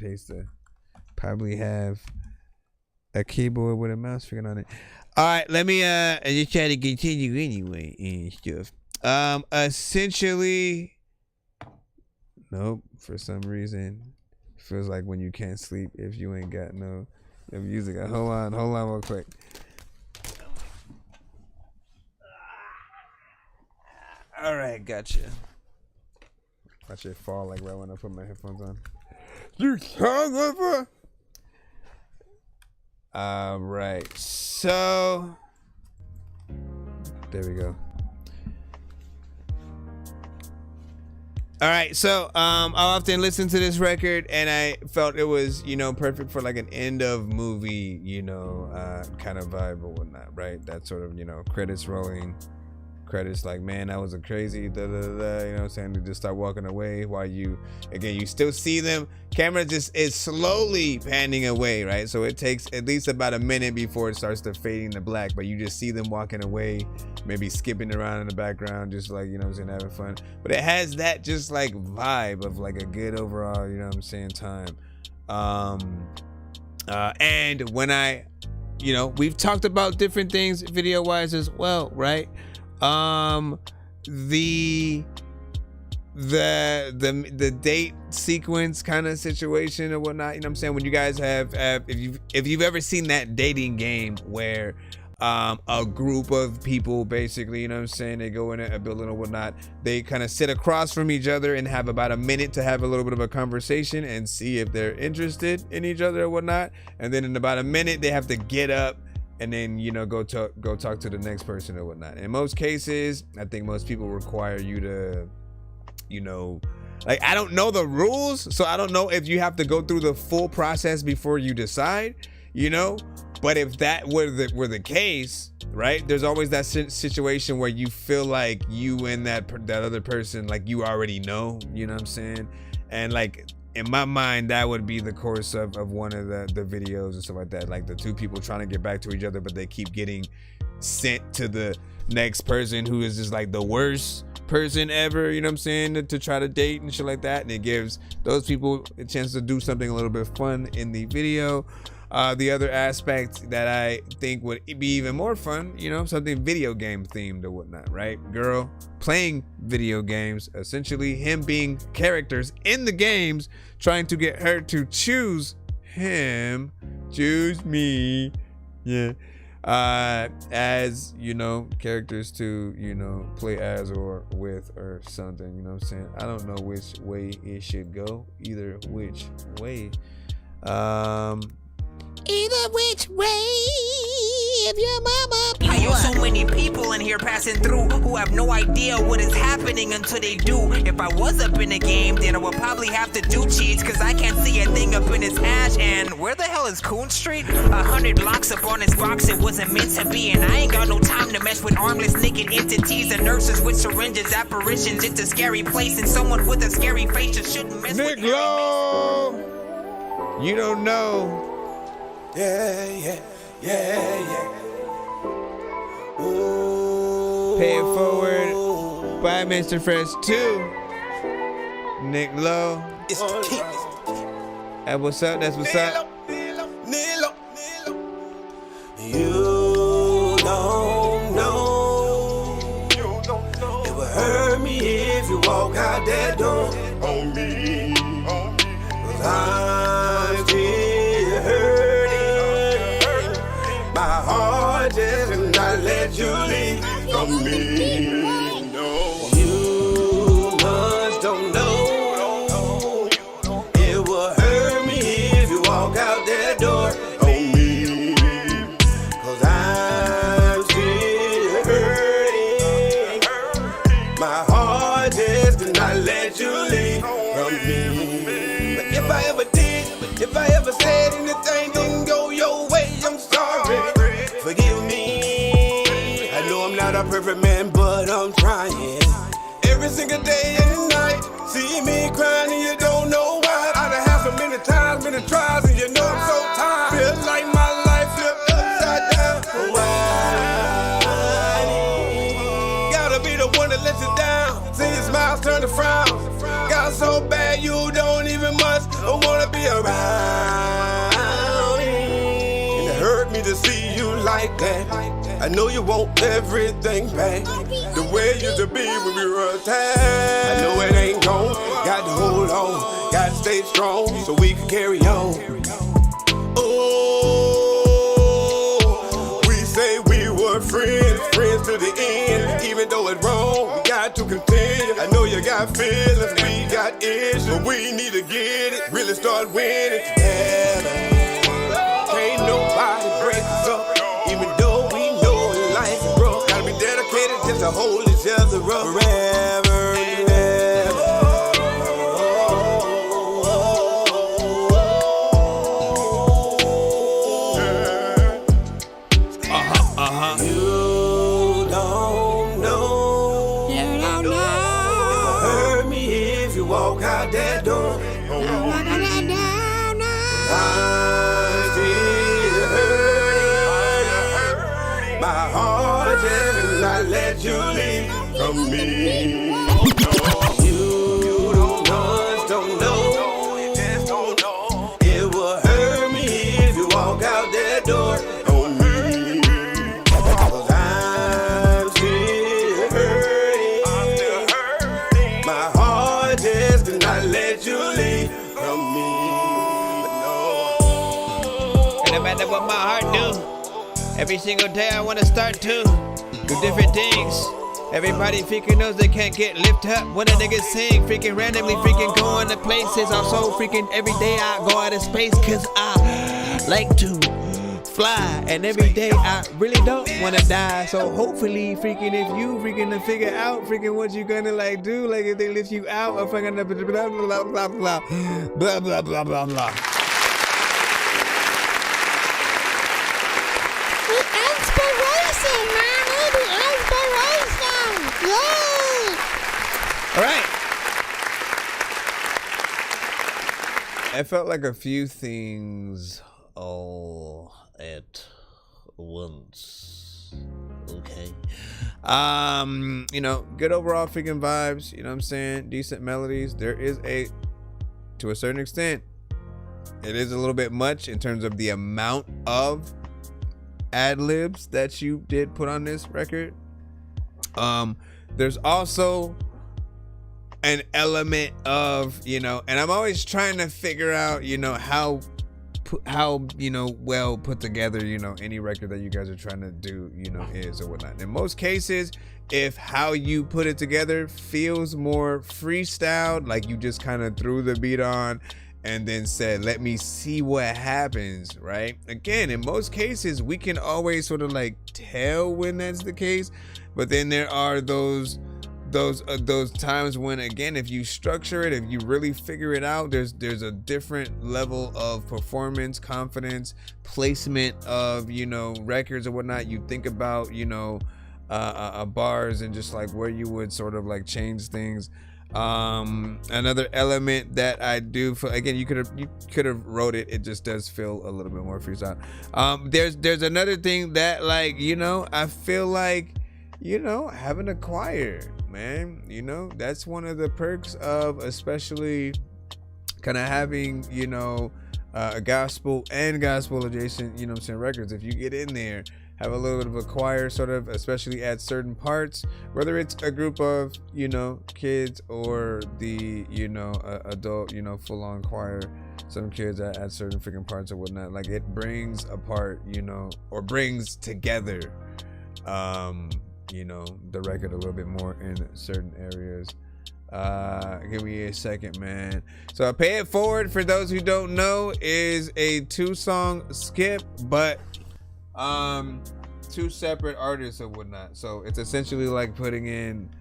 probably have a keyboard with a mouse freaking on it. All right, let me just try to continue anyway and stuff. Essentially, nope, for some reason, feels like when you can't sleep if you ain't got no music. Hold on real quick. All right, gotcha. I should fall like right when I put my headphones on. You son of a... All right, so there we go. All right, so I often listen to this record, and I felt it was, you know, perfect for like an end of movie, you know, kind of vibe or whatnot, right? That sort of, you know, credits rolling. Credits like, man, that was a crazy da, da, da, da, you know what I'm saying, to just start walking away while you still see them. Camera just is slowly panning away, right? So it takes at least about a minute before it starts to fading to black, but you just see them walking away, maybe skipping around in the background, just like, you know what I'm saying, having fun. But it has that just like vibe of like a good overall, you know what I'm saying, time. And when I, you know, we've talked about different things video wise as well, right? The the date sequence kind of situation or whatnot. You know what I'm saying? When you guys have if you've ever seen that dating game where a group of people basically, you know what I'm saying, they go in a building or whatnot, they kind of sit across from each other and have about a minute to have a little bit of a conversation and see if they're interested in each other or whatnot, and then in about a minute they have to get up and then, you know, go talk to the next person or whatnot. In most cases, I think most people require you to, you know, like, I don't know the rules, so I don't know if you have to go through the full process before you decide, you know. But if that were the case, right, there's always that situation where you feel like you and that other person, like, you already know, you know what I'm saying? And like, in my mind, that would be the course of one of the videos and stuff like that. Like the two people trying to get back to each other, but they keep getting sent to the next person who is just like the worst person ever, you know what I'm saying, to try to date and shit like that. And it gives those people a chance to do something a little bit fun in the video. The other aspect that I think would be even more fun, you know, something video game themed or whatnot, right? Girl playing video games, essentially him being characters in the games, trying to get her to choose him, choose me, yeah, as, you know, characters to, you know, play as or with or something, you know what I'm saying? I don't know which way it should go, either which way. Either which way, if your mama. I know so many people in here passing through who have no idea what is happening until they do. If I was up in the game, then I would probably have to do cheats, cause I can't see a thing up in his hash. And where the hell is Coon Street? 100 blocks up on his box, it wasn't meant to be. And I ain't got no time to mess with armless naked entities and nurses with syringes, apparitions. It's a scary place, and someone with a scary face just shouldn't mess with Low. You don't know. Yeah. Ooh. Pay it forward by Mr. Fresh 2. Nick Lowe. It's the king. Hey, what's up? That's what's up. Nilo. You don't know. It would hurt me if you walk out that door on me. Cause I'm still hurting. My heart just cannot let you leave from me. No, you must don't know. It will hurt me if you walk out that door on me. Cause I'm still hurting. My heart just cannot let you leave from me. But if I ever did, if I ever said anything didn't go your way, I'm sorry. Forgive me. I know I'm not a perfect man, but I'm trying. Every single day and night, see me crying and you don't know why. I done had so many times, many trials, and you know I'm so tired. Feel like my life flipped upside down. Why? Gotta be the one that lets you down. See your smiles turn to frowns. Got so bad you don't even must wanna be around. And it hurt me to see you like that. I know you want everything back the way it used to be when we were attached. I know it ain't gone. Got to hold on. Got to stay strong so we can carry on. Oh, we say we were friends to the end. Even though it's wrong, we got to continue. I know you got feelings, we got issues, but we need to get it. Really start winning together. Can't nobody break us up, even though we know life is rough. Gotta be dedicated just to hold each other up forever and ever. You don't know. It will hurt me if you walk out that door. I'm still hurting. My heart just will not let you leave from me. You don't know. It will hurt me if you walk out that door on me. Cause I'm still hurting. My heart what my heart do. Every single day I wanna start to do different things. Everybody freaking knows they can't get lifted up when a nigga sing. Freaking randomly freaking going to places. I'm so freaking every day I go out of space cause I like to fly. And every day I really don't wanna die. So hopefully freaking if you freaking to figure out freaking what you gonna like do, like if they lift you out or freaking blah blah blah blah blah blah blah blah blah blah. The inspiration, mommy, the inspiration. Yay! All right. I felt like a few things all at once. Okay. You know, good overall freaking vibes, you know what I'm saying? Decent melodies. There is to a certain extent, it is a little bit much in terms of the amount of ad-libs that you did put on this record. There's also an element of, you know, and I'm always trying to figure out, you know, how you know, well put together, you know, any record that you guys are trying to do, you know, is or whatnot. In most cases, if how you put it together feels more freestyled, like you just kind of threw the beat on and then said, let me see what happens, right? Again, in most cases, we can always sort of like tell when that's the case, but then there are those times when, again, if you structure it, if you really figure it out, there's a different level of performance, confidence, placement of, you know, records or whatnot. You think about, you know, bars and just like where you would sort of like change things. Another element that I do for, again, you could have wrote it just does feel a little bit more freestyle. There's another thing that, like, you know, I feel like, you know, having a choir, man, you know, that's one of the perks of especially kind of having, you know, a gospel and gospel adjacent, you know what I'm saying, records. If you get in there, have a little bit of a choir sort of, especially at certain parts, whether it's a group of, you know, kids or the, you know, adult, you know, full-on choir, some kids at certain freaking parts or whatnot, like it brings apart, you know, or brings together, you know, the record a little bit more in certain areas. Give me a second, man. So Pay It Forward, for those who don't know, is a 2-song skip, but 2 separate artists or whatnot. So it's essentially like putting in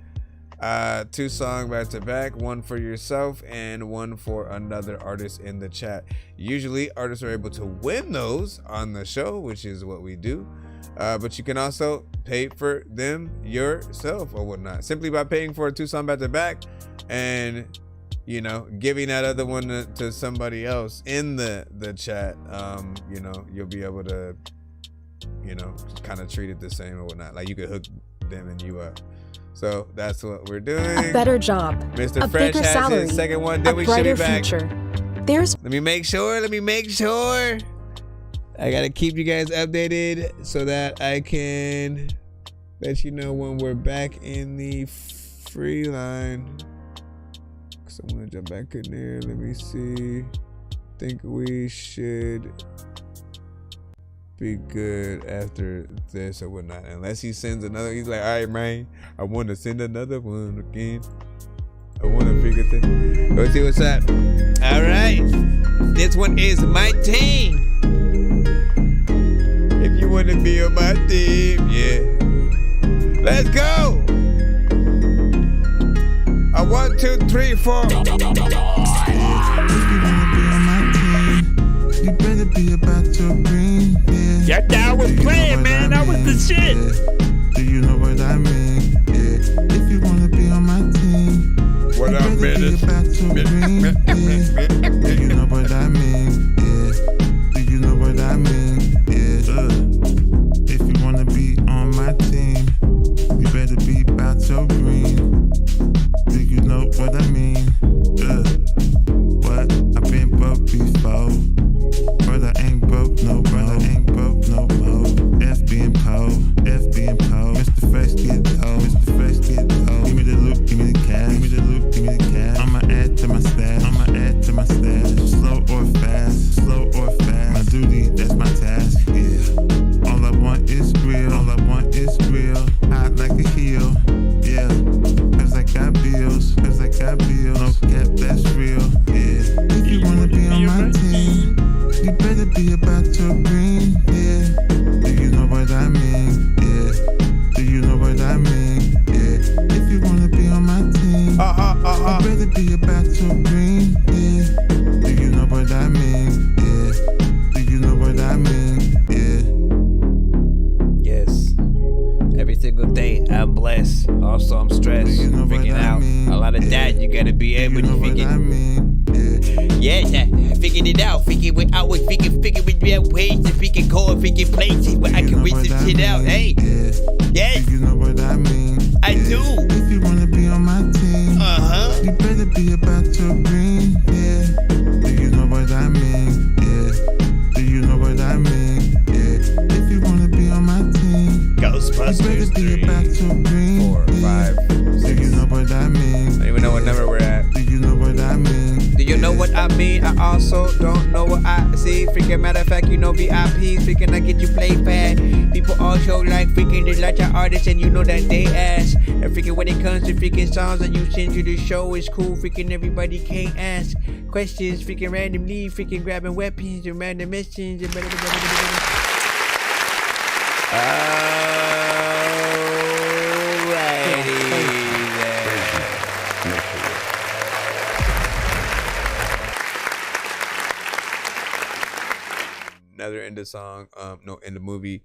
2 songs back to back, one for yourself and one for another artist in the chat. Usually artists are able to win those on the show, which is what we do. But you can also pay for them yourself or whatnot, simply by paying for a 2-song back to back and, you know, giving that other one to somebody else in the chat. You know, you'll be able to, you know, kind of treat it the same or whatnot. Like you could hook them and you up. So that's what we're doing. A better job, Mr. a Fresh bigger has salary, his second one. Then a we should be brighter back. future. There's. Let me make sure. I gotta keep you guys updated so that I can let you know when we're back in the free line. So I'm gonna jump back in there. Let me see. Think we should be good after this or whatnot. Unless he sends another. He's like, all right, man, I want to send another one again. I want to figure things. Let's see what's up. All right. This one is my team. If you want to be on my team, yeah. Let's go. 1, 2, 3, 4. If you wanna be on my team, you better be about your green, yeah. That was playing, man. That was the shit. Do you know what I mean? Yeah. If you wanna be on my team, what you up, better be about your green, yeah. Do you know what I mean? Yeah. Do you know what I mean? Yeah. If you wanna be on my team, you better be about your green. Do you know what I mean? What? I've been broke before, but I ain't broke no more. F being po, Mr. Fresh get told. better be about your green, yeah. Do you know what I mean? Yeah. Do you know what I mean? Yeah. Yes. Every single day I'm blessed. Also I'm stressed. Freaking out. A lot of that you gotta be able to figure. Yes, I figured it out. Figured it out. Figured with real ways to freaking go and freaking places where I can reach this shit out. Hey. Yes. You know what I mean? I do. If you wanna be on my team, you better be about your green, yeah. Do you know what I mean? Yeah. Do you know what I mean? Yeah. If you wanna be on my team, Ghostbusters, you better be about your green, 4, 5, 6. Do you know what I mean? I don't even know what number we're at. Do you know what I mean? Do you know what I mean? I also don't know what I see. Freaking matter of fact, you know VIP. Freaking I get you play bad. People also like freaking they like your artists and you know that they ask. And freaking when it comes to freaking songs that you send to the show, it's cool. Freaking everybody can't ask questions. Freaking randomly. Freaking grabbing weapons and random missions and Another end of song, in the movie,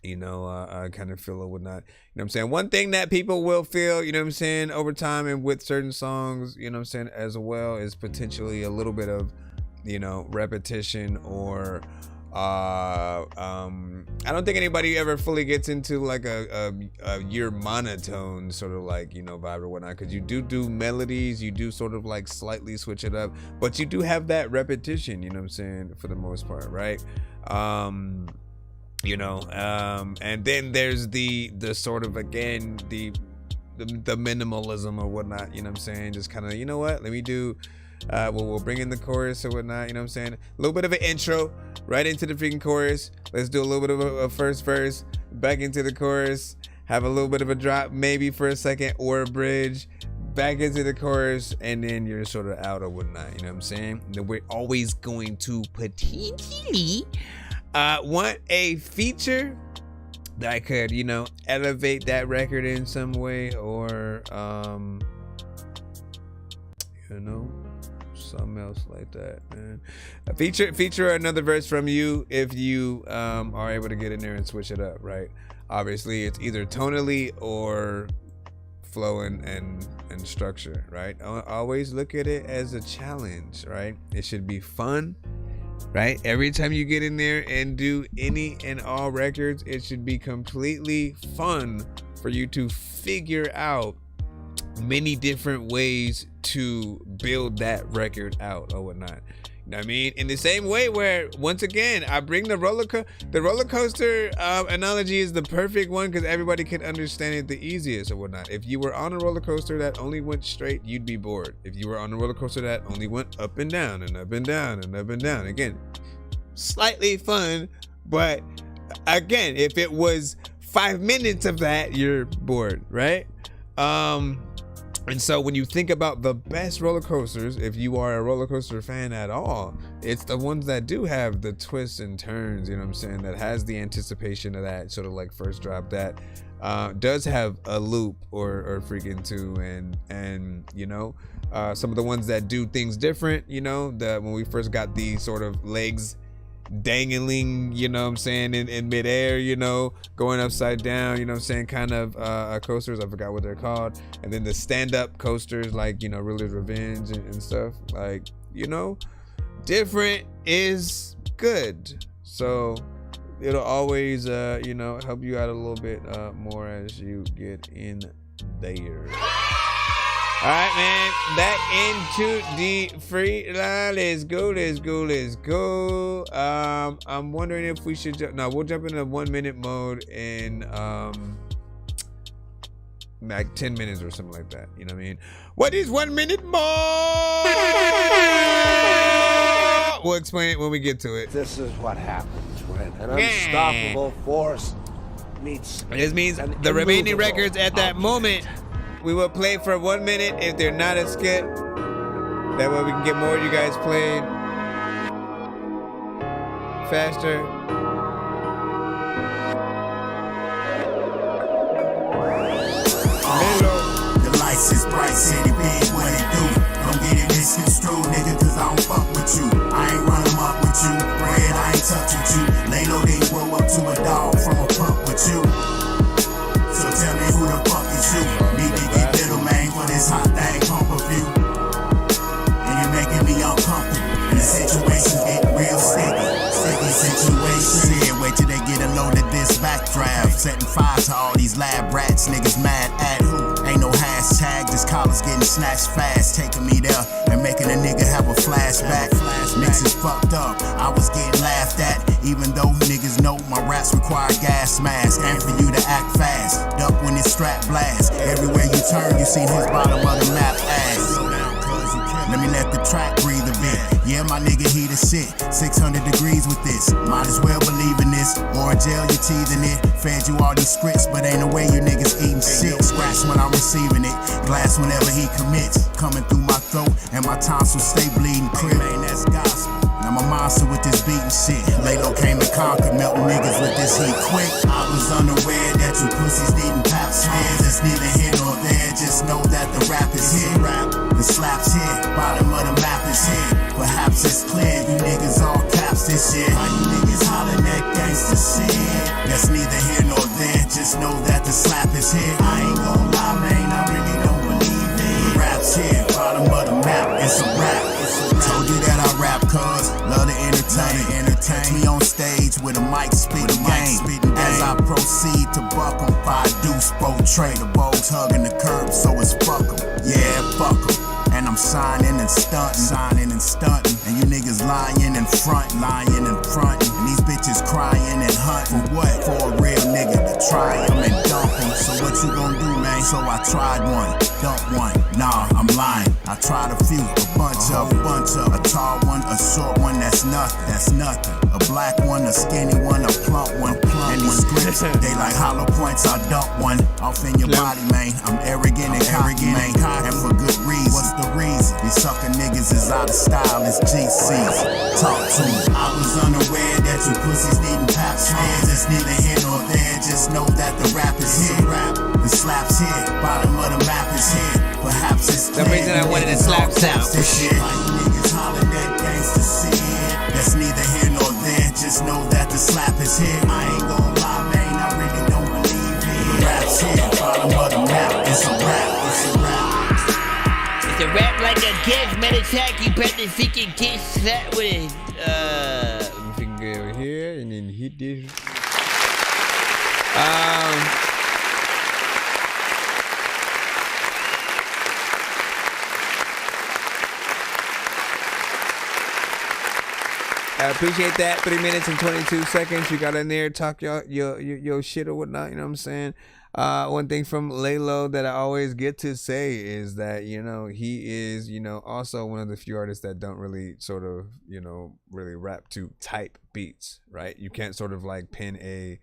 you know, I kind of feel it would not, you know what I'm saying? One thing that people will feel, you know what I'm saying, over time and with certain songs, you know what I'm saying, as well, is potentially a little bit of, you know, repetition or, I don't think anybody ever fully gets into like a your monotone sort of like, you know, vibe or whatnot, because you do melodies, you do sort of like slightly switch it up, but you do have that repetition, you know what I'm saying, for the most part, right? You know, and then there's the sort of, again, the minimalism or whatnot, you know what I'm saying, just kind of, you know what, let me do we'll bring in the chorus or whatnot, you know what I'm saying, a little bit of an intro right into the freaking chorus, let's do a little bit of a first verse, back into the chorus, have a little bit of a drop maybe for a second or a bridge, back into the chorus, and then you're sort of out or whatnot, you know what I'm saying. Then we're always going to potentially want a feature that could, you know, elevate that record in some way, or you know, something else like that, man. Feature another verse from you if you are able to get in there and switch it up, right? Obviously it's either tonally or flow and structure, right? Always look at it as a challenge, right? It should be fun, right? Every time you get in there and do any and all records, it should be completely fun for you to figure out many different ways to build that record out or whatnot. You know what I mean? In the same way where, once again, I bring the roller coaster analogy is the perfect one because everybody can understand it the easiest or whatnot. If you were on a roller coaster that only went straight, you'd be bored. If you were on a roller coaster that only went up and down and up and down and up and down, again, slightly fun, but again, if it was 5 minutes of that, you're bored, right? And so when you think about the best roller coasters, if you are a roller coaster fan at all, it's the ones that do have the twists and turns, you know what I'm saying, that has the anticipation of that sort of like first drop, that does have a loop or freaking two, and you know, some of the ones that do things different, you know, that when we first got these sort of legs dangling, you know what I'm saying, in midair, you know, going upside down, you know what I'm saying, kind of coasters, I forgot what they're called, and then the stand-up coasters like, you know, Realis's Revenge and stuff, like, you know, different is good, so it'll always you know, help you out a little bit more as you get in there. All right, man, back into the free line. Let's go. I'm wondering if we should we'll jump into 1 minute mode in like 10 minutes or something like that. You know what I mean? What is 1 minute mode? We'll explain it when we get to it. This is what happens when an unstoppable force meets. This means the remaining records at that moment, we will play for 1 minute if they're not a skip. That way we can get more of you guys played faster. The lights This is Bright City Big, what it do? Don't get it misconstrued, nigga, cause I don't fuck with you. I ain't run 'em up with you. Bread, I ain't touch with you. Lalo didn't grow up to a dog from a pup with you. So tell me who the fuck is you? Need to get little man for this hot thing pump of you. And you're making me uncomfortable. And the situations get real sticky. Sticky situation. Yeah, wait till they get a load of this backdraft. Setting fire to all these lab rats. Niggas mad at who? Ain't no hashtag. This collar's getting snatched fast. Taking me there and making a nigga have a flashback. Mix is fucked up. I was getting laughed at. Even though niggas know my raps require gas mask. And for you to act fast. Duck when this strap blast. Everywhere you turn, you seen his bottom of the map ass. Let me let the track breathe a bit. Yeah, my nigga, he the shit. 600 degrees with this. Might as well believe in this. Or in jail, you teething it. Fed you all these scripts, but ain't no way you niggas eating shit. Scratch when I'm receiving it. Glass whenever he commits. Coming through my throat, and my tonsils stay bleeding. Crib, man, that's gospel. I'm a monster with this beating shit. Lalo came to conquer, melting niggas with this heat quick. I was unaware that you pussies needing pap smears. It's neither here nor there, just know that the rap is here. The slap's here, bottom of the map is here. Perhaps it's clear, you niggas all caps this shit. Why you niggas hollering that gangsta shit? That's neither here nor there, just know that the slap is here. I ain't gon' lie, man, I really don't believe it. The rap's here, bottom of the map, it's a rap. Told you that I rap, cuz love to entertain. Catch me on stage with a mic spitting game. As I proceed to buck 'em, 5 deuce, both tradables hugging the curb, so it's fuck 'em. Yeah, fuck 'em. And I'm signing and stunting. And you niggas lying in front. And these bitches crying and hunting. For what? For a real nigga to try 'em and dump 'em. So what you gon' do, man? So I tried one, dumped one. Nah, I'm lying. I tried a few, a bunch of. A tall one, a short one, that's nothing. A black one, a skinny one, a plump one. And these scripts, they like hollow points, I dump one. Off in your body, man. I'm arrogant and cocky, man. And for good reason. What's the reason? These sucker niggas is out of style, it's GCs. Talk to me. I was unaware that you pussies needing pap smears. It's neither here nor there, just know that the rap is here. The slap's here, bottom of the map is here. Perhaps it's the reason I wanted to slap sound for shit. Why you niggas hollering that gangsta shit? That's neither here nor there, just know that the slap is here. I ain't gon' lie, man, I really don't believe it. The rap's here, bottom of the map, it's a rap. It's a rap like a judgment attack. You better think you get slapped with it. Let me go over here and then hit this. I appreciate that. 3 minutes and 22 seconds. You got in there, talk your shit or whatnot. You know what I'm saying? One thing from Lalo that I always get to say is that, you know, he is, you know, also one of the few artists that don't really sort of, you know, really rap to type beats, right? You can't sort of like pin any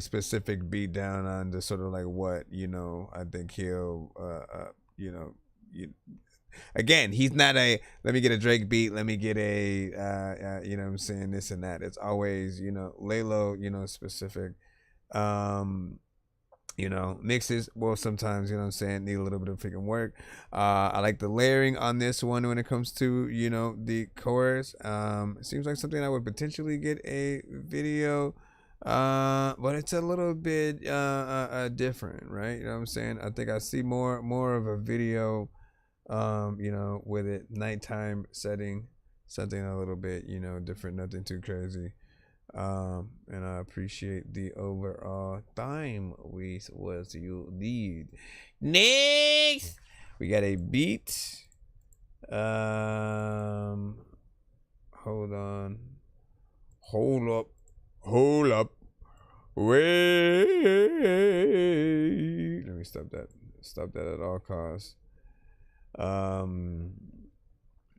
specific beat down on the sort of like what, you know, I think he'll, you know, again, he's not a let me get a Drake beat, let me get a you know what I'm saying, this and that. It's always, you know, Lalo, you know, specific you know, mixes. Well, sometimes, you know what I'm saying, need a little bit of freaking work. I like the layering on this one when it comes to, you know, the chorus. It seems like something I would potentially get a video, but it's a little bit different, right? You know what I'm saying? I think I see more of a video, you know, with it nighttime setting, something a little bit, you know, different, nothing too crazy. And I appreciate the overall time with what you need. Next, we got a beat. Hold on. Hold up. Wait. Let me stop that. Stop that at all costs.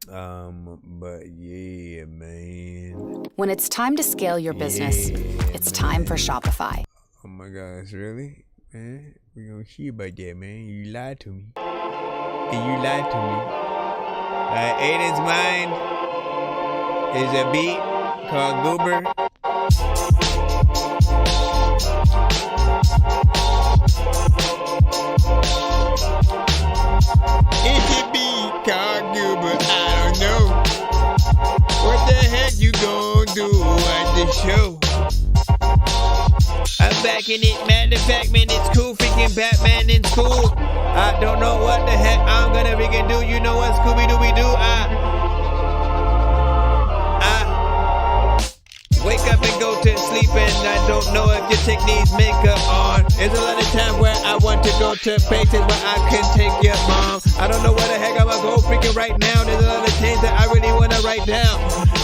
But yeah, man. When it's time to scale your business, it's time for Shopify. Oh my gosh, really? Man, we gonna hear about that, man. You lied to me. You lied to me. Aiden's Mind is a beat called Goober. back in it. Matter of fact, man, it's cool. Freaking Batman in school. I don't know what the heck I'm gonna freaking do. You know what Scooby-Dooby-Doo? Wake up and go to sleep, and I don't know if your chick needs makeup on. There's a lot of time where I want to go to places where I can take your mom. I don't know where the heck I'm gonna go freaking right now. There's a lot of things that I really wanna write down.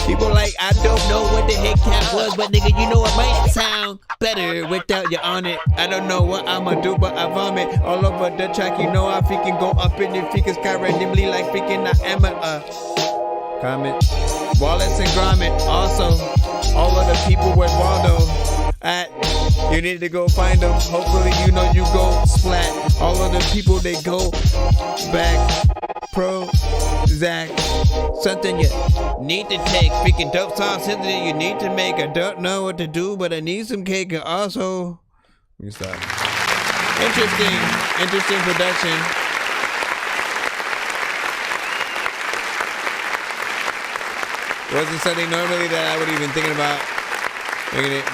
People like, I don't know what the heck that was, but nigga, you know it might sound better without you on it. I don't know what I'ma do, but I vomit all over the track. You know I freaking go up in the freaking sky randomly like freaking I am a comment. Wallace and Gromit also. All of the people with Waldo at, you need to go find them. Hopefully you know you go splat. All of the people they go back. Zach, something you need to take. Freaking dope songs, something you need to make. I don't know what to do, but I need some cake. And also, let me stop. Interesting production. Wasn't something normally that I would even thinking about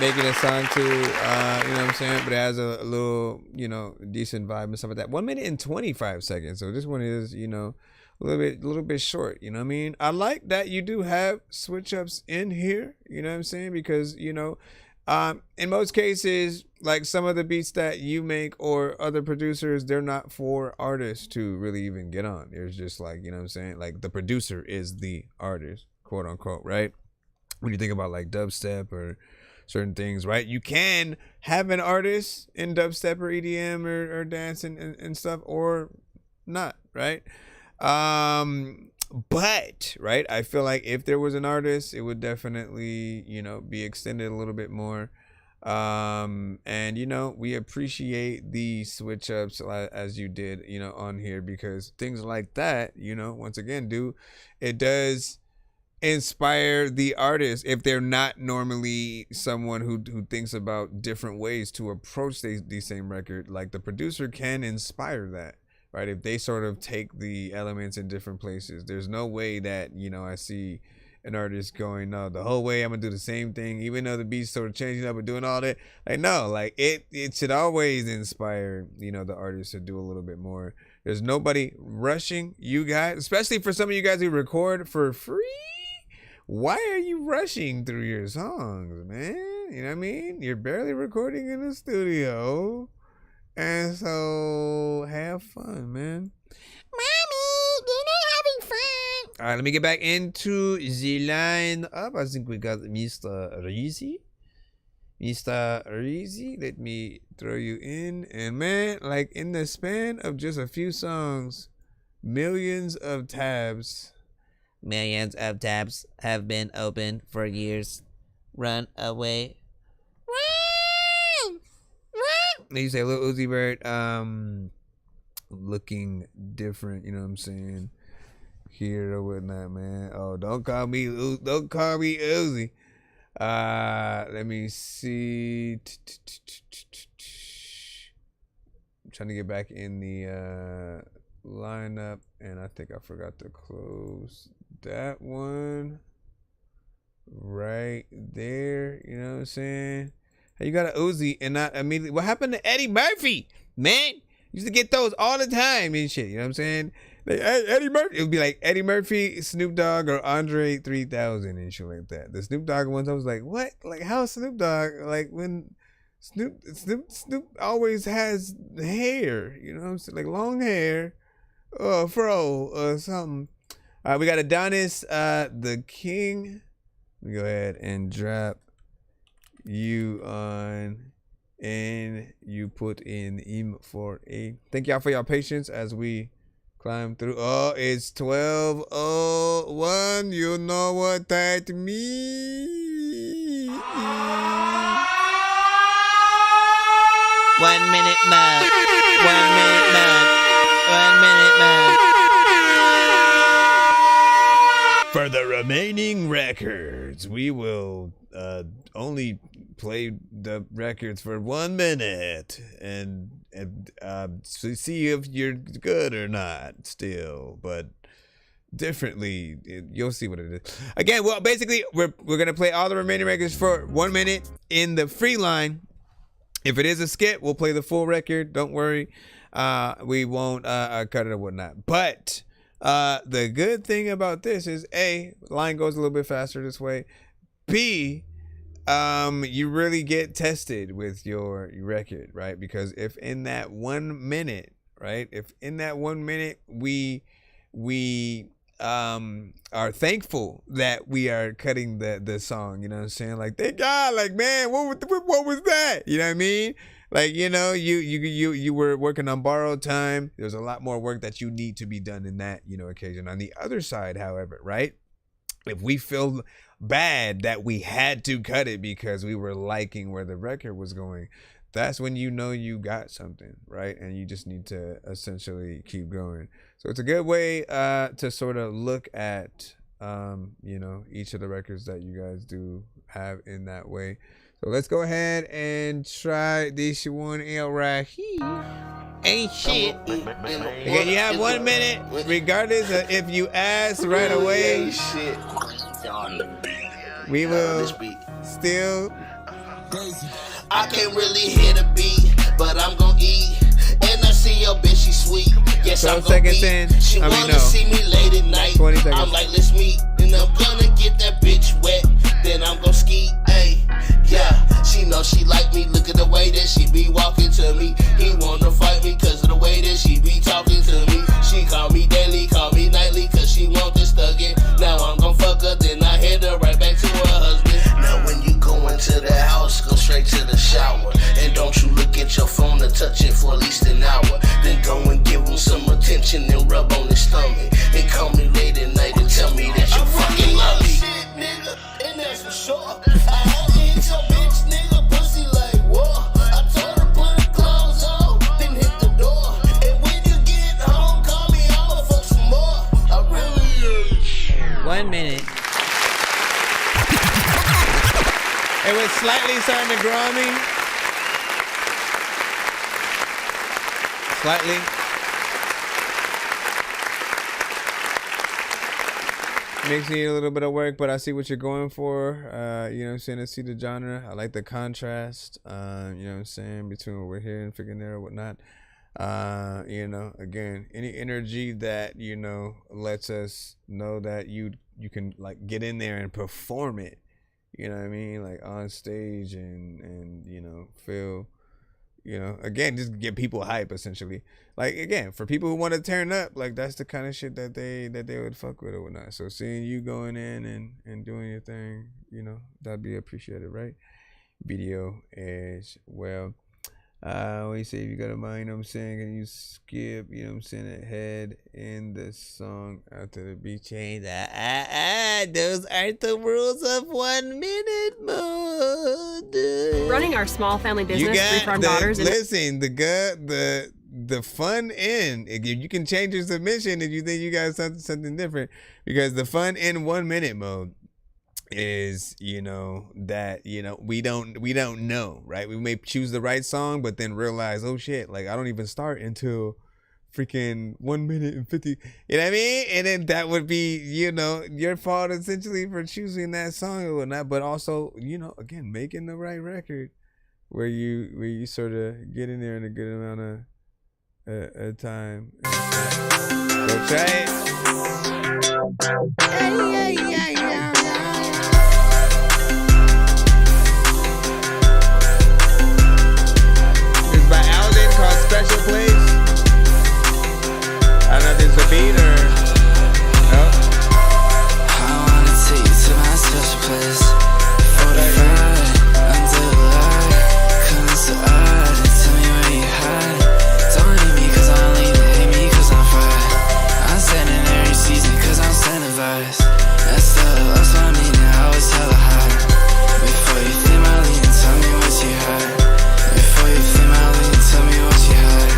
making a song to, you know what I'm saying? But it has a little, you know, decent vibe and stuff like that. 1 minute and 25 seconds. So this one is, you know, a little bit short. You know what I mean? I like that you do have switch ups in here. You know what I'm saying? Because, you know, in most cases, like some of the beats that you make or other producers, they're not for artists to really even get on. There's just like, you know what I'm saying? Like the producer is the artist, quote unquote, right? When you think about like dubstep or certain things, right? You can have an artist in dubstep or EDM or dance and stuff, or not, right? But right, I feel like if there was an artist, it would definitely, you know, be extended a little bit more. And you know, we appreciate the switch ups as you did, you know, on here, because things like that, you know, once again, it does inspire the artist if they're not normally someone who thinks about different ways to approach the same record. Like the producer can inspire that, right? If they sort of take the elements in different places. There's no way that, you know, I see an artist going, no, the whole way I'm gonna do the same thing, even though the beat's sort of changing up and doing all that. Like, no, like it should always inspire, you know, the artist to do a little bit more. There's nobody rushing you guys, especially for some of you guys who record for free. Why are you rushing through your songs, man? You know what I mean? You're barely recording in the studio. And so have fun, man. Mommy, you're not having fun. All right, let me get back into the line up. I think we got Mr. Reezy. Mr. Reezy, let me throw you in. And man, like in the span of just a few songs, millions of tabs have been open for years. Run away. Run! You say Lil Uzi Vert, looking different, you know what I'm saying? Here or whatnot, man. Oh, don't call me Uzi. Let me see. I'm trying to get back in the lineup, and I think I forgot to close that one right there. You know what I'm saying? Hey, you got a Uzi and not immediately. What happened to Eddie Murphy, man? Used to get those all the time and shit. You know what I'm saying? Like, Eddie Murphy. It would be like Eddie Murphy, Snoop Dogg, or Andre 3000 and shit like that. The Snoop Dogg ones, I was like, what? Like, how Snoop Dogg? Like when Snoop always has hair. You know what I'm saying? Like long hair, fro, or something. All right, we got Adonis, the King. Let me go ahead and drop you on, and you put in im for a. Thank y'all for your patience as we climb through. Oh, it's 12:01. You know what that means. 1 minute mode. 1 minute mode. 1 minute mode. For the remaining records, we will only play the records for 1 minute and see if you're good or not still, but differently. You'll see what it is. Again, well, basically, we're gonna play all the remaining records for 1 minute in the free line. If it is a skip, we'll play the full record. Don't worry. We won't cut it or whatnot. But the good thing about this is A, line goes a little bit faster this way. B, you really get tested with your record, right? Because if in that 1 minute, right? If in that 1 minute we are thankful that we are cutting the song, you know what I'm saying? Like, thank God, like, man, what was that? You know what I mean? Like, you know, you were working on borrowed time. There's a lot more work that you need to be done in that, you know, occasion. On the other side, however, right? If we feel bad that we had to cut it because we were liking where the record was going, that's when you know you got something, right? And you just need to essentially keep going. So it's a good way to sort of look at, you know, each of the records that you guys do have in that way. So let's go ahead and try this one out right here. Ain't shit. Again, you have 1 minute, regardless of if you ask right away. We will still. I can't really hear the beat, but I'm gonna eat. And I see your bitch, she sweet. Yes, I'm gonna beat. She wanna see me late at night. 20 seconds. I'm like, let's meet. And I'm gonna get that bitch wet. Then I'm gonna ski. Hey, yeah. She know she like me. Look at the way that she be walking to me. He wanna fight me cause of the way that she be talking to me. She call me daily, call me nightly cause she want this thuggin'. Now I'm gonna fuck her, then I head her right back to her husband. Now when you go into the house, go straight to the shower. And don't you look at your phone or touch it for at least an hour. Then go and give him some attention and rub on his stomach. And call me late at night and tell me that you fucking love me. Shit, nigga, and that's for sure. I had to hit your bitch, nigga, pussy like war. I told her put her clothes on, then hit the door. And when you get home, call me, I'ma fuck some more. I really 1 minute. It was slightly starting to grow on me. Slightly. Makes me a little bit of work, but I see what you're going for. You know what I'm saying? I see the genre. I like the contrast, you know what I'm saying, between what we're hearing, freaking there or whatnot. You know, again, any energy that, you know, lets us know that you can like get in there and perform it. You know what I mean? Like on stage and you know, feel, you know, again, just get people hype essentially. Like again, for people who want to turn up, like that's the kind of shit that they would fuck with or whatnot. So seeing you going in and doing your thing, you know, that'd be appreciated, right? Video as well. When you say if you got a mind, you know what I'm saying, can you skip, you know what I'm saying, ahead in the song after the beat change? Those aren't the rules of 1 minute mode. Running our small family business, three farm daughters. Listen, the fun end. You can change your submission if you think you got something different, because the fun in 1 minute mode is, you know, that, you know, we don't know, right? We may choose the right song, but then realize, oh shit, like I don't even start until freaking 1 minute and 50. You know what I mean? And then that would be, you know, your fault essentially for choosing that song or whatnot. But also, you know, again, making the right record where you sort of get in there in a good amount of time. So try it. Called Special Place. I don't know if it's a beat or no. I wanna take you to my special place. 45 under the light. Come so odd and tell me where you hide. Don't hate me cause I'm late, hate me cause I'm fried. I'm sending every season cause I'm sending vibes. That's the last one I mean, I was hella high. Before you think my lean, tell me what you heard. Before you think my lean, tell me what you heard.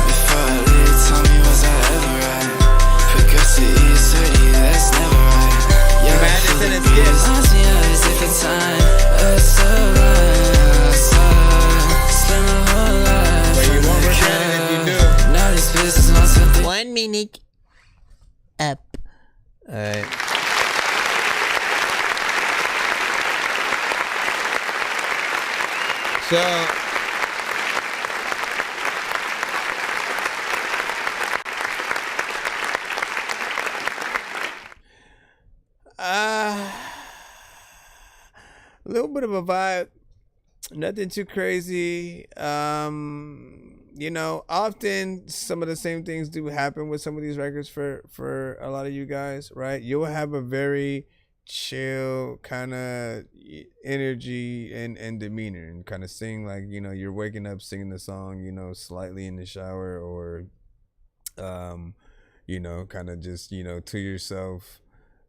Before I leave, tell me was I ever right? Forgot to eat 30, that's never right. Yeah, I feel the beats, I'm seeing a different time. Spend my whole life. But you won't regret it if you do. Now this business not something. 1 minute up. Alright. So little bit of a vibe. Nothing too crazy. You know, often some of the same things do happen with some of these records for a lot of you guys, right? You'll have a very chill kind of energy and demeanor, and kind of sing like, you know, you're waking up singing the song, you know, slightly in the shower, or you know, kind of just, you know, to yourself,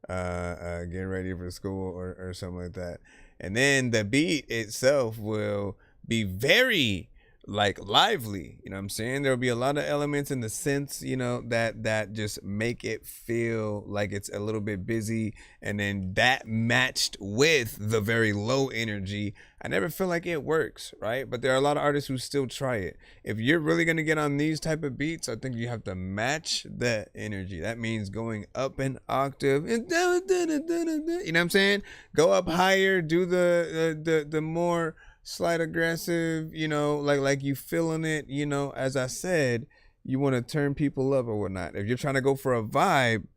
getting ready for school or something like that. And then the beat itself will be very like lively, you know what I'm saying? There'll be a lot of elements in the synths, you know, that just make it feel like it's a little bit busy, and then that matched with the very low energy, I never feel like it works, right? But there are a lot of artists who still try it. If you're really gonna get on these type of beats, I think you have to match that energy. That means going up an octave, and you know what I'm saying? Go up higher, do the more slight aggressive, you know, like you feeling it, you know. As I said, you want to turn people up or whatnot. If you're trying to go for a vibe,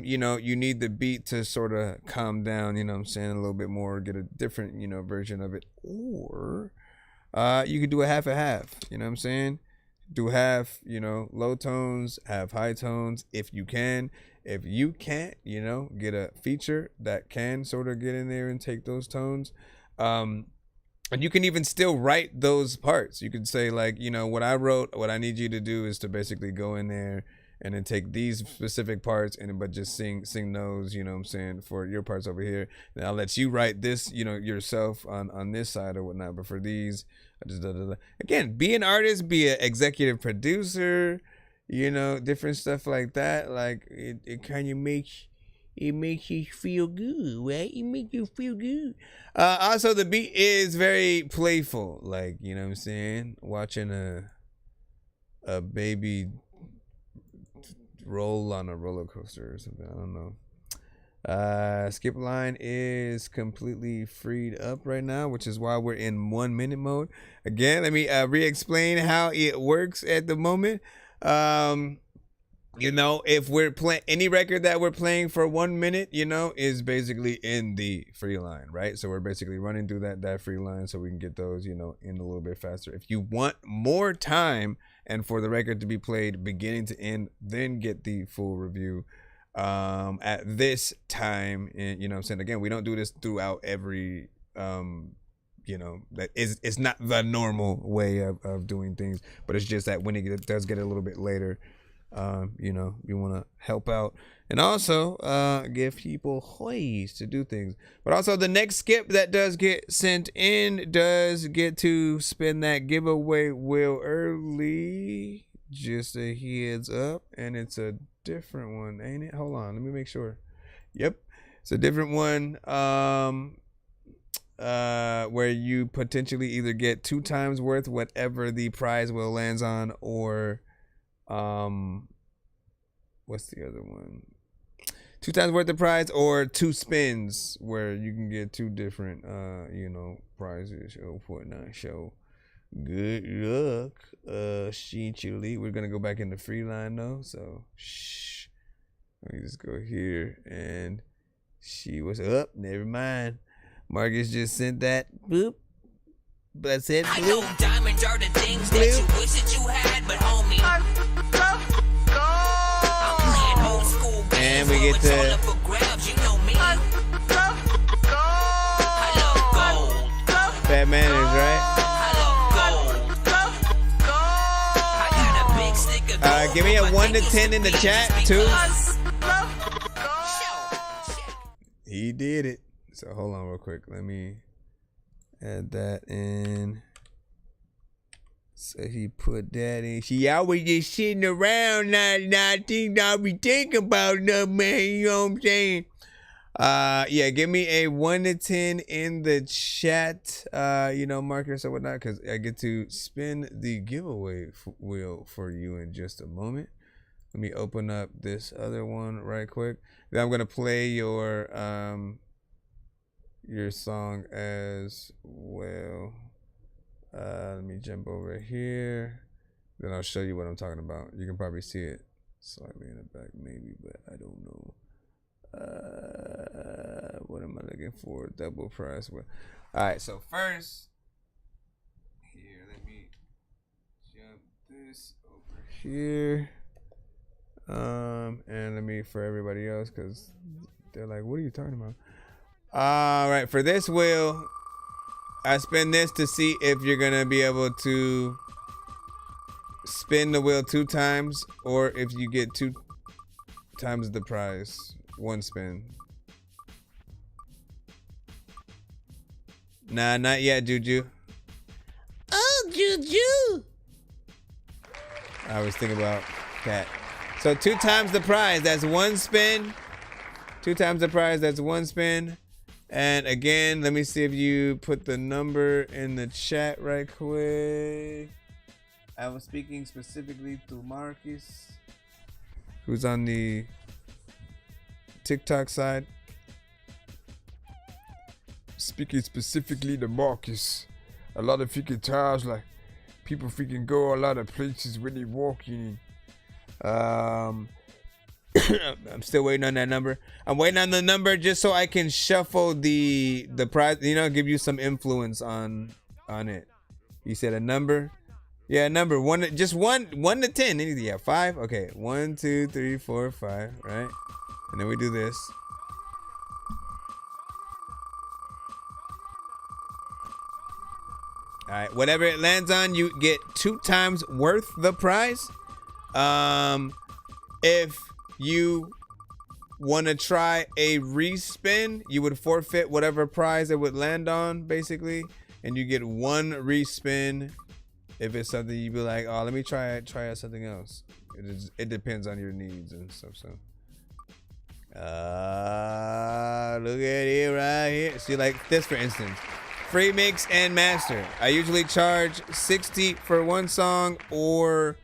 you know, you need the beat to sort of calm down, you know what I'm saying, a little bit more, get a different, you know, version of it. Or you could do a half, you know what I'm saying? Do half, you know, low tones, have high tones if you can. If you can't, you know, get a feature that can sort of get in there and take those tones. And you can even still write those parts. You could say, like, you know, what I wrote, what I need you to do is to basically go in there and then take these specific parts but just sing those, you know what I'm saying, for your parts over here. And I'll let you write this, you know, yourself on this side or whatnot. But for these, I just again, be an artist, be an executive producer, you know, different stuff like that. Like it kind of makes you feel good, right? It makes you feel good. Also, the beat is very playful, like, you know what I'm saying? Watching a baby roll on a roller coaster or something. I don't know. Skip line is completely freed up right now, which is why we're in 1 minute mode. Again, let me re-explain how it works at the moment. You know, if we're playing any record that we're playing for 1 minute, you know, is basically in the free line, right? So we're basically running through that free line so we can get those, you know, in a little bit faster. If you want more time and for the record to be played beginning to end, then get the full review at this time. And, you know what I'm saying? Again, we don't do this throughout every, you know, that is, it's not the normal way of doing things, but it's just that when it does get a little bit later, you know, you want to help out and also give people ways to do things. But also the next skip that does get sent in does get to spin that giveaway wheel early. Just a heads up, and it's a different one, ain't it? Hold on, let me make sure. Yep, it's a different one. Where you potentially either get 2 times worth whatever the prize wheel lands on, or what's the other one? 2 times worth of prize, or 2 spins where you can get 2 different you know, prizes. Oh, Fortnite show. Good luck. We're gonna go back in the free line though, so shh. Let me just go here and she was up. Never mind. Marcus just sent that. Boop. But said I know diamonds are the things that you wish that you had, but homie, I'm playing old school games, and we get to all up for grabs, you know me. I love gold. Fat Manners, right? I love gold. I got a big stick of gold. Give me a 1 to 10 in the chat too. He did it. So hold on real quick. Let me add that in. So he put that in. She always just sitting around, not thinking about nothing, man. You know what I'm saying? Yeah, give me a 1 to 10 in the chat. You know, Marcus or whatnot, because I get to spin the giveaway wheel for you in just a moment. Let me open up this other one right quick. Then I'm gonna play your song as well. Let me jump over here. Then I'll show you what I'm talking about. You can probably see it slightly in the back, maybe, but I don't know. What am I looking for? Double price. All right, so first, here, let me jump this over here. And let me for everybody else, because they're like, what are you talking about? All right, for this wheel, I spin this to see if you're gonna be able to spin the wheel 2 times, or if you get 2 times the prize, 1 spin. Nah, not yet, Juju. Oh, Juju. I was thinking about that. So 2 times the prize, that's 1 spin. 2 times the prize, that's 1 spin. And again, let me see if you put the number in the chat right quick. I was speaking specifically to Marcus, who's on the TikTok side. Speaking specifically to Marcus. A lot of freaking times, like, people freaking go a lot of places when they walk in. I'm still waiting on that number. I'm waiting on the number just so I can shuffle the prize, you know, give you some influence on it. You said a number? Yeah, a number. One to 10. Anything? Yeah, 5. Okay, 1, 2, 3, 4, 5. Right, and then we do this. All right, whatever it lands on, you get 2 times worth the prize. If you want to try a respin, you would forfeit whatever prize it would land on, basically, and you get 1 respin. If it's something you'd be like, oh, let me try out something else. It depends on your needs and stuff. So, look at it right here. See, like this, for instance. Free mix and master. I usually charge $60 for 1 song or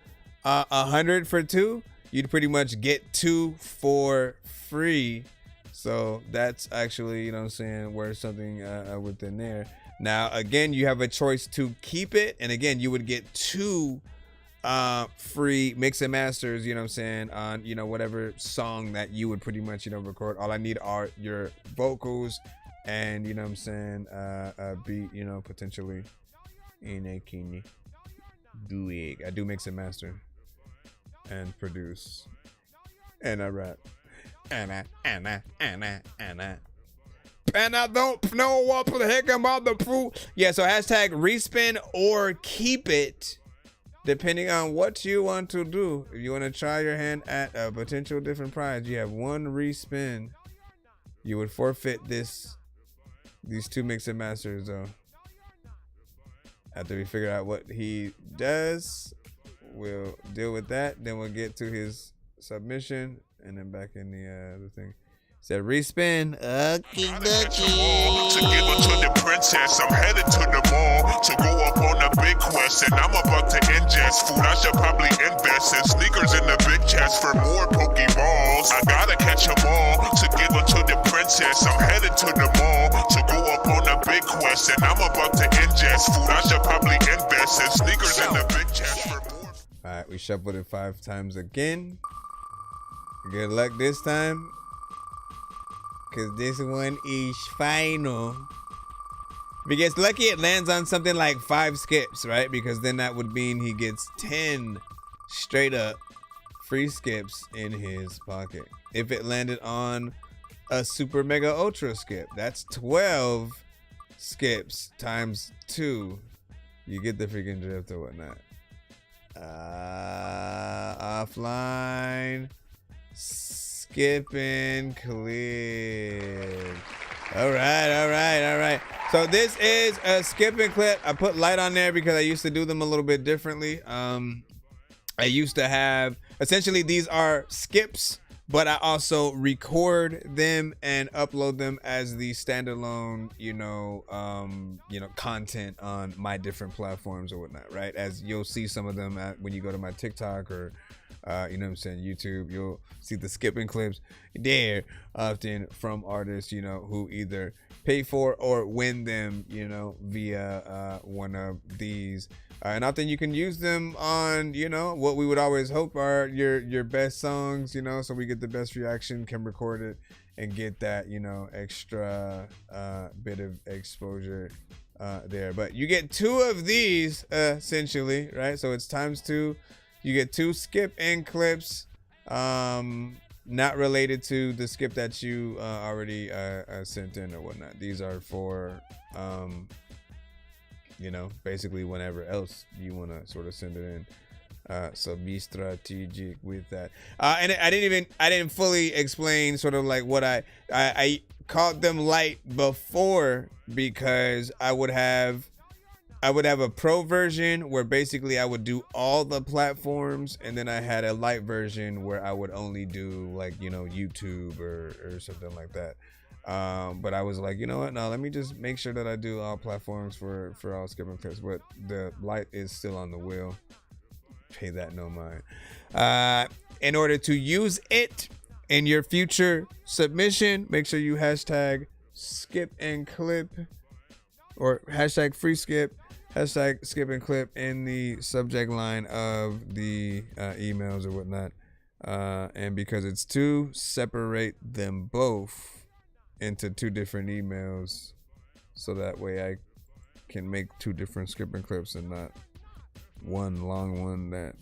$100 for 2. You'd pretty much get 2 for free. So that's actually, you know what I'm saying, worth something within there. Now, again, you have a choice to keep it. And again, you would get 2 free mix and masters, you know what I'm saying, on, you know, whatever song that you would pretty much, you know, record. All I need are your vocals and, you know what I'm saying, a beat, you know, potentially in a kidney. I do mix and master and produce, and I rap, and I don't know what the heck I'm about to prove. Yeah, so hashtag respin or keep it, depending on what you want to do. If you want to try your hand at a potential different prize, you have 1 respin. You would forfeit these 2 mix and masters, though. After we figure out what he does, we'll deal with that. Then we'll get to his submission, and then back in the thing. Said respin. To give her to the princess, I'm headed to the mall to go up on a big quest, and I'm about to ingest food. I should probably invest in sneakers in the big chest for more Pokeballs. I gotta catch them all. To give her to the princess, I'm headed to the mall to go up on a big quest, and I'm about to ingest food. I should probably invest in sneakers in the big chest for more. All right, we shuffled it 5 times again. Good luck this time, because this one is final. If he gets lucky, it lands on something like 5 skips, right? Because then that would mean he gets 10 straight up free skips in his pocket. If it landed on a super mega ultra skip, that's 12 skips times 2. You get the freaking drift or whatnot. Offline. Skipping clip. All right. So this is a skipping clip. I put light on there because I used to do them a little bit differently. I used to have, essentially these are skips, but I also record them and upload them as the standalone, content on my different platforms or whatnot, right? As you'll see some of them when you go to my TikTok or YouTube, you'll see the skipping clips there often from artists, who either pay for or win them, via one of these. And often you can use them on, what we would always hope are your best songs, so we get the best reaction, can record it and get that, you know, extra bit of exposure there. But you get 2 of these essentially, right? So it's ×2. You get 2 skip and clips, not related to the skip that you already sent in or whatnot. These are for you know, basically whenever else you want to sort of send it in. So be strategic with that. And I didn't fully explain sort of like what I called them light before, because I would have a pro version where basically I would do all the platforms, and then I had a light version where I would only do, like, you know, YouTube or something like that. But I was like, you know what? No, let me just make sure that I do all platforms for all skipping clips. But the light is still on the wheel. Pay that no mind. In order to use it in your future submission, make sure you hashtag skip and clip, or hashtag free skip, hashtag skip and clip in the subject line of the emails or whatnot. And because it's 2, separate them both into 2 different emails, so that way I can make 2 different skip and clips and not one long one that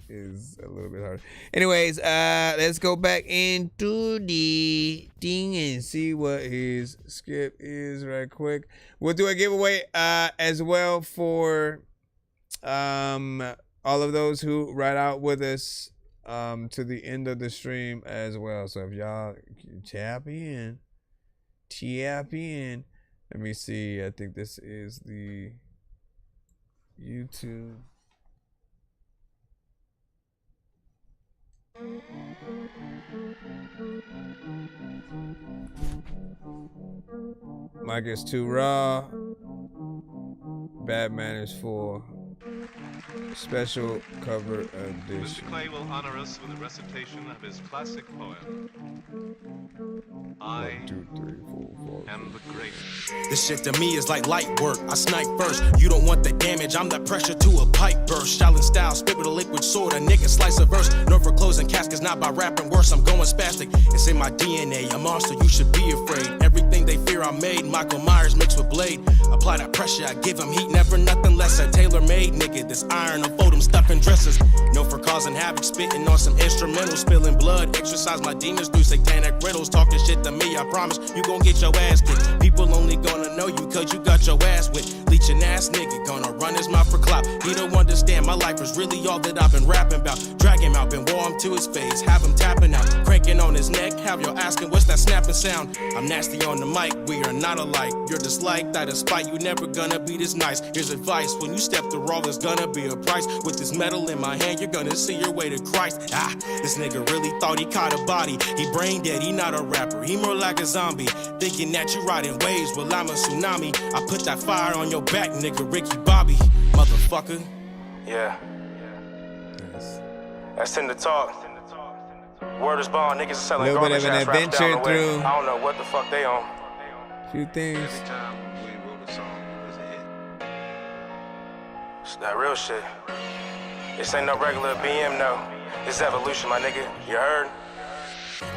is a little bit hard. Anyways, let's go back into the thing and see what his skip is right quick. We'll do a giveaway as well for all of those who ride out with us to the end of the stream as well. So if y'all tap in. Let me see. I think this is the YouTube. Mike is too raw. Batman is full. Special cover edition. Mr. Clay will honor us with a recitation of his classic poem. I am the greatest. This shit to me is like light work. I snipe first. You don't want the damage. I'm the pressure to a pipe burst. Shaolin style, spit with a liquid sword. A nigga slice a verse. No for closing caskets, not by rapping worse. I'm going spastic. It's in my DNA. A monster, you should be afraid. Everything they fear I made. Michael Myers mixed with Blade. Apply that pressure, I give him heat. Never nothing less. A tailor-made nigga. This iron unfold them stuffing dresses. No for causing havoc. Spitting on some instrumentals. Spilling blood. Exercise my demons through satanic riddles. Talking shit to me, I promise you gon' get your ass kicked. People only gonna know you cause you got your ass whipped. Leeching ass nigga gonna run his mouth for clout. He don't understand my life is really all that I've been rapping about. Drag him out, been warm to his face, have him tapping out. Cranking on his neck, have you asking what's that snapping sound. I'm nasty on the mic, we are not alike. You're disliked, I despite you never gonna be this nice. Here's advice, when you step the raw there's gonna be a price. With this metal in my hand you're gonna see your way to Christ. This nigga really thought he caught a body. He brain dead, he not a rapper, he more like a zombie. Thinking that you riding waves, well I'm a tsunami. I put that fire on your back, nigga, Ricky Bobby, motherfucker. Yeah. That's in the talk. Word is bond, niggas selling little bit of an adventure through. I don't know what the fuck they on. Few things. Every time we wrote a song, it was a hit. It's that real shit. This ain't no regular BM, no. It's evolution, my nigga. You heard?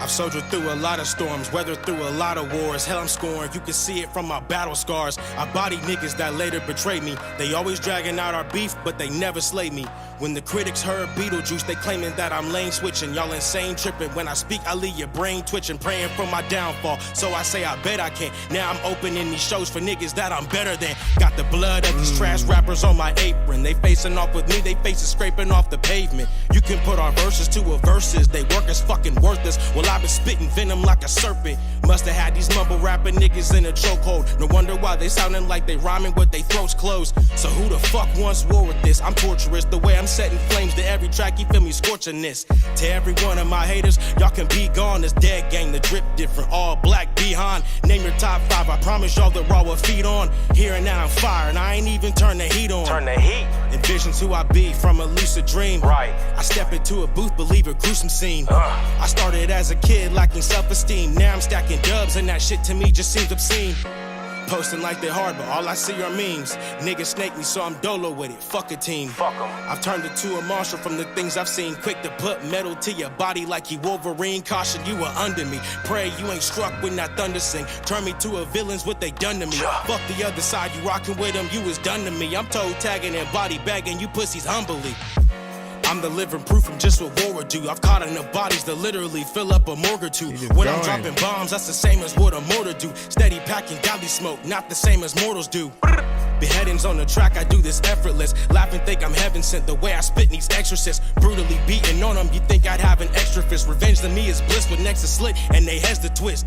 I've soldiered through a lot of storms, weathered through a lot of wars. Hell, I'm scoring, you can see it from my battle scars. I body niggas that later betrayed me. They always dragging out our beef, but they never slayed me. When the critics heard Beetlejuice, they claiming that I'm lane switching. Y'all insane tripping. When I speak, I leave your brain twitching, praying for my downfall. So I say, I bet I can. Now I'm opening these shows for niggas that I'm better than. Got the blood of these trash rappers on my apron. They facing off with me, they faces scraping off the pavement. You can put our verses to a verses. They work as fucking worthless. Well, I've been spitting venom like a serpent. Musta had these mumble rapping niggas in a chokehold. No wonder why they sounding like they rhyming with their throats closed. So who the fuck wants war with this? I'm torturous. The way I'm setting flames to every track, you feel me scorching this. To every one of my haters, y'all can be gone. This dead gang, the drip different, all black behind. Name your top 5, I promise y'all the raw will feed on. Here and now I'm fire, and I ain't even turn the heat on. Turn the heat? Envisions who I be from a lucid dream. Right. I step into a booth, believe a gruesome scene. I started as a kid lacking self-esteem. Now I'm stacking dubs, and that shit to me just seems obscene. Posting like they hard, but all I see are memes. Niggas snake me, so I'm dolo with it. Fuck a team. Fuck 'em. I've turned into a monster from the things I've seen. Quick to put metal to your body like you Wolverine. Caution, you are under me. Pray you ain't struck when that thunder sing. Turn me to a villain's what they done to me. Fuck the other side, you rockin' with them, you was done to me. I'm toe tagging and body bagging you pussies humbly. I'm the living proof from just what war would do. I've caught enough bodies to literally fill up a morgue or two. When I'm dropping bombs, that's the same as what a mortar do. Steady packing galley smoke, not the same as mortals do. Beheadings on the track, I do this effortless. Laughing, think I'm heaven sent. The way I spit needs exorcists. Brutally beating on them, you think I'd have an extra fist. Revenge to me is bliss with necks to slit and they heads to twist.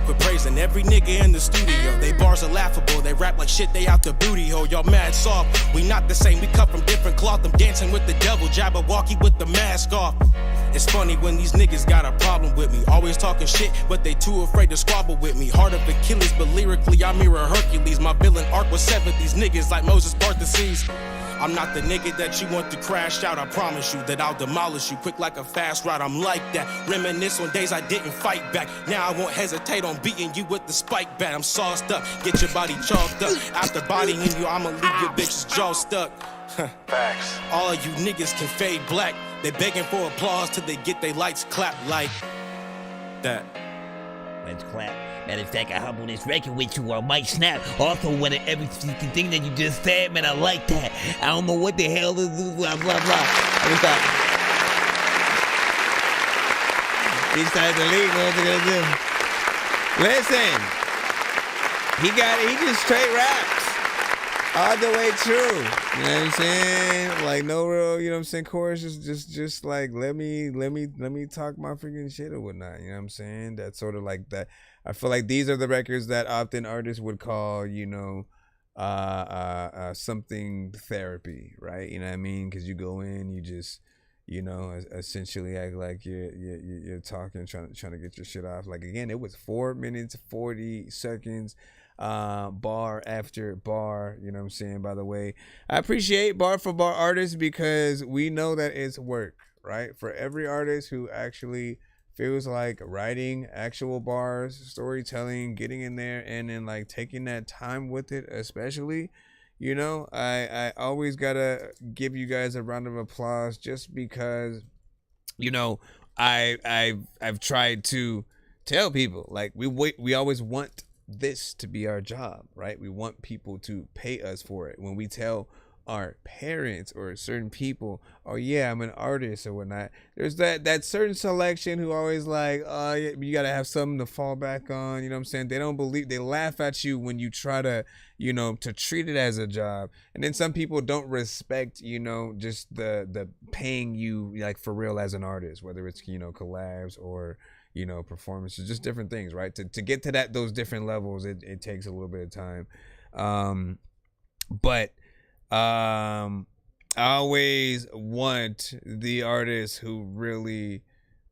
Quit praising every nigga in the studio. They bars are laughable, they rap like shit, they out the booty hole. Y'all mad soft, we not the same, we cut from different cloth. I'm dancing with the devil, Jabberwocky with the mask off. It's funny when these niggas got a problem with me. Always talking shit, but they too afraid to squabble with me. Heart of Achilles, but lyrically I mirror Hercules. My villain arc was 70s niggas like Moses part the seas. I'm not the nigga that you want to crash out. I promise you that I'll demolish you quick like a fast ride. I'm like that. Reminisce on days I didn't fight back. Now I won't hesitate on beating you with the spike bat. I'm sauced up, get your body chalked up. After bodying you, I'ma leave your bitch's jaw stuck. Facts. All of you niggas can fade black. They begging for applause till they get their lights clapped like that. Let's clap. Matter of fact, I humble this record with you, I might snap. Also, when everything that you just said, man, I like that. I don't know what the hell this is, blah, blah, blah. He started to leave, what's he gonna do? Listen, he just straight raps. All the way true. You know what I'm saying? Like no real, you know what I'm saying, chorus, just like let me talk my freaking shit or whatnot. You know what I'm saying? That's sort of like that. I feel like these are the records that often artists would call, you know, something therapy, right? You know what I mean? Because you go in, you just, you know, essentially act like you're talking, trying to get your shit off. Like again, it was 4 minutes 40 seconds. Bar after bar, you know what I'm saying? By the way, I appreciate bar for bar artists because we know that it's work, right? For every artist who actually feels like writing actual bars, storytelling, getting in there and then like taking that time with it, especially, you know, I always gotta give you guys a round of applause just because, you know, I've tried to tell people like we always want this to be our job, right? We want people to pay us for it. When we tell our parents or certain people, oh yeah, I'm an artist or whatnot, there's that certain selection who always like, oh, you gotta have something to fall back on, you know what I'm saying? They don't believe, they laugh at you when you try to, you know, to treat it as a job. And then some people don't respect, you know, just the paying you like for real as an artist, whether it's, you know, collabs or, you know, performances, just different things, right? To get to those different levels, it takes a little bit of time. But I always want the artists who really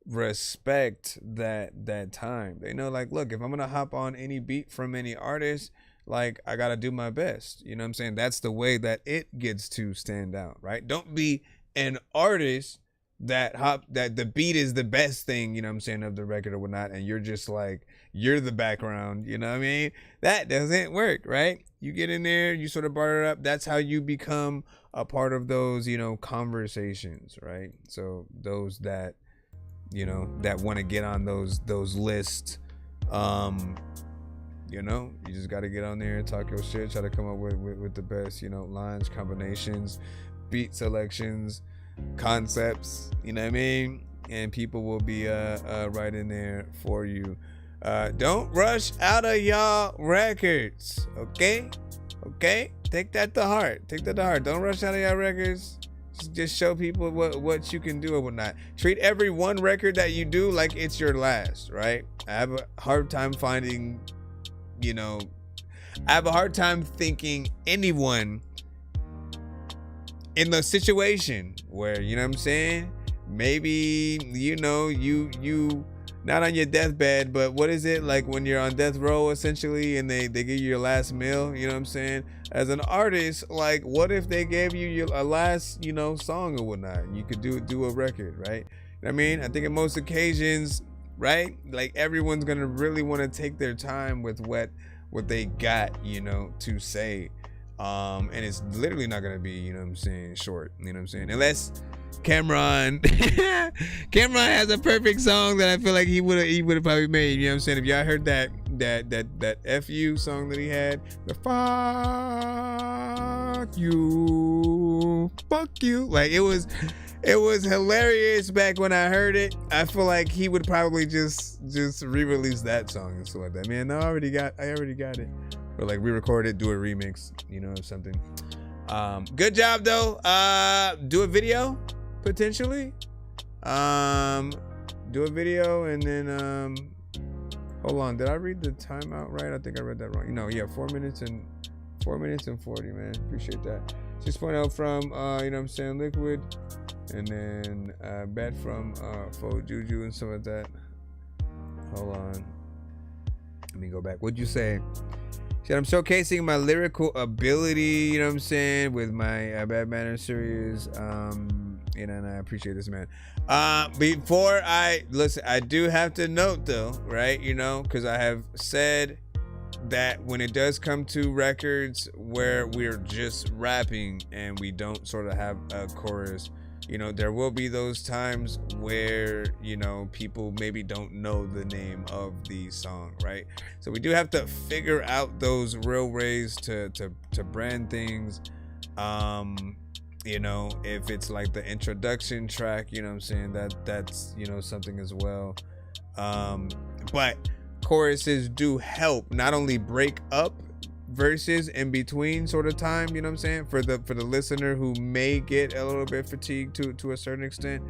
respect that time. They know, like, look, if I'm gonna hop on any beat from any artist, like, I gotta do my best. You know what I'm saying? That's the way that it gets to stand out, right? Don't be an artist that the beat is the best thing, you know what I'm saying, of the record or whatnot, and you're just like, you're the background, you know what I mean? That doesn't work, right? You get in there, you sort of bar it up. That's how you become a part of those, you know, conversations, right? So those that, you know, that want to get on those lists, you know, you just got to get on there and talk your shit, try to come up with the best, you know, lines, combinations, beat selections, concepts, you know what I mean? And people will be right in there for you. Don't rush out of y'all records, okay? Take that to heart. Don't rush out of y'all records. Just show people what you can do or whatnot. Treat every one record that you do like it's your last, right? I have a hard time finding, you know, I have a hard time thinking anyone in the situation where, you know what I'm saying, maybe, you know, you not on your deathbed, but what is it, like when you're on death row essentially and they give you your last meal, you know what I'm saying? As an artist, like, what if they gave you a last, you know, song or whatnot, and you could do a record, right? I mean, I think in most occasions, right, like, everyone's gonna really want to take their time with what they got, you know, to say. And it's literally not gonna be, you know what I'm saying, short, you know what I'm saying, unless Cameron has a perfect song that I feel like he would have probably made, you know what I'm saying. If y'all heard that FU song that he had, the fuck you, like it was hilarious back when I heard it. I feel like he would probably just re-release that song and stuff like that. Man, I already got it. Or like re-record it, do a remix, you know, or something. Good job though. Do a video potentially. Do a video and then hold on. Did I read the timeout right? I think I read that wrong. You know, yeah, 4 minutes and 40, man. Appreciate that. 6.0 from you know what I'm saying, Liquid, and then bet from Faux Juju and some of that. Hold on. Let me go back. What'd you say? Said I'm showcasing my lyrical ability, you know what I'm saying, with my Bad Manners series. You know, and I appreciate this, man. Before I listen, I do have to note though, right? You know, because I have said that when it does come to records where we're just rapping and we don't sort of have a chorus, you know, there will be those times where, you know, people maybe don't know the name of the song, right? So we do have to figure out those real ways to brand things. You know, if it's like the introduction track, you know what I'm saying, that's, you know, something as well. But choruses do help not only break up verses in between sort of time, you know what I'm saying, for the listener who may get a little bit fatigued to a certain extent.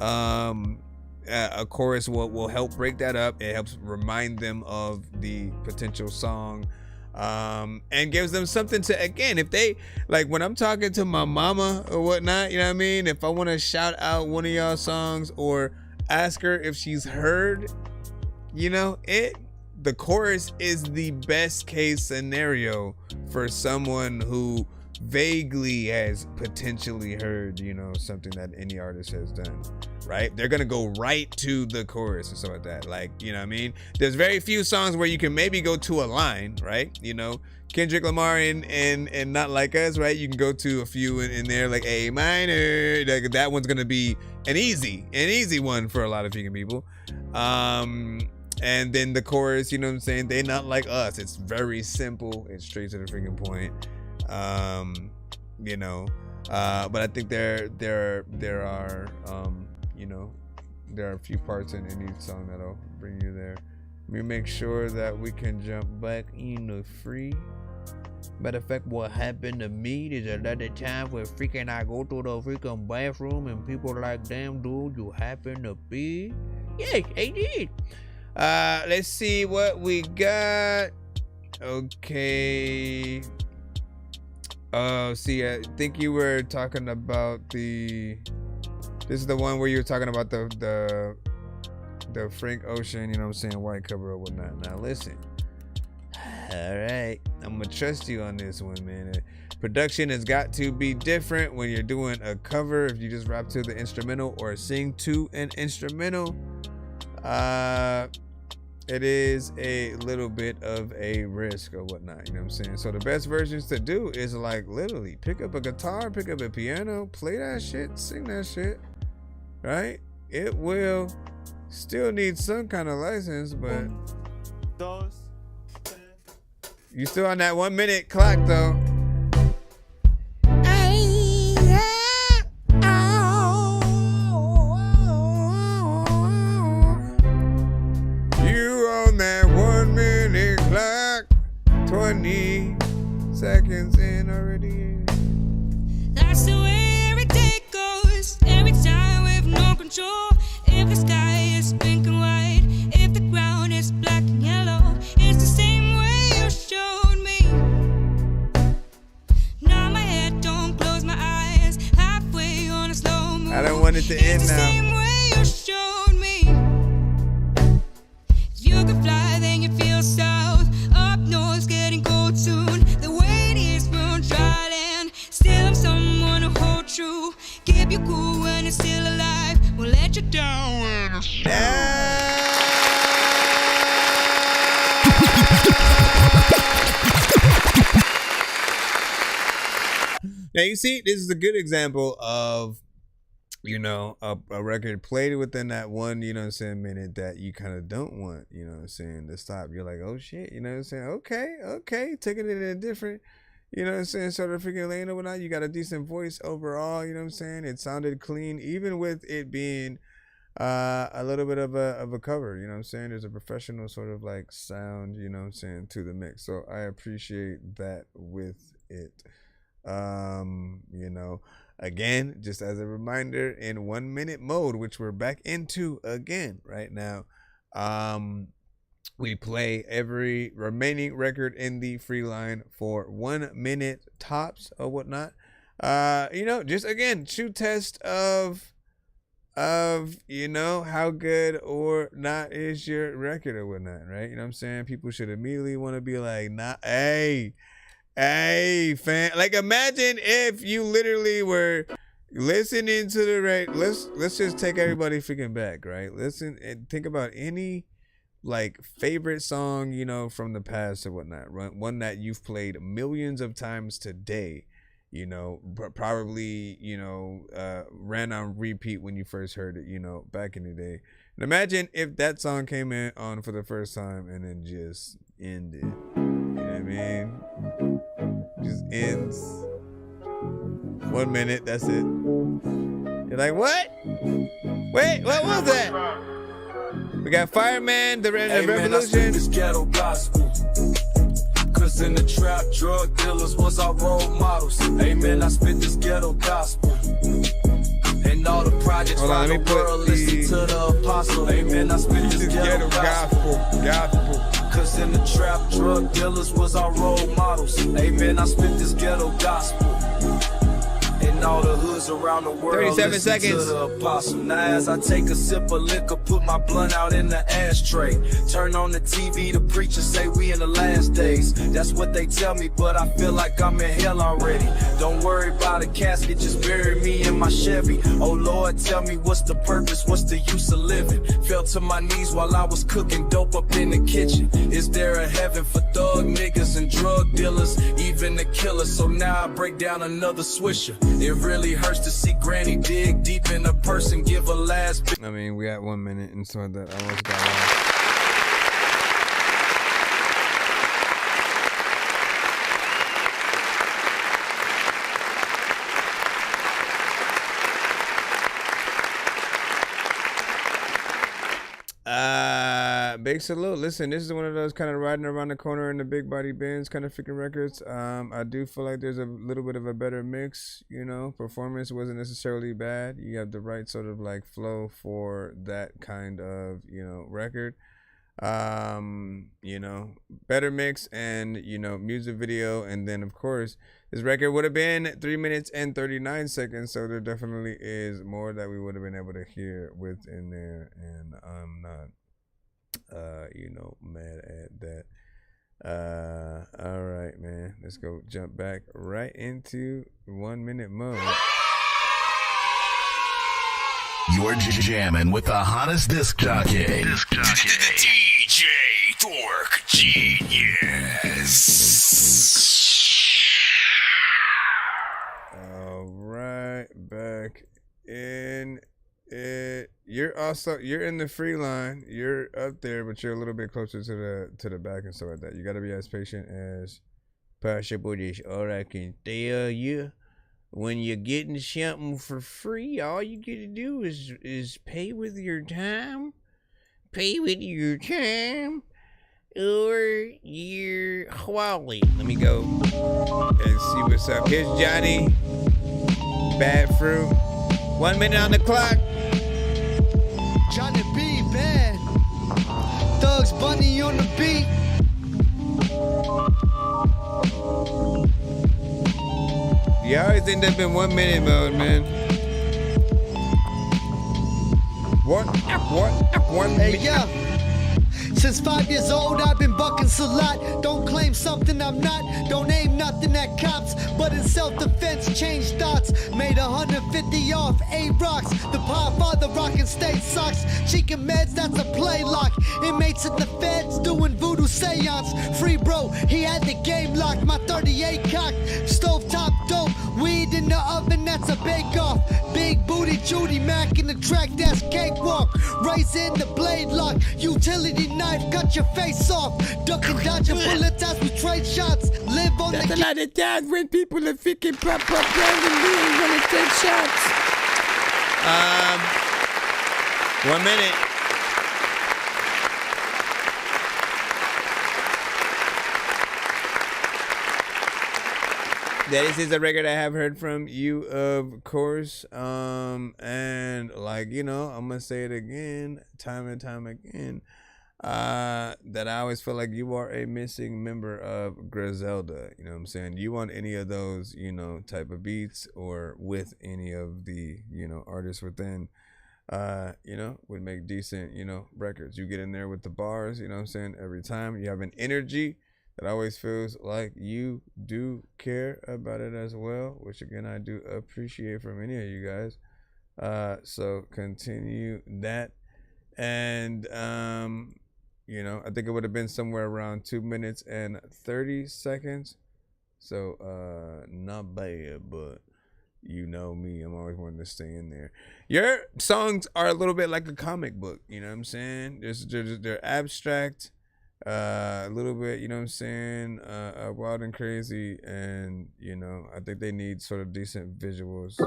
A chorus will help break that up. It helps remind them of the potential song, and gives them something to, again, if they like, when I'm talking to my mama or whatnot, you know what I mean, if I want to shout out one of y'all songs or ask her if she's heard, you know, the chorus is the best case scenario for someone who vaguely has potentially heard, you know, something that any artist has done, right? They're gonna go right to the chorus and stuff like that. Like, you know what I mean? There's very few songs where you can maybe go to a line, right? You know, Kendrick Lamar and Not Like Us, right? You can go to a few in there, like A minor. Like, that one's gonna be an easy one for a lot of freaking people. And then the chorus, you know what I'm saying? They Not Like Us. It's very simple. It's straight to the freaking point. You know, but I think there are you know, there are a few parts in any song that'll bring you there. Let me make sure that we can jump back in the free. Matter of fact, what happened to me is a lot of times where freaking I go to the freaking bathroom and people like, damn dude, you happen to be? Yeah, I did. Let's see what we got. Okay. See, I think you were talking about this is the one where you were talking about the Frank Ocean, you know what I'm saying, white cover or whatnot. Now listen. Alright, I'm gonna trust you on this one, man. Production has got to be different when you're doing a cover. If you just rap to the instrumental or sing to an instrumental, it is a little bit of a risk or whatnot, you know what I'm saying? So the best versions to do is like literally pick up a guitar, pick up a piano, play that shit, sing that shit, right? It will still need some kind of license, but you still on that 1 minute clock though. You on that 1 minute clock, 20 seconds in already. That's the way every day goes. Every time we have no control. If the sky is pink and white, if the ground is black and yellow, it's the same way you showed me. Nod my head, don't close my eyes. Halfway on a slow move. I don't want it to end it's the now. same way you showed me. If you could fly, then you feel south. Up north, getting cold soon. The wait is from dry land. Still I'm someone who hold true. Keep you cool when you're still alive. Won't let you down when it's Yeah. Now you see, this is a good example of, you know, a record played within that one, you know what I'm saying, minute that you kind of don't want, you know what I'm saying, to stop. You're like, oh shit, you know what I'm saying? Okay, taking it in a different, you know what I'm saying, sort of freaking lane or whatnot. You got a decent voice overall, you know what I'm saying? It sounded clean, even with it being a little bit of a cover, you know what I'm saying? There's a professional sort of like sound, you know what I'm saying, to the mix. So I appreciate that with it. You know, again, just as a reminder, in 1 minute mode, which we're back into again right now, we play every remaining record in the free line for 1 minute tops or whatnot. You know, just again, true test of you know, how good or not is your record or whatnot, right? You know what I'm saying? People should immediately want to be like, nah, hey fam, like imagine if you literally were listening to the right, let's just take everybody freaking back, right? Listen and think about any like favorite song, you know, from the past or whatnot, right? One that you've played millions of times today, you know, probably, you know, ran on repeat when you first heard it, you know, back in the day. And imagine if that song came in on for the first time and then just ended. You know what I mean? Just ends. 1 minute, that's it. You're like, what? Wait, what was that? We got Fireman, the Revolution. This ghetto gospel. Cause in the trap, drug dealers was our role models. Amen, I spit this ghetto gospel. And all the projects around the world listen to the apostle. Amen, I spit this ghetto gospel. Cause in the trap, drug dealers was our role models. Amen, I spit this ghetto gospel. And all the hoods around the world 37 seconds. To the apostle. Now as I take a sip of liquor, put my blunt out in the ashtray. Turn on the TV, the preacher say we in the last days. That's what they tell me, but I feel like I'm in hell already. Don't worry about a casket, just bury me in my Chevy. Oh Lord, tell me what's the purpose, what's the use of living? Fell to my knees while I was cooking dope up in the kitchen. Is there a heaven for thug niggas and drug dealers, even the killers? So now I break down another swisher. It really hurts to see granny dig deep in a person, give a last. I mean, we at 1 minute and so that I almost got lost. Big salute. Listen, this is one of those kind of riding around the corner in the big body Benz kind of freaking records. I do feel like there's a little bit of a better mix, you know. Performance wasn't necessarily bad. You have the right sort of like flow for that kind of, you know, record. You know, better mix and, you know, music video. And then of course this record would have been 3 minutes and 39 seconds. So there definitely is more that we would have been able to hear within there. And I'm not you know, mad at that. All right, man, let's go jump back right into 1 minute mode. You're jamming with the hottest disc jockey. DJ Dork Genius. All right, back in it. You're in the free line. You're up there, but you're a little bit closer to the back and stuff like that. You got to be as patient as possible. This all I can tell you. When you're getting something for free, all you get to do is pay with your time. Pay with your time or your wallet. Let me go and see what's up. Here's Johnny. Bad Fruit. 1 minute on the clock. Johnny B, man. Thugs Bunny on the beat. You always end up in 1 minute mode, man. One Hey, minute. yo. Since 5 years old, I've been bucking a lot. Don't claim something I'm not. Don't aim nothing at cops. But in self-defense, change thoughts. Made 150 off 8 rocks. The Podfather rocking state socks. Cheeking meds, that's a play lock. Inmates in the feds doing voodoo seance. Free bro, he had the game locked. My 38 cocked. Stovetop dope. Weed in the oven, that's a bake-off. Big booty Judy Mac in the track, that's cakewalk. Raising the blade lock, utility knife, cut your face off. Duck and dodge your bullets as we trade shots. Live on That's the a lot of times when people are freaking pop randomly and gonna take shots. 1 minute. That is a record I have heard from you, of course. And like, you know, I'm gonna say it again, time and time again. That I always feel like you are a missing member of Griselda. You know what I'm saying? You on any of those, you know, type of beats or with any of the, you know, artists within, you know, would make decent, you know, records. You get in there with the bars, you know what I'm saying? Every time you have an energy that always feels like you do care about it as well, which again, I do appreciate from any of you guys. So continue that. And, you know, I think it would have been somewhere around 2 minutes and 30 seconds. So, not bad, but you know me, I'm always wanting to stay in there. Your songs are a little bit like a comic book, you know what I'm saying? They're abstract, a little bit, you know what I'm saying? Wild and crazy, and, you know, I think they need sort of decent visuals to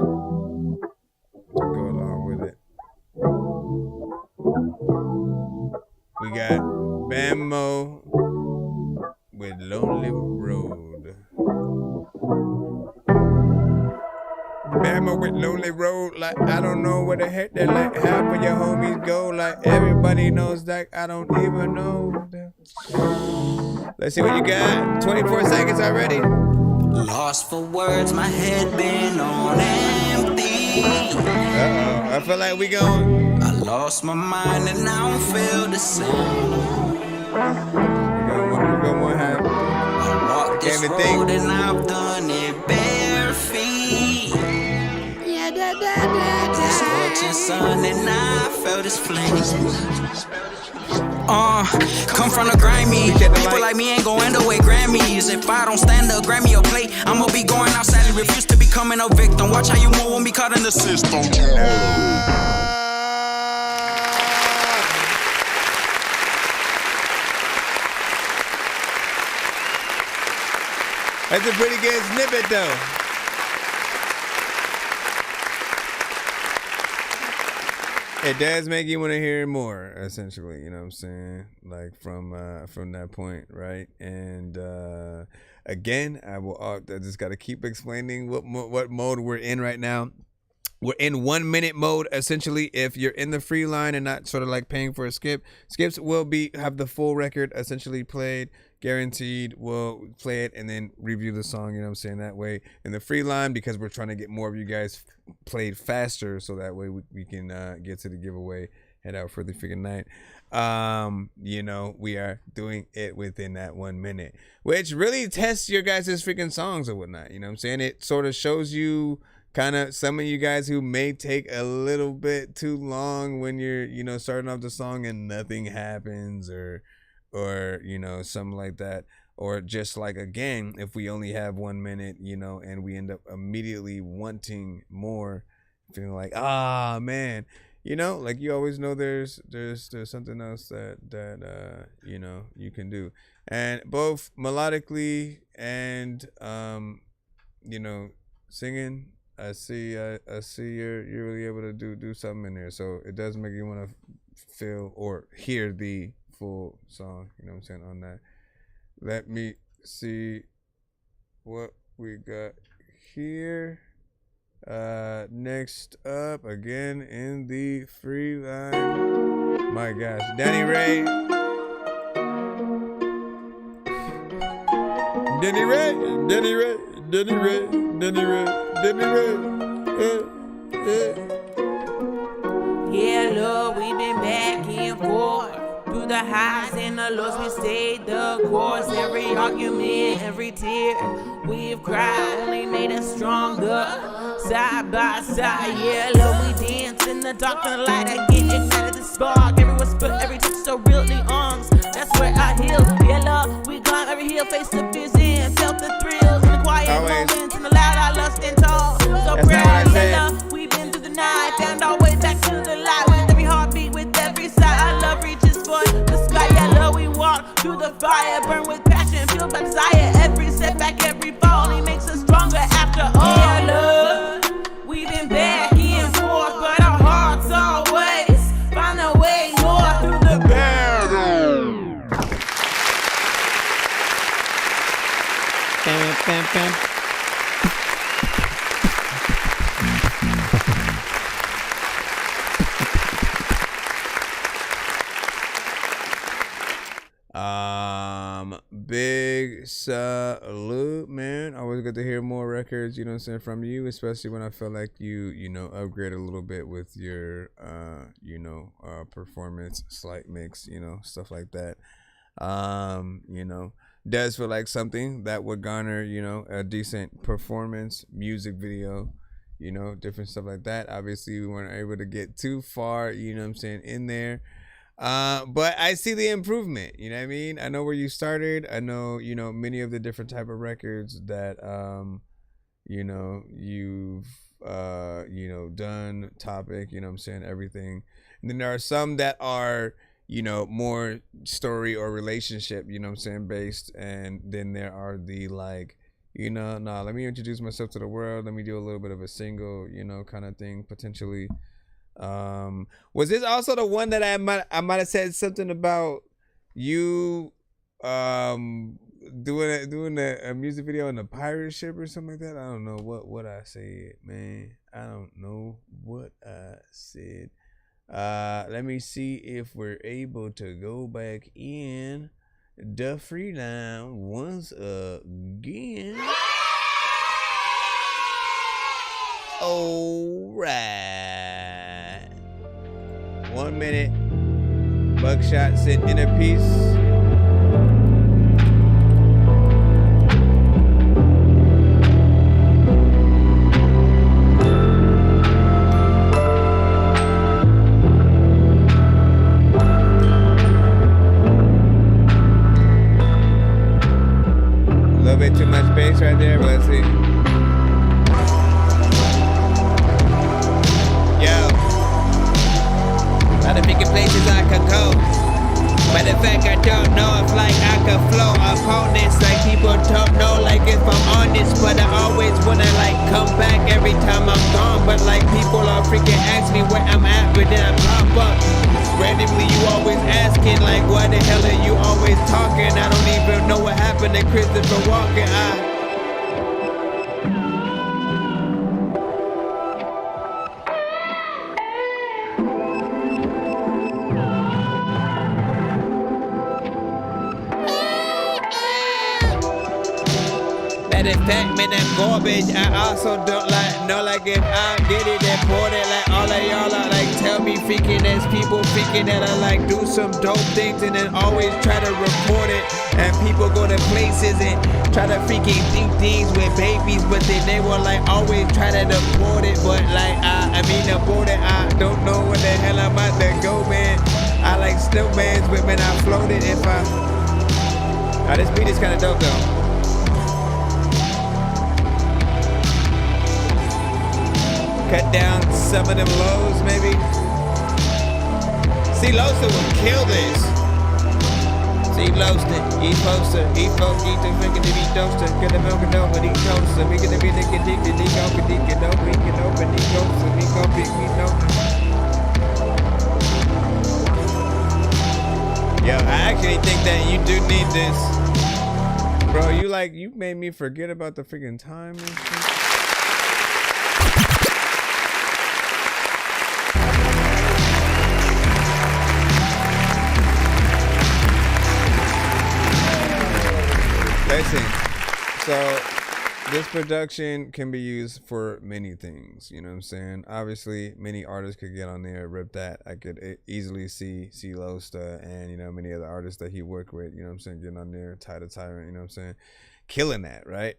go along with it. We got Bammo with Lonely Road. Bammo with Lonely Road, like I don't know where the heck they like half of your homies go. Like everybody knows that I don't even know them. Let's see what you got. 24 seconds already. Lost for words, my head been on empty. Uh-oh, I feel like we going. I lost my mind and I don't feel the same. We're going one half. I walked this road and I've done it bare feet. Scorching sun and I felt his flames. Come from the grimy. People like me ain't gon' end up with Grammys. If I don't stand up, Grammy or play, I'ma be going outside and refuse to becoming a victim. Watch how you move when be caught in the system. That's a pretty good snippet though. It does make you want to hear more, essentially, you know what I'm saying? Like from that point, right? And again, I just got to keep explaining what mode we're in right now. We're in 1 minute mode, essentially. If you're in the free line and not sort of like paying for a skip, skips will have the full record essentially played, guaranteed. We'll play it and then review the song, you know what I'm saying? That way in the free line, because we're trying to get more of you guys played faster, so that way we can get to the giveaway, head out for the freaking night. You know, we are doing it within that 1 minute, which really tests your guys' freaking songs or whatnot, you know what I'm saying? It sort of shows you kind of some of you guys who may take a little bit too long when you're, you know, starting off the song and nothing happens, or you know, something like that. Or just like, again, if we only have 1 minute, you know, and we end up immediately wanting more, feeling like, man, you know, like you always know there's something else that you know, you can do. And both melodically and you know, singing, I see you're really able to do something in there. So it does make you want to feel or hear the full song, you know what I'm saying, on that. Let me see what we got here. Next up, again in the free line, my gosh, Danny Ray. Yeah, Lord, we been back and forth. Through the highs and the lows, we stayed the course. Every argument, every tear we've cried only made us stronger. Side by side, yeah, love, we dance in the dark and the light. I get ignited the spark. Every whisper, every touch, so real, the arms. That's where I heal. Yeah, love, we climb every hill, face the fears in. Felt the thrills in the quiet moments, in the loud, I lust and tall. fire, burn with passion, fueled by desire. Every setback, every fall, he makes us stronger after all. Yeah, love, we've been back and forth, but our hearts always find a way north through the battle. Bam, bam, bam. Big salute, man. Always good to hear more records, you know what I'm saying, from you, especially when I feel like you know, upgrade a little bit with your performance, slight mix, you know, stuff like that. You know, does feel like something that would garner, you know, a decent performance, music video, you know, different stuff like that. Obviously we weren't able to get too far, you know what I'm saying, in there. But I see the improvement, you know what I mean? I know where you started. I know, you know, many of the different type of records that, you know, you've, you know, done, topic, you know what I'm saying, everything. And then there are some that are, you know, more story or relationship, you know what I'm saying, based. And then there are the, like, you know, nah, let me introduce myself to the world. Let me do a little bit of a single, you know, kind of thing, potentially. Was this also the one that I might have said something about you doing a music video on a pirate ship or something like that? I don't know what I said, man. I don't know what I said. Let me see if we're able to go back in the freeline once again. All right. 1 minute. Buckshot sitting in a piece. A little bit too much bass right there, but let's see. Lot of bigger places I could go. Matter of fact, I don't know if like I could flow opponents. Like people don't know like if I'm honest. But I always wanna like come back every time I'm gone. But like people are freaking ask me where I'm at, but then I pop up. Randomly you always asking like why the hell are you always talking? I don't even know what happened to Christopher Walken. Matter of fact, man, that garbage. I also don't like, know like if I get it important, like all of y'all are like tell me freaking as people freaking that I like do some dope things and then always try to report it. And people go to places and try to freaking think things with babies, but then they will like always try to deport it. But like I mean abort it. I don't know where the hell I'm about to go, man. I like snowman's with man, I floated if I. This beat is kind of dope though. Cut down some of them lows, maybe. See, Loster would kill this. See, Loster, eat poster, eat folk, eat the finger to be toaster. Get the milk and over, eat toaster. We gonna be the addicted, he gon' be thinking, no, we can open, he goes, we gon' pick me, no. Yo, I actually think that you do need this. Bro, you made me forget about the freaking time and shit. Listen, so this production can be used for many things, you know what I'm saying? Obviously, many artists could get on there, rip that. I could easily see Losta and, you know, many other artists that he worked with, you know what I'm saying, getting on there, Ty the Tyrant, you know what I'm saying? Killing that, right?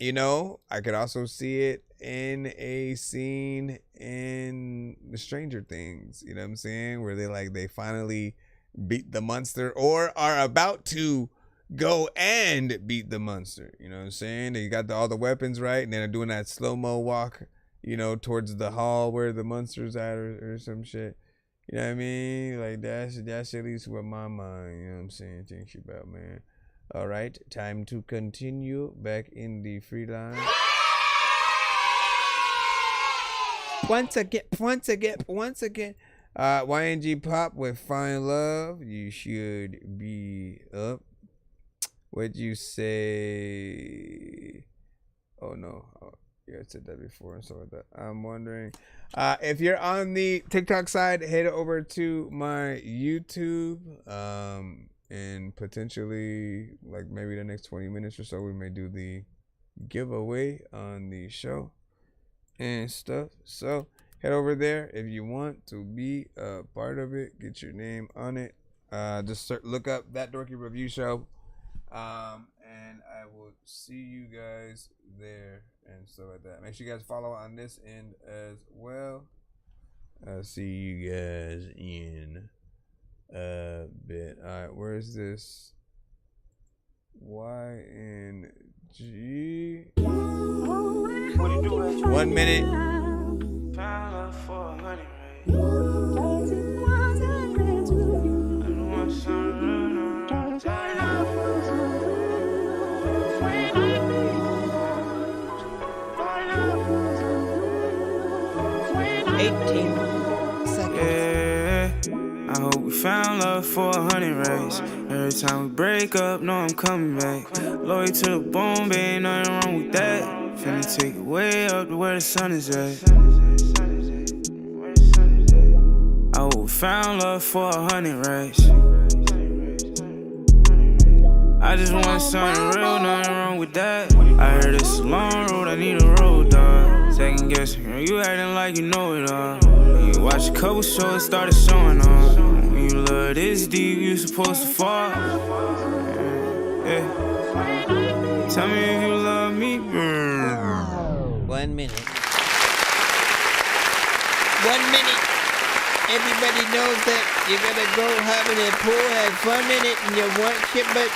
You know, I could also see it in a scene in the Stranger Things, you know what I'm saying? Where they finally beat the monster or are about to go and beat the monster, you know what I'm saying? They got all the weapons right, and then they're doing that slow-mo walk, you know, towards the hall where the monster's at or some shit, You know what I mean? Like that's at least what my mind, you know what I'm saying, thinks about, man. All right, time to continue back in the free line. Once again. YNG Pop with Fine Love. You should be up. What'd you say? Oh no. Oh, yeah, I said that before and so like that. I'm wondering. If you're on the TikTok side, head over to my YouTube. And potentially, like maybe the next 20 minutes or so, we may do the giveaway on the show and stuff. So head over there if you want to be a part of it. Get your name on it. Just look up That Dorky Review Show. And I will see you guys there and stuff like that. Make sure you guys follow on this end as well. I'll see you guys in a bit. All right, where's this? YNG. 1 minute. 18 seconds. I hope we found love for 100 rays. Every time we break up, know I'm coming back. Loyal to the bone, babe, ain't nothing wrong with that. Finna take it way up to where the sun is at. I hope we found love for 100 rays. I just want something real, nothing wrong with that. I heard it's a long road, I need a road dog. Second guessing, girl, you acting like you know it all. When you watch a couple shows, it started showing on. When you love this deep, you supposed to fall. Yeah. Tell me if you love me. 1 minute. 1 minute. Everybody knows that you gotta go hop in the pool, have fun in it, and you want shit, but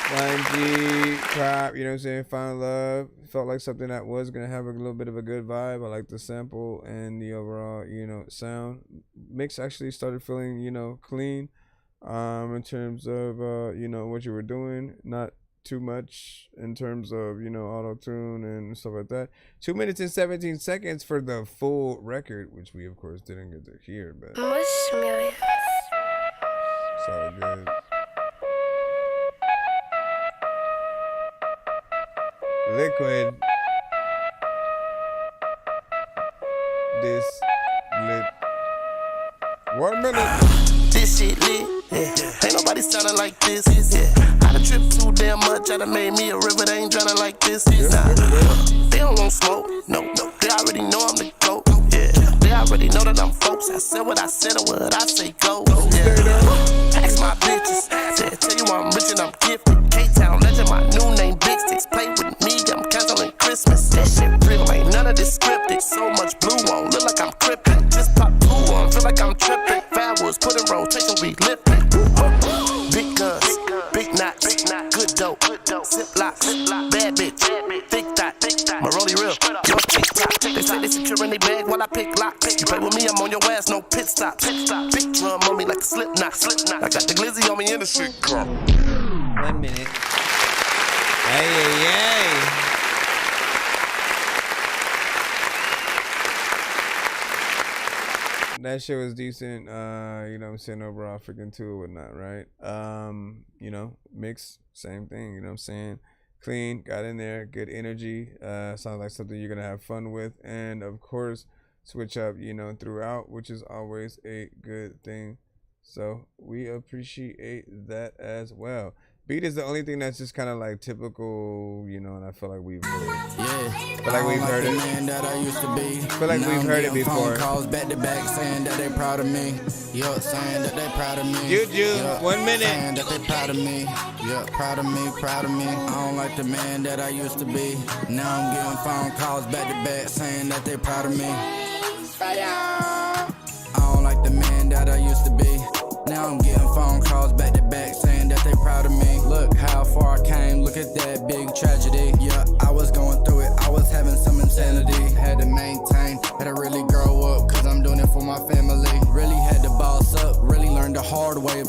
1G Pop, you know what I'm saying? Find Love. Felt like something that was gonna have a little bit of a good vibe. I like the sample and the overall, sound. Mix actually started feeling, clean. In terms of what you were doing. Not too much in terms of, auto-tune and stuff like that. 2 minutes and 17 seconds for the full record, which we of course didn't get to hear, but it's all good. Liquid. This lit. 1 minute. This shit lit. Yeah. Ain't nobody sounding like this. Yeah. I done tripped too damn much. I done made me a river. They ain't drowning like this. Nah. They don't want smoke. No. They already know I'm the GOAT. Yeah. They already know that I'm folks. I said what I said and what I say go. Yeah. Ask my bitches. Yeah. Tell you I'm rich and I'm gifted. K-Town legend. My new name Big Sticks. Play with me. I'm canceling Christmas. That shit real. Ain't none of this scripted. So much blue on. Look like I'm crippin'. Just pop blue on. Feel like I'm trippin'. Fat was put in rotation. We lifting. Big guns, big knots, good dope, zip locks, bad bitch, thick thought, my rollie real, your TikTok. They say they securing they bag while I pick locks. You play with me, I'm on your ass, no pit stops. Big drum on me like a slip knot. I got the glizzy on me in the shit car. 1 minute. Hey. That shit was decent, you know what I'm saying, overall freaking too and whatnot, right? Mix, same thing, you know what I'm saying? Clean, got in there, good energy, sounds like something you're gonna have fun with, and of course, switch up, throughout, which is always a good thing. So we appreciate that as well. Beat is the only thing that's just kind of like typical, and I feel like we've heard it. Man that I used to be. I feel like we've heard it before. Phone calls back to back saying that they proud of me. Yup, saying that they proud of me. Juju, 1 minute. Saying that they proud of me. Yup, proud of me. I don't like the man that I used to be. Now I'm getting phone calls back to back saying that they proud of me. I don't like the man that I used to be. Now I'm getting phone calls back to back saying that they proud of me. Look how far I came, look at that big tragedy. Yeah, I was going through it, I was having some insanity. Had to maintain, had to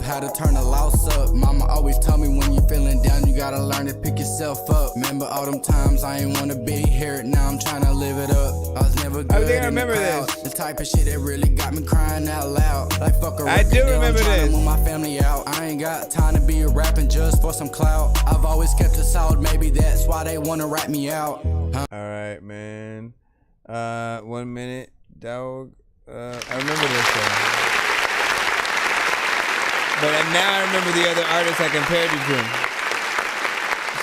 how to turn a loss up. Mama always told me when you feeling down, you gotta learn to pick yourself up. Remember all them times I ain't wanna be here, now I'm trying to live it up. I was never good. I think I remember this. The type of shit that really got me crying out loud. Like fuck a I do remember this. this. Move my family out. I ain't got time to be rapping just for some clout. I've always kept it solid, maybe that's why they wanna rat me out. All right, man. 1 minute, dog. I remember this song. But now I remember the other artists I compared you to.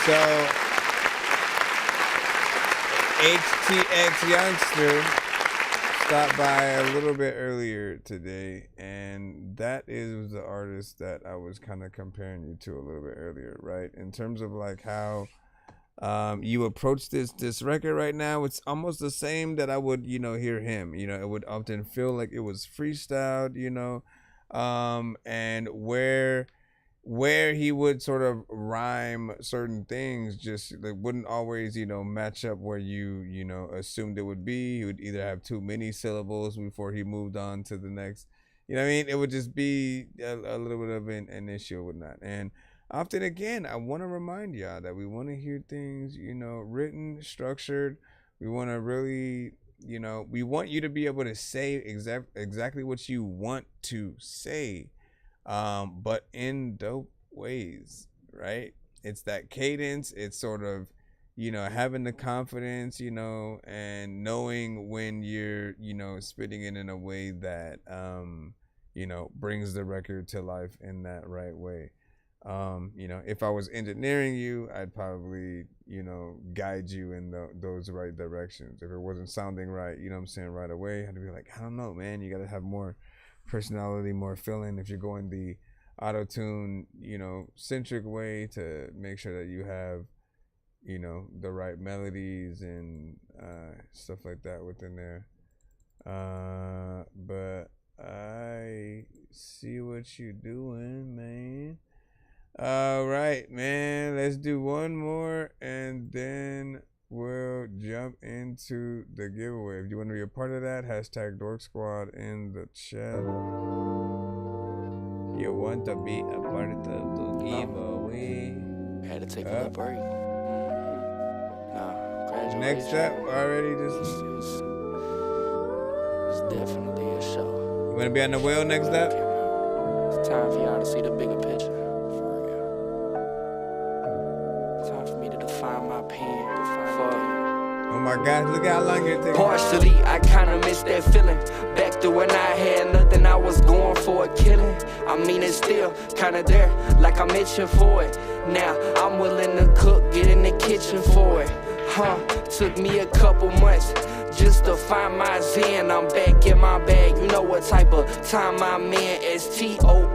So, HTX Youngster stopped by a little bit earlier today, and that is the artist that I was kind of comparing you to a little bit earlier, right? In terms of like how you approach this record right now, it's almost the same that I would, hear him. It would often feel like it was freestyled, and where he would sort of rhyme certain things just like wouldn't always, match up where you assumed it would be. He would either have too many syllables before he moved on to the next, it would just be a little bit of an issue or whatnot. And often, again, I want to remind y'all that we want to hear things, written, structured. We want to really, we want you to be able to say exactly what you want to say, but in dope ways, right? It's that cadence. It's sort of, having the confidence, and knowing when you're, spitting it in a way that, brings the record to life in that right way. If I was engineering you, I'd probably, guide you in those right directions. If it wasn't sounding right, right away, I'd be like, I don't know, man, you got to have more personality, more feeling. If you're going the auto-tune, centric way to make sure that you have, the right melodies and stuff like that within there. But I see what you're doing, man. All right, man, let's do one more and then we'll jump into the giveaway. If you want to be a part of that, hashtag Dork Squad in the chat. You want to be a part of the giveaway. Had to take a little break. Next up, already just. It's definitely a show. You want to be on the wheel next up? It's time for y'all to see the bigger picture. Oh my God, look how long it takes. Partially, I kinda miss that feeling. Back to when I had nothing, I was going for a killing. I mean, it's still kinda there, like I'm itching for it. Now, I'm willing to cook, get in the kitchen for it. Took me a couple months just to find my zen. I'm back in my bag, you know what type of time I'm in. STORIIISHIM.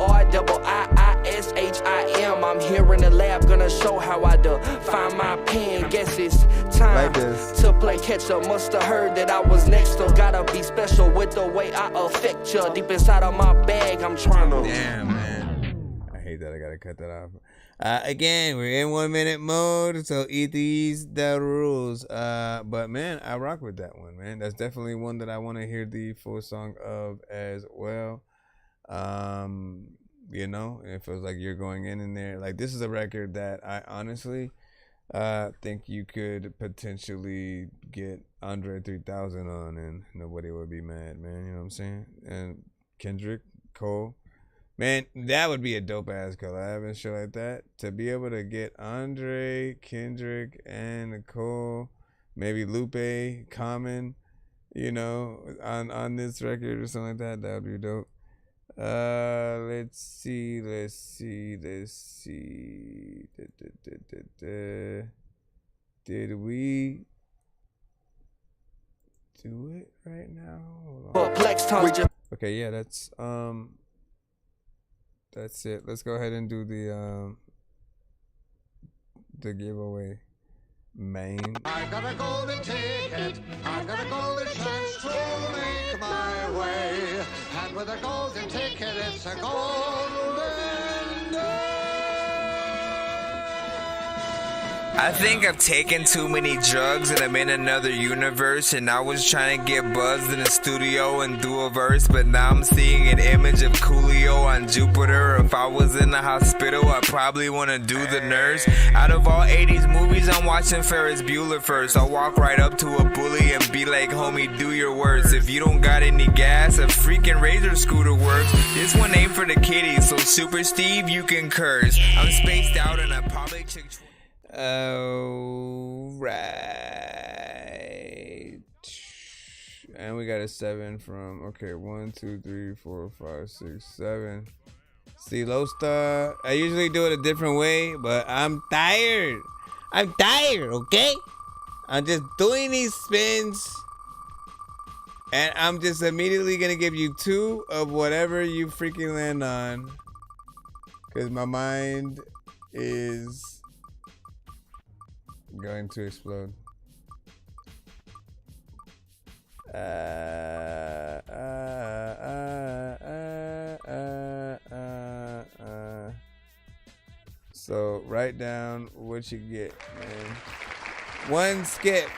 I'm here in the lab, gonna show how I define my pen. Guess it's time to play catch up. Must've heard that I was next, so gotta be special with the way I affect you. Deep inside of my bag, I'm trying to. Damn, man. I hate that I gotta cut that off. Again, we're in 1 minute mode, so eat these the rules. But man, I rock with that one, man. That's definitely one that I want to hear the full song of as well. It feels like you're going in there. Like, this is a record that I honestly think you could potentially get Andre 3000 on, and nobody would be mad, man. You know what I'm saying? And Kendrick, Cole. Man, that would be a dope ass collab and shit like that. To be able to get Andre, Kendrick, and Cole, maybe Lupe, Common, on this record or something like that, that would be dope. Let's see. Did we do it right now? Okay, yeah, that's it. Let's go ahead and do the giveaway, man. I got a golden ticket. I got a golden chance to make my way. And with a golden ticket, it's a golden day. I think I've taken too many drugs and I'm in another universe, and I was trying to get buzzed in the studio and do a verse, but now I'm seeing an image of Coolio on Jupiter. If I was in the hospital, I'd probably want to do the nurse. Out of all 80s movies, I'm watching Ferris Bueller first. I'll walk right up to a bully and be like, homie, do your worst. If you don't got any gas, a freaking Razor scooter works. This one ain't for the kiddies, so Super Steve, you can curse. I'm spaced out in a public chick. Alright. And we got a 7 from, okay, 1, 2, 3, 4, 5, 6, 7. See, Losta, I usually do it a different way, but I'm tired. I'm tired, okay? I'm just doing these spins. And I'm just immediately going to give you 2 of whatever you freaking land on. Because my mind is going to explode. So write down what you get, man. 1 skip.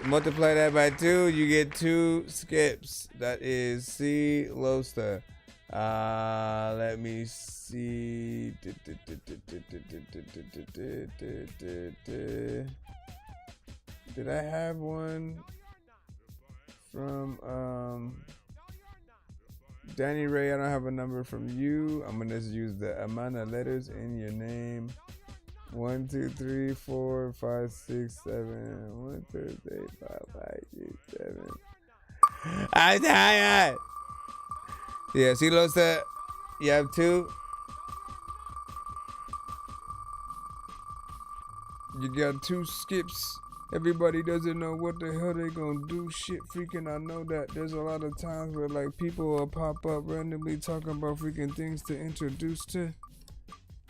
Multiply that by 2. You get 2 skips. That is C Losta. Let me see. Did I have one from Danny Ray? I don't have a number from you. I'm gonna use the amount of letters in your name. 1, 2, 3, 4, 5, 6, 7. 1, 2, 3, 4, 5, 6, 7. I'm tired. Yeah, see, Losa, you have 2. You got 2 skips. Everybody doesn't know what the hell they gonna do. Shit, freaking, I know that. There's a lot of times where, like, people will pop up randomly talking about freaking things to introduce to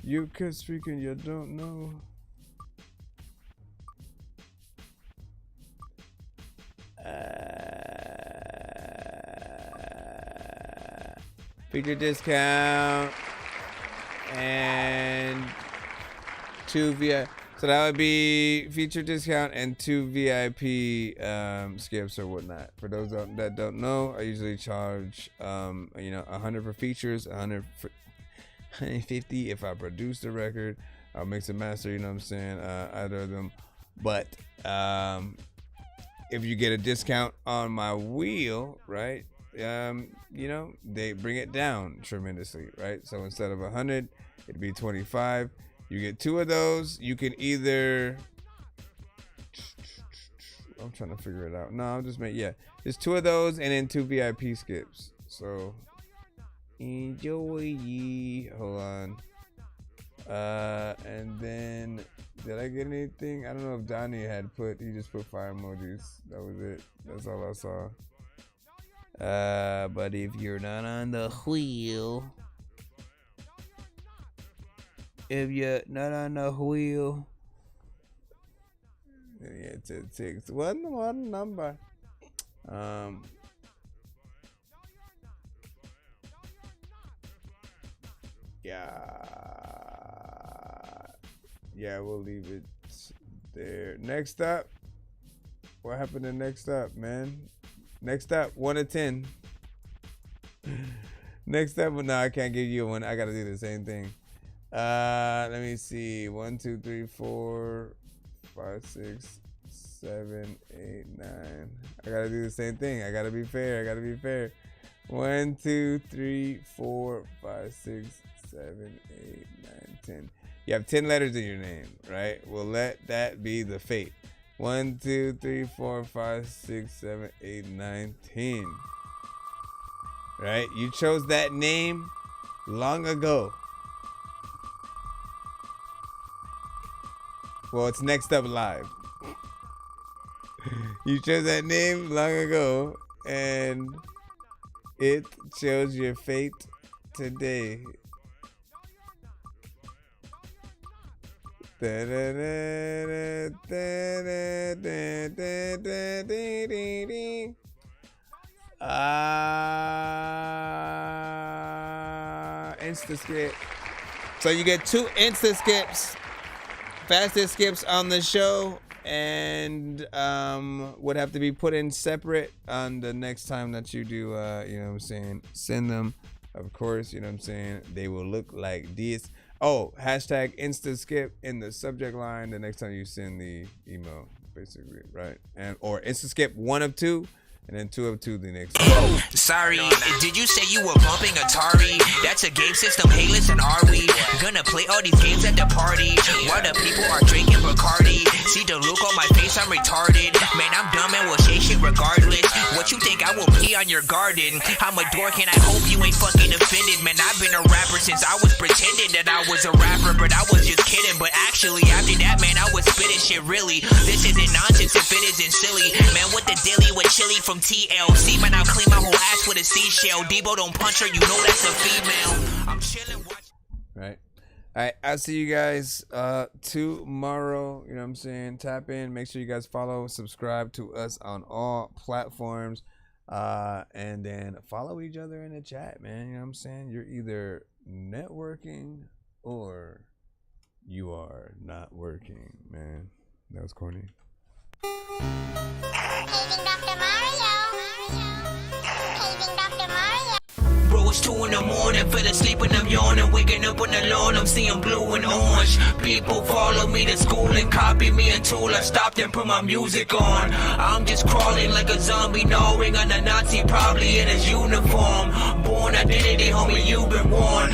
you, cause freaking you don't know. Feature discount and 2 VIP. So that would be feature discount and 2 VIP skips or whatnot. For those that don't know, I usually charge 100 for features, 150 if I produce the record. I'll mix and master, you know what I'm saying? Either of them. But if you get a discount on my wheel, right? They bring it down tremendously, right? So instead of 100, it'd be 25. You get 2 of those. You can either, I'm trying to figure it out. No, I'll just just 2 of those and then 2 VIP skips. So enjoy. Hold on. And then did I get anything? I don't know if Donnie he just put fire emojis. That was it. That's all I saw. But if you're not on the wheel, it takes one more number. Yeah, we'll leave it there. Next up, what happened to next up, man? Next up, 1 to 10. Next up, no, I can't give you one. I gotta do the same thing. Let me see. 1, 2, 3, 4, 5, 6, 7, 8, 9. I gotta do the same thing. I gotta be fair. 1, 2, 3, 4, 5, 6, 7, 8, 9, 10. You have 10 letters in your name, right? We'll let that be the fate. 1, 2, 3, 4, 5, 6, 7, 8, 9, 10. Right? You chose that name long ago. Well, it's next up live. You chose that name long ago, and it chose your fate today. Insta skip. So you get 2 insta skips fastest skips on the show, and would have to be put in separate on the next time that you do, you know what I'm saying, send them. Of course, you know what I'm saying, they will look like this. Oh, hashtag InstaSkip in the subject line the next time you send the email, basically, right? And or InstaSkip 1 of 2. And then 2 of 2 the next time. Sorry, did you say you were bumping Atari? That's a game system, hey listen, are we gonna play all these games at the party? While the people are drinking Bacardi. See the look on my face, I'm retarded. Man, I'm dumb and will say shit regardless. What you think, I will pee on your garden? I'm a dork and I hope you ain't fucking offended. Man, I've been a rapper since I was pretending that I was a rapper, but I was just kidding. But actually, after that, man, I was spitting shit really. This isn't nonsense if it isn't silly. Man, what the dilly with chili from TLC, man, I'll clean my whole ass with a seashell. Debo don't punch her, you know that's a female. I'm chilling. Right. All right, I'll see you guys tomorrow. You know what I'm saying? Tap in. Make sure you guys follow, subscribe to us on all platforms. And then follow each other in the chat, man. You know what I'm saying? You're either networking or you are not working, man. That was corny. Bro, it's 2 in the morning, fell asleep and I'm yawning, waking up on the lawn, I'm seeing blue and orange. People follow me to school and copy me until I stopped and put my music on. I'm just crawling like a zombie, gnawing on a Nazi, probably in his uniform. Born identity, homie, you've been warned.